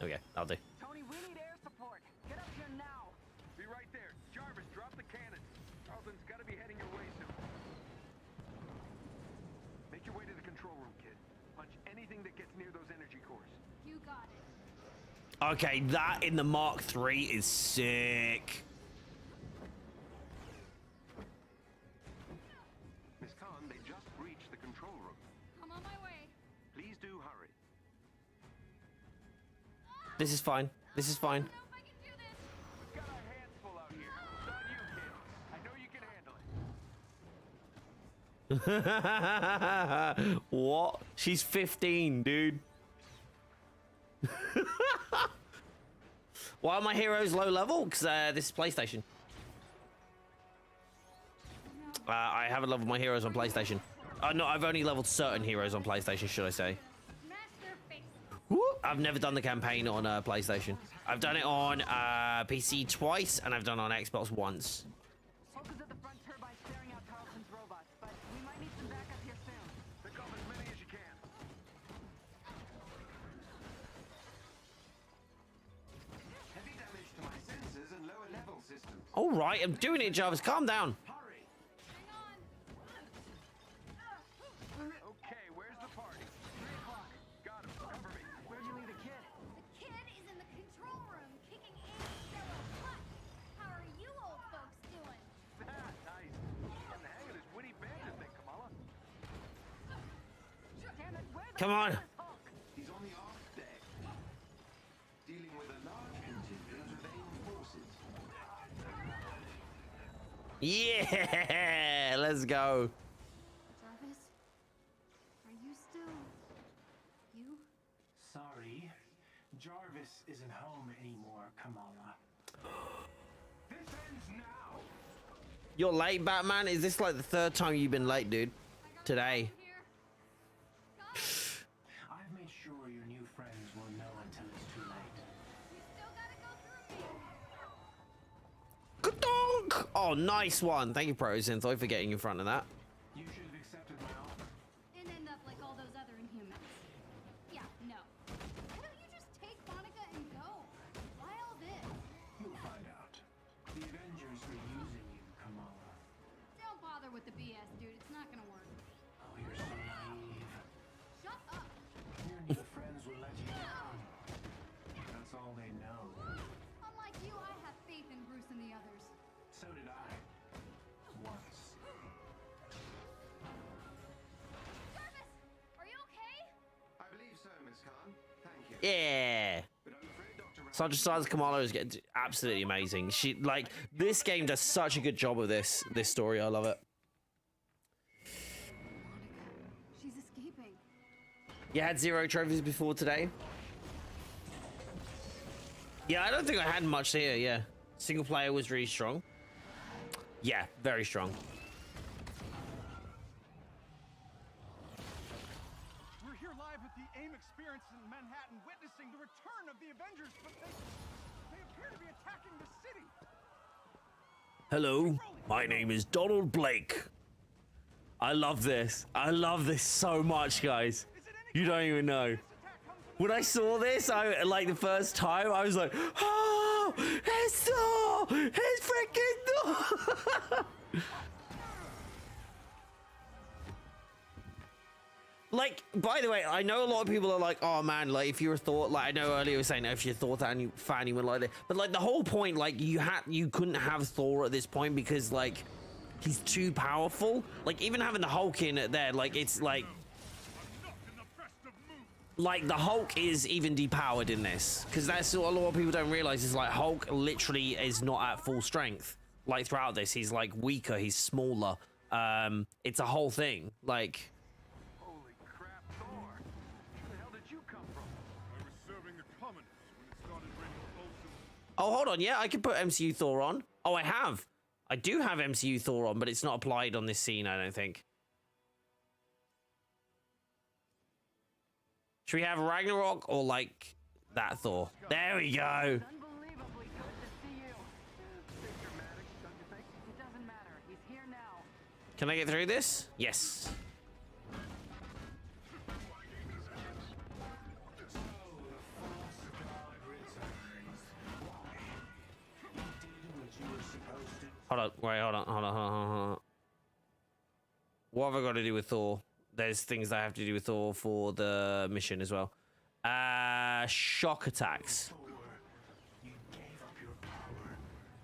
we go. I'll do. Tony, we need air support. Get up here now. Be right there. Jarvis, drop the cannon. Tarleton's gotta be heading your way soon. Make your way to the control room, kid. Punch anything that gets near those energy cores. You got it. Okay, that in the Mark III is sick. Miss Khan, they just breached the control room. I'm on my way. Please do hurry. This is fine. I don't know if I can do this. We've got our hands full out here. It's on you, kid. I know you can handle it. What? She's 15, dude. Why are my heroes low level? Because this is PlayStation. I haven't leveled my heroes on PlayStation. No, I've only leveled certain heroes on PlayStation, should I say. Smash their face. Woo! I've never done the campaign on PlayStation. I've done it on PC twice, and I've done it on Xbox once. Focus at the front turbine clearing out Tarleton's robots, but we might need some backup here soon. Pick up as many as you can. Heavy damage to my sensors and lower level systems. All right, I'm doing it, Jarvis. Calm down. Hurry. Hang on. Okay, where's the party? 3 o'clock. Got him. Cover me. Where'd you leave the kid? The kid is in the control room, kicking Amy's yellow butt. How are you old folks doing? Nice. Getting the hang of this witty banter thing, Kamala. Damn it, where the Come on. hell is Hulk? He's on the aft deck. Dealing with a large contingent of Yeah, let's go. Jarvis, are you still you? Sorry, Jarvis isn't home anymore, Kamala. This ends now. You're late, Batman? Is this like the third time you've been late, dude? Today. I've made sure your new friends will know until it's too late. Ka-donk! Oh, nice one. Thank you, Synthoi, for getting in front of that. You should have accepted my offer. And end up like all those other Inhumans. Yeah, no. Why don't you just take Monica and go? Why all this? You'll find out. The Avengers are using you, Kamala. Don't bother with the BS, dude. It's not gonna work. Oh, you're so naive. Shut up. Your new friends will let you down. That's all they know. Unlike you, I have faith in Bruce and the others. So did I. Once. Jarvis, are you okay? I believe so, Miss Khan. Thank you. Yeah. Sergeant Stars Kamala is absolutely amazing. She like this game does such a good job of this story. I love it. She's escaping. You had 0 trophies before today? Yeah, I don't think I had much here. Yeah, single player was really strong. Yeah, very strong. We're here live at the AIM experience in Manhattan, witnessing the return of the Avengers, but they appear to be attacking the city. Hello, my name is Donald Blake. I love this. I love this so much, guys. You don't even know. When I saw this, I like the first time, I was like, oh, it's Thor! It's freaking Thor! Like, by the way, I know a lot of people are like, oh man, like if you're a Thor, like I know earlier I was saying if you're a Thor fan, you would like it. But like the whole point, like you couldn't have Thor at this point because like he's too powerful. Like even having the Hulk in it there, like it's like the Hulk is even depowered in this, because that's what a lot of people don't realize is like Hulk literally is not at full strength. Like throughout this, he's like weaker, he's smaller. It's a whole thing. Like, Holy crap, Thor! Where the hell did you come from? I was serving the commoners when it started raining bolts. oh, hold on, yeah, I can put MCU Thor on. Oh, I do have MCU Thor on, but it's not applied on this scene, I don't think. Should we have Ragnarok or like that Thor? There we go. Unbelievably good to see you. Big dramatic, don't you think? It doesn't matter. He's here now. Can I get through this? Yes. Hold on, wait, hold on. What have I got to do with Thor? There's things that I have to do with Thor for the mission as well. Shock attacks. You gave up your power.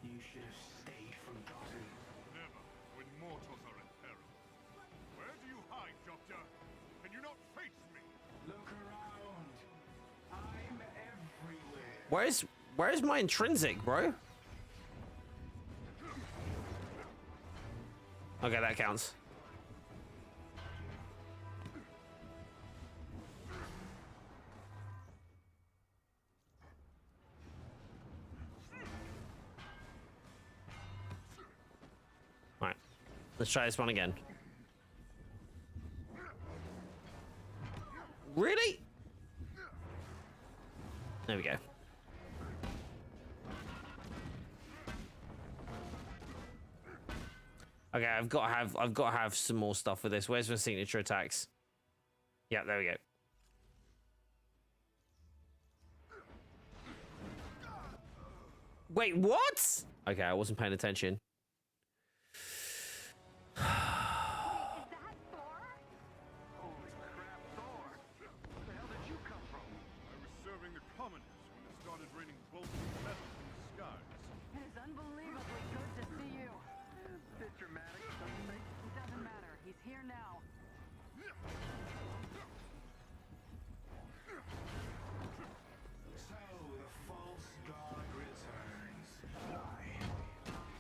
You should have stayed forgotten. Never, when mortals are in peril. Where do you hide, Doctor? Can you not face me? Look around. I'm everywhere. Where's my intrinsic, bro? Okay, that counts. All right, let's try this one again. Really? There we go. Okay, I've got to have some more stuff with this. Where's my signature attacks? Yeah, there we go. Wait, what? Okay, I wasn't paying attention. Holy crap, Thor! Where the hell did you come from? I was serving the commoners when it started raining bolts of metal from the skies. It is unbelievably good to see you. Bit dramatic, don't you think? It doesn't matter. He's here now. So the false god returns. Why?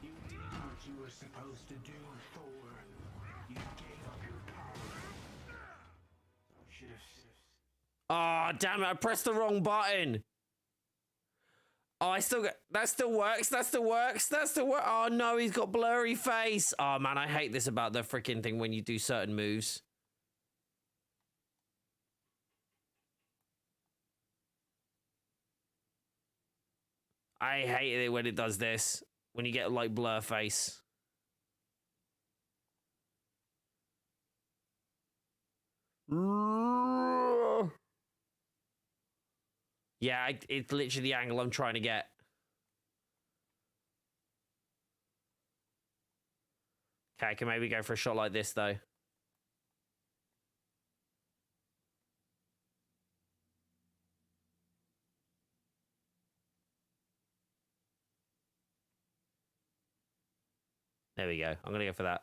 You did Oh, damn it. I pressed the wrong button. Oh, I still got... That still works. That still works. That still works. Oh, no. He's got blurry face. Oh, man. I hate this about the freaking thing when you do certain moves. I hate it when it does this. When you get, like, blur face. Yeah, it's literally the angle I'm trying to get. Okay, I can maybe go for a shot like this, though. There we go. I'm going to go for that.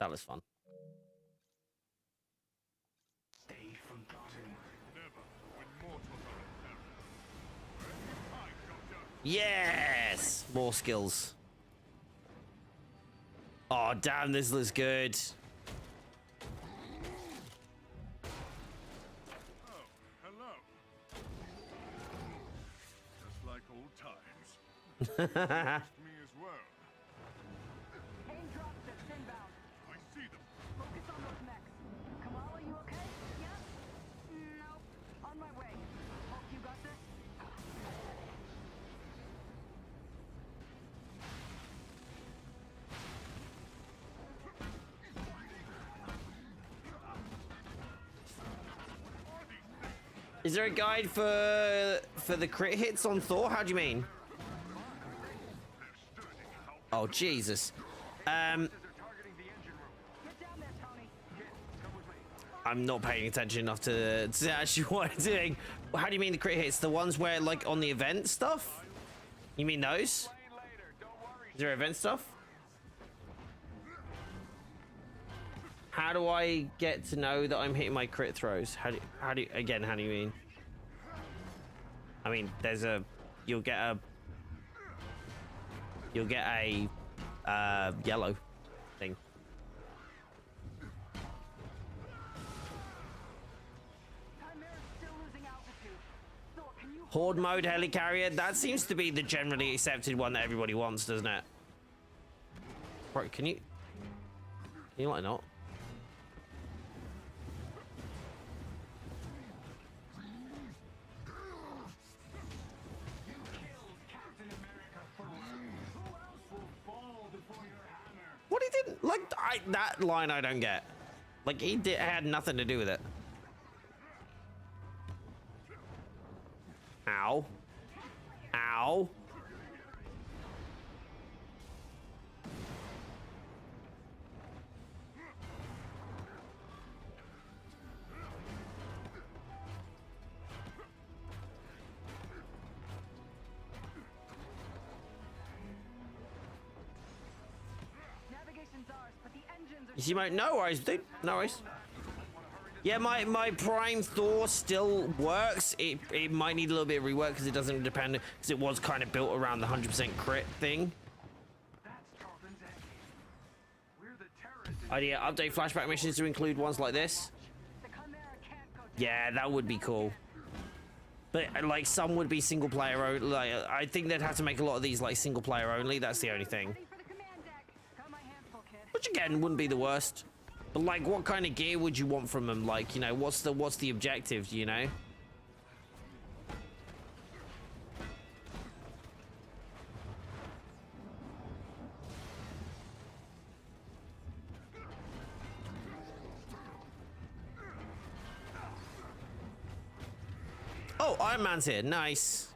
That was fun. Yes! More skills. Oh, damn, this looks good. Oh, hello. Just like old times. Me as well. Aim drops that's inbound. I see them. Focus on those mechs. Kamala, you okay? Yeah? Nope. On my way. Hope you got this? Is there a guide for the crit hits on Thor? How do you mean? Oh, Jesus. I'm not paying attention enough to actually what I'm doing. How do you mean the crit hits? The ones where, like, on the event stuff? You mean those? Is there event stuff? How do I get to know that I'm hitting my crit throws? How do you mean? I mean, you'll get a yellow thing. Horde mode helicarrier, that seems to be the generally accepted one that everybody wants, doesn't it? Right, can you like not? What he didn't like that line I don't get. Like he had nothing to do with it. Ow. Ow. You see my no worries, dude. No worries. Yeah, my Prime Thor still works. It might need a little bit of rework because it doesn't depend, because it was kind of built around the 100% crit thing. Idea, update flashback missions to include ones like this. Yeah, that would be cool. But like some would be single player only. Like I think they'd have to make a lot of these like single player only. That's the only thing. Which again wouldn't be the worst. But like, what kind of gear would you want from them? Like, you know, what's the objective? You know. Oh, Iron Man's here. Nice.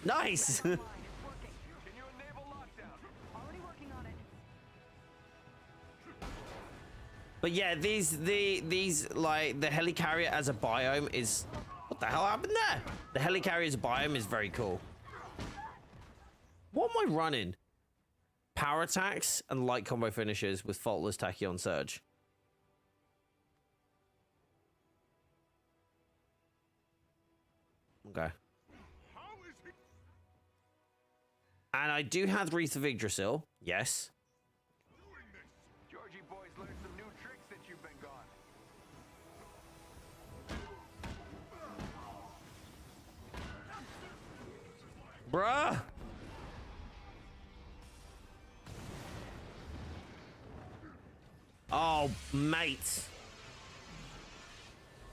Nice. But yeah, these like the helicarrier as a biome is, what the hell happened there? The helicarrier as a biome is very cool. What am I running? Power attacks and light combo finishers with faultless tachyon surge. Okay. And I do have Wreath of Yggdrasil. Yes. Georgie boy's learned some new tricks since you've been gone. Bruh. Oh, mate.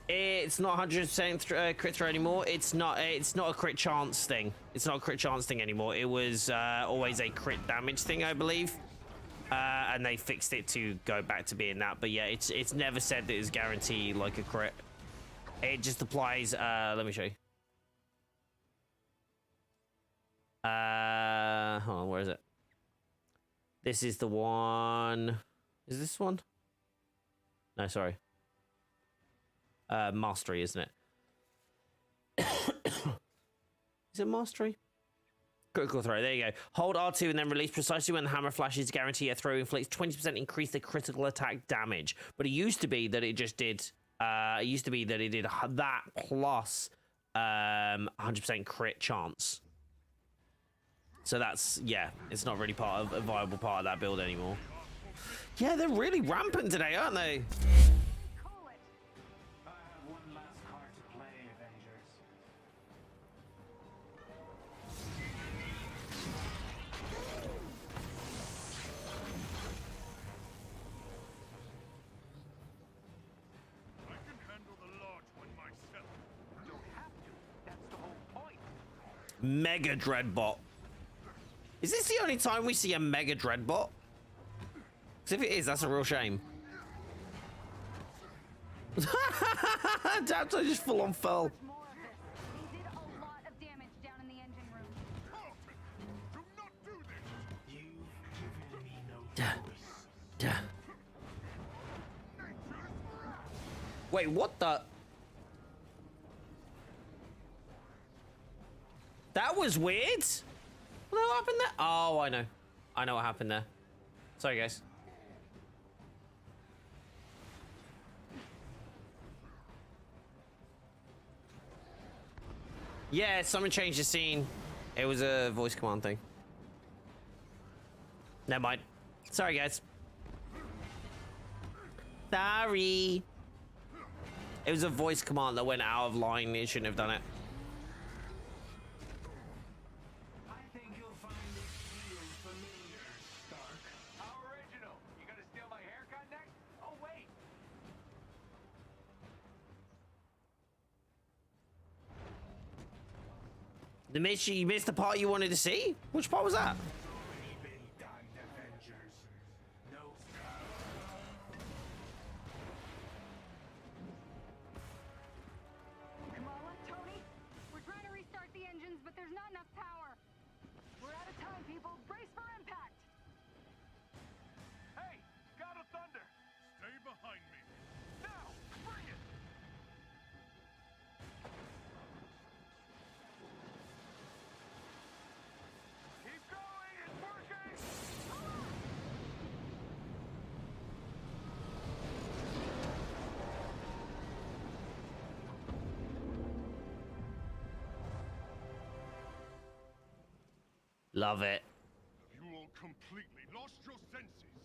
It's not 100% crit throw anymore. It's not a crit chance thing. It's not a crit chance thing anymore. It was always a crit damage thing, I believe. And they fixed it to go back to being that. But yeah, it's never said that it's guaranteed like a crit. It just applies. Let me show you. Hold on, where is it? This is the one. Is this one? No, sorry. Mastery, isn't it? Is it mastery? Critical throw. There you go. Hold R2 and then release precisely when the hammer flashes. Guarantee a throw inflicts 20% increase the critical attack damage. But it used to be that it just did. It used to be that it did that plus 100% crit chance. So that's, yeah, it's not really part of a viable part of that build anymore. Yeah, they're really rampant today, aren't they? I have one last card to play, Avengers. I can handle the large one myself. You don't have to. That's the whole point. Mega Dreadbot. Is this the only time we see a Mega Dreadbot? Because if it is, that's a real shame. Dabto just full on fell. They did a lot of damage down in the engine room. Do not do this. You've given me no choice. Wait, what the? That was weird. What happened there? Oh, I know. I know what happened there. Sorry, guys. Yeah, someone changed the scene. It was a voice command thing. Never mind. Sorry, guys. Sorry. It was a voice command that went out of line. It shouldn't have done it. I think you'll find this feel familiar, Stark. How original. You gonna steal my haircut next? Oh, wait. You missed the part you wanted to see? Which part was that? Kamala, Tony, we're trying to restart the engines, but there's not enough power. We're out of time, people. Brace for impact. Hey, God of Thunder. Stay behind me. Now, bring it. Keep going. It's working. Love it. Have you all completely lost your senses?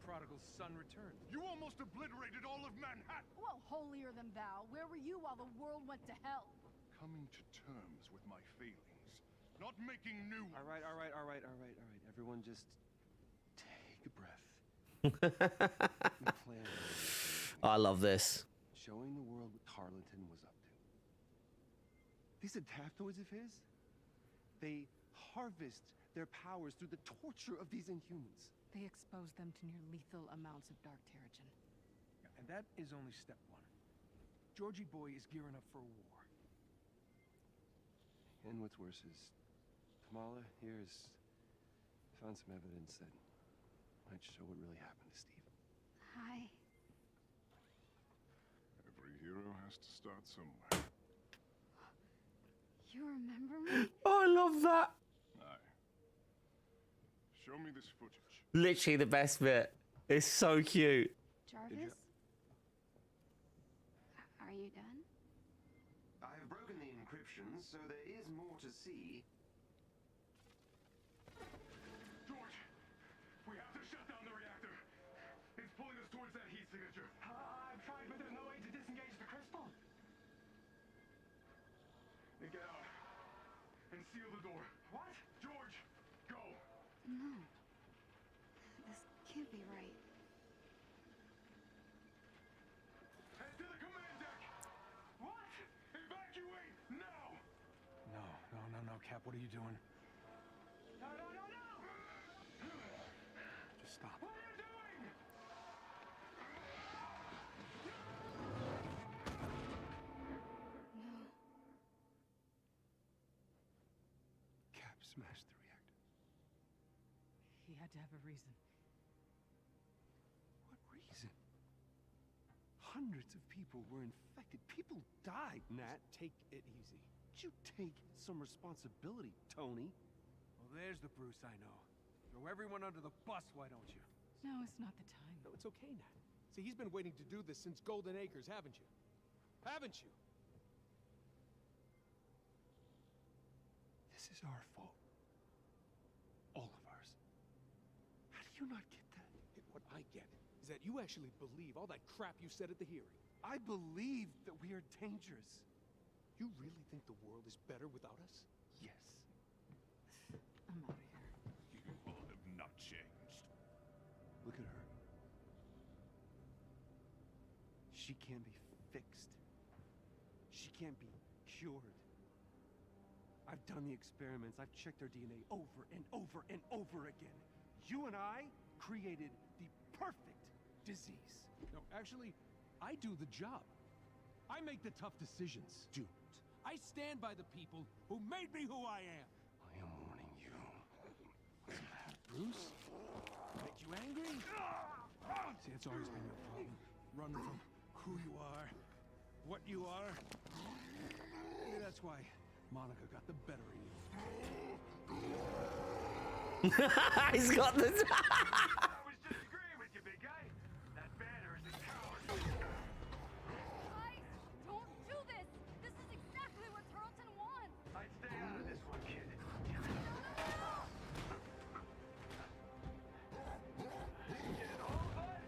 Prodigal son returned. You almost obliterated all of Manhattan. Well, holier than thou. Where were you while the world went to hell? Coming to terms with my failings, not making new ones. All right. Everyone just take a breath. Plan. I love this. Showing the world what Tarleton was up to. These adaptoids of his, they harvest their powers through the torture of these Inhumans. They expose them to near lethal amounts of dark terrigen. And that is only step one. Georgie boy is gearing up for a war. And what's worse is, Kamala here has found some evidence that might show what really happened to Steve. Hi. Every hero has to start somewhere. You remember me? Oh, I love that. Aye. Show me this footage. Literally the best bit. It's so cute. Jarvis? Are you done? I have broken the encryption, so there is more to see. George, we have to shut down the reactor. It's pulling us towards that heat signature. I've tried, but there's no way to disengage the crystal. Then get out and and seal the door. What? George, go. No. This can't be right. Head to the command deck. What? Evacuate now. No, Cap, what are you doing? No! Just stop. What are you doing? No. Cap smashed the reactor. He had to have a reason. What reason? Hundreds of people were infected. People died. Nat, take it easy. You take some responsibility, Tony. Well, there's the Bruce I know. Throw everyone under the bus, why don't you? No, it's not the time. No, it's okay, Nat. See, he's been waiting to do this since Golden Acres, haven't you? Haven't you? This is our fault. All of ours. How do you not get that? What I get is that you actually believe all that crap you said at the hearing. I believe that we are dangerous. You really think the world is better without us? Yes. I'm out of here. You all have not changed. Look at her. She can't be fixed. She can't be cured. I've done the experiments. I've checked her DNA over and over and over again. You and I created the perfect disease. No, actually, I do the job. I make the tough decisions. Dude. I stand by the people who made me who I am. I am warning you. Bruce? Make you angry? See, it's always been your problem. Running from who you are, what you are. Maybe that's why Monica got the better of you. He's got this. I was just agreeing with you, big guy. That banner is a coward. Guys, don't do this! This is exactly what Tarleton wants! I'd stay out of this one, kid. Get it all, bud?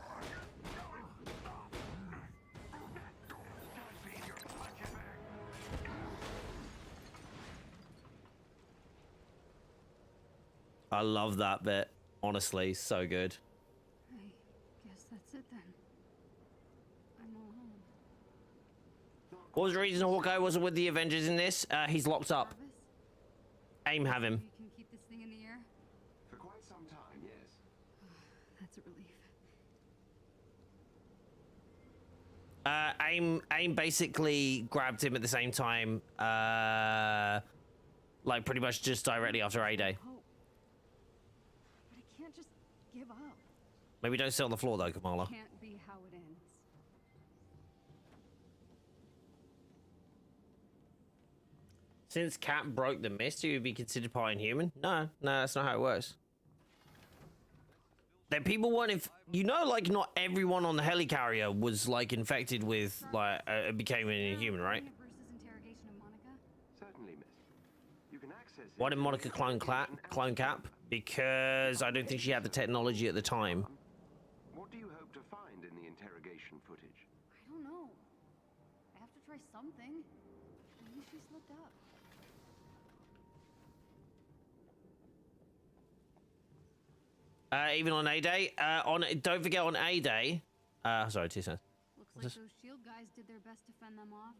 Are you going? Don't be your punching bag. I love that bit. Honestly, so good. I guess that's it then. I'm all home. What was the reason Hawkeye wasn't with the Avengers in this? He's locked up. Jarvis, AIM have him. you can keep this thing in the air? For quite some time, yes. That's a relief. AIM basically grabbed him at the same time, like pretty much just directly after A-Day. Hope. But I can't just give up. Maybe don't sit on the floor though, Kamala. Can't be how it ends. Since Cap broke the mist, he would be considered part inhuman? No, that's not how it works. Then people weren't, you know, like not everyone on the helicarrier was like infected with, like, became an inhuman, right? Bruce's interrogation of Monica? Certainly, miss. You can access it. Why did Monica clone Cap? Because I don't think she had the technology at the time. What do you hope to find in the interrogation footage? I don't know. I have to try something. Maybe she slipped up. Even on A-Day, don't forget on A-Day, sorry, 2 cents. Looks like those shield guys did their best to fend them off.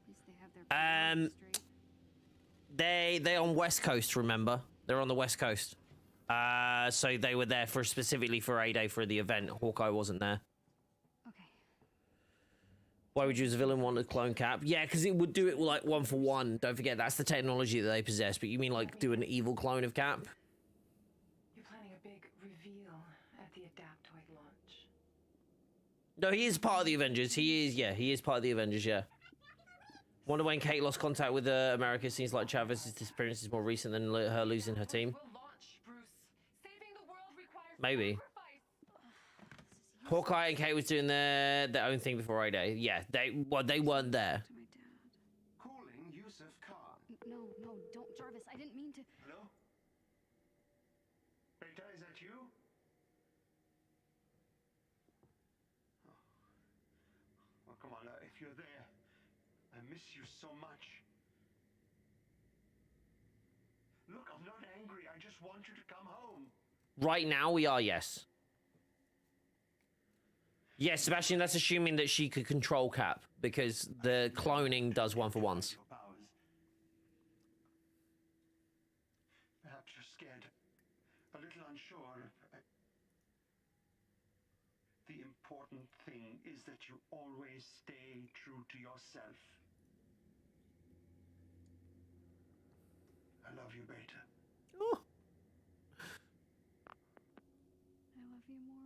At least they have their priorities straight. They're on West Coast, remember? They're on the West Coast. So they were there for specifically for A-Day for the event. Hawkeye wasn't there. Okay. Why would you as a villain want to clone Cap? Yeah, because it would do it like 1 for 1. Don't forget, that's the technology that they possess. But you mean like do an evil clone of Cap? You're planning a big reveal at the Adaptoid launch. No, he is part of the Avengers. He is part of the Avengers, yeah. Wonder when Kate lost contact with America. Seems like Chavez's disappearance is more recent than her losing her team. Maybe. Hawkeye and Kate was doing their own thing before A-Day. Yeah, they weren't there. Calling Yusuf Khan. No, don't, Jarvis. I didn't mean to. Hello? Beta, is that you? Oh, come on, if you're there, I miss you so much. Look, I'm not angry. I just want you to come home. Right now, we are, yes. Yes, Sebastian, that's assuming that she could control Cap, because the cloning does one-for-ones. Perhaps you're scared, a little unsure. The important thing is that you always stay true to yourself. I love you, Beta. Oh. I love you more.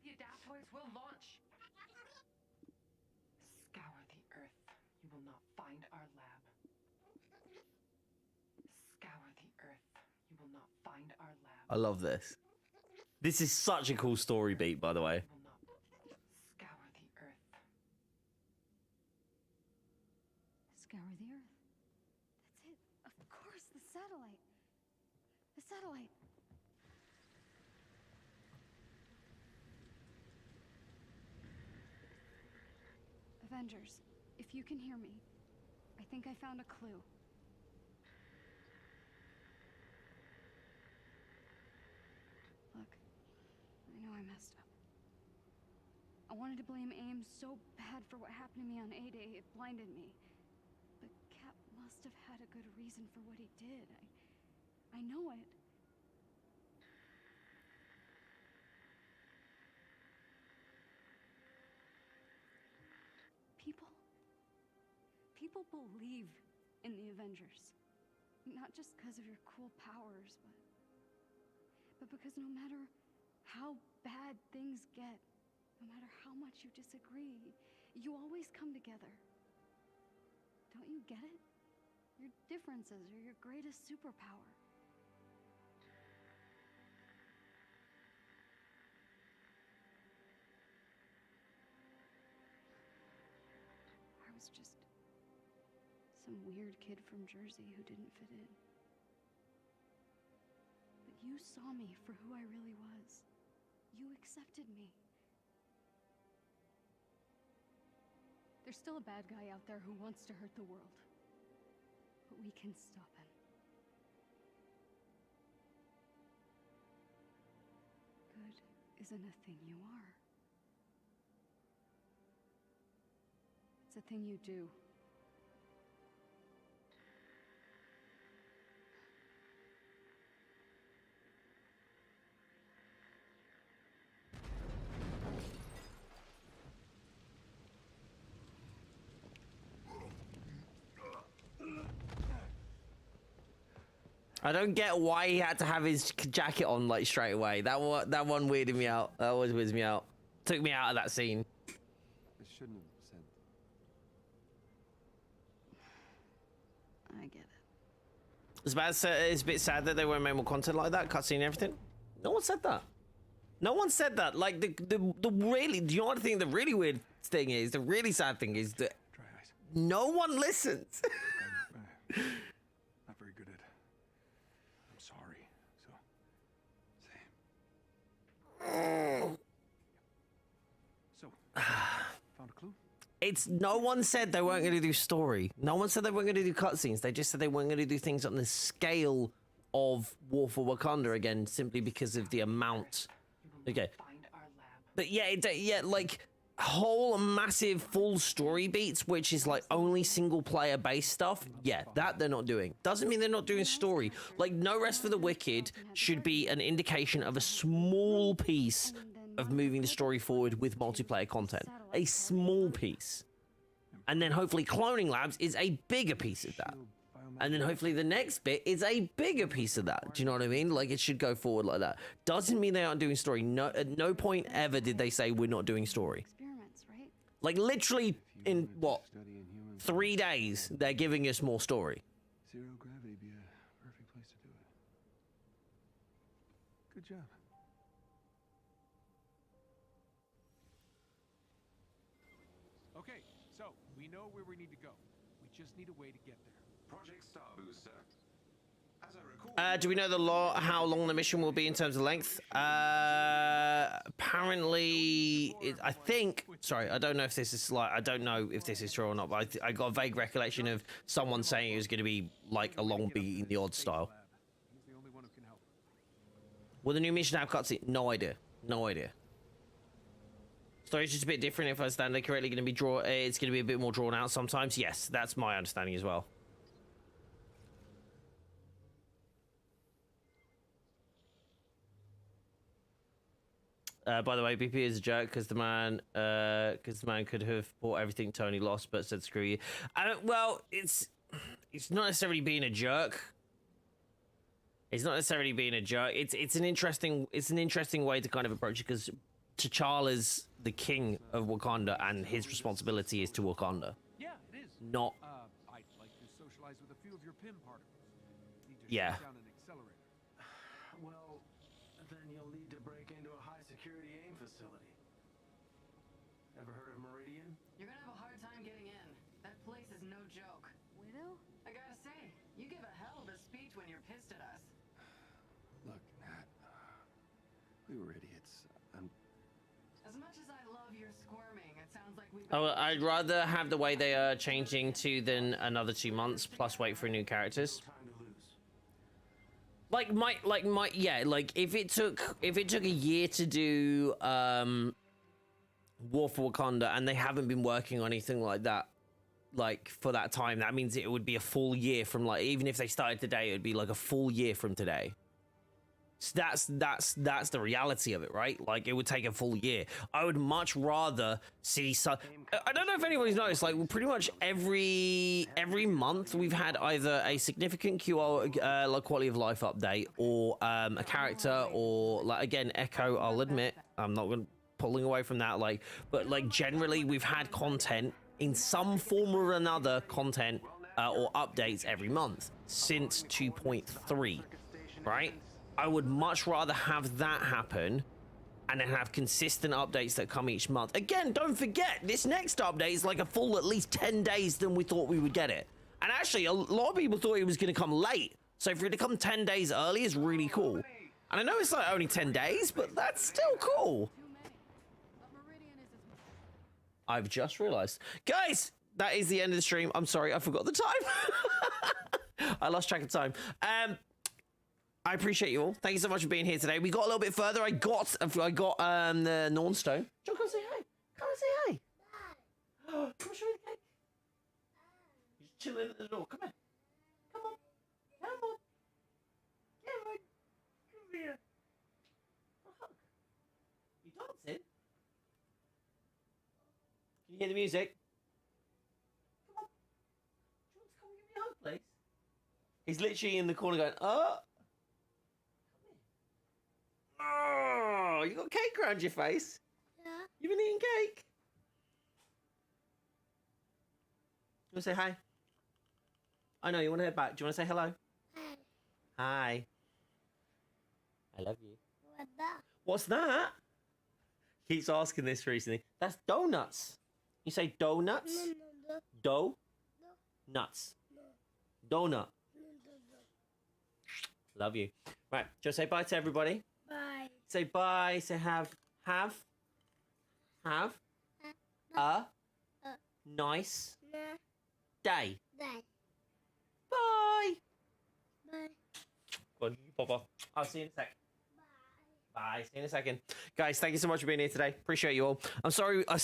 The adaptoids will launch. Scour the earth. You will not find our lab. Scour the earth. You will not find our lab. I love this. This is such a cool story beat, by the way. Scour the earth. Scour the earth. That's it. Of course, the satellite. The satellite. Avengers, if you can hear me, I think I found a clue. Look, I know I messed up. I wanted to blame AIM so bad for what happened to me on A-Day, it blinded me. But Cap must have had a good reason for what he did. I know it. People believe in the Avengers. Not just because of your cool powers, but because no matter how bad things get, no matter how much you disagree, you always come together. Don't you get it? Your differences are your greatest superpower. I was just some weird kid from Jersey who didn't fit in. But you saw me for who I really was. You accepted me. There's still a bad guy out there who wants to hurt the world. But we can stop him. Good isn't a thing you are. It's a thing you do. I don't get why he had to have his jacket on like straight away. That one weirded me out. That always weirds me out. Took me out of that scene. I shouldn't have said. I get it. It's a bit sad that they won't make more content like that, cutscene and everything. No one said that. No one said that. Like the really, do you know what I think the really weird thing is? The really sad thing is that no one listens. Not very good at. I'm sorry. So, found a clue? It's no one said they weren't going to do story. No one said they weren't going to do cutscenes. They just said they weren't going to do things on the scale of War for Wakanda again, simply because of the amount. Okay. But yeah, like whole massive full story beats, which is like only single player based stuff. Yeah, that they're not doing. Doesn't mean they're not doing story. Like No Rest for the Wicked should be an indication of a small piece of moving the story forward with multiplayer content. A small piece. And then hopefully Cloning Labs is a bigger piece of that. And then hopefully the next bit is a bigger piece of that. Do you know what I mean? Like it should go forward like that. Doesn't mean they aren't doing story. No, at no point ever did they say we're not doing story. Like literally in what? 3 days, they're giving us more story. Zero gravity be a perfect place to do it. Good job. Okay, so we know where we need to go. We just need a way to get there. Project Star Booster. As I recall, Do we know how long the mission will be in terms of length? Apparently, I think. Sorry, I don't know if this is like. I don't know if this is true or not. But I got a vague recollection of someone saying it was going to be like a long beat in the odd style. He's the only one who can help. Will the new mission have cutscene? No idea. No idea. Story's just a bit different. If I understand it correctly, going to be it's going to be a bit more drawn out sometimes. Yes, that's my understanding as well. By the way, BP is a jerk because the man could have bought everything Tony lost, but said screw you. Well, it's not necessarily being a jerk. It's not necessarily being a jerk. It's an interesting way to kind of approach it, because T'Challa's the king of Wakanda, and his responsibility is to Wakanda. Yeah, it is. Not. I'd like to socialize with a few of your PIM particles. Need to Yeah. shut down an accelerator. Well, then you'll need to break into a high-security AIM facility. Ever heard of Meridian? You're gonna have a hard time getting in. That place is no joke. Widow? I gotta say, you give a hell of a speech when you're pissed at us. Look, Nat, we were idiots. As much as I love your squirming, it sounds like we've Oh, I'd rather have the way they are changing to than another 2 months plus wait for new characters. Like if it took a year to do War for Wakanda, and they haven't been working on anything like that like for that time, that means it would be a full year from, like, even if they started today, it would be like a full year from today. So that's the reality of it, right? Like, it would take a full year. I would much rather see I don't know if anybody's noticed, like, pretty much every month we've had either a significant QR like quality of life update, or a character, or, like, again, Echo. I'll admit, I'm not going pulling away from that, like, but like generally we've had content in some form or another, content or updates every month since 2.3, right? I would much rather have that happen and then have consistent updates that come each month. Again, don't forget, this next update is like a full at least 10 days than we thought we would get it. And actually, a lot of people thought it was going to come late. So for it to come 10 days early is really cool. And I know it's like only 10 days, but that's still cool. I've just realized. Guys, that is the end of the stream. I'm sorry, I forgot the time. I lost track of time. I appreciate you all. Thank you so much for being here today. We got a little bit further. I got the Nornstone. John, come say hi. Come and say hi. Come and show me the cake. You're just chilling at the door. Come here. Come on. Come on. Come on. Come here. A hug. You dancing? Can you hear the music? Come on. Do you want to come and give me a hug, please? He's literally in the corner going, oh. Oh, you got cake around your face? Yeah. You been eating cake? You want to say hi? I know, you want to head back. Do you want to say hello? Hi. Hi. I love you. What's that? What's that? Keeps asking this recently. That's donuts. You say donuts? No. Dough? No. Nuts. No. Donut. No. Love you. Right, do you want to say bye to everybody? Bye. Say bye. Say have a nice day. Bye. Bye. Go on, Papa. I'll see you in a sec. Bye. See you in a second. Guys, thank you so much for being here today. Appreciate you all. I'm sorry I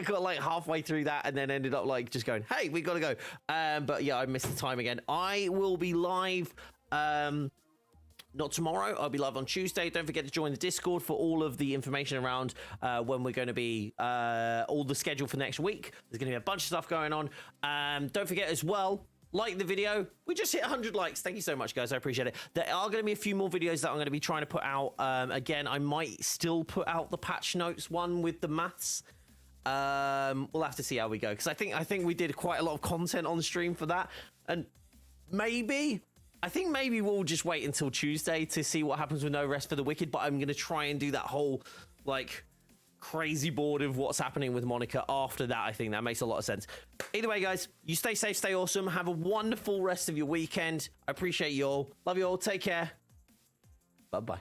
got like halfway through that and then ended up like just going, hey, we gotta go. But yeah, I missed the time again. I will be live not tomorrow. I'll be live on Tuesday. Don't forget to join the Discord for all of the information around when we're going to be all the schedule for next week. There's going to be a bunch of stuff going on. Don't forget as well, like the video. We just hit 100 likes. Thank you so much, guys. I appreciate it. There are going to be a few more videos that I'm going to be trying to put out. Again, I might still put out the patch notes one with the maths. We'll have to see how we go, because I think we did quite a lot of content on stream for that, and I think maybe we'll just wait until Tuesday to see what happens with No Rest for the Wicked, but I'm going to try and do that whole, like, crazy bored of what's happening with Monica after that. I think that makes a lot of sense. Either way, guys, you stay safe, stay awesome. Have a wonderful rest of your weekend. I appreciate you all. Love you all. Take care. Bye-bye.